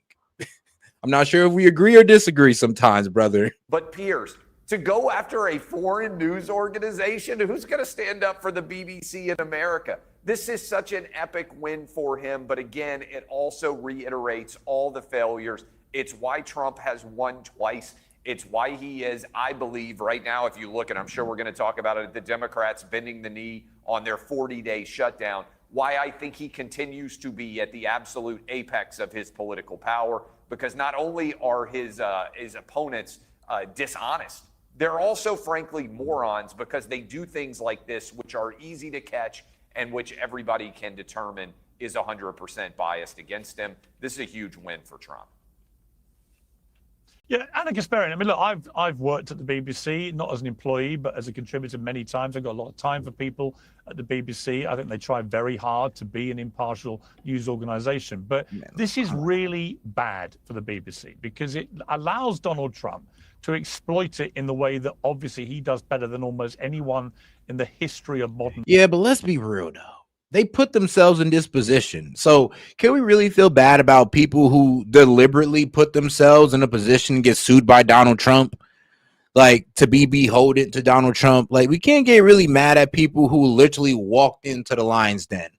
I'm not sure if we agree or disagree sometimes, brother. But Piers, to go after a foreign news organization, who's going to stand up for the BBC in America? This is such an epic win for him. But again, it also reiterates all the failures. It's why Trump has won twice. It's why he is, I believe, right now, if you look, and I'm sure we're going to talk about it, the Democrats bending the knee on their 40-day shutdown, why I think he continues to be at the absolute apex of his political power, because not only are his opponents dishonest, they're also, frankly, morons because they do things like this, which are easy to catch and which everybody can determine is 100% biased against him. This is a huge win for Trump. Yeah, Anna Kasparian. I mean, look, I've worked at the BBC, not as an employee, but as a contributor many times. I've got a lot of time for people at the BBC. I think they try very hard to be an impartial news organization. But this is really bad for the BBC because it allows Donald Trump to exploit it in the way that obviously he does better than almost anyone in the history of modern. Yeah, but let's be real, though. They put themselves in this position. So can we really feel bad about people who deliberately put themselves in a position to get sued by Donald Trump? Like, to be beholden to Donald Trump? Like, we can't get really mad at people who literally walked into the lion's den.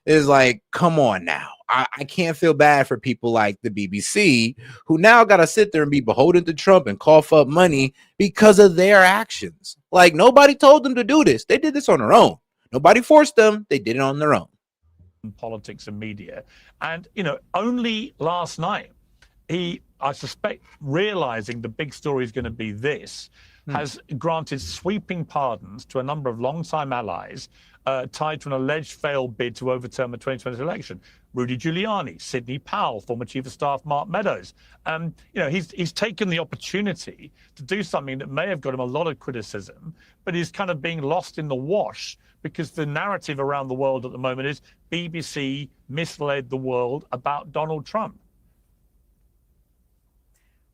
It's like, come on now. I can't feel bad for people like the BBC who now got to sit there and be beholden to Trump and cough up money because of their actions. Like, nobody told them to do this. They did this on their own. Nobody forced them. They did it on their own. Politics and media. And, only last night, I suspect, realizing the big story is going to be this, has granted sweeping pardons to a number of longtime allies tied to an alleged failed bid to overturn the 2020 election. Rudy Giuliani, Sidney Powell, former Chief of Staff Mark Meadows. He's taken the opportunity to do something that may have got him a lot of criticism, but is kind of being lost in the wash because the narrative around the world at the moment is BBC misled the world about Donald Trump.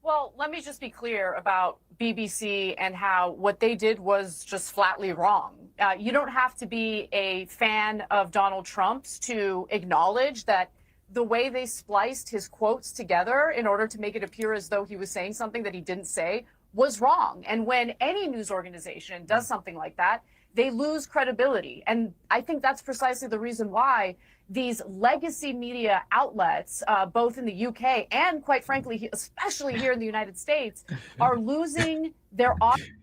Well, let me just be clear about BBC and how what they did was just flatly wrong. You don't have to be a fan of Donald Trump's to acknowledge that the way they spliced his quotes together in order to make it appear as though he was saying something that he didn't say was wrong. And when any news organization does something like that, they lose credibility. And I think that's precisely the reason why these legacy media outlets, both in the UK and quite frankly, especially here in the United States, are losing their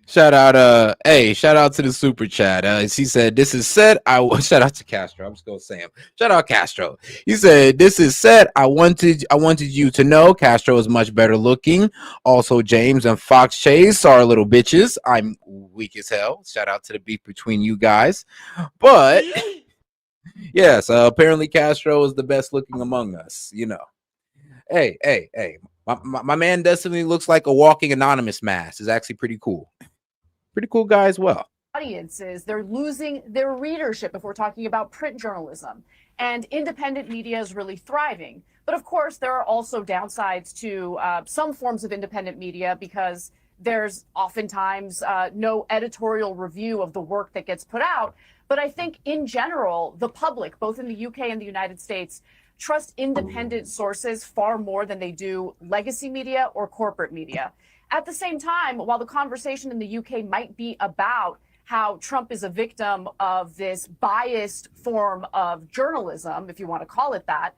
Shout out to the super chat. He said, "This is S.E.T. Shout out to Castro. I'm just gonna say him. Shout out Castro. He said, "This is S.E.T. I wanted you to know Castro is much better looking. Also, James and Fox Chase are little bitches. I'm weak as hell. Shout out to the beef between you guys, but." Yes, apparently Castro is the best looking among us, Hey, my man definitely looks like a walking anonymous mask. Is actually pretty cool. Pretty cool guy as well. audiences. They're losing their readership if we're talking about print journalism. And independent media is really thriving. But of course, there are also downsides to some forms of independent media because there's oftentimes no editorial review of the work that gets put out. But I think in general, the public, both in the UK and the United States, trust independent sources far more than they do legacy media or corporate media. At the same time, while the conversation in the UK might be about how Trump is a victim of this biased form of journalism, if you want to call it that,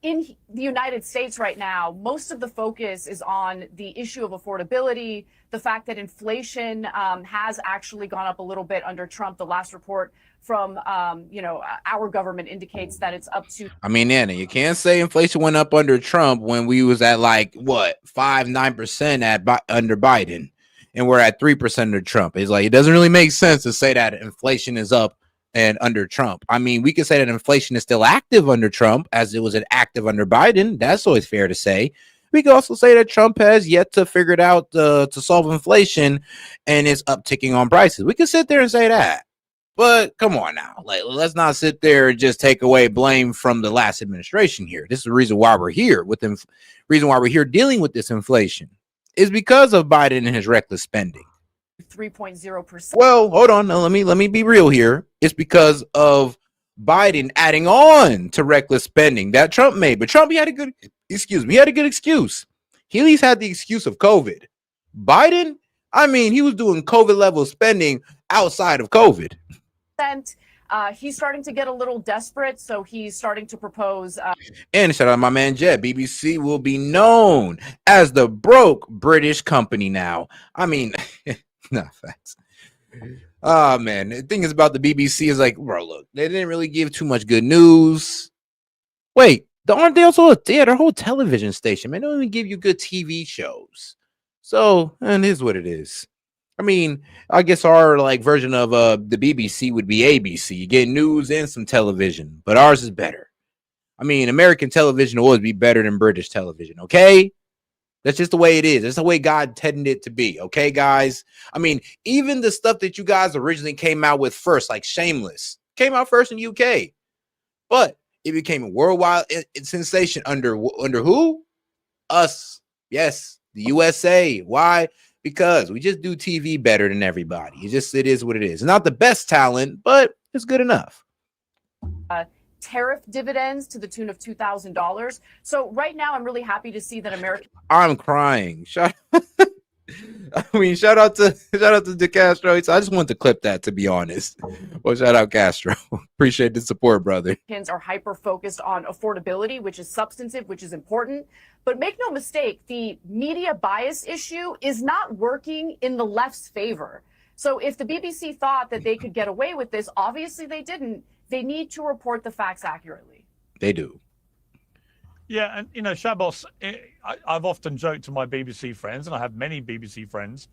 in the United States right now, most of the focus is on the issue of affordability, the fact that inflation has actually gone up a little bit under Trump. The last report from, our government indicates that it's up to. I mean, Anna, you can't say inflation went up under Trump when we was at 5-9% under Biden, and we're at 3% under Trump. It's like it doesn't really make sense to say that inflation is up and under Trump. I mean, we could say that inflation is still active under Trump as it was active under Biden. That's always fair to say. We could also say that Trump has yet to figure it out to solve inflation and is upticking on prices. We could sit there and say that. But come on now, let's not sit there and just take away blame from the last administration here. This is the reason why we're here reason why we're here dealing with this inflation is because of Biden and his reckless spending. 3.0%. Well, hold on. Now, let me be real here. It's because of Biden adding on to reckless spending that Trump made. But Trump, he had a good excuse. He at least had the excuse of COVID. Biden, I mean, he was doing COVID level spending outside of COVID. He's starting to get a little desperate, so he's starting to propose. And shout out to my man Jed. BBC will be known as the broke British company now. I mean, no facts. Oh man, the thing is about the BBC is like, bro, look, they didn't really give too much good news. Wait, aren't they also their whole television station? Man, they don't even give you good TV shows. So, and it is what it is. I mean, I guess our version of the BBC would be ABC. You get news and some television, but ours is better. I mean, American television will always be better than British television, okay? That's just the way it is. That's the way God intended it to be, okay, guys? I mean, even the stuff that you guys originally came out with first, like Shameless, came out first in the UK, but it became a worldwide sensation under who? Us. Yes, the USA. Why? Because we just do TV better than everybody. It is what it is. It's not the best talent, but it's good enough. Tariff dividends to the tune of $2,000. So right now, I'm really happy to see that America. I'm crying. Shout out to De Castro. I just want to clip that, to be honest. Well, shout out Castro. Appreciate the support, brother. Are hyper focused on affordability, which is substantive, which is important. But make no mistake, the media bias issue is not working in the left's favor. So if the BBC thought that they could get away with this, obviously they didn't. They need to report the facts accurately. They do. Yeah, and Shabos, I've often joked to my BBC friends, and I have many BBC friends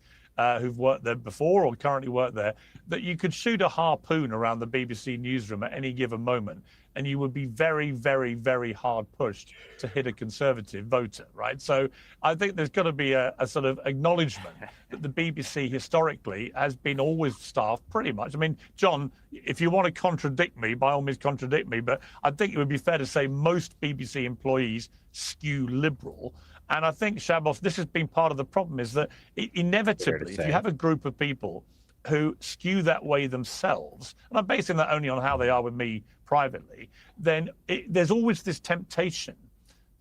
who've worked there before or currently work there, that you could shoot a harpoon around the BBC newsroom at any given moment, and you would be very, very, very hard pushed to hit a Conservative voter, right? So I think there's got to be a sort of acknowledgement that the BBC historically has been always staffed pretty much. I mean, John, if you want to contradict me, by all means contradict me, but I think it would be fair to say most BBC employees skew liberal. And I think, Shabos, this has been part of the problem, is that inevitably, if you have a group of people who skew that way themselves, and I'm basing that only on how they are with me privately, then there's always this temptation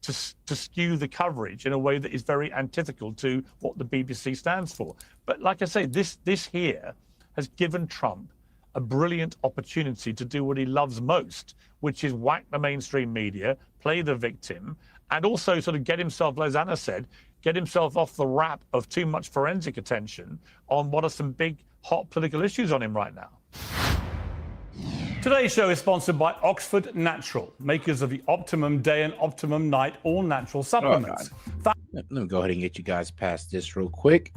to skew the coverage in a way that is very antithetical to what the BBC stands for. But like I say, this here has given Trump a brilliant opportunity to do what he loves most, which is whack the mainstream media, play the victim, and also sort of get himself, as Anna said, get himself off the rap of too much forensic attention on what are some big, hot political issues on him right now. Today's show is sponsored by Oxford Natural, makers of the Optimum Day and Optimum Night all-natural supplements. Let me go ahead and get you guys past this real quick.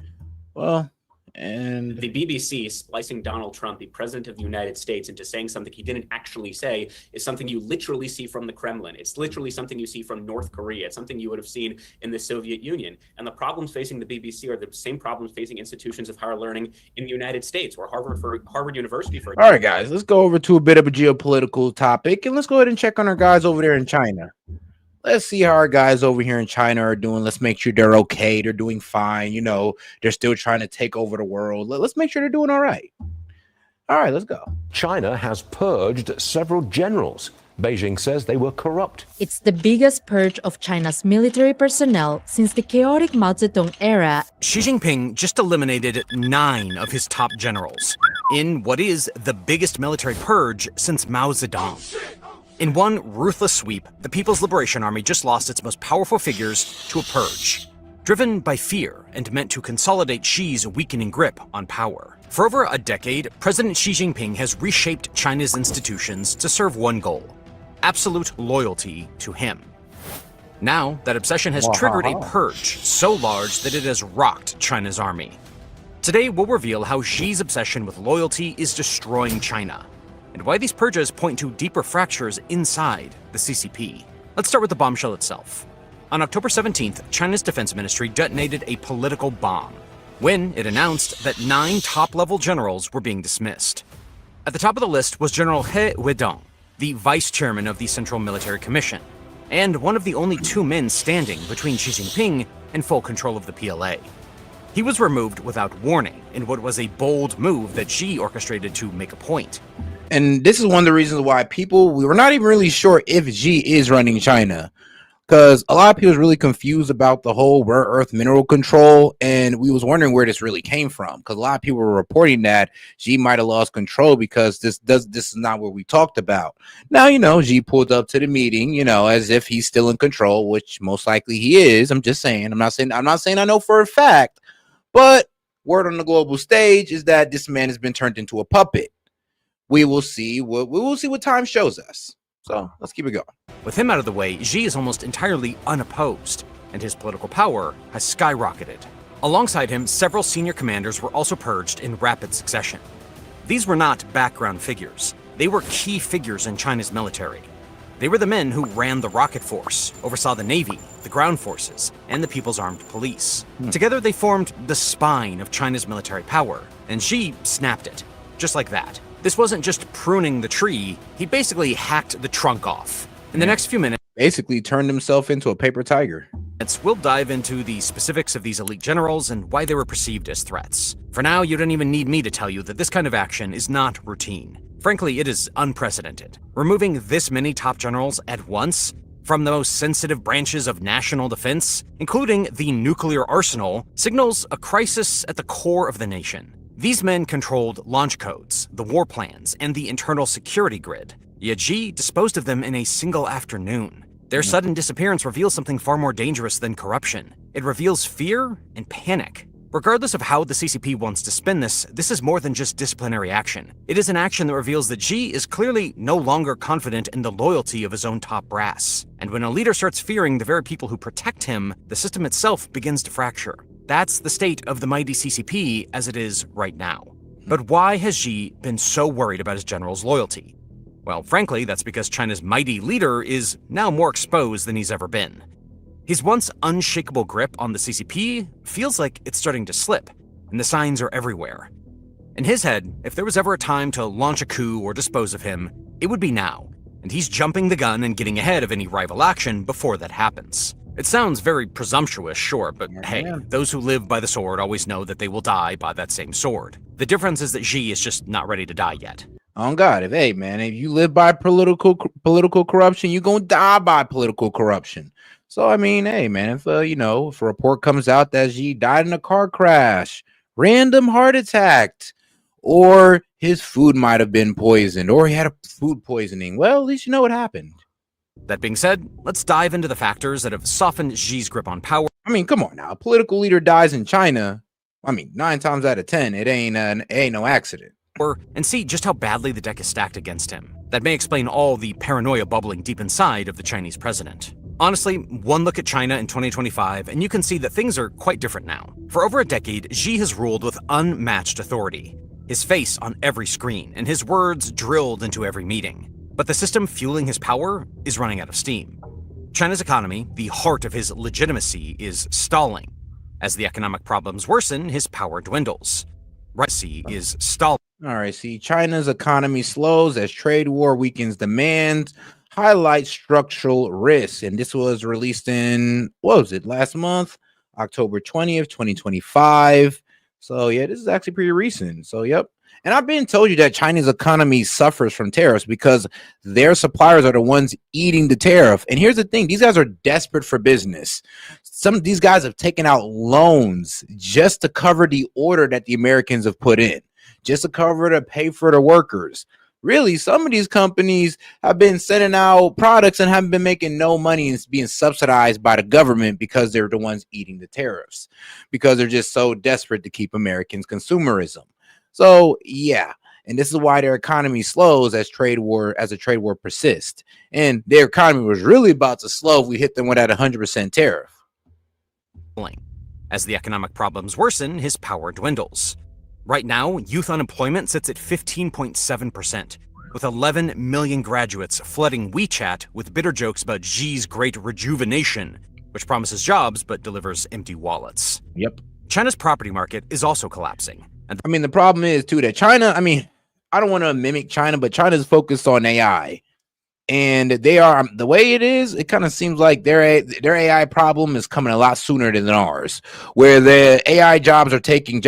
Well, and the BBC splicing Donald Trump, the president of the United States, into saying something he didn't actually say is something you literally see from the Kremlin. It's literally something you see from North Korea. It's something you would have seen in the Soviet Union. And the problems facing the BBC are the same problems facing institutions of higher learning in the United States, or Harvard University, for example. all right, guys, let's go over to a bit of a geopolitical topic, and let's go ahead and check on our guys over there in China. Let's see how our guys over here in China are doing. Let's make sure they're okay. They're doing fine. You know, they're still trying to take over the world. Let's make sure they're doing all right. All right, let's go. China has purged several generals. Beijing says they were corrupt. It's the biggest purge of China's military personnel since the chaotic Mao Zedong era. Xi Jinping just eliminated 9 of his top generals in what is the biggest military purge since Mao Zedong. In one ruthless sweep, the People's Liberation Army just lost its most powerful figures to a purge, driven by fear and meant to consolidate Xi's weakening grip on power. For over a decade, President Xi Jinping has reshaped China's institutions to serve one goal: absolute loyalty to him. Now, that obsession has triggered a purge so large that it has rocked China's army. Today, we'll reveal how Xi's obsession with loyalty is destroying China, and why these purges point to deeper fractures inside the CCP. Let's start with the bombshell itself. On October 17th, China's defense ministry detonated a political bomb when it announced that 9 top-level generals were being dismissed. At the top of the list was General He Weidong, the vice chairman of the Central Military Commission, and one of the only 2 men standing between Xi Jinping and full control of the PLA. He was removed without warning in what was a bold move that Xi orchestrated to make a point. And this is one of the reasons why we were not even really sure if Xi is running China, because a lot of people was really confused about the whole rare earth mineral control, and we was wondering where this really came from, because a lot of people were reporting that Xi might have lost control because this is not what we talked about. Now, you know, Xi pulled up to the meeting, you know, as if he's still in control, which most likely he is. I'm just saying. I'm not saying I know for a fact, but word on the global stage is that this man has been turned into a puppet. We will see what time shows us. So let's keep it going. With him out of the way, Xi is almost entirely unopposed, and his political power has skyrocketed. Alongside him, several senior commanders were also purged in rapid succession. These were not background figures. They were key figures in China's military. They were the men who ran the rocket force, oversaw the Navy, the ground forces, and the People's Armed Police. Together, they formed the spine of China's military power, and Xi snapped it, just like that. This wasn't just pruning the tree, he basically hacked the trunk off. In the next few minutes, basically turned himself into a paper tiger. We'll dive into the specifics of these elite generals and why they were perceived as threats. For now, you don't even need me to tell you that this kind of action is not routine. Frankly, it is unprecedented. Removing this many top generals at once from the most sensitive branches of national defense, including the nuclear arsenal, signals a crisis at the core of the nation. These men controlled launch codes, the war plans, and the internal security grid. Yet Xi disposed of them in a single afternoon. Their sudden disappearance reveals something far more dangerous than corruption. It reveals fear and panic. Regardless of how the CCP wants to spin this is more than just disciplinary action. It is an action that reveals that Xi is clearly no longer confident in the loyalty of his own top brass. And when a leader starts fearing the very people who protect him, the system itself begins to fracture. That's the state of the mighty CCP as it is right now. But why has Xi been so worried about his general's loyalty? Well, frankly, that's because China's mighty leader is now more exposed than he's ever been. His once unshakable grip on the CCP feels like it's starting to slip, and the signs are everywhere. In his head, if there was ever a time to launch a coup or dispose of him, it would be now, and he's jumping the gun and getting ahead of any rival action before that happens. It sounds very presumptuous, sure, but hey, those who live by the sword always know that they will die by that same sword. The difference is that Xi is just not ready to die yet. On God, if you live by political corruption, you're gonna die by political corruption. So I mean, hey man, if if a report comes out that Xi died in a car crash, random heart attack, or his food might have been poisoned, or he had a food poisoning, well, at least you know what happened. That being said, let's dive into the factors that have softened Xi's grip on power. I mean, come on now, a political leader dies in China. I mean, 9 times out of 10, it ain't no accident. And see just how badly the deck is stacked against him. That may explain all the paranoia bubbling deep inside of the Chinese president. Honestly, one look at China in 2025 and you can see that things are quite different now. For over a decade, Xi has ruled with unmatched authority. His face on every screen and his words drilled into every meeting. But the system fueling his power is running out of steam. China's economy, the heart of his legitimacy, is stalling. As the economic problems worsen, his power dwindles. Russia is stalling. All right, see, China's economy slows as trade war weakens demand, highlights structural risks. And this was released in, last month, October 20th, 2025. So yeah, this is actually pretty recent. So yep. And I've been told you that China's economy suffers from tariffs because their suppliers are the ones eating the tariff. And here's the thing, these guys are desperate for business. Some of these guys have taken out loans just to cover the order that the Americans have put in, just to pay for the workers. Really, some of these companies have been sending out products and haven't been making no money and it's being subsidized by the government because they're the ones eating the tariffs, because they're just so desperate to keep Americans consumerism. So yeah, and this is why their economy slows as a trade war persists. And their economy was really about to slow if we hit them with that 100% tariff. As the economic problems worsen, his power dwindles. Right now, youth unemployment sits at 15.7%, with 11 million graduates flooding WeChat with bitter jokes about Xi's great rejuvenation, which promises jobs but delivers empty wallets. Yep. China's property market is also collapsing. I mean, the problem is too that China, I mean, I don't want to mimic China, but China's focused on AI. And they are, the way it is, it kind of seems like their AI problem is coming a lot sooner than ours, where the AI jobs are taking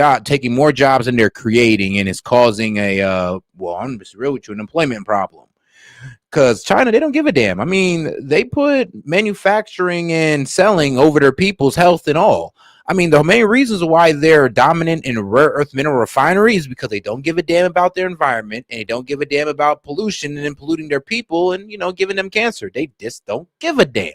more jobs than they're creating, and it's causing I'm just real with you, an employment problem. Because China, they don't give a damn. I mean, they put manufacturing and selling over their people's health and all. I mean, the main reasons why they're dominant in rare earth mineral refinery is because they don't give a damn about their environment, and they don't give a damn about pollution and then polluting their people and, giving them cancer. They just don't give a damn.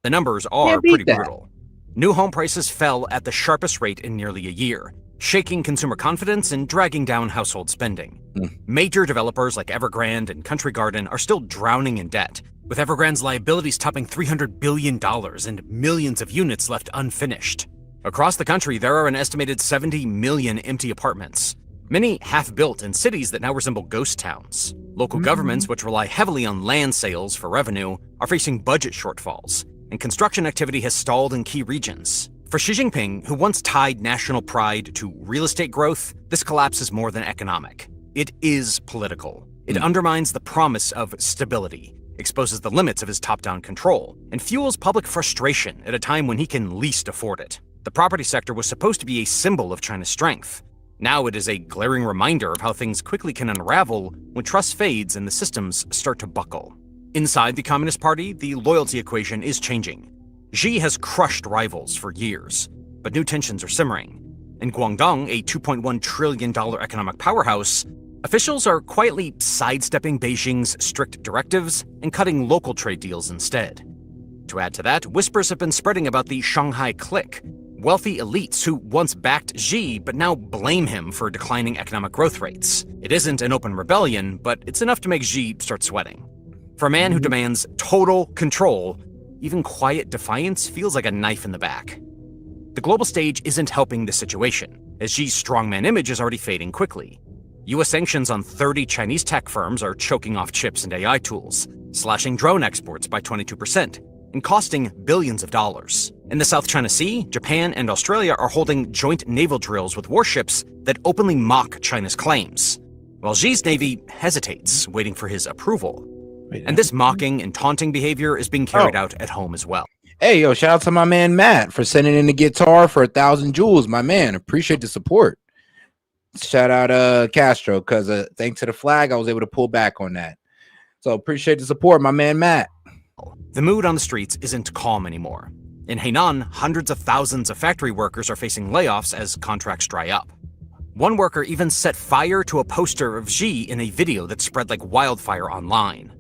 The numbers are pretty brutal. New home prices fell at the sharpest rate in nearly a year, shaking consumer confidence and dragging down household spending. Major developers like Evergrande and Country Garden are still drowning in debt, with Evergrande's liabilities topping $300 billion and millions of units left unfinished. Across the country, there are an estimated 70 million empty apartments, many half-built in cities that now resemble ghost towns. Local governments, which rely heavily on land sales for revenue, are facing budget shortfalls, and construction activity has stalled in key regions. For Xi Jinping, who once tied national pride to real estate growth, this collapse is more than economic. It is political. It undermines the promise of stability, exposes the limits of his top-down control, and fuels public frustration at a time when he can least afford it. The property sector was supposed to be a symbol of China's strength. Now it is a glaring reminder of how things quickly can unravel when trust fades and the systems start to buckle. Inside the Communist Party, the loyalty equation is changing. Xi has crushed rivals for years, but new tensions are simmering. In Guangdong, a $2.1 trillion economic powerhouse, officials are quietly sidestepping Beijing's strict directives and cutting local trade deals instead. To add to that, whispers have been spreading about the Shanghai clique, wealthy elites who once backed Xi but now blame him for declining economic growth rates. It isn't an open rebellion, but it's enough to make Xi start sweating. For a man who demands total control, even quiet defiance feels like a knife in the back. The global stage isn't helping the situation, as Xi's strongman image is already fading quickly. US sanctions on 30 Chinese tech firms are choking off chips and AI tools, slashing drone exports by 22%, and costing billions of dollars. In the South China Sea, Japan and Australia are holding joint naval drills with warships that openly mock China's claims, while Xi's navy hesitates, waiting for his approval. And this mocking and taunting behavior is being carried out at home as well. Hey, yo, shout out to my man Matt for sending in the guitar for 1,000 joules. My man, appreciate the support. Shout out Castro, because thanks to the flag, I was able to pull back on that. So appreciate the support, my man Matt. The mood on the streets isn't calm anymore. In Hainan, hundreds of thousands of factory workers are facing layoffs as contracts dry up. One worker even set fire to a poster of Xi in a video that spread like wildfire online.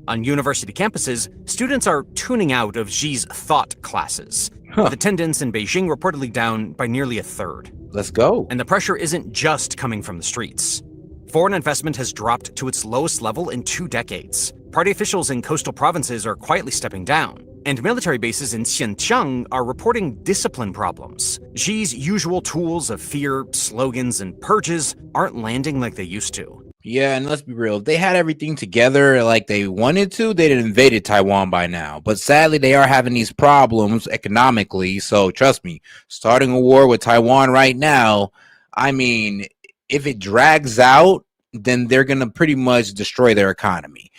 On university campuses, students are tuning out of Xi's thought classes, with attendance in Beijing reportedly down by nearly a third. Let's go. And the pressure isn't just coming from the streets. Foreign investment has dropped to its lowest level in 2 decades. Party officials in coastal provinces are quietly stepping down, and military bases in Xinjiang are reporting discipline problems. Xi's usual tools of fear, slogans, and purges aren't landing like they used to. Yeah, and let's be real. If they had everything together like they wanted to, they'd have invaded Taiwan by now. But sadly, they are having these problems economically. So trust me, starting a war with Taiwan right now, I mean, if it drags out, then they're going to pretty much destroy their economy.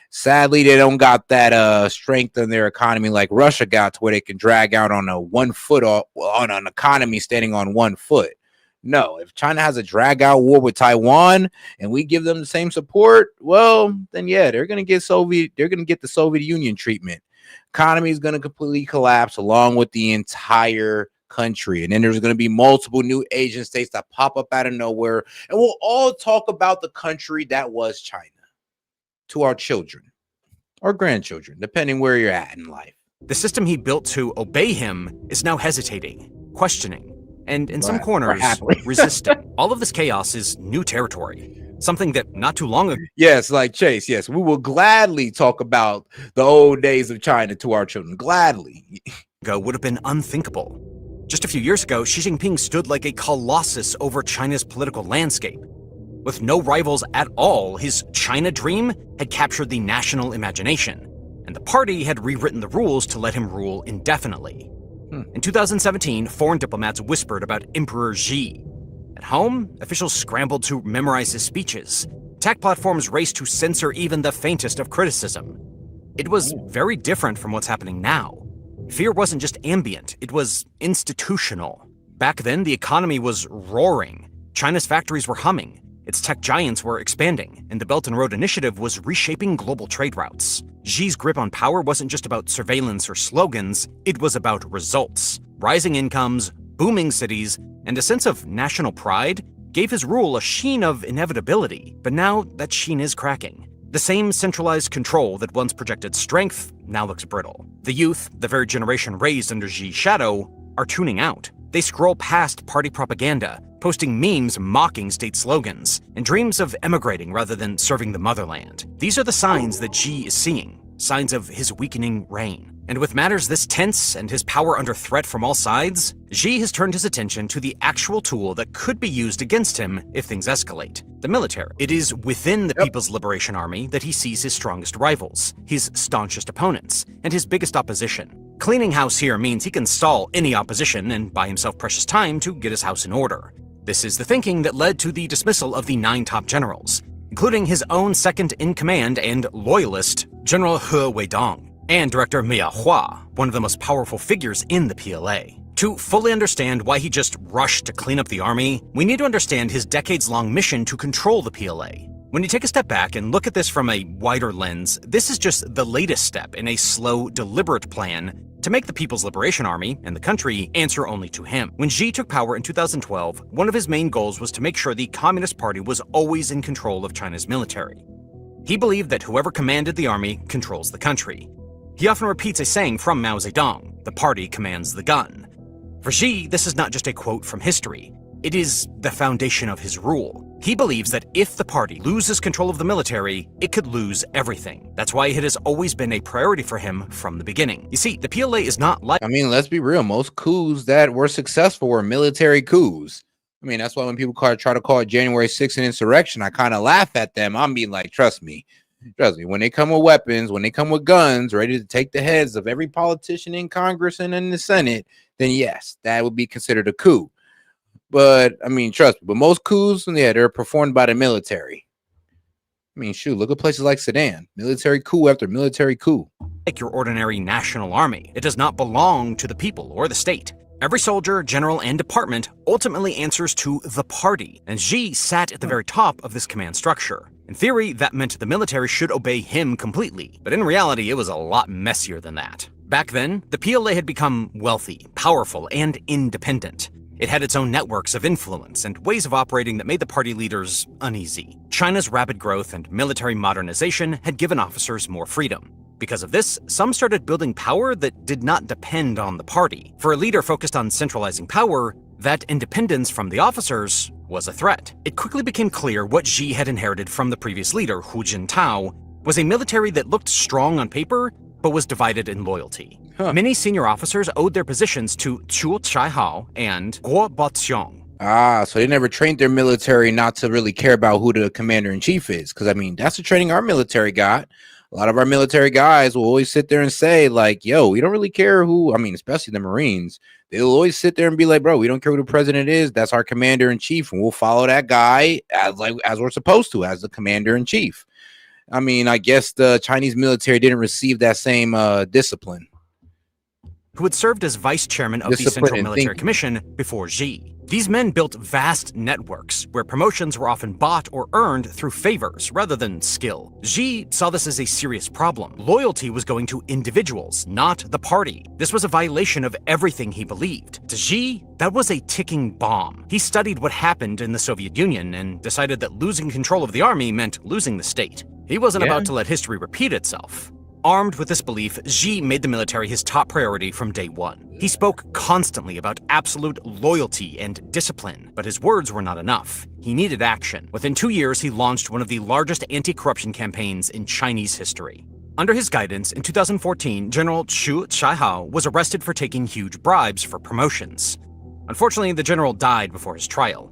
Sadly, they don't got that strength in their economy like Russia got, to where they can drag out on on an economy standing on 1 foot. No, if China has a drag out war with Taiwan and we give them the same support, well, then yeah, they're going to get the Soviet Union treatment. Economy is going to completely collapse along with the entire country. And then there's going to be multiple new Asian states that pop up out of nowhere. And we'll all talk about the country that was China to our children or grandchildren, depending where you're at in life. The system he built to obey him is now hesitating, questioning, and in some corners, resisting. All of this chaos is new territory, something that not too long ago... Yes, like Chase, yes, we will gladly talk about the old days of China to our children, gladly. ...would have been unthinkable. Just a few years ago, Xi Jinping stood like a colossus over China's political landscape. With no rivals at all, his China dream had captured the national imagination, and the party had rewritten the rules to let him rule indefinitely. In 2017, foreign diplomats whispered about Emperor Xi. At home, officials scrambled to memorize his speeches. Tech platforms raced to censor even the faintest of criticism. It was very different from what's happening now. Fear wasn't just ambient, it was institutional. Back then, the economy was roaring. China's factories were humming. Its tech giants were expanding, and the Belt and Road Initiative was reshaping global trade routes. Xi's grip on power wasn't just about surveillance or slogans, it was about results. Rising incomes, booming cities, and a sense of national pride gave his rule a sheen of inevitability, but now that sheen is cracking. The same centralized control that once projected strength now looks brittle. The youth, the very generation raised under Xi's shadow, are tuning out. They scroll past party propaganda, posting memes mocking state slogans, and dreams of emigrating rather than serving the motherland. These are the signs that Xi is seeing, signs of his weakening reign. And with matters this tense and his power under threat from all sides, Xi has turned his attention to the actual tool that could be used against him if things escalate: the military. It is within the People's Liberation Army that he sees his strongest rivals, his staunchest opponents, and his biggest opposition. Cleaning house here means he can stall any opposition and buy himself precious time to get his house in order. This is the thinking that led to the dismissal of the 9 top generals, including his own second-in-command and loyalist, General He Weidong, and Director Mia Hua, one of the most powerful figures in the PLA. To fully understand why he just rushed to clean up the army, we need to understand his decades-long mission to control the PLA. When you take a step back and look at this from a wider lens, this is just the latest step in a slow, deliberate plan to make the People's Liberation Army and the country answer only to him. When Xi took power in 2012, one of his main goals was to make sure the Communist Party was always in control of China's military. He believed that whoever commanded the army controls the country. He often repeats a saying from Mao Zedong: "The party commands the gun." For Xi, this is not just a quote from history. It is the foundation of his rule. He believes that if the party loses control of the military, it could lose everything. That's why it has always been a priority for him from the beginning. You see, the PLA is not like... I mean, let's be real. Most coups that were successful were military coups. I mean, that's why when people try to call it January 6th an insurrection, I kind of laugh at them. I'm being like, trust me, when they come with weapons, when they come with guns, ready to take the heads of every politician in Congress and in the Senate, then yes, that would be considered a coup. But I mean, trust me, but most coups, yeah, they're performed by the military. I mean, shoot, look at places like Sudan, military coup after military coup. Like your ordinary national army. It does not belong to the people or the state. Every soldier, general, and department ultimately answers to the party, and Xi sat at the very top of this command structure. In theory, that meant the military should obey him completely, but in reality, it was a lot messier than that. Back then, the PLA had become wealthy, powerful, and independent. It had its own networks of influence and ways of operating that made the party leaders uneasy. China's rapid growth and military modernization had given officers more freedom. Because of this, some started building power that did not depend on the party. For a leader focused on centralizing power, that independence from the officers was a threat. It quickly became clear what Xi had inherited from the previous leader, Hu Jintao, was a military that looked strong on paper, but was divided in loyalty. Many senior officers owed their positions to Chu Chaihao and Guo Boxiong. Ah, so they never trained their military not to really care about who the commander-in-chief is. Because, I mean, that's the training our military got. A lot of our military guys will always sit there and say, like, yo, we don't really care who, I mean, especially the Marines. They'll always sit there and be like, bro, we don't care who the president is. That's our commander-in-chief, and we'll follow that guy as we're supposed to, as the commander-in-chief. I mean, I guess the Chinese military didn't receive that same discipline. Who had served as vice chairman of the Central Military Commission before Xi. These men built vast networks where promotions were often bought or earned through favors rather than skill. Xi saw this as a serious problem. Loyalty was going to individuals, not the party. This was a violation of everything he believed. To Xi, that was a ticking bomb. He studied what happened in the Soviet Union and decided that losing control of the army meant losing the state. He wasn't about to let history repeat itself. Armed with this belief, Xi made the military his top priority from day one. He spoke constantly about absolute loyalty and discipline, but his words were not enough. He needed action. Within 2 years, he launched one of the largest anti-corruption campaigns in Chinese history. Under his guidance, in 2014, General Chu Chaihao was arrested for taking huge bribes for promotions. Unfortunately, the general died before his trial.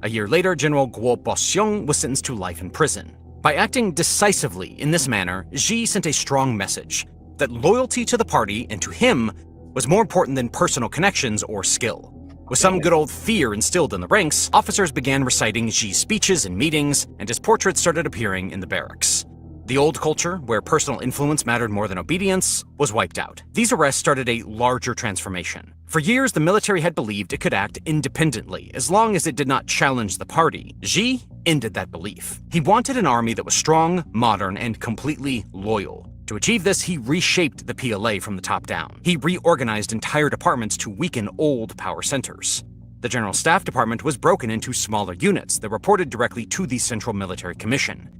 A year later, General Guo Boxiong was sentenced to life in prison. By acting decisively in this manner, Xi sent a strong message that loyalty to the party and to him was more important than personal connections or skill. With some good old fear instilled in the ranks, officers began reciting Xi's speeches in meetings, and his portrait started appearing in the barracks. The old culture, where personal influence mattered more than obedience, was wiped out. These arrests started a larger transformation. For years, the military had believed it could act independently as long as it did not challenge the party. Xi ended that belief. He wanted an army that was strong, modern, and completely loyal. To achieve this, he reshaped the PLA from the top down. He reorganized entire departments to weaken old power centers. The General Staff Department was broken into smaller units that reported directly to the Central Military Commission.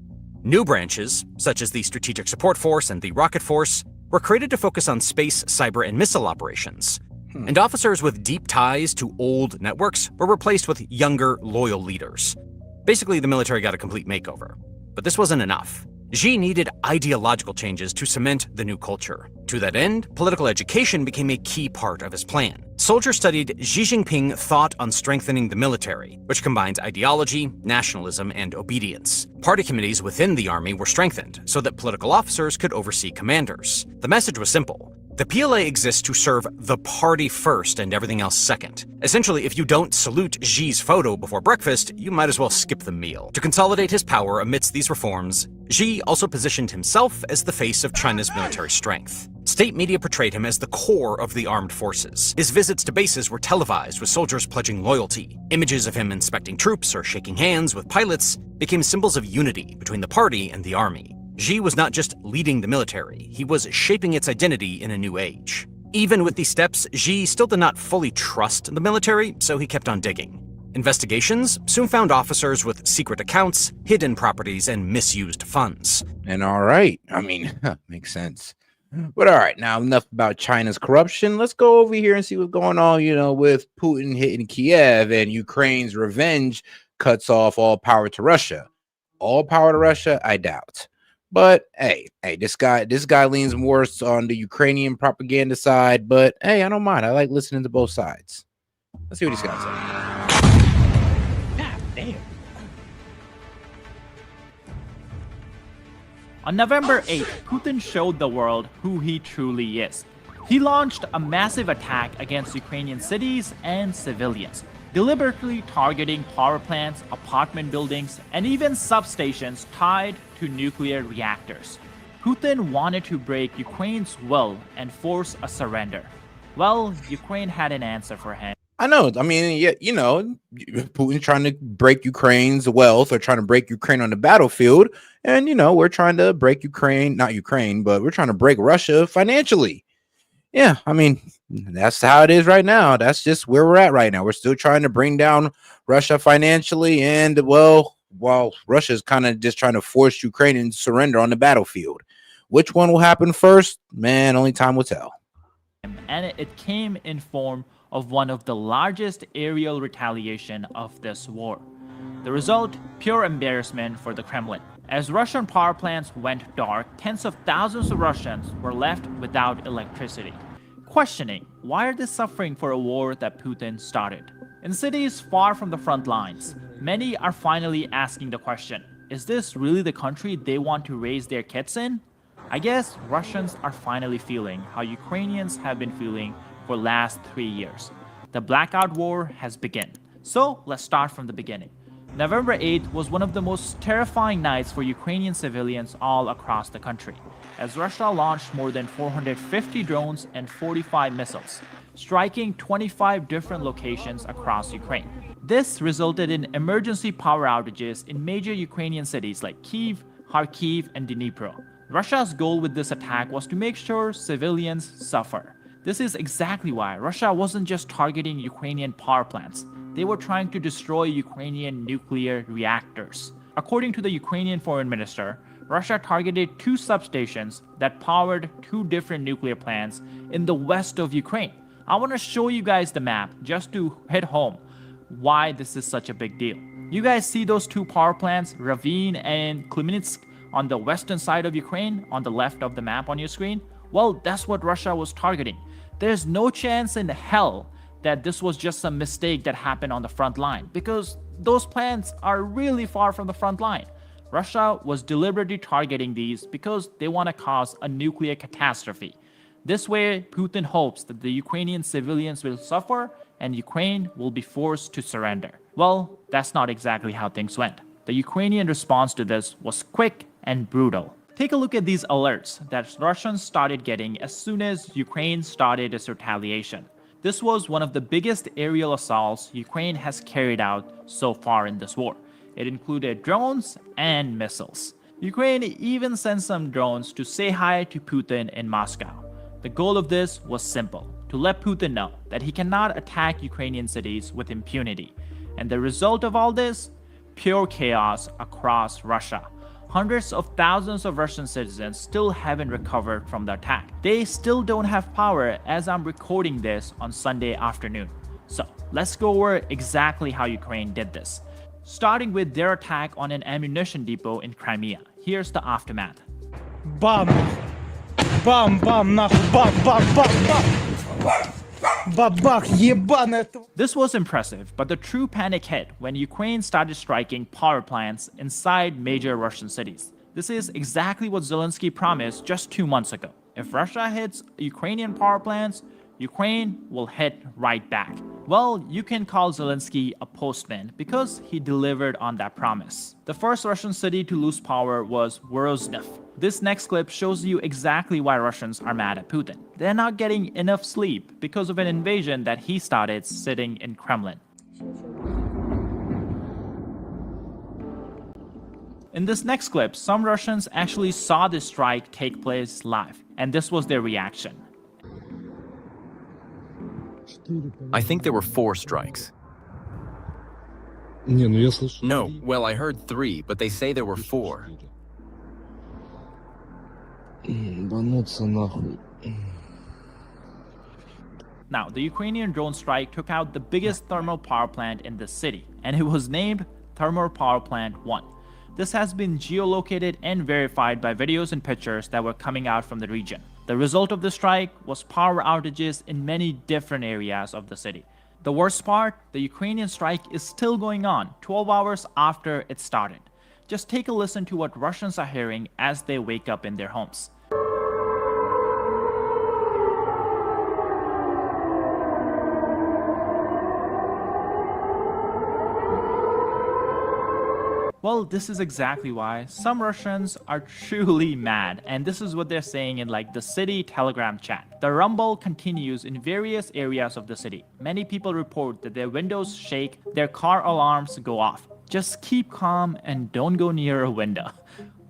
New branches, such as the Strategic Support Force and the Rocket Force, were created to focus on space, cyber, and missile operations. And officers with deep ties to old networks were replaced with younger, loyal leaders. Basically, the military got a complete makeover. But this wasn't enough. Xi needed ideological changes to cement the new culture. To that end, political education became a key part of his plan. Soldiers studied Xi Jinping thought on strengthening the military, which combines ideology, nationalism, and obedience. Party committees within the army were strengthened so that political officers could oversee commanders. The message was simple. The PLA exists to serve the party first and everything else second. Essentially, if you don't salute Xi's photo before breakfast, you might as well skip the meal. To consolidate his power amidst these reforms, Xi also positioned himself as the face of China's military strength. State media portrayed him as the core of the armed forces. His visits to bases were televised with soldiers pledging loyalty. Images of him inspecting troops or shaking hands with pilots became symbols of unity between the party and the army. Xi was not just leading the military, he was shaping its identity in a new age. Even with these steps, Xi still did not fully trust the military, so he kept on digging. Investigations soon found officers with secret accounts, hidden properties, and misused funds. And all right, I mean, makes sense. But all right, now enough about China's corruption. Let's go over here and see what's going on, with Putin hitting Kiev and Ukraine's revenge cuts off all power to Russia. All power to Russia, I doubt. But hey, this guy leans more on the Ukrainian propaganda side, but hey, I don't mind. I like listening to both sides. Let's see what he's got to say. God damn. On November 8th, Putin showed the world who he truly is. He launched a massive attack against Ukrainian cities and civilians, deliberately targeting power plants, apartment buildings, and even substations tied to nuclear reactors. Putin wanted to break Ukraine's will and force a surrender. Well, Ukraine had an answer for him. I know. I mean, yeah, Putin's trying to break Ukraine's wealth or trying to break Ukraine on the battlefield. And, we're trying to break not Ukraine, but we're trying to break Russia financially. Yeah, I mean, that's how it is right now. That's just where we're at right now. We're still trying to bring down Russia financially. And, while Russia's kind of just trying to force Ukraine to surrender on the battlefield. Which one will happen first? Man, only time will tell. And it came in form of one of the largest aerial retaliation of this war. The result, pure embarrassment for the Kremlin. As Russian power plants went dark, tens of thousands of Russians were left without electricity, questioning why are they suffering for a war that Putin started. In cities far from the front lines, many are finally asking the question, is this really the country they want to raise their kids in? I guess Russians are finally feeling how Ukrainians have been feeling for the last 3 years. The blackout war has begun. So let's start from the beginning. November 8th was one of the most terrifying nights for Ukrainian civilians all across the country, as Russia launched more than 450 drones and 45 missiles, striking 25 different locations across Ukraine. This resulted in emergency power outages in major Ukrainian cities like Kyiv, Kharkiv, and Dnipro. Russia's goal with this attack was to make sure civilians suffer. This is exactly why Russia wasn't just targeting Ukrainian power plants. They were trying to destroy Ukrainian nuclear reactors. According to the Ukrainian foreign minister, Russia targeted 2 substations that powered 2 different nuclear plants in the west of Ukraine. I want to show you guys the map just to hit home why this is such a big deal. You guys see those 2 power plants, Ravine and Khmelnytsk, on the western side of Ukraine, on the left of the map on your screen? Well, that's what Russia was targeting. There's no chance in hell that this was just some mistake that happened on the front line, because those plants are really far from the front line. Russia was deliberately targeting these because they want to cause a nuclear catastrophe. This way, Putin hopes that the Ukrainian civilians will suffer and Ukraine will be forced to surrender. Well, that's not exactly how things went. The Ukrainian response to this was quick and brutal. Take a look at these alerts that Russians started getting as soon as Ukraine started its retaliation. This was one of the biggest aerial assaults Ukraine has carried out so far in this war. It included drones and missiles. Ukraine even sent some drones to say hi to Putin in Moscow. The goal of this was simple, to let Putin know that he cannot attack Ukrainian cities with impunity. And the result of all this? Pure chaos across Russia. Hundreds of thousands of Russian citizens still haven't recovered from the attack. They still don't have power as I'm recording this on Sunday afternoon. So let's go over exactly how Ukraine did this. Starting with their attack on an ammunition depot in Crimea. Here's the aftermath. Bam! Bam, bam, nahуй, bam, bam, bam, bam! Бабах, ебаная! This was impressive, but the true panic hit when Ukraine started striking power plants inside major Russian cities. This is exactly what Zelensky promised just 2 months ago. If Russia hits Ukrainian power plants, Ukraine will hit right back. Well, you can call Zelensky a postman because he delivered on that promise. The first Russian city to lose power was Voronezh. This next clip shows you exactly why Russians are mad at Putin. They're not getting enough sleep because of an invasion that he started sitting in Kremlin. In this next clip, some Russians actually saw this strike take place live, and this was their reaction. I think there were 4 strikes. No, well, I heard 3, but they say there were 4. Now, the Ukrainian drone strike took out the biggest thermal power plant in the city, and it was named Thermal Power Plant 1. This has been geolocated and verified by videos and pictures that were coming out from the region. The result of the strike was power outages in many different areas of the city. The worst part, the Ukrainian strike is still going on 12 hours after it started. Just take a listen to what Russians are hearing as they wake up in their homes. Well, this is exactly why some Russians are truly mad, and this is what they're saying in like the city Telegram chat. The rumble continues in various areas of the city. Many people report that their windows shake, their car alarms go off. Just keep calm and don't go near a window.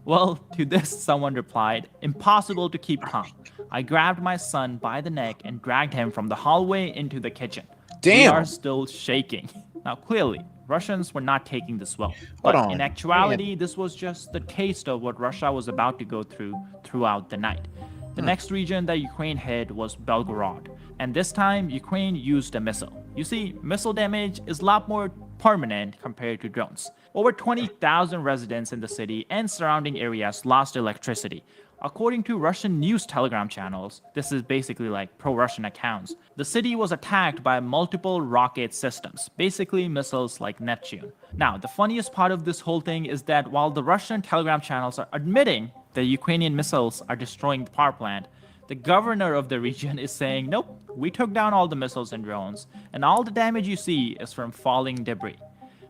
Well, to this someone replied, impossible to keep calm. I grabbed my son by the neck and dragged him from the hallway into the kitchen. Damn. We are still shaking. Now clearly, Russians were not taking this well. But in actuality, this was just the taste of what Russia was about to go through throughout the night. The next region that Ukraine hit was Belgorod, and this time Ukraine used a missile. You see, missile damage is a lot more permanent compared to drones. Over 20,000 residents in the city and surrounding areas lost electricity. According to Russian news Telegram channels, this is basically like pro-Russian accounts, the city was attacked by multiple rocket systems, basically missiles like Neptune. Now, the funniest part of this whole thing is that while the Russian Telegram channels are admitting the Ukrainian missiles are destroying the power plant, the governor of the region is saying, nope, we took down all the missiles and drones, and all the damage you see is from falling debris.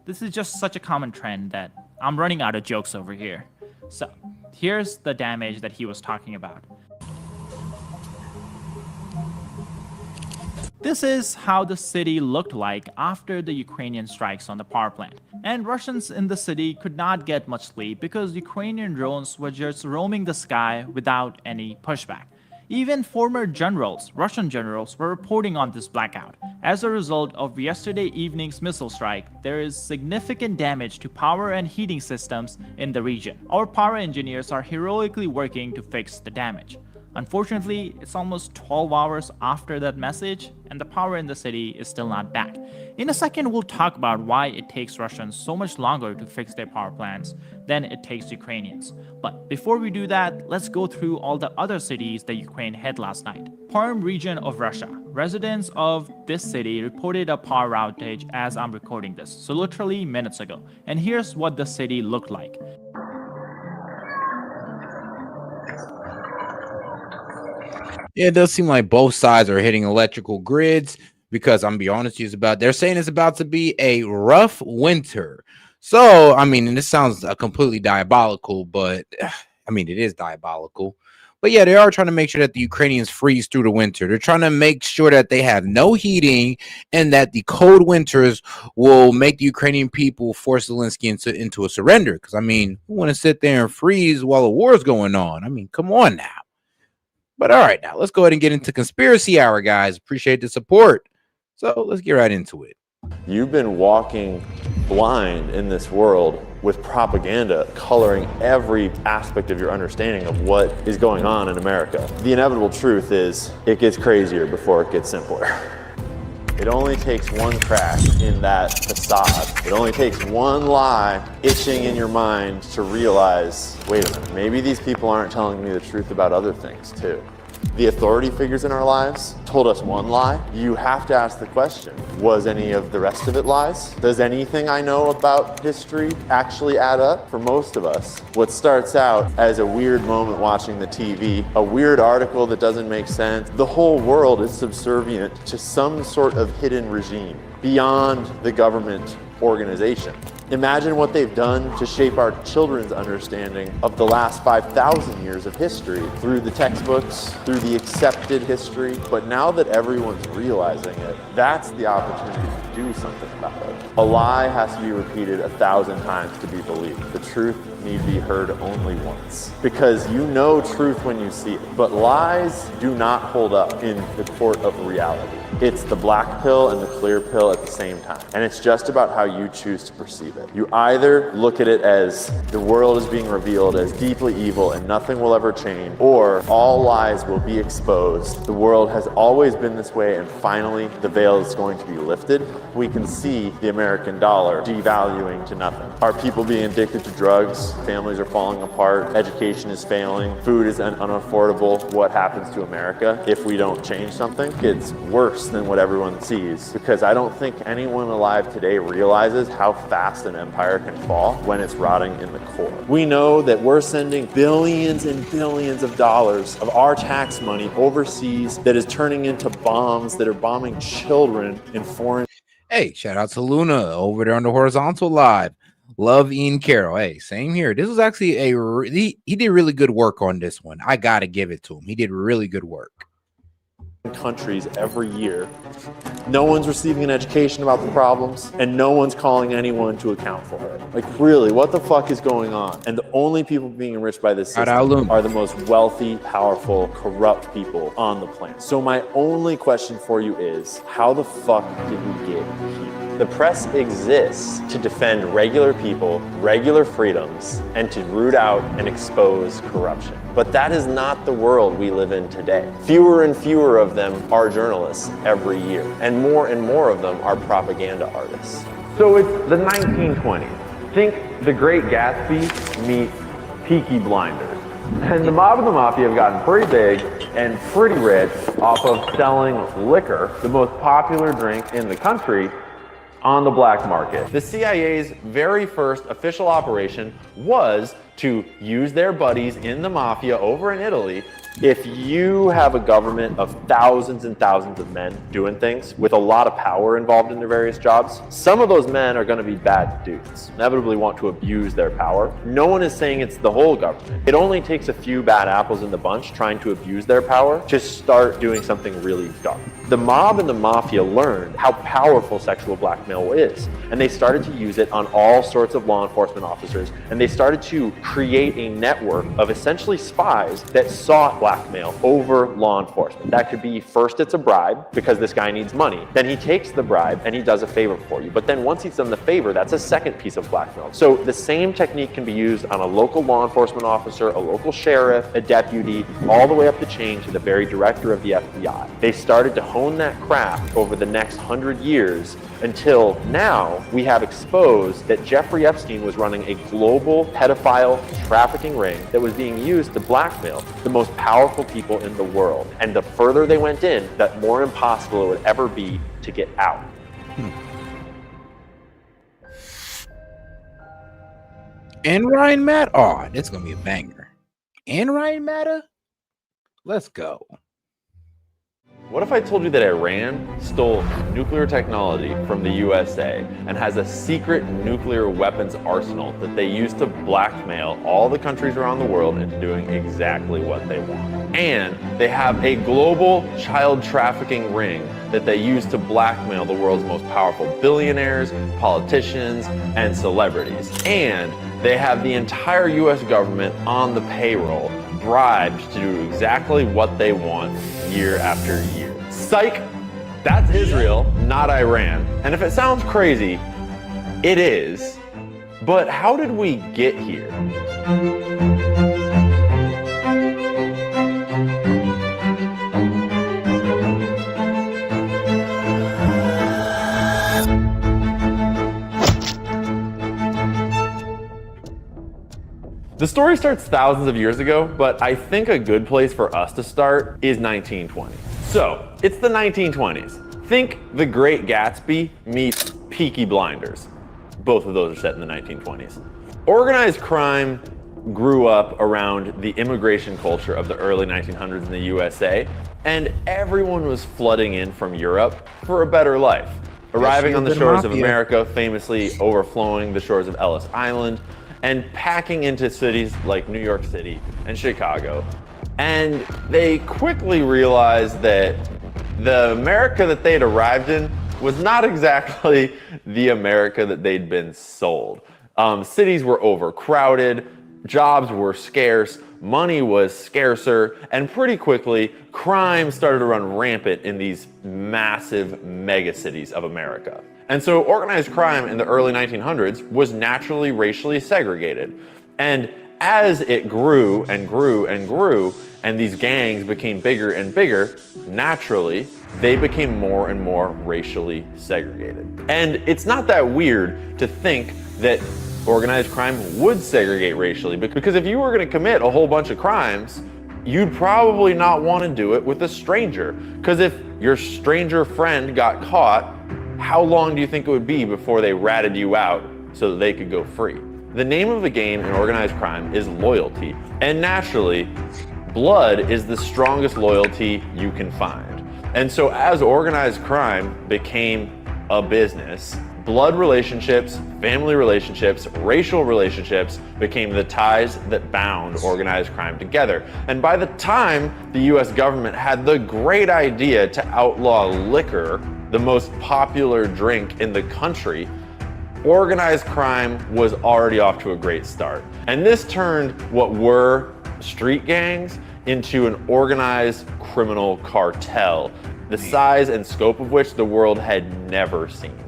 This is just such a common trend that I'm running out of jokes over here. So, here's the damage that he was talking about. This is how the city looked like after the Ukrainian strikes on the power plant. And Russians in the city could not get much sleep because Ukrainian drones were just roaming the sky without any pushback. Even former generals, Russian generals, were reporting on this blackout. As a result of yesterday evening's missile strike, there is significant damage to power and heating systems in the region. Our power engineers are heroically working to fix the damage. Unfortunately, it's almost 12 hours after that message, and the power in the city is still not back. In a second, we'll talk about why it takes Russians so much longer to fix their power plants than it takes Ukrainians. But before we do that, let's go through all the other cities that Ukraine hit last night. Perm region of Russia. Residents of this city reported a power outage as I'm recording this, so literally minutes ago. And here's what the city looked like. Yeah, it does seem like both sides are hitting electrical grids because I'm gonna be honest with you, they're saying it's about to be a rough winter. So, I mean, and this sounds completely diabolical, but I mean, it is diabolical. But yeah, they are trying to make sure that the Ukrainians freeze through the winter. They're trying to make sure that they have no heating and that the cold winters will make the Ukrainian people force Zelensky into a surrender. Because, I mean, who want to sit there and freeze while a war is going on? I mean, come on now. But all right, now let's go ahead and get into Conspiracy Hour, guys. Appreciate the support. So let's get right into it. You've been walking blind in this world with propaganda coloring every aspect of your understanding of what is going on in America. The inevitable truth is it gets crazier before it gets simpler. It only takes one crack in that facade. It only takes one lie itching in your mind to realize, wait a minute, maybe these people aren't telling me the truth about other things too. The authority figures in our lives told us one lie. You have to ask the question, was any of the rest of it lies? Does anything I know about history actually add up? For most of us, what starts out as a weird moment watching the TV, a weird article that doesn't make sense, the whole world is subservient to some sort of hidden regime beyond the government organization. Imagine what they've done to shape our children's understanding of the last 5,000 years of history through the textbooks, through the accepted history. But now that everyone's realizing it, that's the opportunity to do something about it. A lie has to be repeated 1,000 times to be believed. The truth need to be heard only once. Because you know truth when you see it, but lies do not hold up in the court of reality. It's the black pill and the clear pill at the same time. And it's just about how you choose to perceive it. You either look at it as the world is being revealed as deeply evil and nothing will ever change, or all lies will be exposed. The world has always been this way, and finally the veil is going to be lifted. We can see the American dollar devaluing to nothing. Are people being addicted to drugs? Families are falling apart. Education is failing. Food is unaffordable. What happens to America if we don't change something? It's worse than what everyone sees, because I don't think anyone alive today realizes how fast an empire can fall when it's rotting in the core. We know that we're sending billions and billions of dollars of our tax money overseas that is turning into bombs that are bombing children in foreign. Hey, shout out to Luna over there on the Horizontal Live. Love Ian Carroll. Hey, same here. This was actually he did really good work on this one. I gotta give it to him. He did really good work. Countries every year. No one's receiving an education about the problems, and no one's calling anyone to account for it. Like, really, what the fuck is going on? And the only people being enriched by this system are the most wealthy, powerful, corrupt people on the planet. So my only question for you is, how the fuck did we get here? The press exists to defend regular people, regular freedoms, and to root out and expose corruption. But that is not the world we live in today. Fewer and fewer of them are journalists every year, and more of them are propaganda artists. So it's the 1920s. Think The Great Gatsby meets Peaky Blinders. And the mob and the mafia have gotten pretty big and pretty rich off of selling liquor, the most popular drink in the country, on the black market. The CIA's very first official operation was to use their buddies in the mafia over in Italy. If you have a government of thousands and thousands of men doing things with a lot of power involved in their various jobs, some of those men are going to be bad dudes, inevitably want to abuse their power. No one is saying it's the whole government. It only takes a few bad apples in the bunch trying to abuse their power to start doing something really dark. The mob and the mafia learned how powerful sexual blackmail is, and they started to use it on all sorts of law enforcement officers, and they started to create a network of essentially spies that sought blackmail over law enforcement. That could be, first it's a bribe because this guy needs money. Then he takes the bribe and he does a favor for you. But then once he's done the favor, that's a second piece of blackmail. So the same technique can be used on a local law enforcement officer, a local sheriff, a deputy, all the way up the chain to the very director of the FBI. They started to hone that craft over the next 100 years until now we have exposed that Jeffrey Epstein was running a global pedophile trafficking ring that was being used to blackmail the most powerful people in the world. And the further they went in, the more impossible it would ever be to get out. And Ryan Matta. Oh, that's going to be a banger. And Ryan Matta. Let's go. What if I told you that Iran stole nuclear technology from the USA and has a secret nuclear weapons arsenal that they use to blackmail all the countries around the world into doing exactly what they want? And they have a global child trafficking ring that they use to blackmail the world's most powerful billionaires, politicians, and celebrities. And they have the entire US government on the payroll, bribed to do exactly what they want year after year. Psych! That's Israel, not Iran. And if it sounds crazy, it is. But how did we get here? The story starts thousands of years ago, but I think a good place for us to start is 1920. So, it's the 1920s. Think The Great Gatsby meets Peaky Blinders. Both of those are set in the 1920s. Organized crime grew up around the immigration culture of the early 1900s in the USA, and everyone was flooding in from Europe for a better life. Arriving on the shores of America, famously overflowing the shores of Ellis Island, and packing into cities like New York City and Chicago. And they quickly realized that the America that they'd arrived in was not exactly the America that they'd been sold. Cities were overcrowded, jobs were scarce, money was scarcer, and pretty quickly, crime started to run rampant in these massive megacities of America. And so organized crime in the early 1900s was naturally racially segregated. And as it grew and grew and grew, and these gangs became bigger and bigger, naturally, they became more and more racially segregated. And it's not that weird to think that organized crime would segregate racially, because if you were going to commit a whole bunch of crimes, you'd probably not want to do it with a stranger. Because if your stranger friend got caught, how long do you think it would be before they ratted you out so that they could go free? The name of the game in organized crime is loyalty. And naturally, blood is the strongest loyalty you can find. And so as organized crime became a business, blood relationships, family relationships, racial relationships became the ties that bound organized crime together. And by the time the US government had the great idea to outlaw liquor, the most popular drink in the country, organized crime was already off to a great start. And this turned what were street gangs into an organized criminal cartel, the size and scope of which the world had never seen.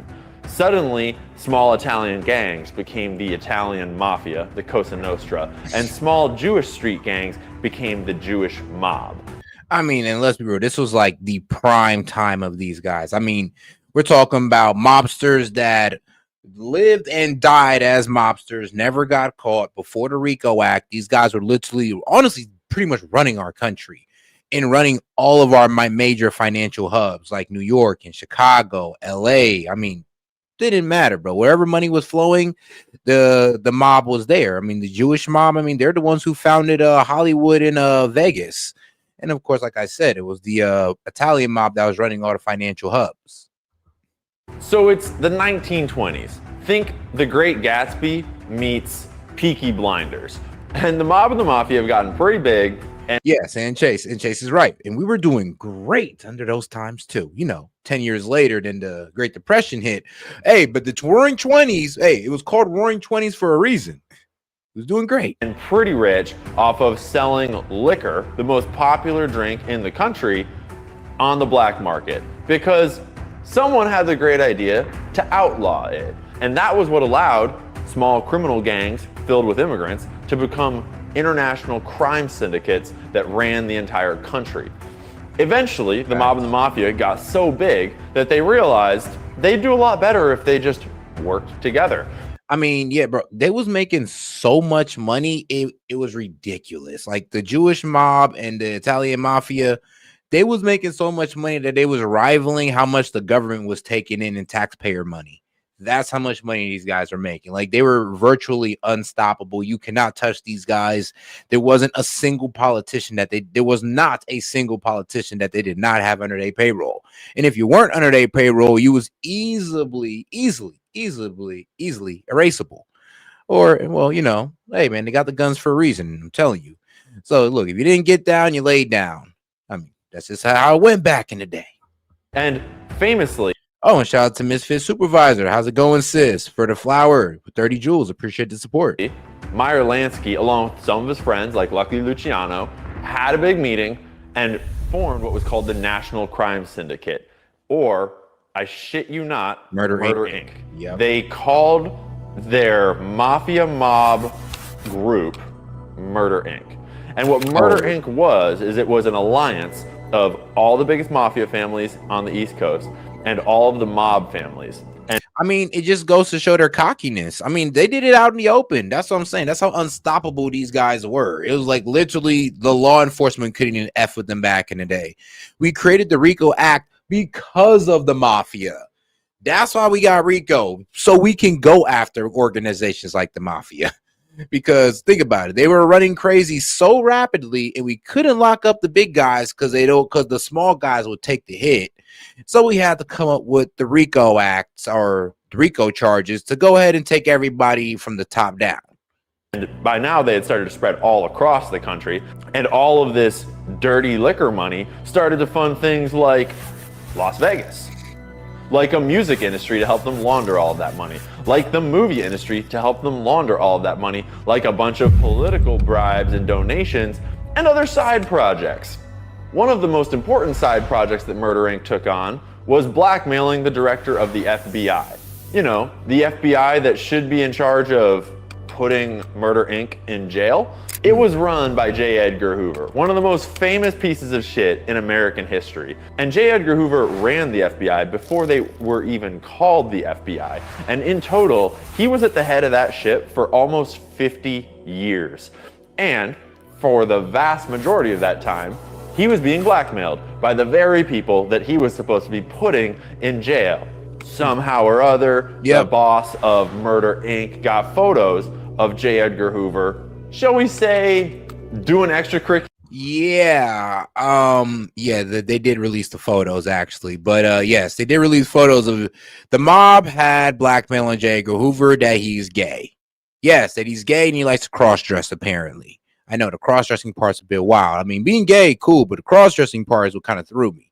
Suddenly, small Italian gangs became the Italian mafia, the Cosa Nostra, and small Jewish street gangs became the Jewish mob. I mean, and let's be real, this was like the prime time of these guys. I mean, we're talking about mobsters that lived and died as mobsters, never got caught before the RICO Act. These guys were literally, honestly, pretty much running our country and running all of our major financial hubs like New York and Chicago, LA. I mean, didn't matter, bro. Wherever money was flowing, the mob was there. I mean, the Jewish mob, I mean, they're the ones who founded Hollywood and Vegas. And of course, like I said, it was the Italian mob that was running all the financial hubs. So it's the 1920s. Think The Great Gatsby meets Peaky Blinders. And the mob and the mafia have gotten pretty big. And yes, and Chase is right. And we were doing great under those times too. You know, 10 years later, then the Great Depression hit. Hey, but the Roaring 20s, hey, it was called Roaring 20s for a reason. It was doing great. And pretty rich off of selling liquor, the most popular drink in the country, on the black market. Because someone had the great idea to outlaw it. And that was what allowed small criminal gangs filled with immigrants to become international crime syndicates that ran the entire country. Eventually, the mob and the mafia got so big that they realized they'd do a lot better if they just worked together. I mean, yeah, bro, they was making so much money. It was ridiculous. Like the Jewish mob and the Italian mafia, they was making so much money that they was rivaling how much the government was taking in taxpayer money. That's how much money these guys are making. Like they were virtually unstoppable. You cannot touch these guys. There wasn't a single politician that there was not a single politician that they did not have under their payroll. And if you weren't under their payroll, you was easily erasable. Or, well, you know, hey man, they got the guns for a reason. I'm telling you. So look, if you didn't get down, you laid down. I mean, that's just how it went back in the day. And famously, oh, and shout out to Misfit Supervisor. How's it going, sis? For the flower with 30 jewels. Appreciate the support. Meyer Lansky, along with some of his friends like Lucky Luciano, had a big meeting and formed what was called the National Crime Syndicate, or, I shit you not, Murder Inc. Yep. They called their mafia mob group Murder Inc. And what Murder Inc. was, is it was an alliance of all the biggest mafia families on the East Coast and all of the mob families. And I mean, it just goes to show their cockiness. I mean, they did it out in the open. That's what I'm saying. That's how unstoppable these guys were. It was like literally the law enforcement couldn't even F with them back in the day. We created the RICO Act because of the mafia. That's why we got RICO, so we can go after organizations like the mafia. Because think about it, they were running crazy so rapidly, and we couldn't lock up the big guys because the small guys would take the hit. So we had to come up with the RICO Acts or the RICO charges to go ahead and take everybody from the top down. And by now they had started to spread all across the country, and all of this dirty liquor money started to fund things like Las Vegas. like a music industry to help them launder all of that money, like the movie industry to help them launder all of that money, like a bunch of political bribes and donations, and other side projects. One of the most important side projects that Murder Inc. took on was blackmailing the director of the FBI. You know, the FBI that should be in charge of putting Murder Inc. in jail. It was run by J. Edgar Hoover, one of the most famous pieces of shit in American history. And J. Edgar Hoover ran the FBI before they were even called the FBI. And in total, he was at the head of that ship for almost 50 years. And for the vast majority of that time, he was being blackmailed by the very people that he was supposed to be putting in jail. Somehow or other, the boss of Murder Inc. got photos of J. Edgar Hoover, shall we say, doing extracurricular. Yeah, they did release the photos actually, but yes, they did release photos of the mob had blackmailing J. Edgar Hoover that he's gay. Yes, that he's gay and he likes to cross-dress apparently. I know the cross-dressing part's a bit wild. I mean, being gay, cool, but the cross-dressing part is what kind of threw me.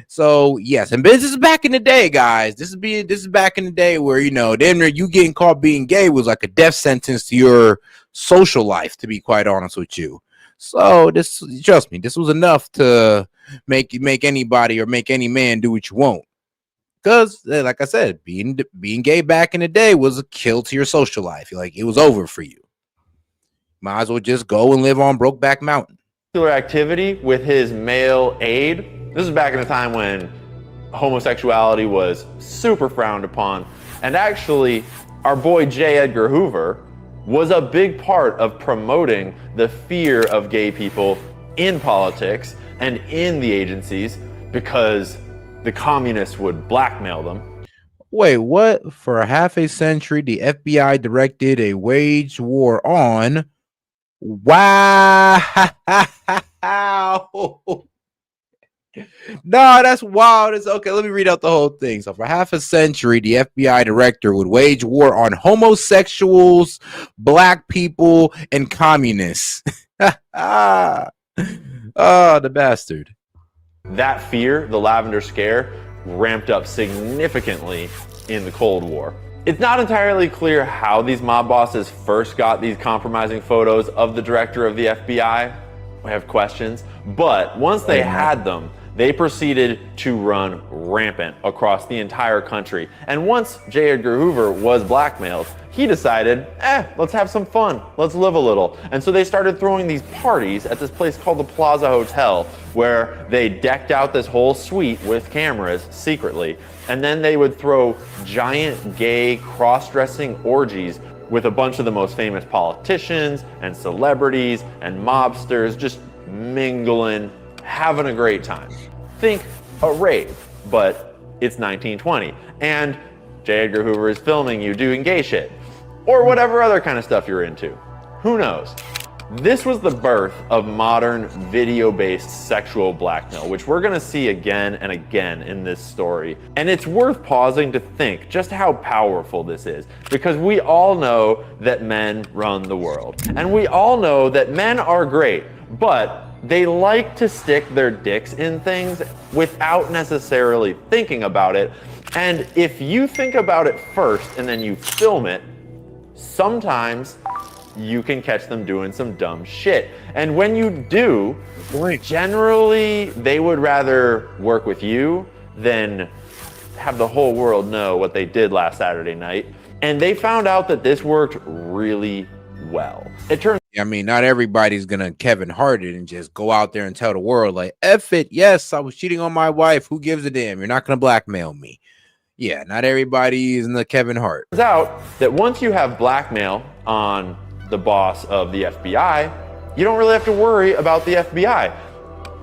So yes, and this is back in the day, guys. This is back in the day where, you know, then you getting caught being gay was like a death sentence to your social life, to be quite honest with you. So this, trust me, this was enough to make anybody or make any man do what you want. Because, like I said, being gay back in the day was a kill to your social life. Like, it was over for you. Might as well just go and live on Brokeback Mountain. Activity with his male aide. This is back in a time when homosexuality was super frowned upon. And actually, our boy J. Edgar Hoover was a big part of promoting the fear of gay people in politics and in the agencies because the communists would blackmail them. Wait, what? For half a century, the FBI directed a wage war on... Wow. No, that's wild. It's okay. Let me read out the whole thing. So for half a century, the FBI director would wage war on homosexuals, black people, and communists. Oh, the bastard. That fear, the Lavender Scare, ramped up significantly in the Cold War. It's not entirely clear how these mob bosses first got these compromising photos of the director of the FBI. I have questions. But once they had them, they proceeded to run rampant across the entire country. And once J. Edgar Hoover was blackmailed, he decided, let's have some fun. Let's live a little. And so they started throwing these parties at this place called the Plaza Hotel, where they decked out this whole suite with cameras secretly. And then they would throw giant gay cross-dressing orgies with a bunch of the most famous politicians and celebrities and mobsters just mingling, having a great time. Think a rave, but it's 1920. And J. Edgar Hoover is filming you doing gay shit. Or whatever other kind of stuff you're into. Who knows? This was the birth of modern video-based sexual blackmail, which we're going to see again and again in this story. And it's worth pausing to think just how powerful this is, because we all know that men run the world. And we all know that men are great, but they like to stick their dicks in things without necessarily thinking about it. And if you think about it first and then you film it, sometimes you can catch them doing some dumb shit. And when you do, generally they would rather work with you than have the whole world know what they did last Saturday night. And they found out that this worked really well. It turns I mean, not everybody's gonna Kevin Hart it and just go out there and tell the world like, F it, yes, I was cheating on my wife. Who gives a damn? You're not gonna blackmail me. Yeah, not everybody is in the Kevin Hart. Turns out that once you have blackmail on the boss of the FBI, you don't really have to worry about the FBI.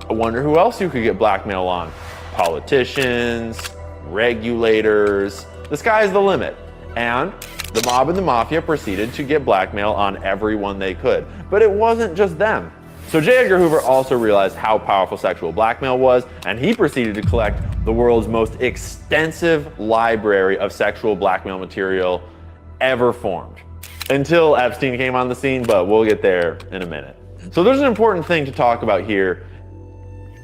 I wonder who else you could get blackmail on. Politicians, regulators, the sky's the limit. And the mob and the mafia proceeded to get blackmail on everyone they could. But it wasn't just them. So J. Edgar Hoover also realized how powerful sexual blackmail was, and he proceeded to collect the world's most extensive library of sexual blackmail material ever formed. Until Epstein came on the scene, but we'll get there in a minute. So there's an important thing to talk about here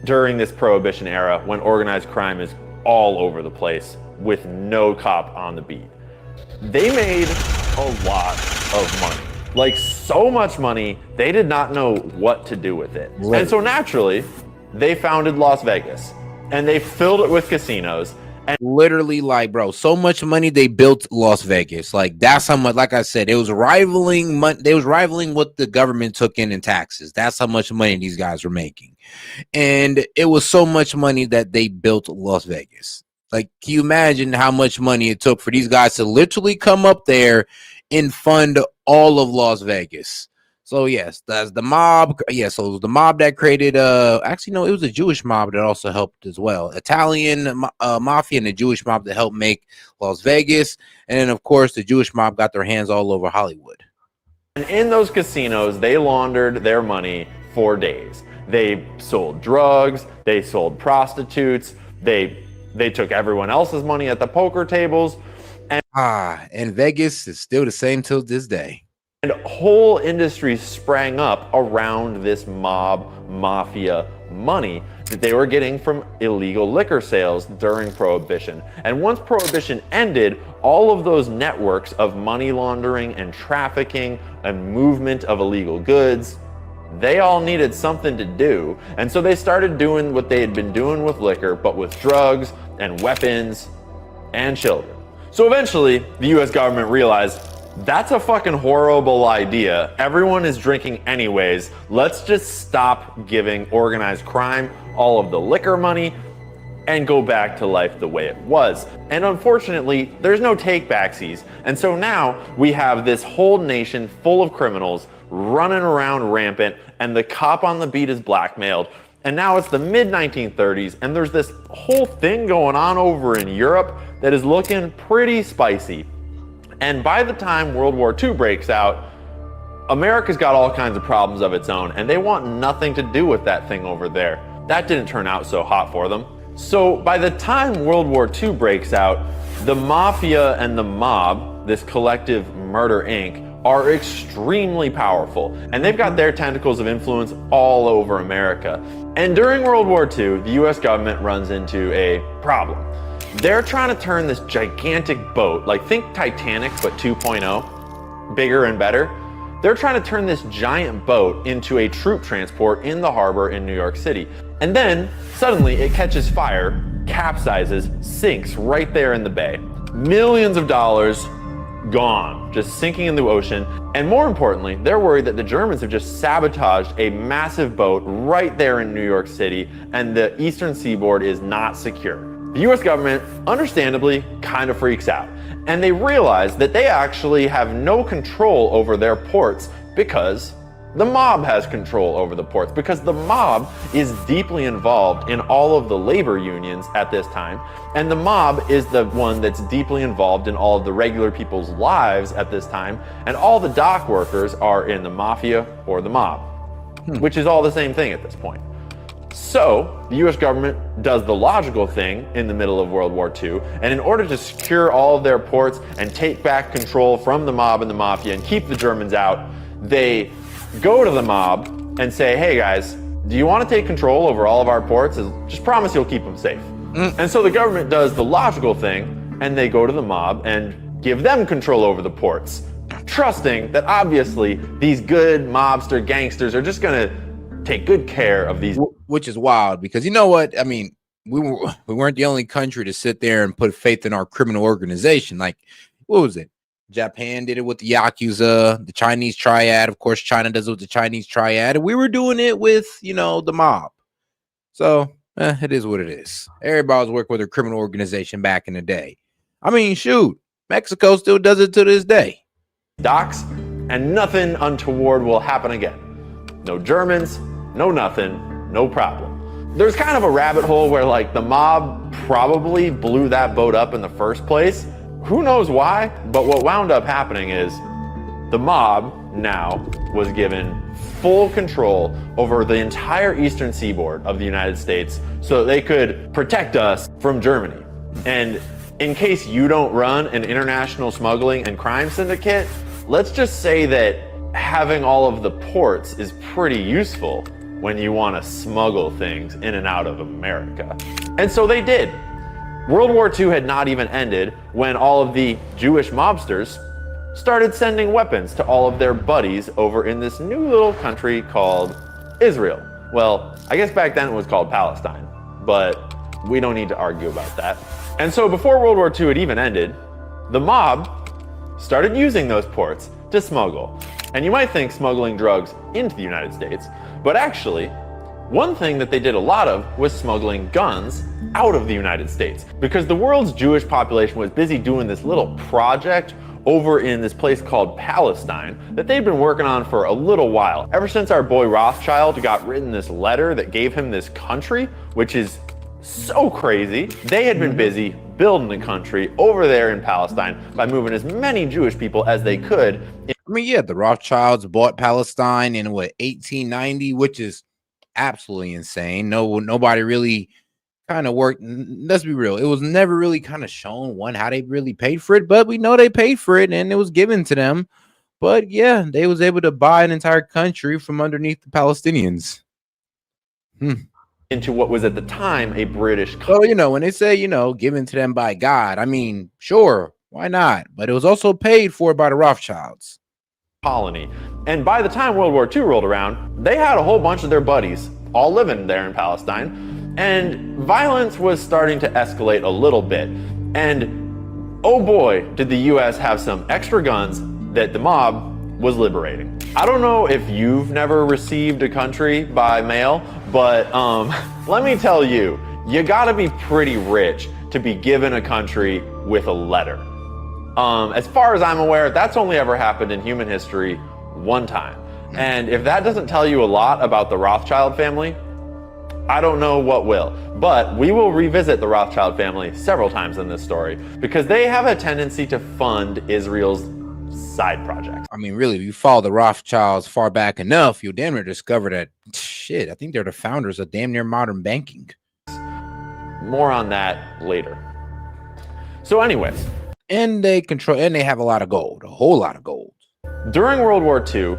during this Prohibition era when organized crime is all over the place. with no cop on the beat. They made a lot of money. Like, so much money, they did not know what to do with it. Right. And so naturally, they founded Las Vegas and they filled it with casinos. And literally, like, bro, so much money they built Las Vegas. Like, that's how much, like I said, it was rivaling they was rivaling what the government took in taxes. That's how much money these guys were making. And it was so much money that they built Las Vegas. Like, can you imagine how much money it took for these guys to literally come up there and fund all of Las Vegas? So yes, that's the mob. Yeah, so it was the mob that created actually no, it was a Jewish mob that also helped as well. Italian mafia and the Jewish mob that helped make Las Vegas. And then of course the Jewish mob got their hands all over Hollywood. And in those casinos, they laundered their money for days. They sold drugs, they sold prostitutes, they took everyone else's money at the poker tables. And Vegas is still the same till this day. And whole industries sprang up around this mob mafia money that they were getting from illegal liquor sales during Prohibition. And once Prohibition ended, all of those networks of money laundering and trafficking and movement of illegal goods, they all needed something to do. And so they started doing what they had been doing with liquor, but with drugs and weapons and children. So eventually, the US government realized, that's a fucking horrible idea. Everyone is drinking anyways. Let's just stop giving organized crime all of the liquor money and go back to life the way it was. And unfortunately, there's no take-backsies. And so now we have this whole nation full of criminals running around rampant, and the cop on the beat is blackmailed. And now it's the mid-1930s, and there's this whole thing going on over in Europe that is looking pretty spicy. And by the time World War II breaks out, America's got all kinds of problems of its own, and they want nothing to do with that thing over there. That didn't turn out so hot for them. So by the time World War II breaks out, the mafia and the mob, this collective murder inc., are extremely powerful, and they've got their tentacles of influence all over America. And during World War II, the US government runs into a problem. They're trying to turn this gigantic boat, like think Titanic, but 2.0, bigger and better. They're trying to turn this giant boat into a troop transport in the harbor in New York City. And then suddenly it catches fire, capsizes, sinks right there in the bay. Millions of dollars gone, just sinking in the ocean. And more importantly, they're worried that the Germans have just sabotaged a massive boat right there in New York City, and the eastern seaboard is not secure. The US government, understandably, kind of freaks out. And they realize that they actually have no control over their ports because the mob has control over the ports, because the mob is deeply involved in all of the labor unions at this time. And the mob is the one that's deeply involved in all of the regular people's lives at this time. And all the dock workers are in the mafia or the mob, which is all the same thing at this point. So the US government does the logical thing in the middle of World War II, and in order to secure all of their ports and take back control from the mob and the mafia and keep the Germans out, they go to the mob and say, hey guys, do you want to take control over all of our ports? Just promise you'll keep them safe. And so the government does the logical thing, and they go to the mob and give them control over the ports, trusting that obviously these good mobster gangsters are just going to take good care of these. Which is wild, because you know what? I mean, we weren't the only country to sit there and put faith in our criminal organization. Like, what was it? Japan did it with the Yakuza, the Chinese Triad. Of course, China does it with the Chinese Triad. And we were doing it with, the mob. So it is what it is. Everybody was working with a criminal organization back in the day. I mean, shoot, Mexico still does it to this day. Docks, and nothing untoward will happen again. No Germans, no nothing, no problem. There's kind of a rabbit hole where the mob probably blew that boat up in the first place. Who knows why? But what wound up happening is the mob now was given full control over the entire eastern seaboard of the United States so that they could protect us from Germany. And in case you don't run an international smuggling and crime syndicate, let's just say that having all of the ports is pretty useful when you want to smuggle things in and out of America. And so they did. World War II had not even ended when all of the Jewish mobsters started sending weapons to all of their buddies over in this new little country called Israel. Well, I guess back then it was called Palestine, but we don't need to argue about that. And so before World War II had even ended, the mob started using those ports to smuggle. And you might think smuggling drugs into the United States, but actually, one thing that they did a lot of was smuggling guns out of the United States, because the world's Jewish population was busy doing this little project over in this place called Palestine that they'd been working on for a little while. Ever since our boy Rothschild got written this letter that gave him this country, which is so crazy, they had been busy building the country over there in Palestine by moving as many Jewish people as they could. I mean, yeah, the Rothschilds bought Palestine in 1890, which is absolutely insane. Nobody really kind of worked. Let's be real, it was never really kind of shown how they really paid for it, but we know they paid for it and it was given to them. But yeah, they was able to buy an entire country from underneath the Palestinians. Into what was at the time a British colony. When they say, given to them by God, I mean, sure, why not? But it was also paid for by the Rothschilds. Colony. And by the time World War II rolled around, they had a whole bunch of their buddies all living there in Palestine. And violence was starting to escalate a little bit. And oh boy, did the US have some extra guns that the mob was liberating. I don't know if you've never received a country by mail, but let me tell you, you gotta be pretty rich to be given a country with a letter. As far as I'm aware, that's only ever happened in human history one time. And if that doesn't tell you a lot about the Rothschild family, I don't know what will. But we will revisit the Rothschild family several times in this story because they have a tendency to fund Israel's side projects. I mean, really, if you follow the Rothschilds far back enough, you'll damn near discover that, shit, I think they're the founders of damn near modern banking. More on that later. So anyways. And they have a lot of gold, a whole lot of gold. During World War II,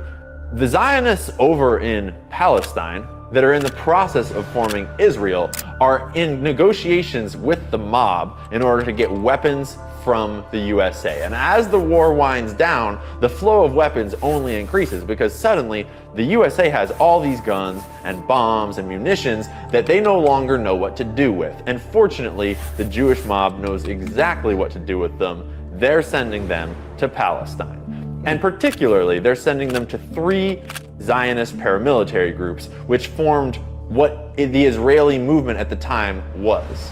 the Zionists over in Palestine that are in the process of forming Israel are in negotiations with the mob in order to get weapons from the USA. And as the war winds down, the flow of weapons only increases because suddenly the USA has all these guns and bombs and munitions that they no longer know what to do with. And fortunately, the Jewish mob knows exactly what to do with them. They're sending them to Palestine. And particularly, they're sending them to 3 Zionist paramilitary groups, which formed what the Israeli movement at the time was.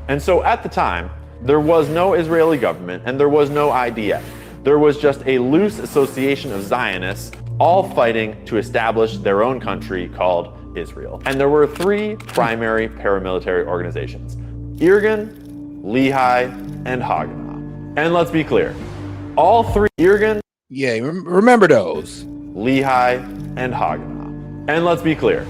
And so at the time, there was no Israeli government and there was no IDF. There was just a loose association of Zionists all fighting to establish their own country called Israel. And there were 3 primary paramilitary organizations: Irgun, Lehi, and Haganah. And let's be clear, all 3, Irgun, yeah, remember those, Lehi, and Haganah. And let's be clear,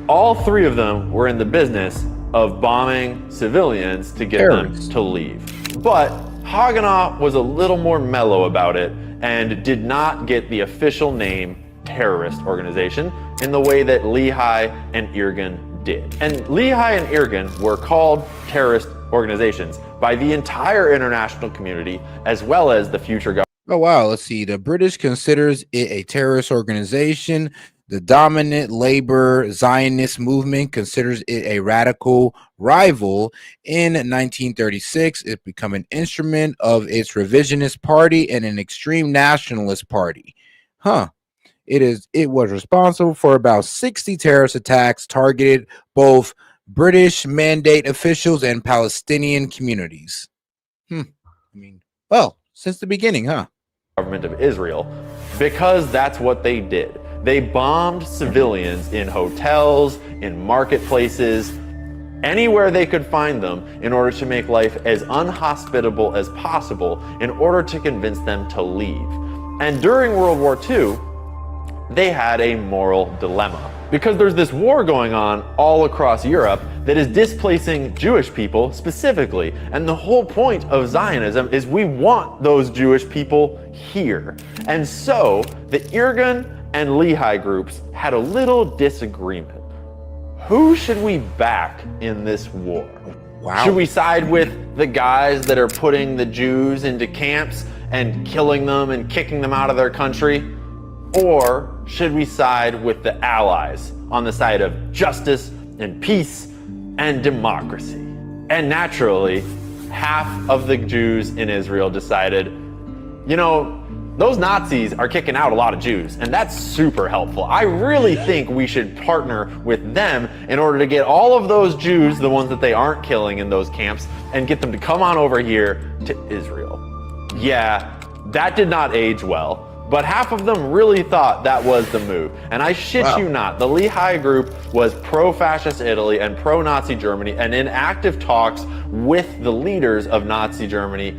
all 3 of them were in the business of bombing civilians to get them to leave. But Haganah was a little more mellow about it and did not get the official name terrorist organization in the way that Lehi and Irgun did. And Lehi and Irgun were called terrorist organizations by the entire international community as well as the future government. Oh, wow. Let's see. The British considers it a terrorist organization. The dominant labor Zionist movement considers it a radical rival. In 1936, it became an instrument of its revisionist party and an extreme nationalist party. It was responsible for about 60 terrorist attacks targeted both British mandate officials and Palestinian communities. I mean, well, since the beginning, Government of Israel, because that's what they did. They bombed civilians in hotels, in marketplaces, anywhere they could find them in order to make life as unhospitable as possible in order to convince them to leave. And during World War II, they had a moral dilemma because there's this war going on all across Europe that is displacing Jewish people specifically. And the whole point of Zionism is we want those Jewish people here. And so the Irgun and Lehi groups had a little disagreement. Who should we back in this war? Wow. Should we side with the guys that are putting the Jews into camps and killing them and kicking them out of their country? Or should we side with the allies on the side of justice and peace and democracy? And naturally, half of the Jews in Israel decided, you know, those Nazis are kicking out a lot of Jews, and that's super helpful. I really think we should partner with them in order to get all of those Jews, the ones that they aren't killing in those camps, and get them to come on over here to Israel. Yeah, that did not age well, but half of them really thought that was the move. And I shit you not, the Lehi group was pro-fascist Italy and pro-Nazi Germany, and in active talks with the leaders of Nazi Germany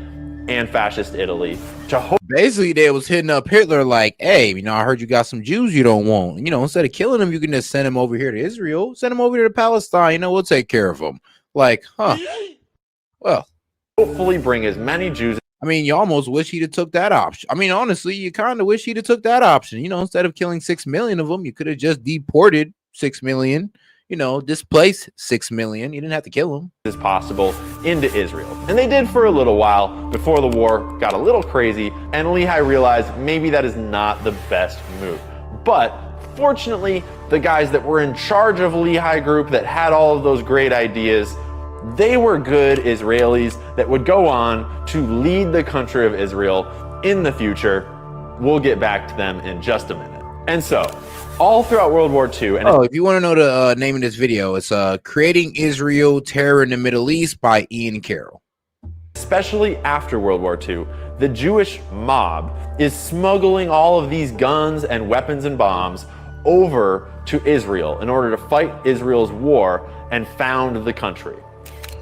and fascist Italy to basically they was hitting up Hitler like, hey, you know, I heard you got some Jews you don't want. You know, instead of killing them, you can just send them over here to Israel, send them over here to Palestine. You know, we'll take care of them. Like, huh? Well, hopefully bring as many Jews. I mean, you almost wish he'd have took that option. I mean, honestly, you kind of wish he'd have took that option. You know, instead of killing 6 million of them, you could have just deported 6 million. You know, displace 6 million. You didn't have to kill them. As possible into Israel. And they did for a little while before the war got a little crazy and Lehi realized maybe that is not the best move. But fortunately, the guys that were in charge of Lehi group that had all of those great ideas, they were good Israelis that would go on to lead the country of Israel in the future. We'll get back to them in just a minute. And so, all throughout World War II. And if you want to know the name of this video, it's Creating Israel, Terror in the Middle East by Ian Carroll. Especially after World War II, the Jewish mob is smuggling all of these guns and weapons and bombs over to Israel in order to fight Israel's war and found the country.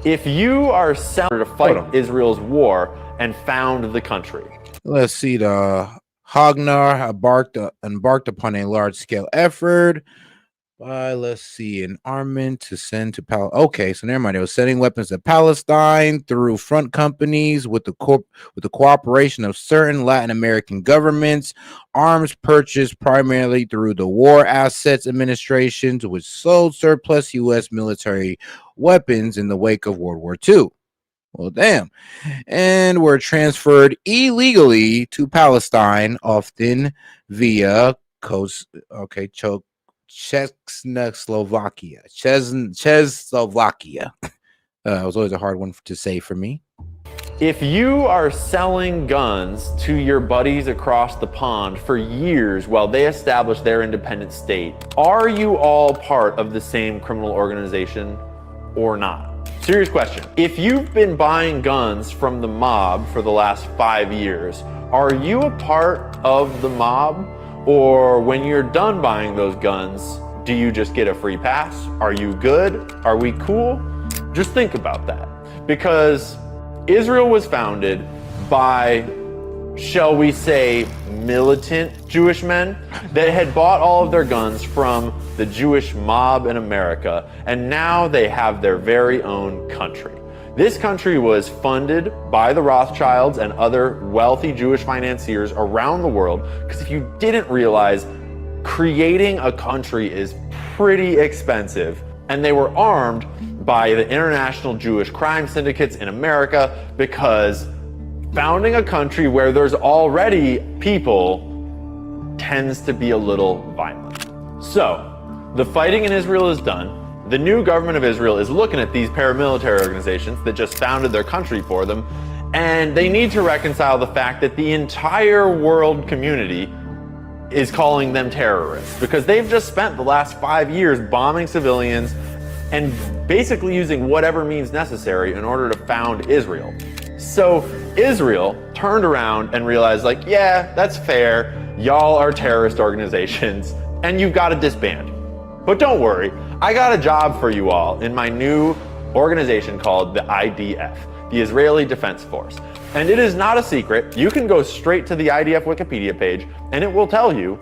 If you are selling to fight Israel's war and found the country. Let's see, the Hagnar embarked upon a large-scale effort by, let's see, an armament to send to Palestine. Okay, so never mind. They were sending weapons to Palestine through front companies with the cooperation of certain Latin American governments. Arms purchased primarily through the War Assets Administrations, which sold surplus U.S. military weapons in the wake of World War II. Well, damn. And were transferred illegally to Palestine, often via Czechoslovakia. Czechoslovakia. It was always a hard one to say for me. If you are selling guns to your buddies across the pond for years while they establish their independent state, are you all part of the same criminal organization or not? Serious question. If you've been buying guns from the mob for the last 5 years, are you a part of the mob? Or when you're done buying those guns, do you just get a free pass? Are you good? Are we cool? Just think about that. Because Israel was founded by, shall we say, militant Jewish men that had bought all of their guns from the Jewish mob in America, and now they have their very own country. This country was funded by the Rothschilds and other wealthy Jewish financiers around the world, because if you didn't realize, creating a country is pretty expensive, and they were armed by the international Jewish crime syndicates in America, because founding a country where there's already people tends to be a little violent. So, the fighting in Israel is done. The new government of Israel is looking at these paramilitary organizations that just founded their country for them, and they need to reconcile the fact that the entire world community is calling them terrorists, because they've just spent the last 5 years bombing civilians and basically using whatever means necessary in order to found Israel. So Israel turned around and realized, like, yeah, that's fair. Y'all are terrorist organizations and you've got to disband. But don't worry, I got a job for you all in my new organization called the IDF, the Israeli Defense Force. And it is not a secret. You can go straight to the IDF Wikipedia page and it will tell you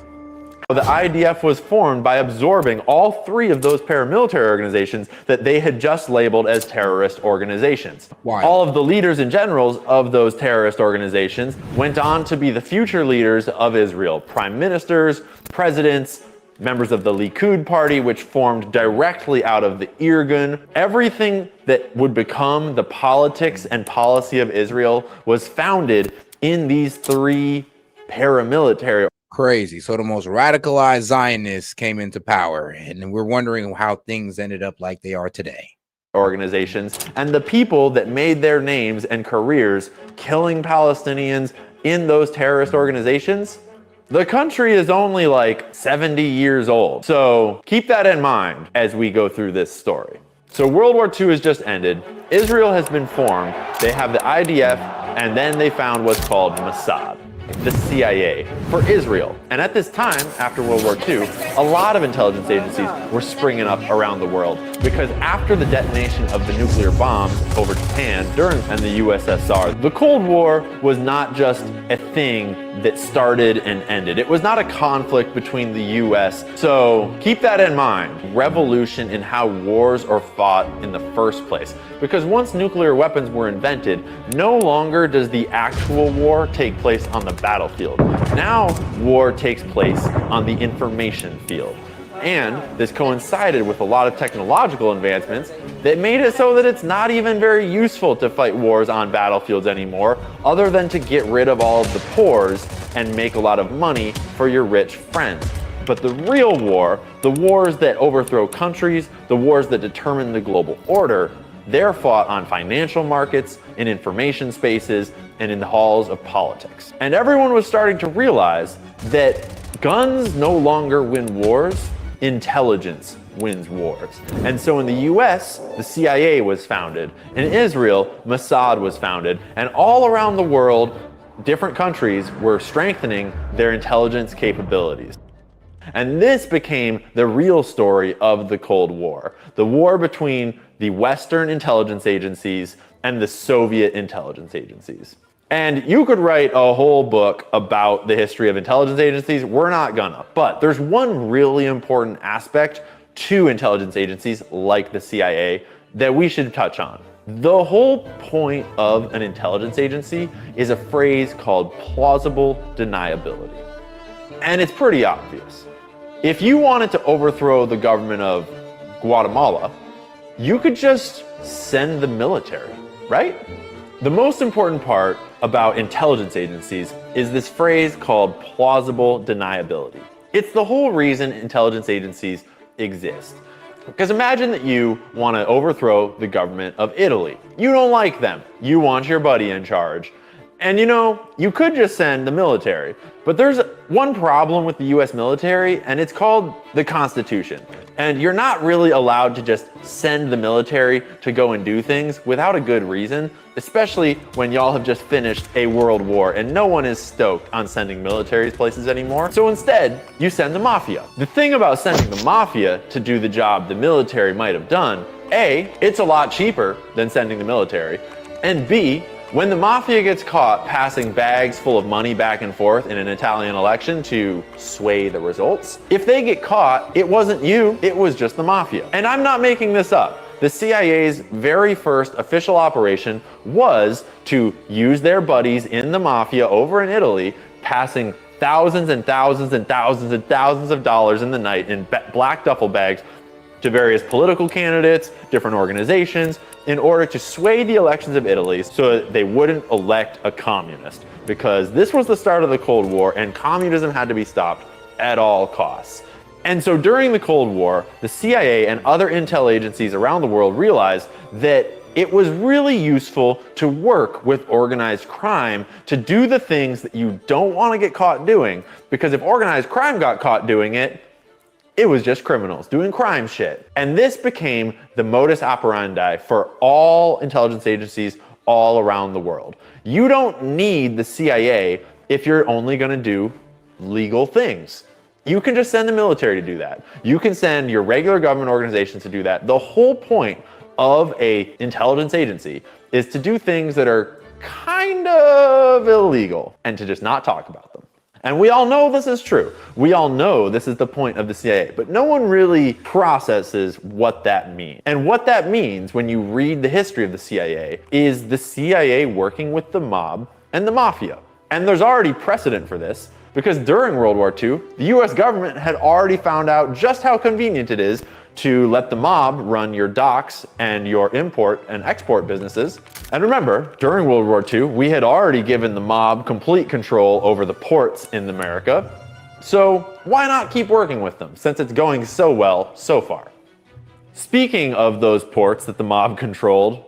the IDF was formed by absorbing all 3 of those paramilitary organizations that they had just labeled as terrorist organizations. Why? All of the leaders and generals of those terrorist organizations went on to be the future leaders of Israel, prime ministers, presidents, members of the Likud party, which formed directly out of the Irgun. Everything that would become the politics and policy of Israel was founded in these three paramilitary. Crazy. So the most radicalized Zionists came into power, and we're wondering how things ended up like they are today. Organizations and the people that made their names and careers killing Palestinians in those terrorist organizations. The country is only like 70 years old. So keep that in mind as we go through this story. So World War II has just ended. Israel has been formed. They have the IDF, and then they found what's called Mossad, the CIA, for Israel. And at this time, after World War II, a lot of intelligence agencies were springing up around the world because after the detonation of the nuclear bombs over Japan and the USSR, the Cold War was not just a thing that started and ended. It was not a conflict between the US. So keep that in mind. Revolution in how wars are fought in the first place. Because once nuclear weapons were invented, no longer does the actual war take place on the battlefield. Now war takes place on the information field. And this coincided with a lot of technological advancements that made it so that it's not even very useful to fight wars on battlefields anymore, other than to get rid of all of the pores and make a lot of money for your rich friends. But the real war, the wars that overthrow countries, the wars that determine the global order, they're fought on financial markets, in information spaces, and in the halls of politics. And everyone was starting to realize that guns no longer win wars, intelligence wins wars. And so in the US, the CIA was founded. In Israel, Mossad was founded. And all around the world, different countries were strengthening their intelligence capabilities. And this became the real story of the Cold War, the war between the Western intelligence agencies and the Soviet intelligence agencies. And you could write a whole book about the history of intelligence agencies. We're not gonna. But there's one really important aspect to intelligence agencies like the CIA that we should touch on. The whole point of an intelligence agency is a phrase called plausible deniability. And it's pretty obvious. If you wanted to overthrow the government of Guatemala, you could just send the military, right? The most important part about intelligence agencies is this phrase called plausible deniability. It's the whole reason intelligence agencies exist. Because imagine that you want to overthrow the government of Italy. You don't like them. You want your buddy in charge. And you know, you could just send the military. But there's one problem with the US military, and it's called the Constitution. And you're not really allowed to just send the military to go and do things without a good reason, especially when y'all have just finished a world war and no one is stoked on sending militaries places anymore. So instead, you send the mafia. The thing about sending the mafia to do the job the military might have done, A, it's a lot cheaper than sending the military, and B, when the mafia gets caught passing bags full of money back and forth in an Italian election to sway the results, if they get caught, it wasn't you, it was just the mafia. And I'm not making this up. The CIA's very first official operation was to use their buddies in the mafia over in Italy, passing thousands and thousands and thousands and thousands of dollars in the night in black duffel bags to various political candidates, different organizations, in order to sway the elections of Italy so that they wouldn't elect a communist. Because this was the start of the Cold War and communism had to be stopped at all costs. And so during the Cold War, the CIA and other intel agencies around the world realized that it was really useful to work with organized crime to do the things that you don't want to get caught doing. Because if organized crime got caught doing it, it was just criminals doing crime shit. And this became the modus operandi for all intelligence agencies all around the world. You don't need the CIA if you're only going to do legal things. You can just send the military to do that. You can send your regular government organizations to do that. The whole point of an intelligence agency is to do things that are kind of illegal and to just not talk about them. And we all know this is true. We all know this is the point of the CIA, but no one really processes what that means. And what that means when you read the history of the CIA is the CIA working with the mob and the mafia. And there's already precedent for this because during World War II, the US government had already found out just how convenient it is to let the mob run your docks and your import and export businesses. And remember, during World War II, we had already given the mob complete control over the ports in America. So why not keep working with them, since it's going so well so far? Speaking of those ports that the mob controlled,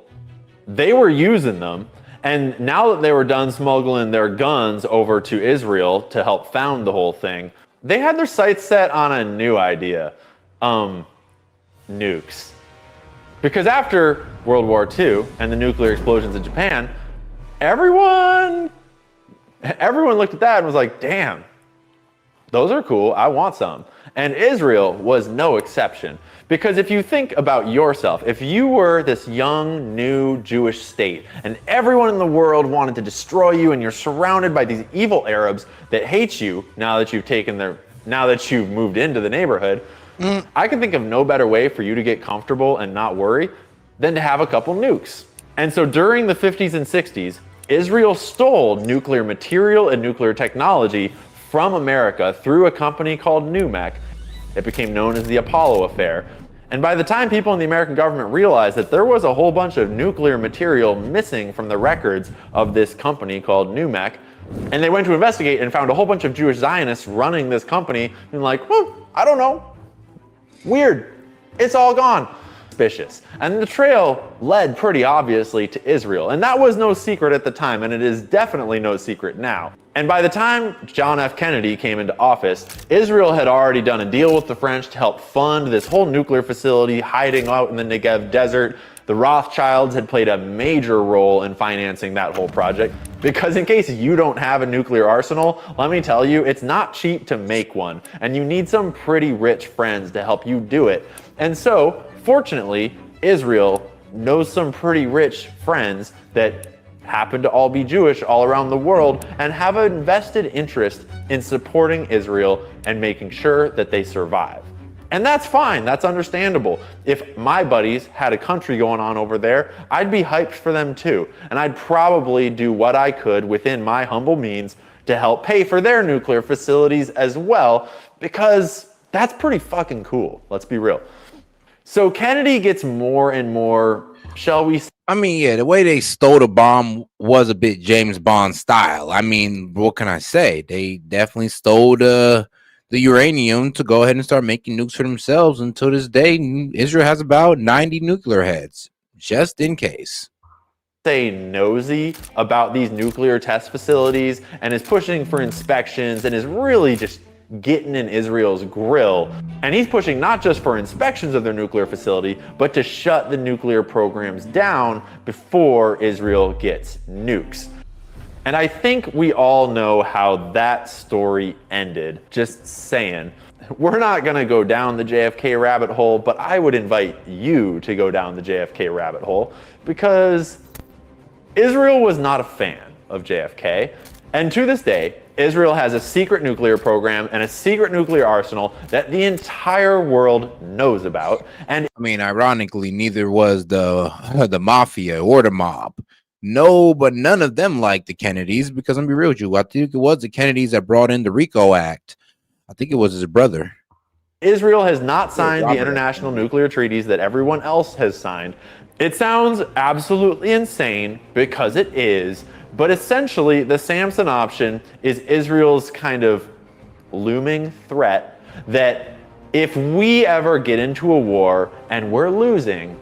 they were using them, and now that they were done smuggling their guns over to Israel to help found the whole thing, they had their sights set on a new idea. Nukes. Because after World War II and the nuclear explosions in Japan, everyone looked at that and was like, damn, those are cool, I want some. And Israel was no exception. Because if you think about yourself, if you were this young, new Jewish state, and everyone in the world wanted to destroy you, and you're surrounded by these evil Arabs that hate you now that you've moved into the neighborhood, I can think of no better way for you to get comfortable and not worry than to have a couple nukes. And so during the 50s and 60s, Israel stole nuclear material and nuclear technology from America through a company called NUMEC. It became known as the Apollo Affair. And by the time people in the American government realized that there was a whole bunch of nuclear material missing from the records of this company called NUMEC, and they went to investigate and found a whole bunch of Jewish Zionists running this company, and like, well, I don't know. Weird. It's all gone. Suspicious. And the trail led pretty obviously to Israel. And that was no secret at the time, and it is definitely no secret now. And by the time John F. Kennedy came into office, Israel had already done a deal with the French to help fund this whole nuclear facility hiding out in the Negev desert. The Rothschilds had played a major role in financing that whole project. Because in case you don't have a nuclear arsenal, let me tell you, it's not cheap to make one. And you need some pretty rich friends to help you do it. And so, fortunately, Israel knows some pretty rich friends that happen to all be Jewish all around the world and have an invested interest in supporting Israel and making sure that they survive. And that's fine, that's understandable. If my buddies had a country going on over there, I'd be hyped for them too. And I'd probably do what I could within my humble means to help pay for their nuclear facilities as well, because that's pretty fucking cool, let's be real. So Kennedy gets more and more, shall we say? I mean, yeah, the way they stole the bomb was a bit James Bond style. I mean, what can I say? They definitely stole the uranium to go ahead and start making nukes for themselves. Until this day, Israel has about 90 nuclear heads, just in case. Say nosy about these nuclear test facilities and is pushing for inspections and is really just getting in Israel's grill. And he's pushing not just for inspections of their nuclear facility, but to shut the nuclear programs down before Israel gets nukes. And I think we all know how that story ended. Just saying. We're not going to go down the JFK rabbit hole, but I would invite you to go down the JFK rabbit hole, because Israel was not a fan of JFK. And to this day, Israel has a secret nuclear program and a secret nuclear arsenal that the entire world knows about. And I mean, ironically, neither was the mafia or the mob. No, but none of them liked the Kennedys, because I'm gonna be real with you, I think it was the Kennedys that brought in the RICO Act. I think it was his brother. Israel has not signed the international nuclear treaties that everyone else has signed. It sounds absolutely insane, because it is. But essentially, the Samson option is Israel's kind of looming threat that if we ever get into a war and we're losing,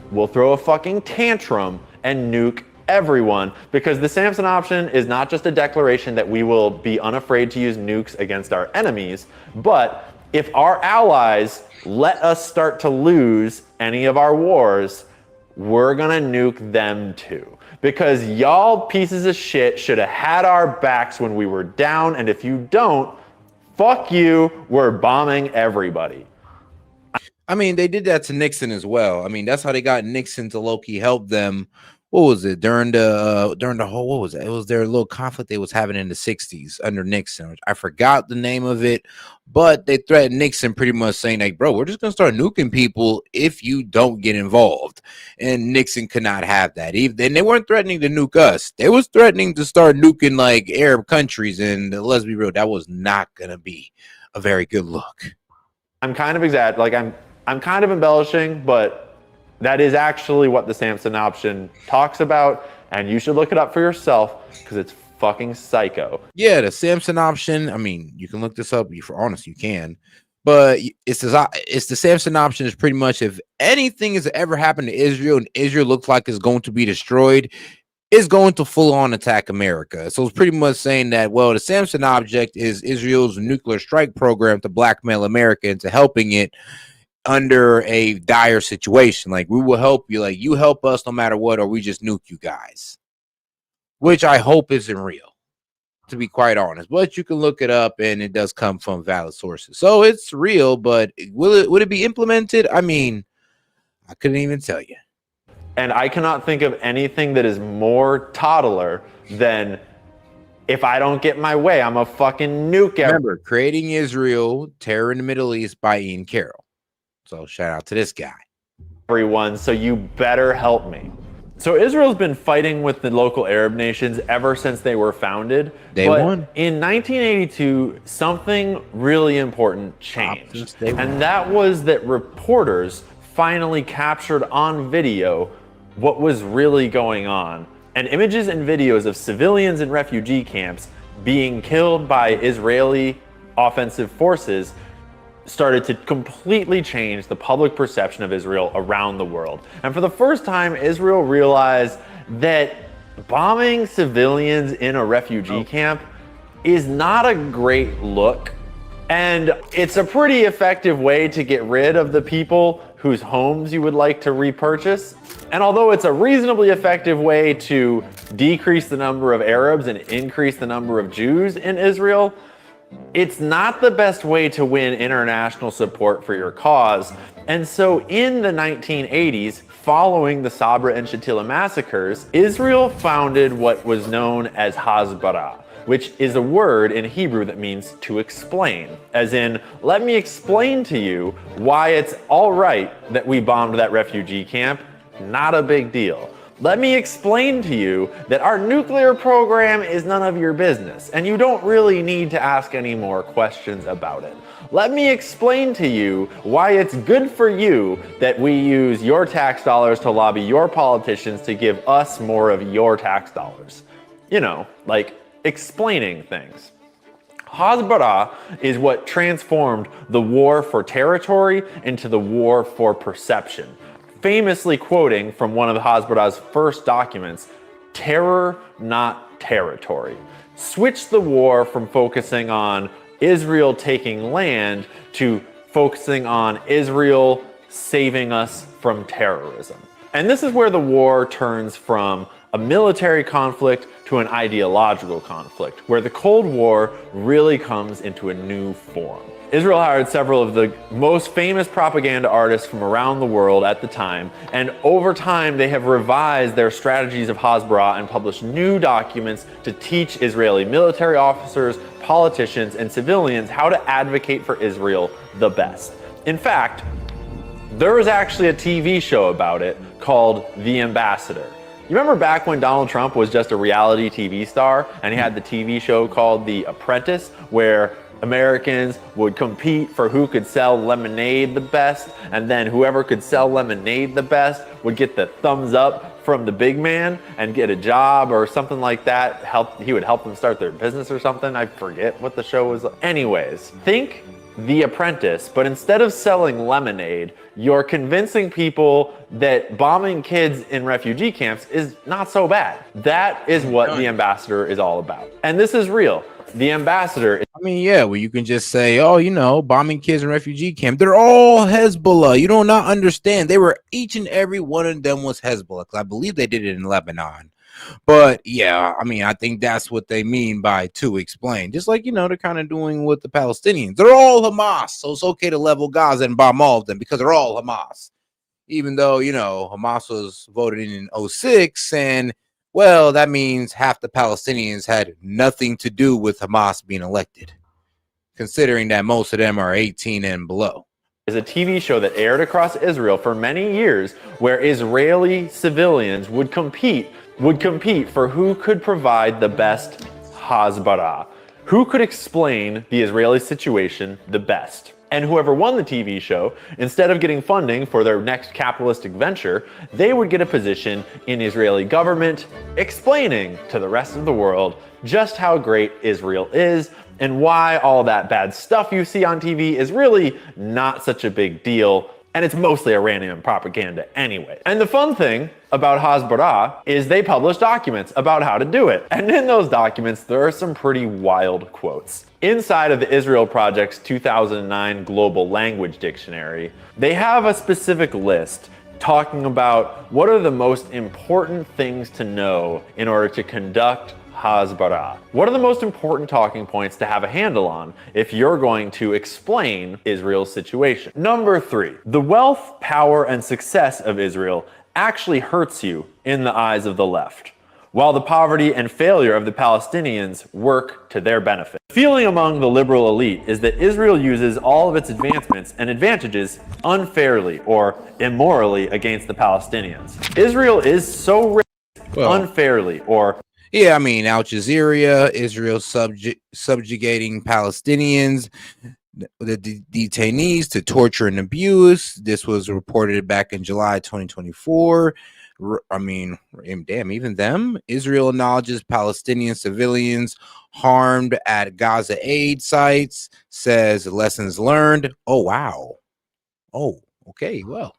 we'll throw a fucking tantrum and nuke everyone. Because the Samson option is not just a declaration that we will be unafraid to use nukes against our enemies, but if our allies let us start to lose any of our wars, we're gonna nuke them too. Because y'all pieces of shit should have had our backs when we were down, and if you don't, fuck you, we're bombing everybody. I mean, they did that to Nixon as well. I mean, that's how they got Nixon to low-key help them what was it during the whole, what was it? It was their little conflict they was having in the 60s under Nixon. I forgot the name of it, but they threatened Nixon pretty much saying like, bro, we're just gonna start nuking people if you don't get involved. And Nixon could not have that. Even they weren't threatening to nuke us. They was threatening to start nuking like Arab countries. And let's be real, that was not gonna be a very good look. I'm kind of I'm kind of embellishing, but that is actually what the Samson option talks about, and you should look it up for yourself because it's fucking psycho. Yeah, the Samson option. I mean, you can look this up. If you're honest, you can. But it's the Samson option is pretty much if anything has ever happened to Israel and Israel looks like it's going to be destroyed, is going to full on attack America. So it's pretty much saying that, well, the Samson object is Israel's nuclear strike program to blackmail America into helping it under a dire situation. Like, we will help you, like you help us no matter what, or we just nuke you guys, which I hope isn't real, to be quite honest. But you can look it up and it does come from valid sources, so it's real. But would it be implemented? I mean, I couldn't even tell you. And I cannot think of anything that is more toddler than if I don't get my way, I'm a fucking nuke. Remember, Creating Israel, Terror in the Middle East by Ian Carroll. So shout out to this guy. Everyone, so you better help me. So Israel's been fighting with the local Arab nations ever since they were founded. Day one. In 1982, something really important changed. And that was that reporters finally captured on video what was really going on. And images and videos of civilians in refugee camps being killed by Israeli offensive forces started to completely change the public perception of Israel around the world. And for the first time, Israel realized that bombing civilians in a refugee camp is not a great look. And it's a pretty effective way to get rid of the people whose homes you would like to repurchase. And although it's a reasonably effective way to decrease the number of Arabs and increase the number of Jews in Israel, it's not the best way to win international support for your cause. And so in the 1980s, following the Sabra and Shatila massacres, Israel founded what was known as Hasbara, which is a word in Hebrew that means to explain. As in, let me explain to you why it's all right that we bombed that refugee camp. Not a big deal. Let me explain to you that our nuclear program is none of your business, and you don't really need to ask any more questions about it. Let me explain to you why it's good for you that we use your tax dollars to lobby your politicians to give us more of your tax dollars. You know, like explaining things. Hasbara is what transformed the war for territory into the war for perception. Famously quoting from one of Hasbara's first documents, "Terror, not territory." Switch the war from focusing on Israel taking land to focusing on Israel saving us from terrorism. And this is where the war turns from a military conflict to an ideological conflict, where the Cold War really comes into a new form. Israel hired several of the most famous propaganda artists from around the world at the time, and over time they have revised their strategies of Hasbara and published new documents to teach Israeli military officers, politicians, and civilians how to advocate for Israel the best. In fact, there was actually a TV show about it called The Ambassador. You remember back when Donald Trump was just a reality TV star and he had the TV show called The Apprentice, where Americans would compete for who could sell lemonade the best, and then whoever could sell lemonade the best would get the thumbs up from the big man and get a job or something like that. He would help them start their business or something. I forget what the show was. Anyways, think The Apprentice, but instead of selling lemonade, you're convincing people that bombing kids in refugee camps is not so bad. That is what The Ambassador is all about. And this is real. The Ambassador. I mean, yeah, well, you can just say, oh, you know, bombing kids in refugee camp. They're all Hezbollah. You do not understand. They were, each and every one of them was Hezbollah. Because I believe they did it in Lebanon. But yeah, I mean, I think that's what they mean by to explain. Just like, you know, they're kind of doing with the Palestinians. They're all Hamas. So it's okay to level Gaza and bomb all of them because they're all Hamas. even though, you know, Hamas was voted in 06, and well, that means half the Palestinians had nothing to do with Hamas being elected, considering that most of them are 18 and below. Is a TV show that aired across Israel for many years where Israeli civilians would compete for who could provide the best Hasbara, who could explain the Israeli situation the best. And whoever won the TV show, instead of getting funding for their next capitalistic venture, they would get a position in Israeli government explaining to the rest of the world just how great Israel is and why all that bad stuff you see on TV is really not such a big deal. And it's mostly Iranian propaganda anyway. And the fun thing about Hasbara is they publish documents about how to do it. And in those documents, there are some pretty wild quotes. Inside of the Israel Project's 2009 Global Language Dictionary, they have a specific list talking about what are the most important things to know in order to conduct Hasbara. What are the most important talking points to have a handle on if you're going to explain Israel's situation? Number 3, the wealth, power, and success of Israel actually hurts you in the eyes of the left, while the poverty and failure of the Palestinians work to their benefit. The feeling among the liberal elite is that Israel uses all of its advancements and advantages unfairly or immorally against the Palestinians. Israel is so rich unfairly or yeah, I mean, Al Jazeera, Israel subjugating Palestinians, the detainees to torture and abuse. This was reported back in July 2024. I mean, damn, even them. Israel acknowledges Palestinian civilians harmed at Gaza aid sites, says lessons learned. Oh, wow. Oh, okay, well.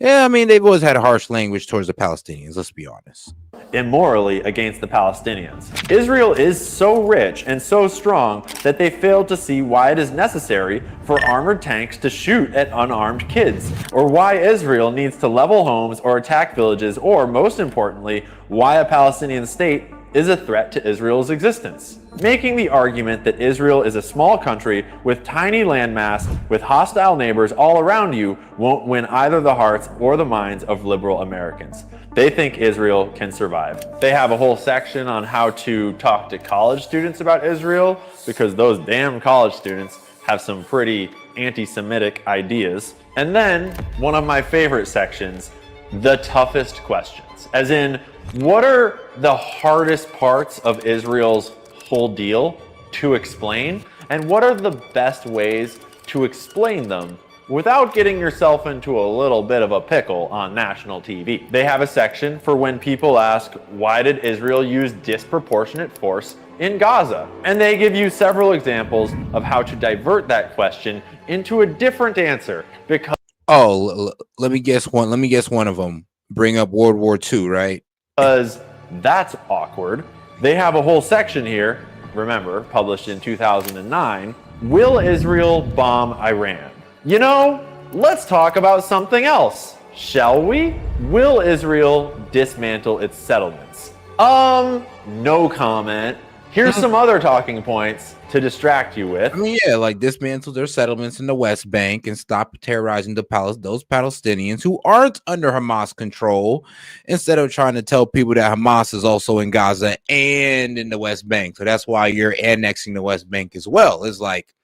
Yeah, I mean, they've always had a harsh language towards the Palestinians, let's be honest. Immorally against the Palestinians. Israel is so rich and so strong that they failed to see why it is necessary for armored tanks to shoot at unarmed kids, or why Israel needs to level homes or attack villages, or most importantly, why a Palestinian state is a threat to Israel's existence. Making the argument that Israel is a small country with tiny landmass with hostile neighbors all around you won't win either the hearts or the minds of liberal Americans. They think Israel can survive. They have a whole section on how to talk to college students about Israel, because those damn college students have some pretty anti-Semitic ideas. And then one of my favorite sections, the toughest questions, as in, what are the hardest parts of Israel's whole deal to explain, and what are the best ways to explain them without getting yourself into a little bit of a pickle on national TV? They have a section for when people ask, why did Israel use disproportionate force in Gaza? And they give you several examples of how to divert that question into a different answer, because let me guess one of them. Bring up World War II, right? Because that's awkward. They have a whole section here, remember, published in 2009. Will Israel bomb Iran? You know, let's talk about something else, shall we? Will Israel dismantle its settlements? No comment. Here's some other talking points to distract you with. I mean, yeah, like dismantle their settlements in the West Bank and stop terrorizing those Palestinians who aren't under Hamas control, instead of trying to tell people that Hamas is also in Gaza and in the West Bank. So that's why you're annexing the West Bank as well. It's like,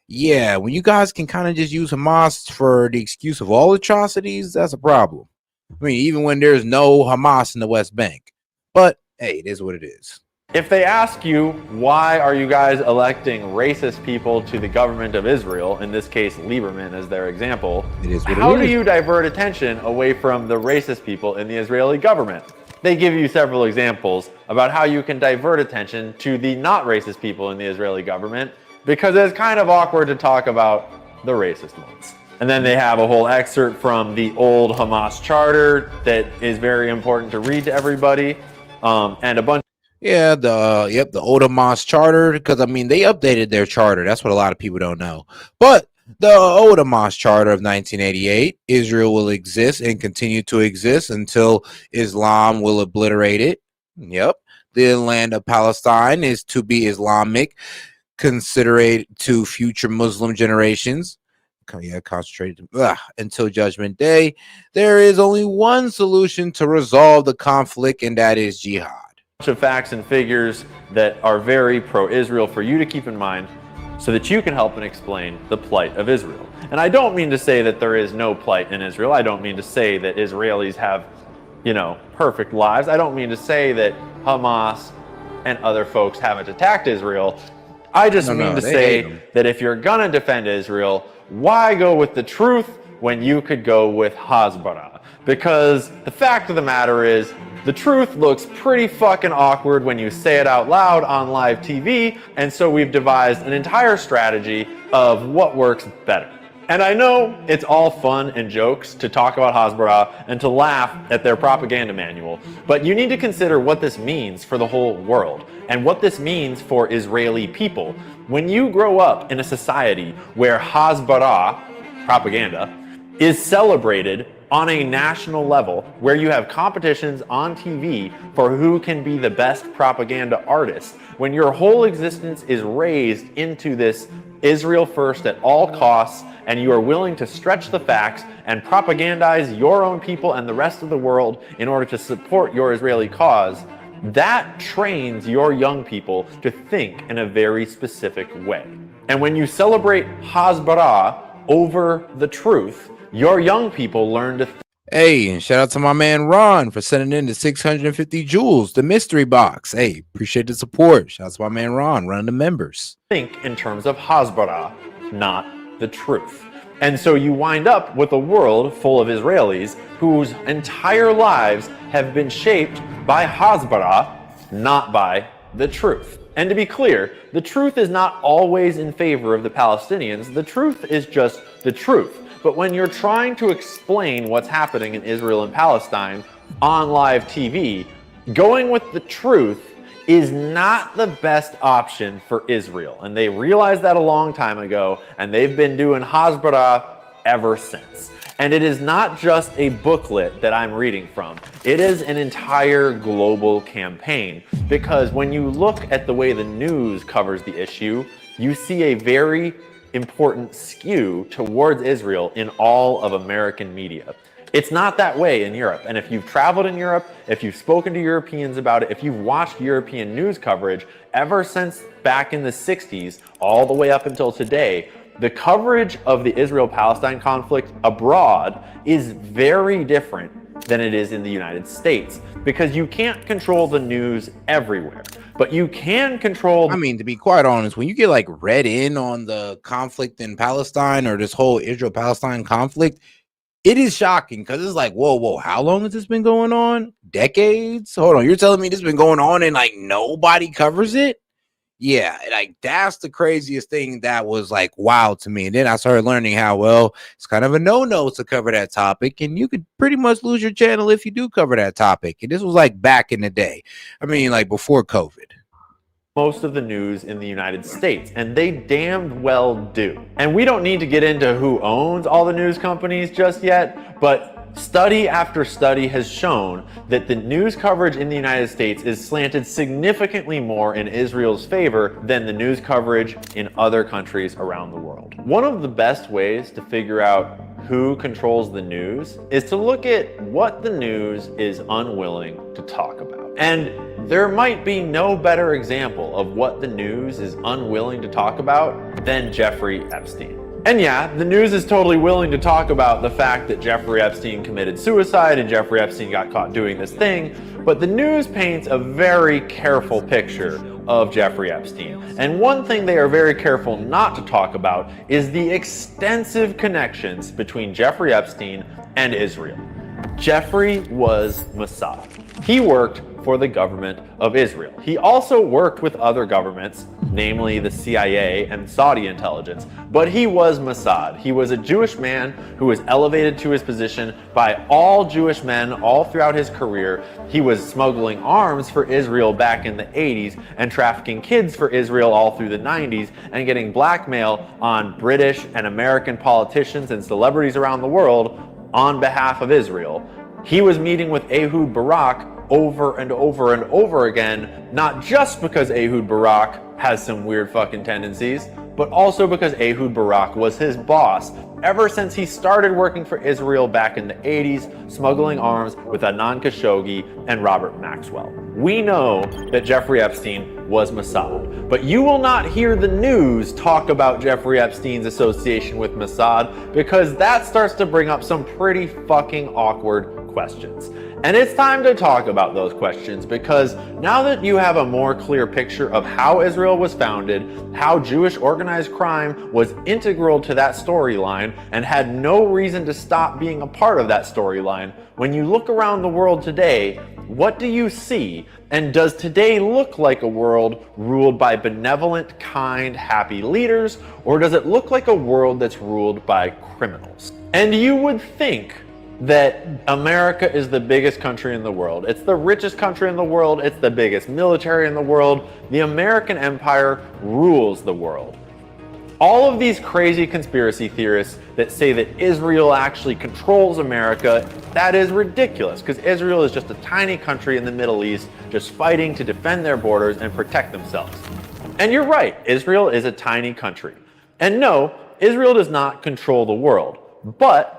yeah, when you guys can kind of just use Hamas for the excuse of all atrocities, that's a problem. I mean, even when there's no Hamas in the West Bank. But hey, it is what it is. If they ask you, why are you guys electing racist people to the government of Israel, in this case, Lieberman as their example, how do you divert attention away from the racist people in the Israeli government? They give you several examples about how you can divert attention to the not racist people in the Israeli government, because it's kind of awkward to talk about the racist ones. And then they have a whole excerpt from the old Hamas charter that is very important to read to everybody, and a bunch. Yeah, the old Hamas charter, because I mean they updated their charter. That's what a lot of people don't know. But the old Hamas charter of 1988, Israel will exist and continue to exist until Islam will obliterate it. Yep. The land of Palestine is to be Islamic, considerate to future Muslim generations. concentrated until Judgment Day. There is only one solution to resolve the conflict, and that is jihad. Bunch of facts and figures that are very pro-Israel for you to keep in mind so that you can help and explain the plight of Israel. And I don't mean to say that there is no plight in Israel. I don't mean to say that Israelis have, perfect lives. I don't mean to say that Hamas and other folks haven't attacked Israel. I just mean to say that if you're gonna defend Israel, why go with the truth when you could go with Hasbara? Because the fact of the matter is, the truth looks pretty fucking awkward when you say it out loud on live TV, and so we've devised an entire strategy of what works better. And I know it's all fun and jokes to talk about Hasbara and to laugh at their propaganda manual, but you need to consider what this means for the whole world and what this means for Israeli people. When you grow up in a society where Hasbara, propaganda, is celebrated on a national level, where you have competitions on TV for who can be the best propaganda artist, when your whole existence is raised into this Israel first at all costs, and you are willing to stretch the facts and propagandize your own people and the rest of the world in order to support your Israeli cause, that trains your young people to think in a very specific way. And when you celebrate Hasbara over the truth, your young people learn to Hey, and shout out to my man Ron for sending in the 650 jewels, the mystery box. Hey, appreciate the support. Shout out to my man Ron, running the members. think in terms of Hasbara, not the truth. And so you wind up with a world full of Israelis whose entire lives have been shaped by Hasbara, not by the truth. And to be clear, the truth is not always in favor of the Palestinians. The truth is just the truth. But when you're trying to explain what's happening in Israel and Palestine on live TV, going with the truth is not the best option for Israel. And they realized that a long time ago, and they've been doing Hasbara ever since. And it is not just a booklet that I'm reading from. It is an entire global campaign. Because when you look at the way the news covers the issue, you see a very important skew towards Israel in all of American media. It's not that way in Europe. And if you've traveled in Europe, if you've spoken to Europeans about it, if you've watched European news coverage ever since back in the 60s, all the way up until today, the coverage of the Israel-Palestine conflict abroad is very different than it is in the United States, because you can't control the news everywhere, but you can control. I mean, to be quite honest, when you get like read in on the conflict in Palestine or this whole Israel-Palestine conflict, it is shocking because it's like, whoa, how long has this been going on? Decades? Hold on, you're telling me this has been going on and like nobody covers it? Yeah, like that's the craziest thing that was like wow to me. And then I started learning how, well, it's kind of a no-no to cover that topic, and you could pretty much lose your channel if you do cover that topic. And this was like back in the day. I mean, like before COVID. Most of the news in the United States, and they damned well do. And we don't need to get into who owns all the news companies just yet, but study after study has shown that the news coverage in the United States is slanted significantly more in Israel's favor than the news coverage in other countries around the world. One of the best ways to figure out who controls the news is to look at what the news is unwilling to talk about. And there might be no better example of what the news is unwilling to talk about than Jeffrey Epstein. And yeah, the news is totally willing to talk about the fact that Jeffrey Epstein committed suicide and Jeffrey Epstein got caught doing this thing, but the news paints a very careful picture of Jeffrey Epstein. And one thing they are very careful not to talk about is the extensive connections between Jeffrey Epstein and Israel. Jeffrey was Mossad. He worked for the government of Israel. He also worked with other governments, namely the CIA and Saudi intelligence, but he was Mossad. He was a Jewish man who was elevated to his position by all Jewish men all throughout his career. He was smuggling arms for Israel back in the 80s and trafficking kids for Israel all through the 90s and getting blackmail on British and American politicians and celebrities around the world on behalf of Israel. He was meeting with Ehud Barak over and over and over again, not just because Ehud Barak has some weird fucking tendencies, but also because Ehud Barak was his boss ever since he started working for Israel back in the 80s, smuggling arms with Adnan Khashoggi and Robert Maxwell. We know that Jeffrey Epstein was Mossad, but you will not hear the news talk about Jeffrey Epstein's association with Mossad because that starts to bring up some pretty fucking awkward questions. And it's time to talk about those questions because now that you have a more clear picture of how Israel was founded, how Jewish organized crime was integral to that storyline and had no reason to stop being a part of that storyline, when you look around the world today, what do you see? And does today look like a world ruled by benevolent, kind, happy leaders, or does it look like a world that's ruled by criminals? And you would think that America is the biggest country in the world. It's the richest country in the world. It's the biggest military in the world. The American empire rules the world. All of these crazy conspiracy theorists that say that Israel actually controls America, that is ridiculous because Israel is just a tiny country in the Middle East just fighting to defend their borders and protect themselves. And you're right, Israel is a tiny country. And no, Israel does not control the world, but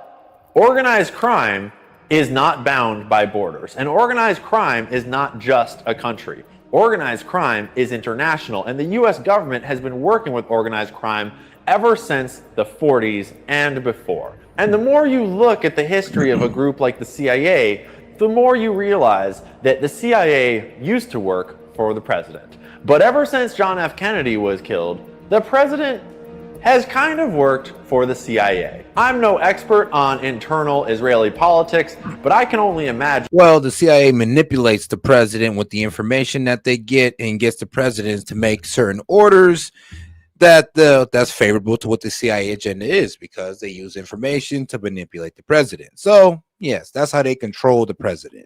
organized crime is not bound by borders, and organized crime is not just a country. Organized crime is international, and the US government has been working with organized crime ever since the 40s and before. And the more you look at the history of a group like the CIA, the more you realize that the CIA used to work for the president. But ever since John F. Kennedy was killed, the president has kind of worked for the CIA. I'm no expert on internal Israeli politics, but I can only imagine. Well, the CIA manipulates the president with the information that they get and gets the presidents to make certain orders that's favorable to what the CIA agenda is because they use information to manipulate the president. So, yes, that's how they control the president,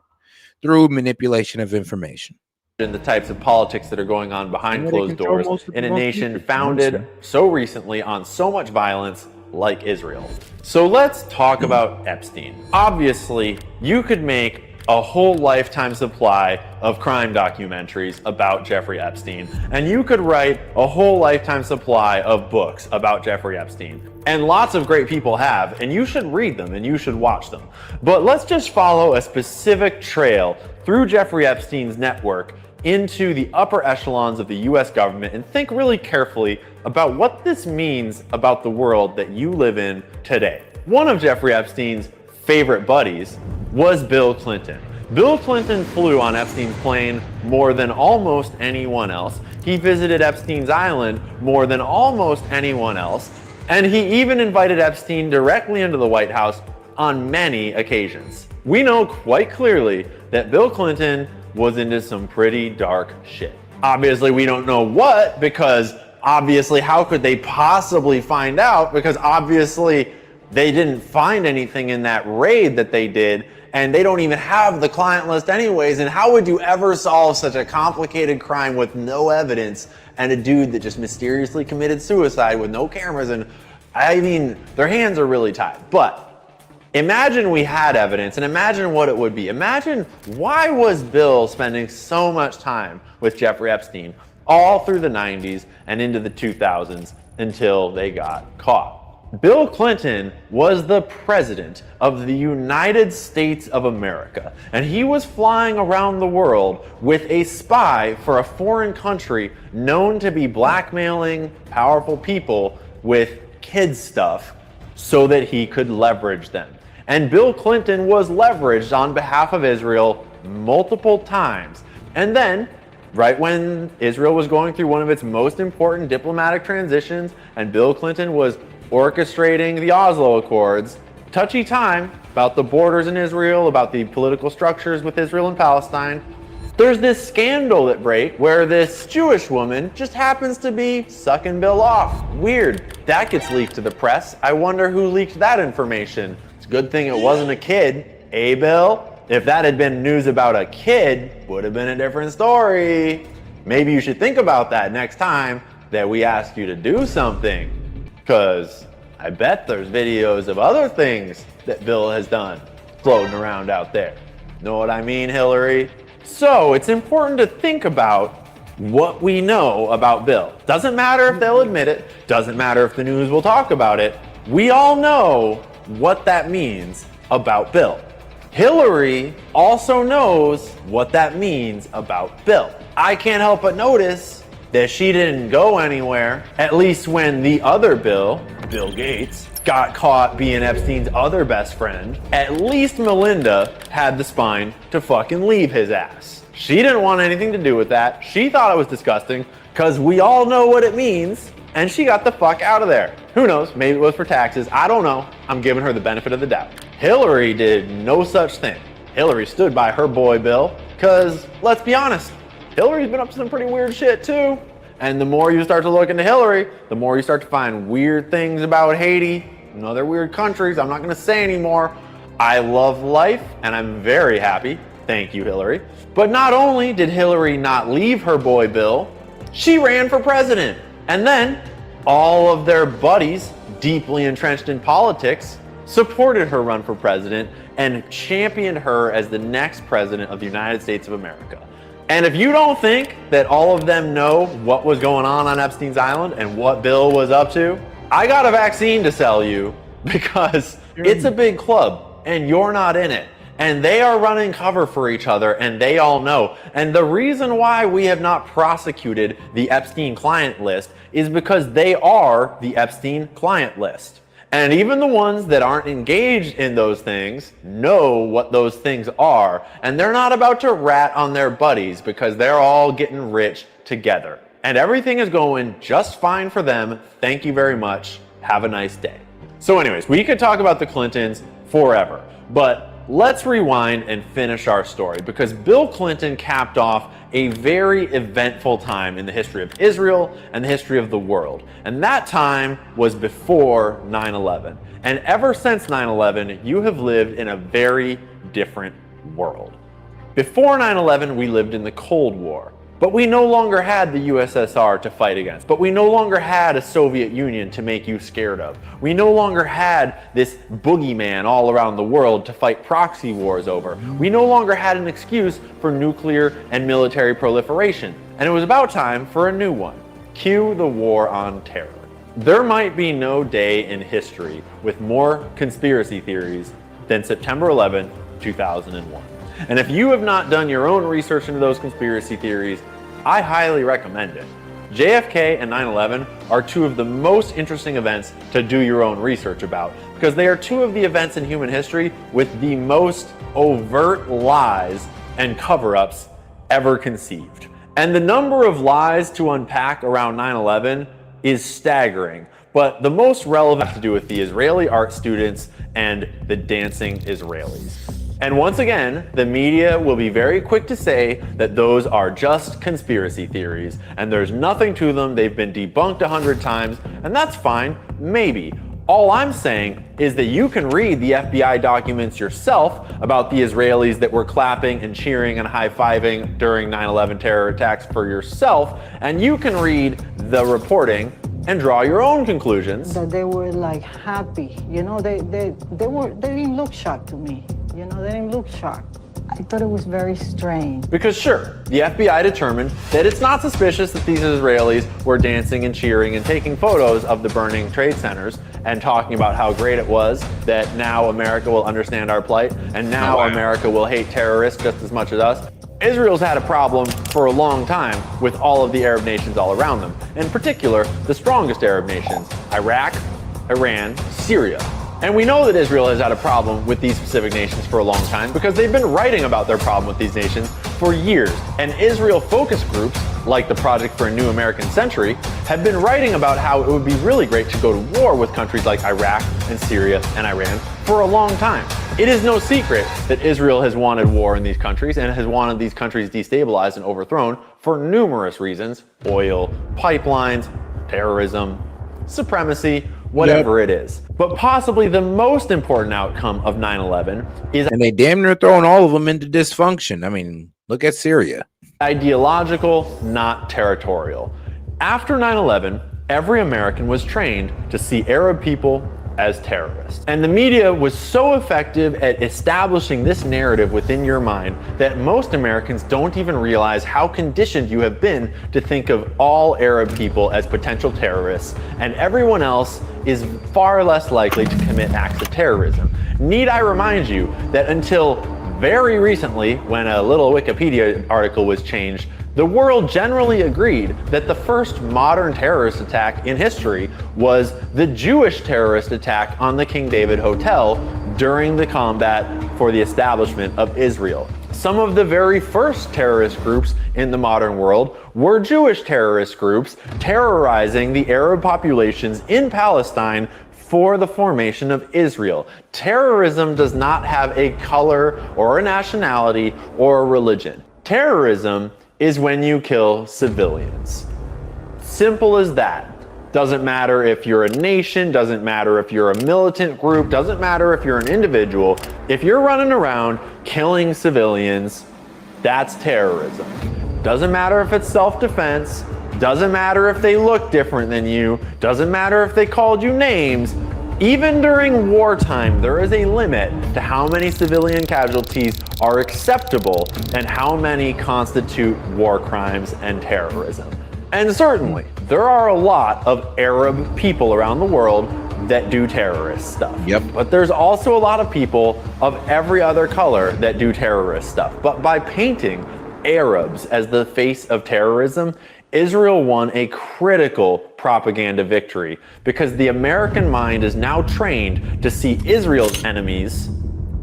through manipulation of information. The types of politics that are going on behind closed doors in a nation founded so recently on so much violence like Israel. So let's talk about Epstein. Obviously, you could make a whole lifetime supply of crime documentaries about Jeffrey Epstein, and you could write a whole lifetime supply of books about Jeffrey Epstein. And lots of great people have, and you should read them and you should watch them. But let's just follow a specific trail through Jeffrey Epstein's network into the upper echelons of the US government and think really carefully about what this means about the world that you live in today. One of Jeffrey Epstein's favorite buddies was Bill Clinton. Bill Clinton flew on Epstein's plane more than almost anyone else. He visited Epstein's island more than almost anyone else. And he even invited Epstein directly into the White House on many occasions. We know quite clearly that Bill Clinton was into some pretty dark shit. Obviously, we don't know what, because obviously, how could they possibly find out? Because obviously, they didn't find anything in that raid that they did, and they don't even have the client list anyways. And how would you ever solve such a complicated crime with no evidence and a dude that just mysteriously committed suicide with no cameras? And I mean, their hands are really tied. But imagine we had evidence, and imagine what it would be. Imagine, why was Bill spending so much time with Jeffrey Epstein all through the 90s and into the 2000s until they got caught? Bill Clinton was the president of the United States of America, and he was flying around the world with a spy for a foreign country known to be blackmailing powerful people with kid stuff so that he could leverage them. And Bill Clinton was leveraged on behalf of Israel multiple times. And then, right when Israel was going through one of its most important diplomatic transitions, and Bill Clinton was orchestrating the Oslo Accords, touchy time about the borders in Israel, about the political structures with Israel and Palestine, there's this scandal that breaks where this Jewish woman just happens to be sucking Bill off. Weird. That gets leaked to the press. I wonder who leaked that information. It's a good thing it wasn't a kid. Eh, Bill? If that had been news about a kid, would have been a different story. Maybe you should think about that next time that we ask you to do something. Because I bet there's videos of other things that Bill has done floating around out there. Know what I mean, Hillary? So it's important to think about what we know about Bill. Doesn't matter if they'll admit it, doesn't matter if the news will talk about it. We all know what that means about Bill. Hillary also knows what that means about Bill. I can't help but notice that she didn't go anywhere, at least when the other Bill Gates, got caught being Epstein's other best friend. At least Melinda had the spine to fucking leave his ass. She didn't want anything to do with that. She thought it was disgusting because we all know what it means, and she got the fuck out of there. Who knows? Maybe it was for taxes. I don't know. I'm giving her the benefit of the doubt. Hillary did no such thing. Hillary stood by her boy Bill because, let's be honest, Hillary's been up to some pretty weird shit too. And the more you start to look into Hillary, the more you start to find weird things about Haiti and other weird countries. I'm not going to say anymore. I love life and I'm very happy. Thank you, Hillary. But not only did Hillary not leave her boy Bill, she ran for president. And then all of their buddies, deeply entrenched in politics, supported her run for president and championed her as the next president of the United States of America. And if you don't think that all of them know what was going on Epstein's Island and what Bill was up to, I got a vaccine to sell you because it's a big club and you're not in it. And they are running cover for each other and they all know. And the reason why we have not prosecuted the Epstein client list is because they are the Epstein client list. And even the ones that aren't engaged in those things know what those things are. And they're not about to rat on their buddies because they're all getting rich together. And everything is going just fine for them. Thank you very much. Have a nice day. So anyways, we could talk about the Clintons forever, but let's rewind and finish our story because Bill Clinton capped off a very eventful time in the history of Israel and the history of the world. And that time was before 9/11. And ever since 9/11, you have lived in a very different world. Before 9/11, we lived in the Cold War. But we no longer had the USSR to fight against. But we no longer had a Soviet Union to make you scared of. We no longer had this boogeyman all around the world to fight proxy wars over. We no longer had an excuse for nuclear and military proliferation. And it was about time for a new one. Cue the war on terror. There might be no day in history with more conspiracy theories than September 11, 2001. And if you have not done your own research into those conspiracy theories, I highly recommend it. JFK and 9/11 are two of the most interesting events to do your own research about because they are two of the events in human history with the most overt lies and cover-ups ever conceived. And the number of lies to unpack around 9/11 is staggering. But the most relevant to do with the Israeli art students and the dancing Israelis. And once again, the media will be very quick to say that those are just conspiracy theories and there's nothing to them. They've been debunked 100 times, and that's fine, maybe. All I'm saying is that you can read the FBI documents yourself about the Israelis that were clapping and cheering and high-fiving during 9/11 terror attacks for yourself, and you can read the reporting and draw your own conclusions. That they were like happy, you know, they didn't look shocked to me. You know, they didn't look shocked. I thought it was very strange. Because sure, the FBI determined that it's not suspicious that these Israelis were dancing and cheering and taking photos of the burning trade centers and talking about how great it was that now America will understand our plight and now America will hate terrorists just as much as us. Israel's had a problem for a long time with all of the Arab nations all around them. In particular, the strongest Arab nations, Iraq, Iran, Syria. And we know that Israel has had a problem with these specific nations for a long time because they've been writing about their problem with these nations for years. And Israel focus groups, like the Project for a New American Century, have been writing about how it would be really great to go to war with countries like Iraq and Syria and Iran for a long time. It is no secret that Israel has wanted war in these countries and has wanted these countries destabilized and overthrown for numerous reasons: oil, pipelines, terrorism, supremacy, whatever it is. But possibly the most important outcome of 9/11 is... And they damn near throwing all of them into dysfunction. I mean, look at Syria. Ideological, not territorial. After 9/11, every American was trained to see Arab people as terrorists. And the media was so effective at establishing this narrative within your mind that most Americans don't even realize how conditioned you have been to think of all Arab people as potential terrorists, and everyone else is far less likely to commit acts of terrorism. Need I remind you that until very recently, when a little Wikipedia article was changed, the world generally agreed that the first modern terrorist attack in history was the Jewish terrorist attack on the King David Hotel during the combat for the establishment of Israel. Some of the very first terrorist groups in the modern world were Jewish terrorist groups terrorizing the Arab populations in Palestine for the formation of Israel. Terrorism does not have a color or a nationality or a religion. Terrorism is when you kill civilians. Simple as that. Doesn't matter if you're a nation, doesn't matter if you're a militant group, doesn't matter if you're an individual. If you're running around killing civilians, that's terrorism. Doesn't matter if it's self-defense, doesn't matter if they look different than you, doesn't matter if they called you names. Even during wartime, there is a limit to how many civilian casualties are acceptable and how many constitute war crimes and terrorism. And certainly, there are a lot of Arab people around the world that do terrorist stuff. Yep. But there's also a lot of people of every other color that do terrorist stuff. But by painting Arabs as the face of terrorism, Israel won a critical propaganda victory because the American mind is now trained to see Israel's enemies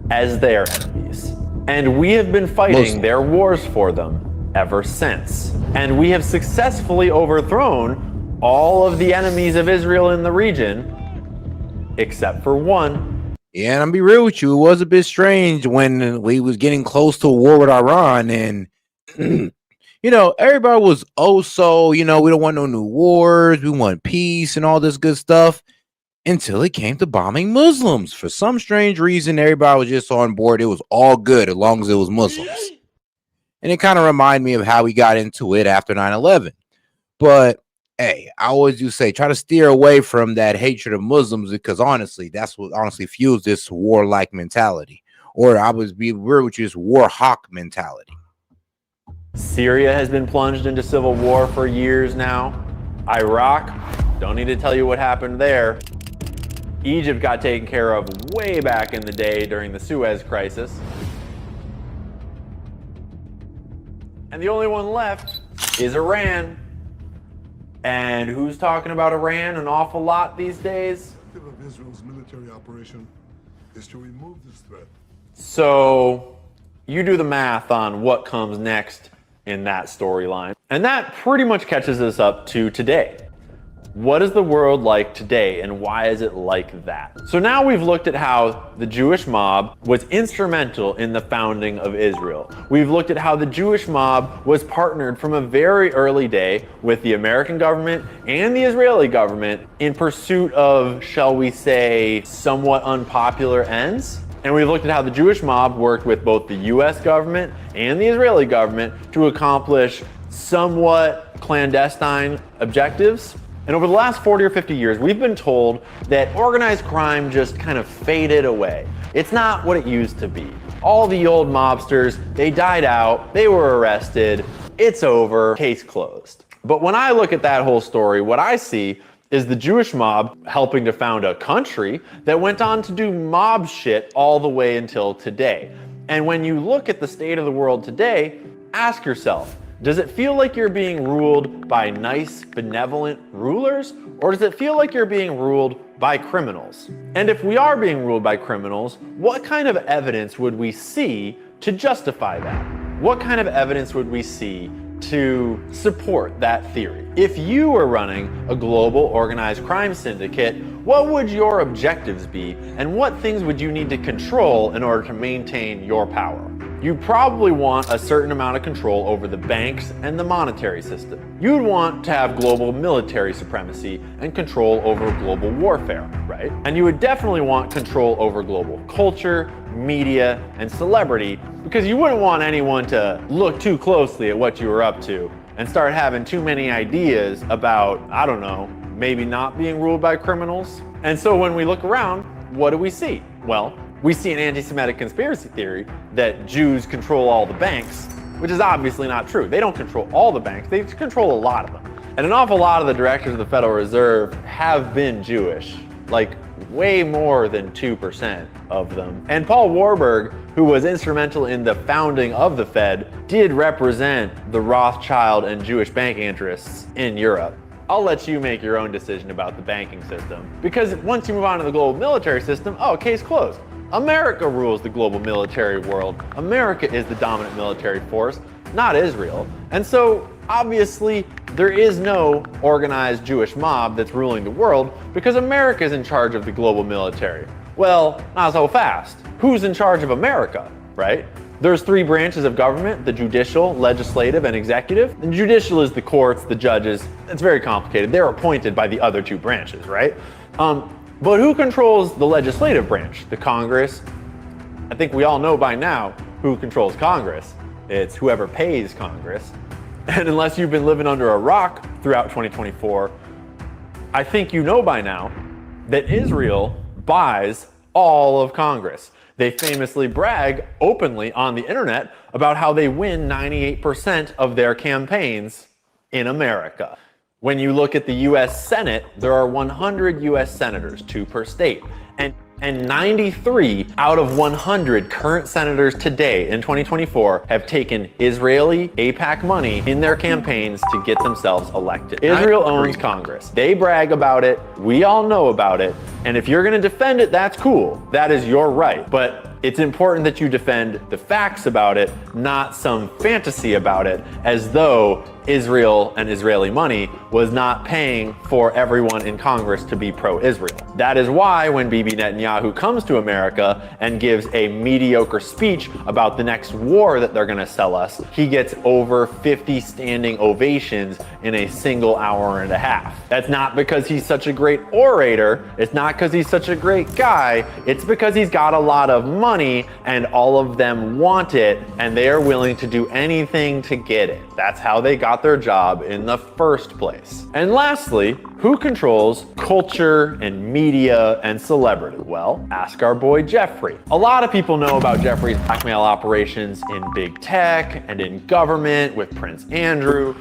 as their enemies. And we have been fighting their wars for them ever since. And we have successfully overthrown all of the enemies of Israel in the region, except for one. Yeah, and I'm be real with you, it was a bit strange when we was getting close to a war with Iran, and you know, everybody was we don't want no new wars, we want peace and all this good stuff, until it came to bombing Muslims. For some strange reason, everybody was just on board. It was all good as long as it was Muslims. And it kind of reminded me of how we got into it after 9/11. But hey, I always do say, try to steer away from that hatred of Muslims, because honestly, that's what honestly fuels this warlike mentality. Or I would be real with you, this war hawk mentality. Syria has been plunged into civil war for years now. Iraq, don't need to tell you what happened there. Egypt got taken care of way back in the day during the Suez Crisis. And the only one left is Iran. And who's talking about Iran an awful lot these days? The objective of Israel's military operation is to remove this threat. So you do the math on what comes next in that storyline. And that pretty much catches us up to today. What is the world like today, and why is it like that? So now we've looked at how the Jewish mob was instrumental in the founding of Israel. We've looked at how the Jewish mob was partnered from a very early day with the American government and the Israeli government in pursuit of, shall we say, somewhat unpopular ends. And we've looked at how the Jewish mob worked with both the US government and the Israeli government to accomplish somewhat clandestine objectives. And over the last 40 or 50 years, we've been told that organized crime just kind of faded away. It's not what it used to be. All the old mobsters, they died out, they were arrested, it's over, case closed. But when I look at that whole story, what I see is the Jewish mob helping to found a country that went on to do mob shit all the way until today. And when you look at the state of the world today, ask yourself, does it feel like you're being ruled by nice, benevolent rulers? Or does it feel like you're being ruled by criminals? And if we are being ruled by criminals, what kind of evidence would we see to justify that? What kind of evidence would we see to support that theory? If you were running a global organized crime syndicate, what would your objectives be, and what things would you need to control in order to maintain your power? You probably want a certain amount of control over the banks and the monetary system. You'd want to have global military supremacy and control over global warfare, right? And you would definitely want control over global culture, media, and celebrity, because you wouldn't want anyone to look too closely at what you were up to and start having too many ideas about, I don't know, maybe not being ruled by criminals. And so when we look around, what do we see? Well, we see an anti-Semitic conspiracy theory that Jews control all the banks, which is obviously not true. They don't control all the banks, they control a lot of them. And an awful lot of the directors of the Federal Reserve have been Jewish, like way more than 2% of them. And Paul Warburg, who was instrumental in the founding of the Fed, did represent the Rothschild and Jewish banking interests in Europe. I'll let you make your own decision about the banking system, because once you move on to the global military system, oh, case closed. America rules the global military world. America is the dominant military force, not Israel. And so obviously there is no organized Jewish mob that's ruling the world because America is in charge of the global military. Well, not so fast. Who's in charge of America, right? There's 3 branches of government, the judicial, legislative, and executive. The judicial is the courts, the judges. It's very complicated. They're appointed by the other 2 branches, right? But who controls the legislative branch? The Congress? I think we all know by now who controls Congress. It's whoever pays Congress. And unless you've been living under a rock throughout 2024, I think you know by now that Israel buys all of Congress. They famously brag openly on the internet about how they win 98% of their campaigns in America. When you look at the US Senate, there are 100 US senators, 2 per state. And 93 out of 100 current senators today in 2024 have taken Israeli AIPAC money in their campaigns to get themselves elected. Israel owns Congress. They brag about it. We all know about it. And if you're going to defend it, that's cool. That is your right. But it's important that you defend the facts about it, not some fantasy about it, as though Israel and Israeli money was not paying for everyone in Congress to be pro-Israel. That is why when Bibi Netanyahu comes to America and gives a mediocre speech about the next war that they're going to sell us, he gets over 50 standing ovations in a single hour and a half. That's not because he's such a great orator. It's not because he's such a great guy. It's because he's got a lot of money and all of them want it and they are willing to do anything to get it. That's how they got their job in the first place. And lastly, who controls culture and media and celebrity? Well, ask our boy Jeffrey. A lot of people know about Jeffrey's blackmail operations in big tech and in government with Prince Andrew,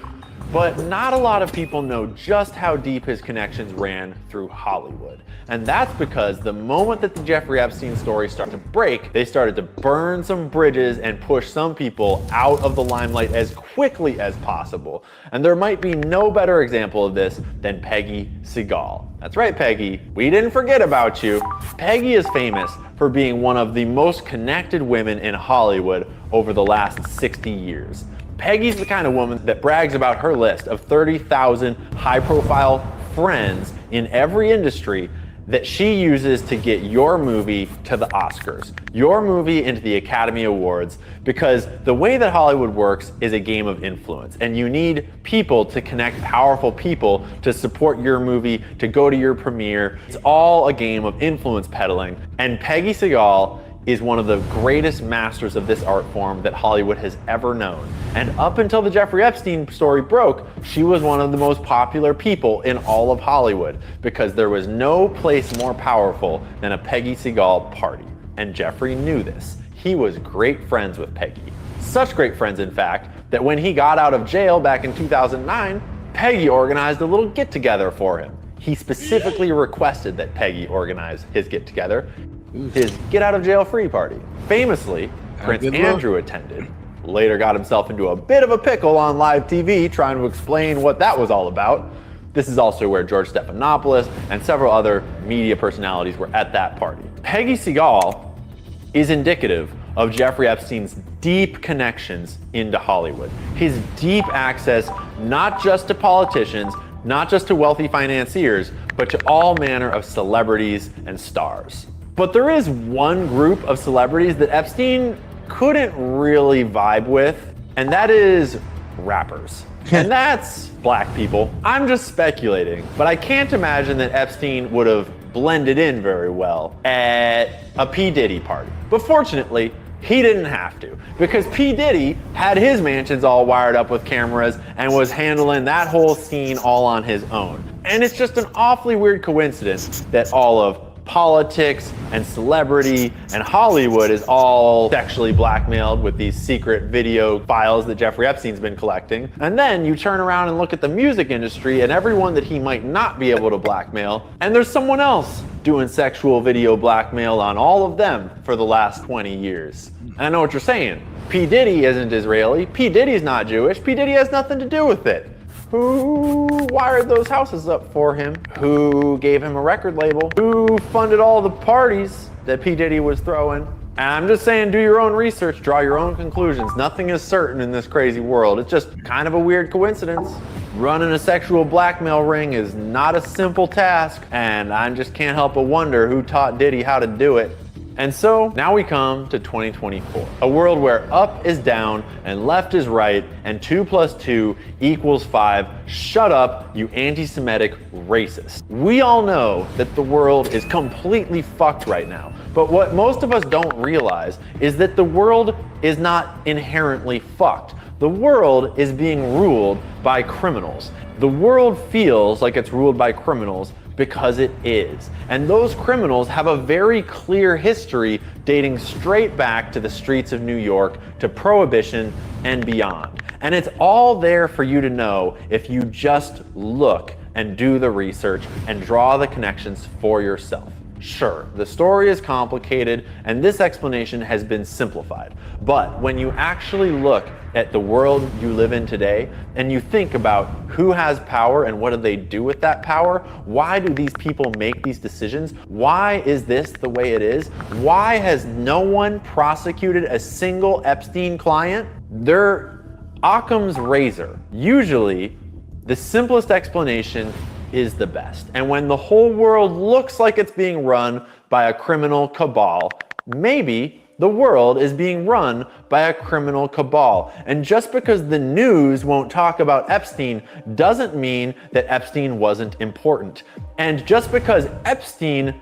but not a lot of people know just how deep his connections ran through Hollywood. And that's because the moment that the Jeffrey Epstein story started to break, they started to burn some bridges and push some people out of the limelight as quickly as possible. And there might be no better example of this than Peggy Segal. That's right, Peggy. We didn't forget about you. Peggy is famous for being one of the most connected women in Hollywood over the last 60 years. Peggy's the kind of woman that brags about her list of 30,000 high-profile friends in every industry that she uses to get your movie to the Oscars, your movie into the Academy Awards, because the way that Hollywood works is a game of influence, and you need people to connect powerful people to support your movie, to go to your premiere. It's all a game of influence peddling, and Peggy Segal is one of the greatest masters of this art form that Hollywood has ever known. And up until the Jeffrey Epstein story broke, she was one of the most popular people in all of Hollywood because there was no place more powerful than a Peggy Segal party. And Jeffrey knew this. He was great friends with Peggy. Such great friends, in fact, that when he got out of jail back in 2009, Peggy organized a little get-together for him. He specifically requested that Peggy organize his get-together, his get out of jail free party. Famously, Prince Andrew attended, later got himself into a bit of a pickle on live TV trying to explain what that was all about. This is also where George Stephanopoulos and several other media personalities were at that party. Peggy Segal is indicative of Jeffrey Epstein's deep connections into Hollywood. His deep access not just to politicians, not just to wealthy financiers, but to all manner of celebrities and stars. But there is one group of celebrities that Epstein couldn't really vibe with, and that is rappers. And that's black people. I'm just speculating, but I can't imagine that Epstein would have blended in very well at a P. Diddy party. But fortunately, he didn't have to, because P. Diddy had his mansions all wired up with cameras and was handling that whole scene all on his own. And it's just an awfully weird coincidence that all of politics and celebrity and Hollywood is all sexually blackmailed with these secret video files that Jeffrey Epstein's been collecting. And then you turn around and look at the music industry and everyone that he might not be able to blackmail, and there's someone else doing sexual video blackmail on all of them for the last 20 years. And I know what you're saying. P. Diddy isn't Israeli. P. Diddy's not Jewish. P. Diddy has nothing to do with it. Who wired those houses up for him? Who gave him a record label? Who funded all the parties that P. Diddy was throwing? And I'm just saying, do your own research, draw your own conclusions. Nothing is certain in this crazy world. It's just kind of a weird coincidence. Running a sexual blackmail ring is not a simple task, and I just can't help but wonder who taught Diddy how to do it. And so now we come to 2024, a world where up is down and left is right and 2 + 2 = 5. Shut up, you anti-Semitic racist. We all know that the world is completely fucked right now. But what most of us don't realize is that the world is not inherently fucked. The world is being ruled by criminals. The world feels like it's ruled by criminals because it is. And those criminals have a very clear history dating straight back to the streets of New York, to Prohibition and beyond. And it's all there for you to know if you just look and do the research and draw the connections for yourself. Sure, the story is complicated and this explanation has been simplified. But when you actually look at the world you live in today and you think about who has power and what do they do with that power, why do these people make these decisions? Why is this the way it is? Why has no one prosecuted a single Epstein client? They're Occam's razor. Usually, the simplest explanation is the best. And when the whole world looks like it's being run by a criminal cabal, maybe the world is being run by a criminal cabal. And just because the news won't talk about Epstein doesn't mean that Epstein wasn't important. And just because Epstein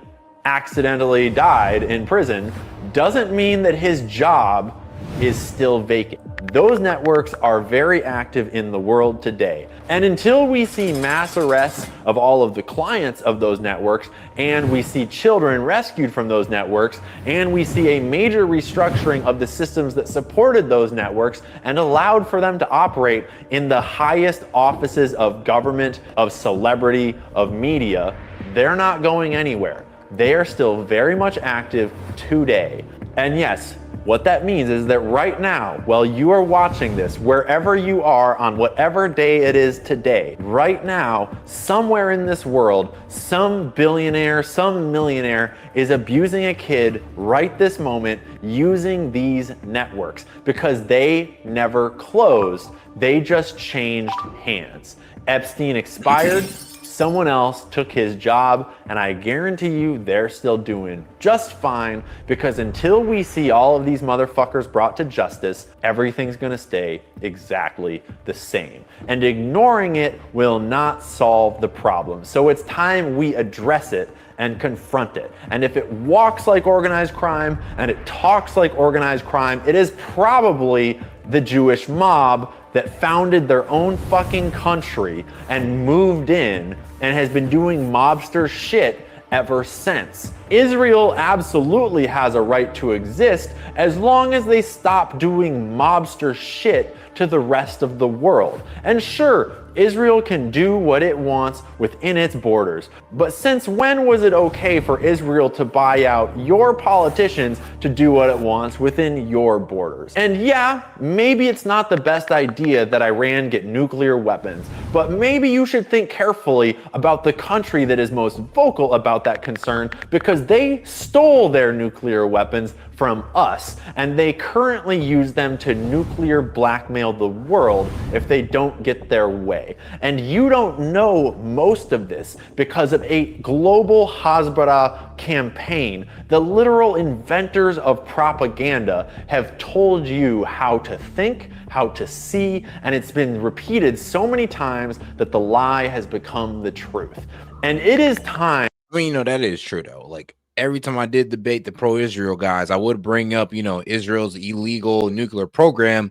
accidentally died in prison doesn't mean that his job is still vacant. Those networks are very active in the world today. And until we see mass arrests of all of the clients of those networks, and we see children rescued from those networks, and we see a major restructuring of the systems that supported those networks and allowed for them to operate in the highest offices of government, of celebrity, of media, they're not going anywhere. They are still very much active today. And yes, what that means is that right now, while you are watching this, wherever you are on whatever day it is today, right now, somewhere in this world, some billionaire, some millionaire is abusing a kid right this moment using these networks because they never closed. They just changed hands. Epstein expired. Someone else took his job, and I guarantee you they're still doing just fine, because until we see all of these motherfuckers brought to justice, everything's gonna stay exactly the same. And ignoring it will not solve the problem. So it's time we address it and confront it. And if it walks like organized crime and it talks like organized crime, it is probably the Jewish mob that founded their own fucking country and moved in and has been doing mobster shit ever since. Israel absolutely has a right to exist as long as they stop doing mobster shit to the rest of the world. And sure, Israel can do what it wants within its borders. But since when was it okay for Israel to buy out your politicians to do what it wants within your borders? And yeah, maybe it's not the best idea that Iran get nuclear weapons, but maybe you should think carefully about the country that is most vocal about that concern, because they stole their nuclear weapons from us, and they currently use them to nuclear blackmail the world if they don't get their way. And you don't know most of this because of a global Hasbara campaign. The literal inventors of propaganda have told you how to think, how to see, and it's been repeated so many times that the lie has become the truth. And it is time. I mean, that is true though. Like, every time I did debate the pro-Israel guys, I would bring up, Israel's illegal nuclear program.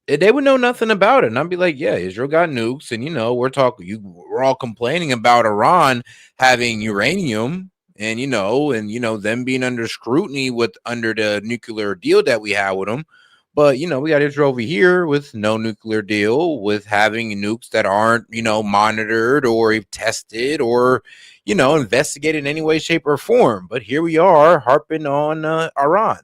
they would know nothing about it. And I'd be like, yeah, Israel got nukes, and we're all complaining about Iran having uranium, and them being under scrutiny under the nuclear deal that we have with them. But we got Israel over here with no nuclear deal, with having nukes that aren't monitored or tested or investigated in any way, shape, or form. But here we are harping on Iran.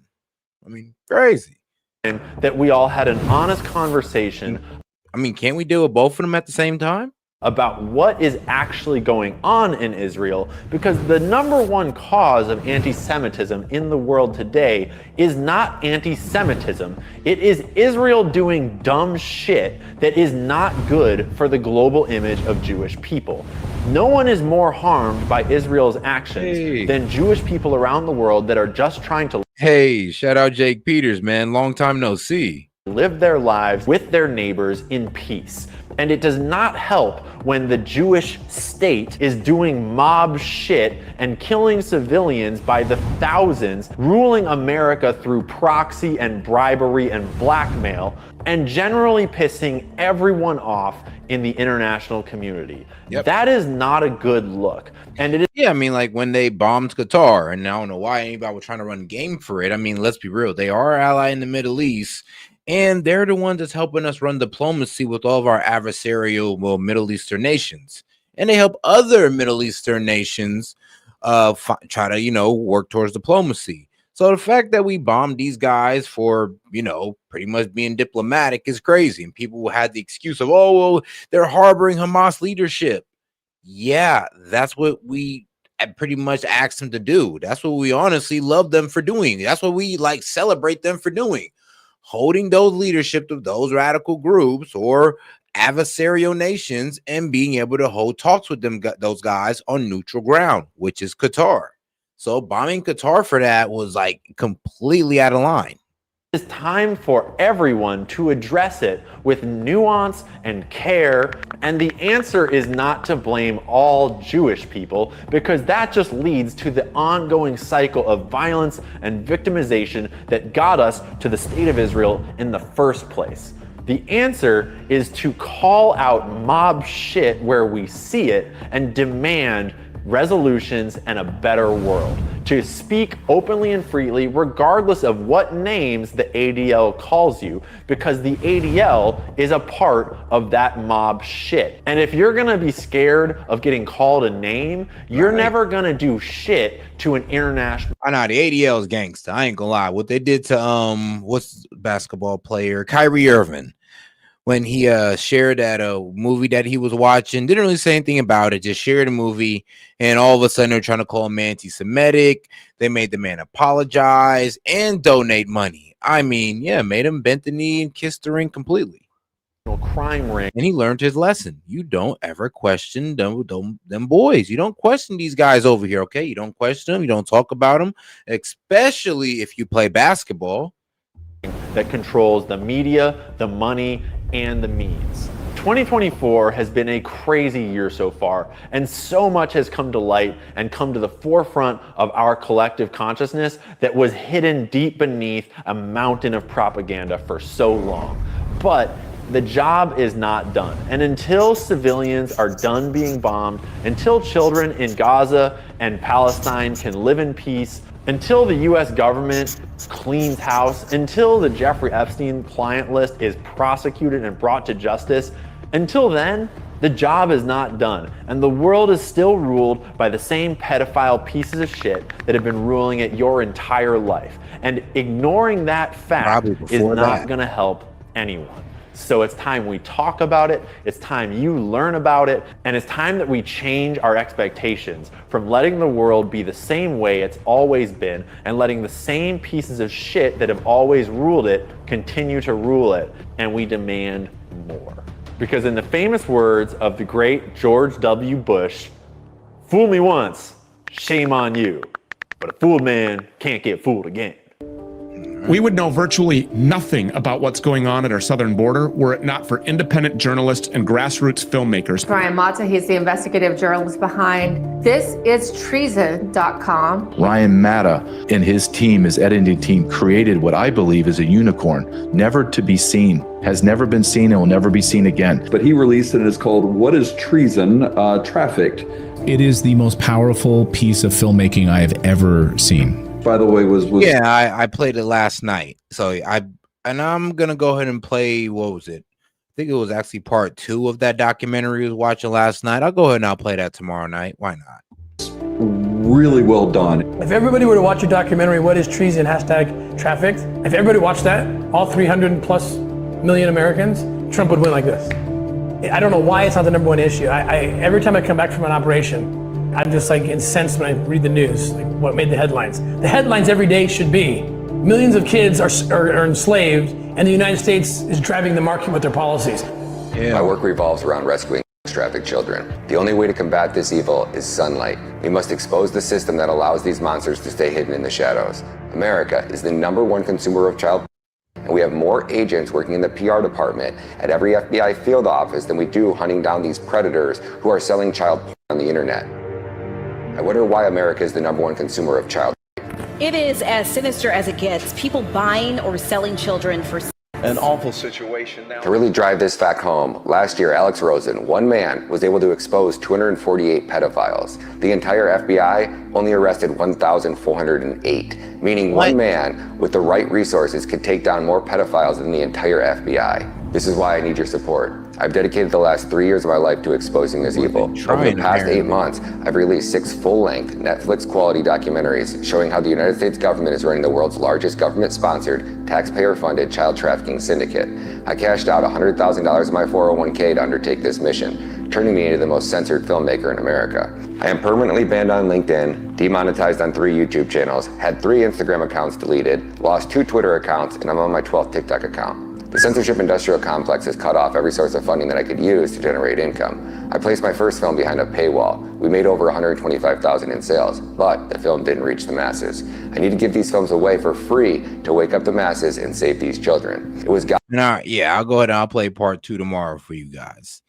I mean, crazy. And that we all had an honest conversation. I mean, can't we deal with both of them at the same time? About what is actually going on in Israel, because the number one cause of anti-Semitism in the world today is not anti-Semitism. It is Israel doing dumb shit that is not good for the global image of Jewish people. No one is more harmed by Israel's actions than Jewish people around the world that are just trying to shout out Jake Peters, man. Long time no see. Live their lives with their neighbors in peace. And it does not help when the Jewish state is doing mob shit and killing civilians by the thousands, ruling America through proxy and bribery and blackmail, and generally pissing everyone off in the international community. Yep. That is not a good look. And it is I mean, like when they bombed Qatar, and I don't know why anybody was trying to run game for it. I mean, let's be real. They are an ally in the Middle East. And they're the ones that's helping us run diplomacy with all of our adversarial, Middle Eastern nations. And they help other Middle Eastern nations try to, work towards diplomacy. So the fact that we bombed these guys for, pretty much being diplomatic is crazy. And people had the excuse of, oh, well, they're harboring Hamas leadership. Yeah, that's what we pretty much asked them to do. That's what we honestly love them for doing. That's what we celebrate them for doing. Holding those leadership of those radical groups or adversarial nations and being able to hold talks with those guys on neutral ground, which is Qatar. So bombing Qatar for that was completely out of line. It's time for everyone to address it with nuance and care. And the answer is not to blame all Jewish people, because that just leads to the ongoing cycle of violence and victimization that got us to the state of Israel in the first place. The answer is to call out mob shit where we see it and demand resolutions and a better world. To speak openly and freely, regardless of what names the ADL calls you, because the ADL is a part of that mob shit. And if you're gonna be scared of getting called a name, you're never gonna do shit to an international. I know the ADL is gangster. I ain't gonna lie. What they did to what's the basketball player Kyrie Irving, when he shared that movie that he was watching, didn't really say anything about it, just shared a movie, and all of a sudden they're trying to call him anti-Semitic. They made the man apologize and donate money. I mean, yeah, made him bend the knee and kiss the ring completely. Crime ring. And he learned his lesson. You don't ever question them boys. You don't question these guys over here, okay? You don't question them. You don't talk about them, especially if you play basketball. That controls the media, the money, and the means. 2024 has been a crazy year so far, and so much has come to light and come to the forefront of our collective consciousness that was hidden deep beneath a mountain of propaganda for so long. But the job is not done. And until civilians are done being bombed, until children in Gaza and Palestine can live in peace, until the US government cleans house, until the Jeffrey Epstein client list is prosecuted and brought to justice, until then, the job is not done. And the world is still ruled by the same pedophile pieces of shit that have been ruling it your entire life. And ignoring that fact is not gonna help anyone. So it's time we talk about it, it's time you learn about it, and it's time that we change our expectations from letting the world be the same way it's always been and letting the same pieces of shit that have always ruled it continue to rule it, and we demand more. Because in the famous words of the great George W. Bush, fool me once, shame on you, but a fooled man can't get fooled again. All We would know virtually nothing about what's going on at our southern border were it not for independent journalists and grassroots filmmakers. Brian Mata, he's the investigative journalist behind ThisIsTreason.com. Ryan Mata and his team, his editing team, created what I believe is a unicorn, never to be seen, has never been seen, and will never be seen again. But he released it. It's called What is Treason? Trafficked. It is the most powerful piece of filmmaking I have ever seen. By the way, was yeah, I played it last night. So I'm gonna go ahead and play, what was it? I think it was actually part 2 of that documentary I was watching last night. I'll go ahead and I'll play that tomorrow night. Why not? Really well done. If everybody were to watch your documentary, What is Treason? #trafficked. If everybody watched that, all 300+ million Americans, Trump would win like this. I don't know why it's not the #1 issue. Every time I come back from an operation, I'm just like incensed when I read the news, like what made the headlines. The headlines every day should be, millions of kids are enslaved and the United States is driving the market with their policies. My work revolves around rescuing trafficked children. The only way to combat this evil is sunlight. We must expose the system that allows these monsters to stay hidden in the shadows. America is the #1 consumer of child and we have more agents working in the PR department at every FBI field office than we do hunting down these predators who are selling child porn on the internet. I wonder why America is the #1 consumer of child. It is as sinister as it gets. People buying or selling children for an awful situation now. To really drive this fact home, last year Alex Rosen, one man, was able to expose 248 pedophiles. The entire FBI only arrested 1,408, meaning one man with the right resources could take down more pedophiles than the entire FBI. This is why I need your support. I've dedicated the last 3 years of my life to exposing this evil. Over the past 8 months, I've released 6 full-length Netflix-quality documentaries showing how the United States government is running the world's largest government-sponsored, taxpayer-funded child trafficking syndicate. I cashed out $100,000 of my 401k to undertake this mission, turning me into the most censored filmmaker in America. I am permanently banned on LinkedIn, demonetized on 3 YouTube channels, had 3 Instagram accounts deleted, lost 2 Twitter accounts, and I'm on my 12th TikTok account. The censorship industrial complex has cut off every source of funding that I could use to generate income. I placed my first film behind a paywall. We made over $125,000 in sales, but the film didn't reach the masses. I need to give these films away for free to wake up the masses and save these children. It was God. Yeah, I'll go ahead and I'll play part 2 tomorrow for you guys.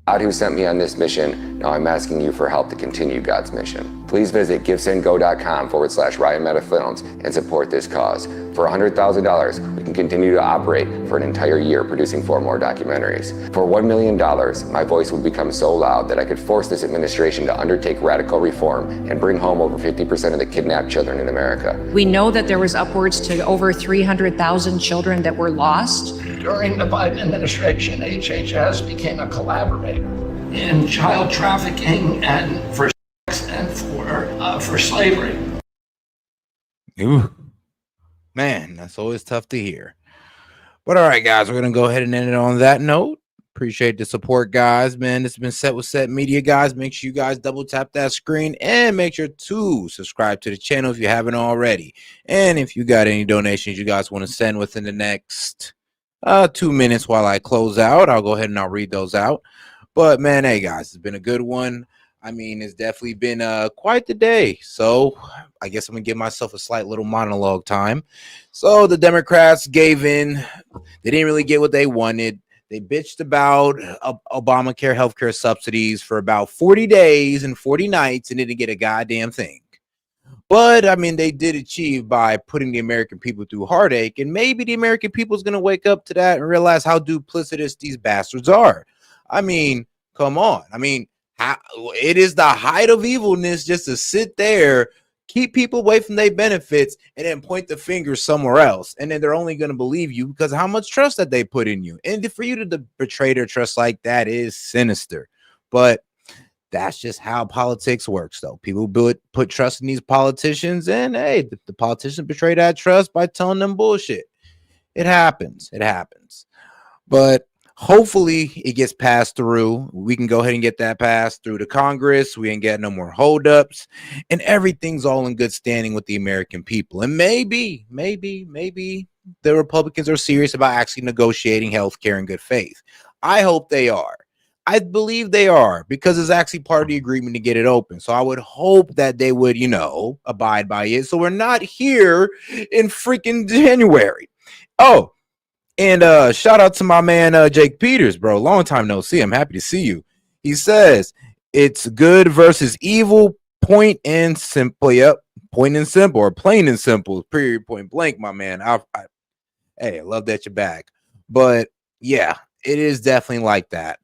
God who sent me on this mission. Now I'm asking you for help to continue God's mission. Please visit givesendgo.com/Ryan Meta Films and support this cause. For $100,000, we can continue to operate for an entire year producing 4 more documentaries. For $1 million, my voice would become so loud that I could force this administration to undertake radical reform and bring home over 50% of the kidnapped children in America. We know that there was upwards to over 300,000 children that were lost. During the Biden administration, HHS became a collaborator in child trafficking and for sex and for slavery. Ooh, man, that's always tough to hear. But all right, guys, we're gonna go ahead and end it on that note. Appreciate the support, guys. Man, this has been Set with Set Media, guys. Make sure you guys double tap that screen and make sure to subscribe to the channel if you haven't already. And if you got any donations you guys want to send within the next 2 minutes while I close out, I'll go ahead and I'll read those out. But man, hey guys, it's been a good one. I mean, it's definitely been quite the day. So I guess I'm gonna give myself a slight little monologue time. So the Democrats gave in. They didn't really get what they wanted. They bitched about Obamacare healthcare subsidies for about 40 days and 40 nights and didn't get a goddamn thing. But I mean, they did achieve by putting the American people through heartache, and maybe the American people is going to wake up to that and realize how duplicitous these bastards are. I mean, come on. I mean, it is the height of evilness just to sit there, keep people away from their benefits, and then point the finger somewhere else. And then they're only going to believe you because of how much trust that they put in you. And for you to betray their trust like that is sinister. But that's just how politics works, though. People put trust in these politicians, and hey, the politicians betray that trust by telling them bullshit. It happens. It happens. But hopefully it gets passed through. We can go ahead and get that passed through to Congress. We ain't got no more holdups, and everything's all in good standing with the American people. And maybe the Republicans are serious about actually negotiating health care in good faith. I hope they are. I believe they are, because it's actually part of the agreement to get it open. So I would hope that they would, you know, abide by it. So we're not here in freaking January. Oh, and shout out to my man Jake Peters, bro. Long time no see. I'm happy to see you. He says it's good versus evil, point and simple. Yep, point and simple, or plain and simple. Period, point blank, my man. Hey, I love that you're back. But yeah, it is definitely like that.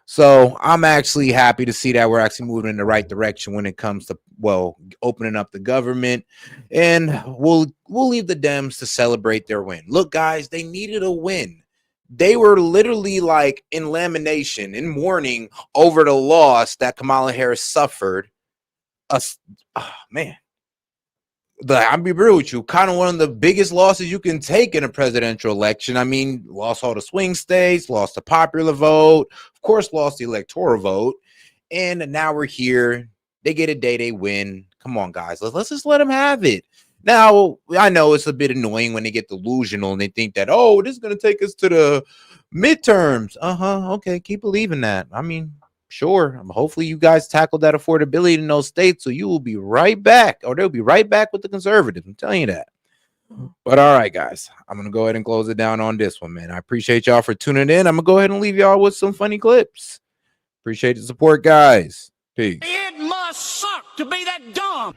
So I'm actually happy to see that we're actually moving in the right direction when it comes to, well, opening up the government, and we'll leave the Dems to celebrate their win. Look, guys, they needed a win. They were literally like in lamination, in mourning over the loss that Kamala Harris suffered. Man. I'll be real with you, kind of one of the biggest losses you can take in a presidential election. I mean, lost all the swing states, lost the popular vote, of course, lost the electoral vote, and now we're here. They get a day, they win. Come on, guys, let's just let them have it. Now, I know it's a bit annoying when they get delusional and they think that, oh, this is going to take us to the midterms. Okay, keep believing that. I mean, sure. Hopefully you guys tackled that affordability in those states, so you will be right back, or they'll be right back with the conservatives. I'm telling you that. But all right, guys, I'm going to go ahead and close it down on this one, man. I appreciate y'all for tuning in. I'm going to go ahead and leave y'all with some funny clips. Appreciate the support, guys. Peace. It must suck to be that dumb.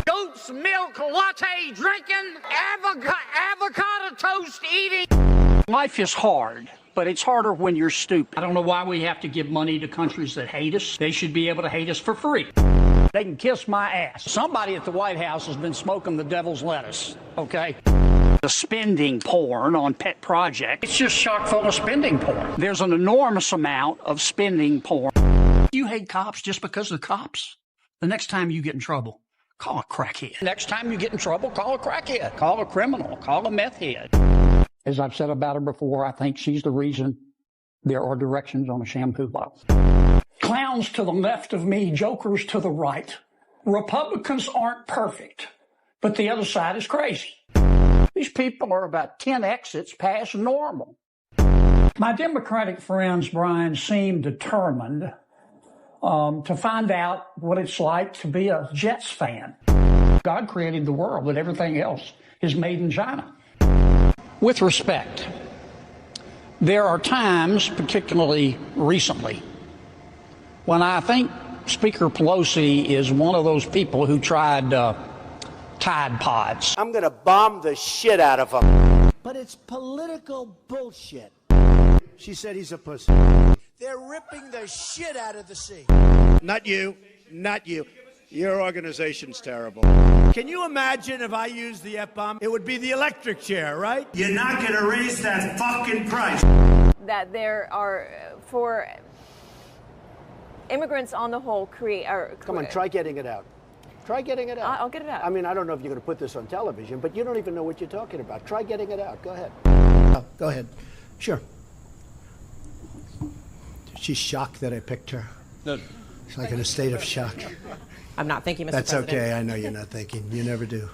Goat's milk latte drinking, avocado toast eating. Life is hard, but it's harder when you're stupid. I don't know why we have to give money to countries that hate us. They should be able to hate us for free. They can kiss my ass. Somebody at the White House has been smoking the devil's lettuce, okay? The spending porn on pet projects, it's just chock full of spending porn. There's an enormous amount of spending porn. You hate cops just because of the cops? The next time you get in trouble, call a crackhead. Next time you get in trouble, call a crackhead. Call a criminal. Call a meth head. As I've said about her before, I think she's the reason there are directions on a shampoo bottle. Clowns to the left of me, jokers to the right. Republicans aren't perfect, but the other side is crazy. These people are about 10 exits past normal. My Democratic friends, Brian, seem determined to find out what it's like to be a Jets fan. God created the world, but everything else is made in China. With respect, there are times, particularly recently, when I think Speaker Pelosi is one of those people who tried Tide Pods. I'm going to bomb the shit out of him. But it's political bullshit. She said he's a pussy. They're ripping the shit out of the sea. Not you. Not you. Your organization's terrible. Can you imagine if I used the F-bomb? It would be the electric chair, right? You're not going to raise that fucking price. That there are, for immigrants on the whole, Come on, try getting it out. Try getting it out. I'll get it out. I mean, I don't know if you're going to put this on television, but you don't even know what you're talking about. Try getting it out. Go ahead. Oh, go ahead. Sure. She's shocked that I picked her. No. She's like in a state of shock. I'm not thinking, Mr. That's President. okay. I know you're not thinking. You never do.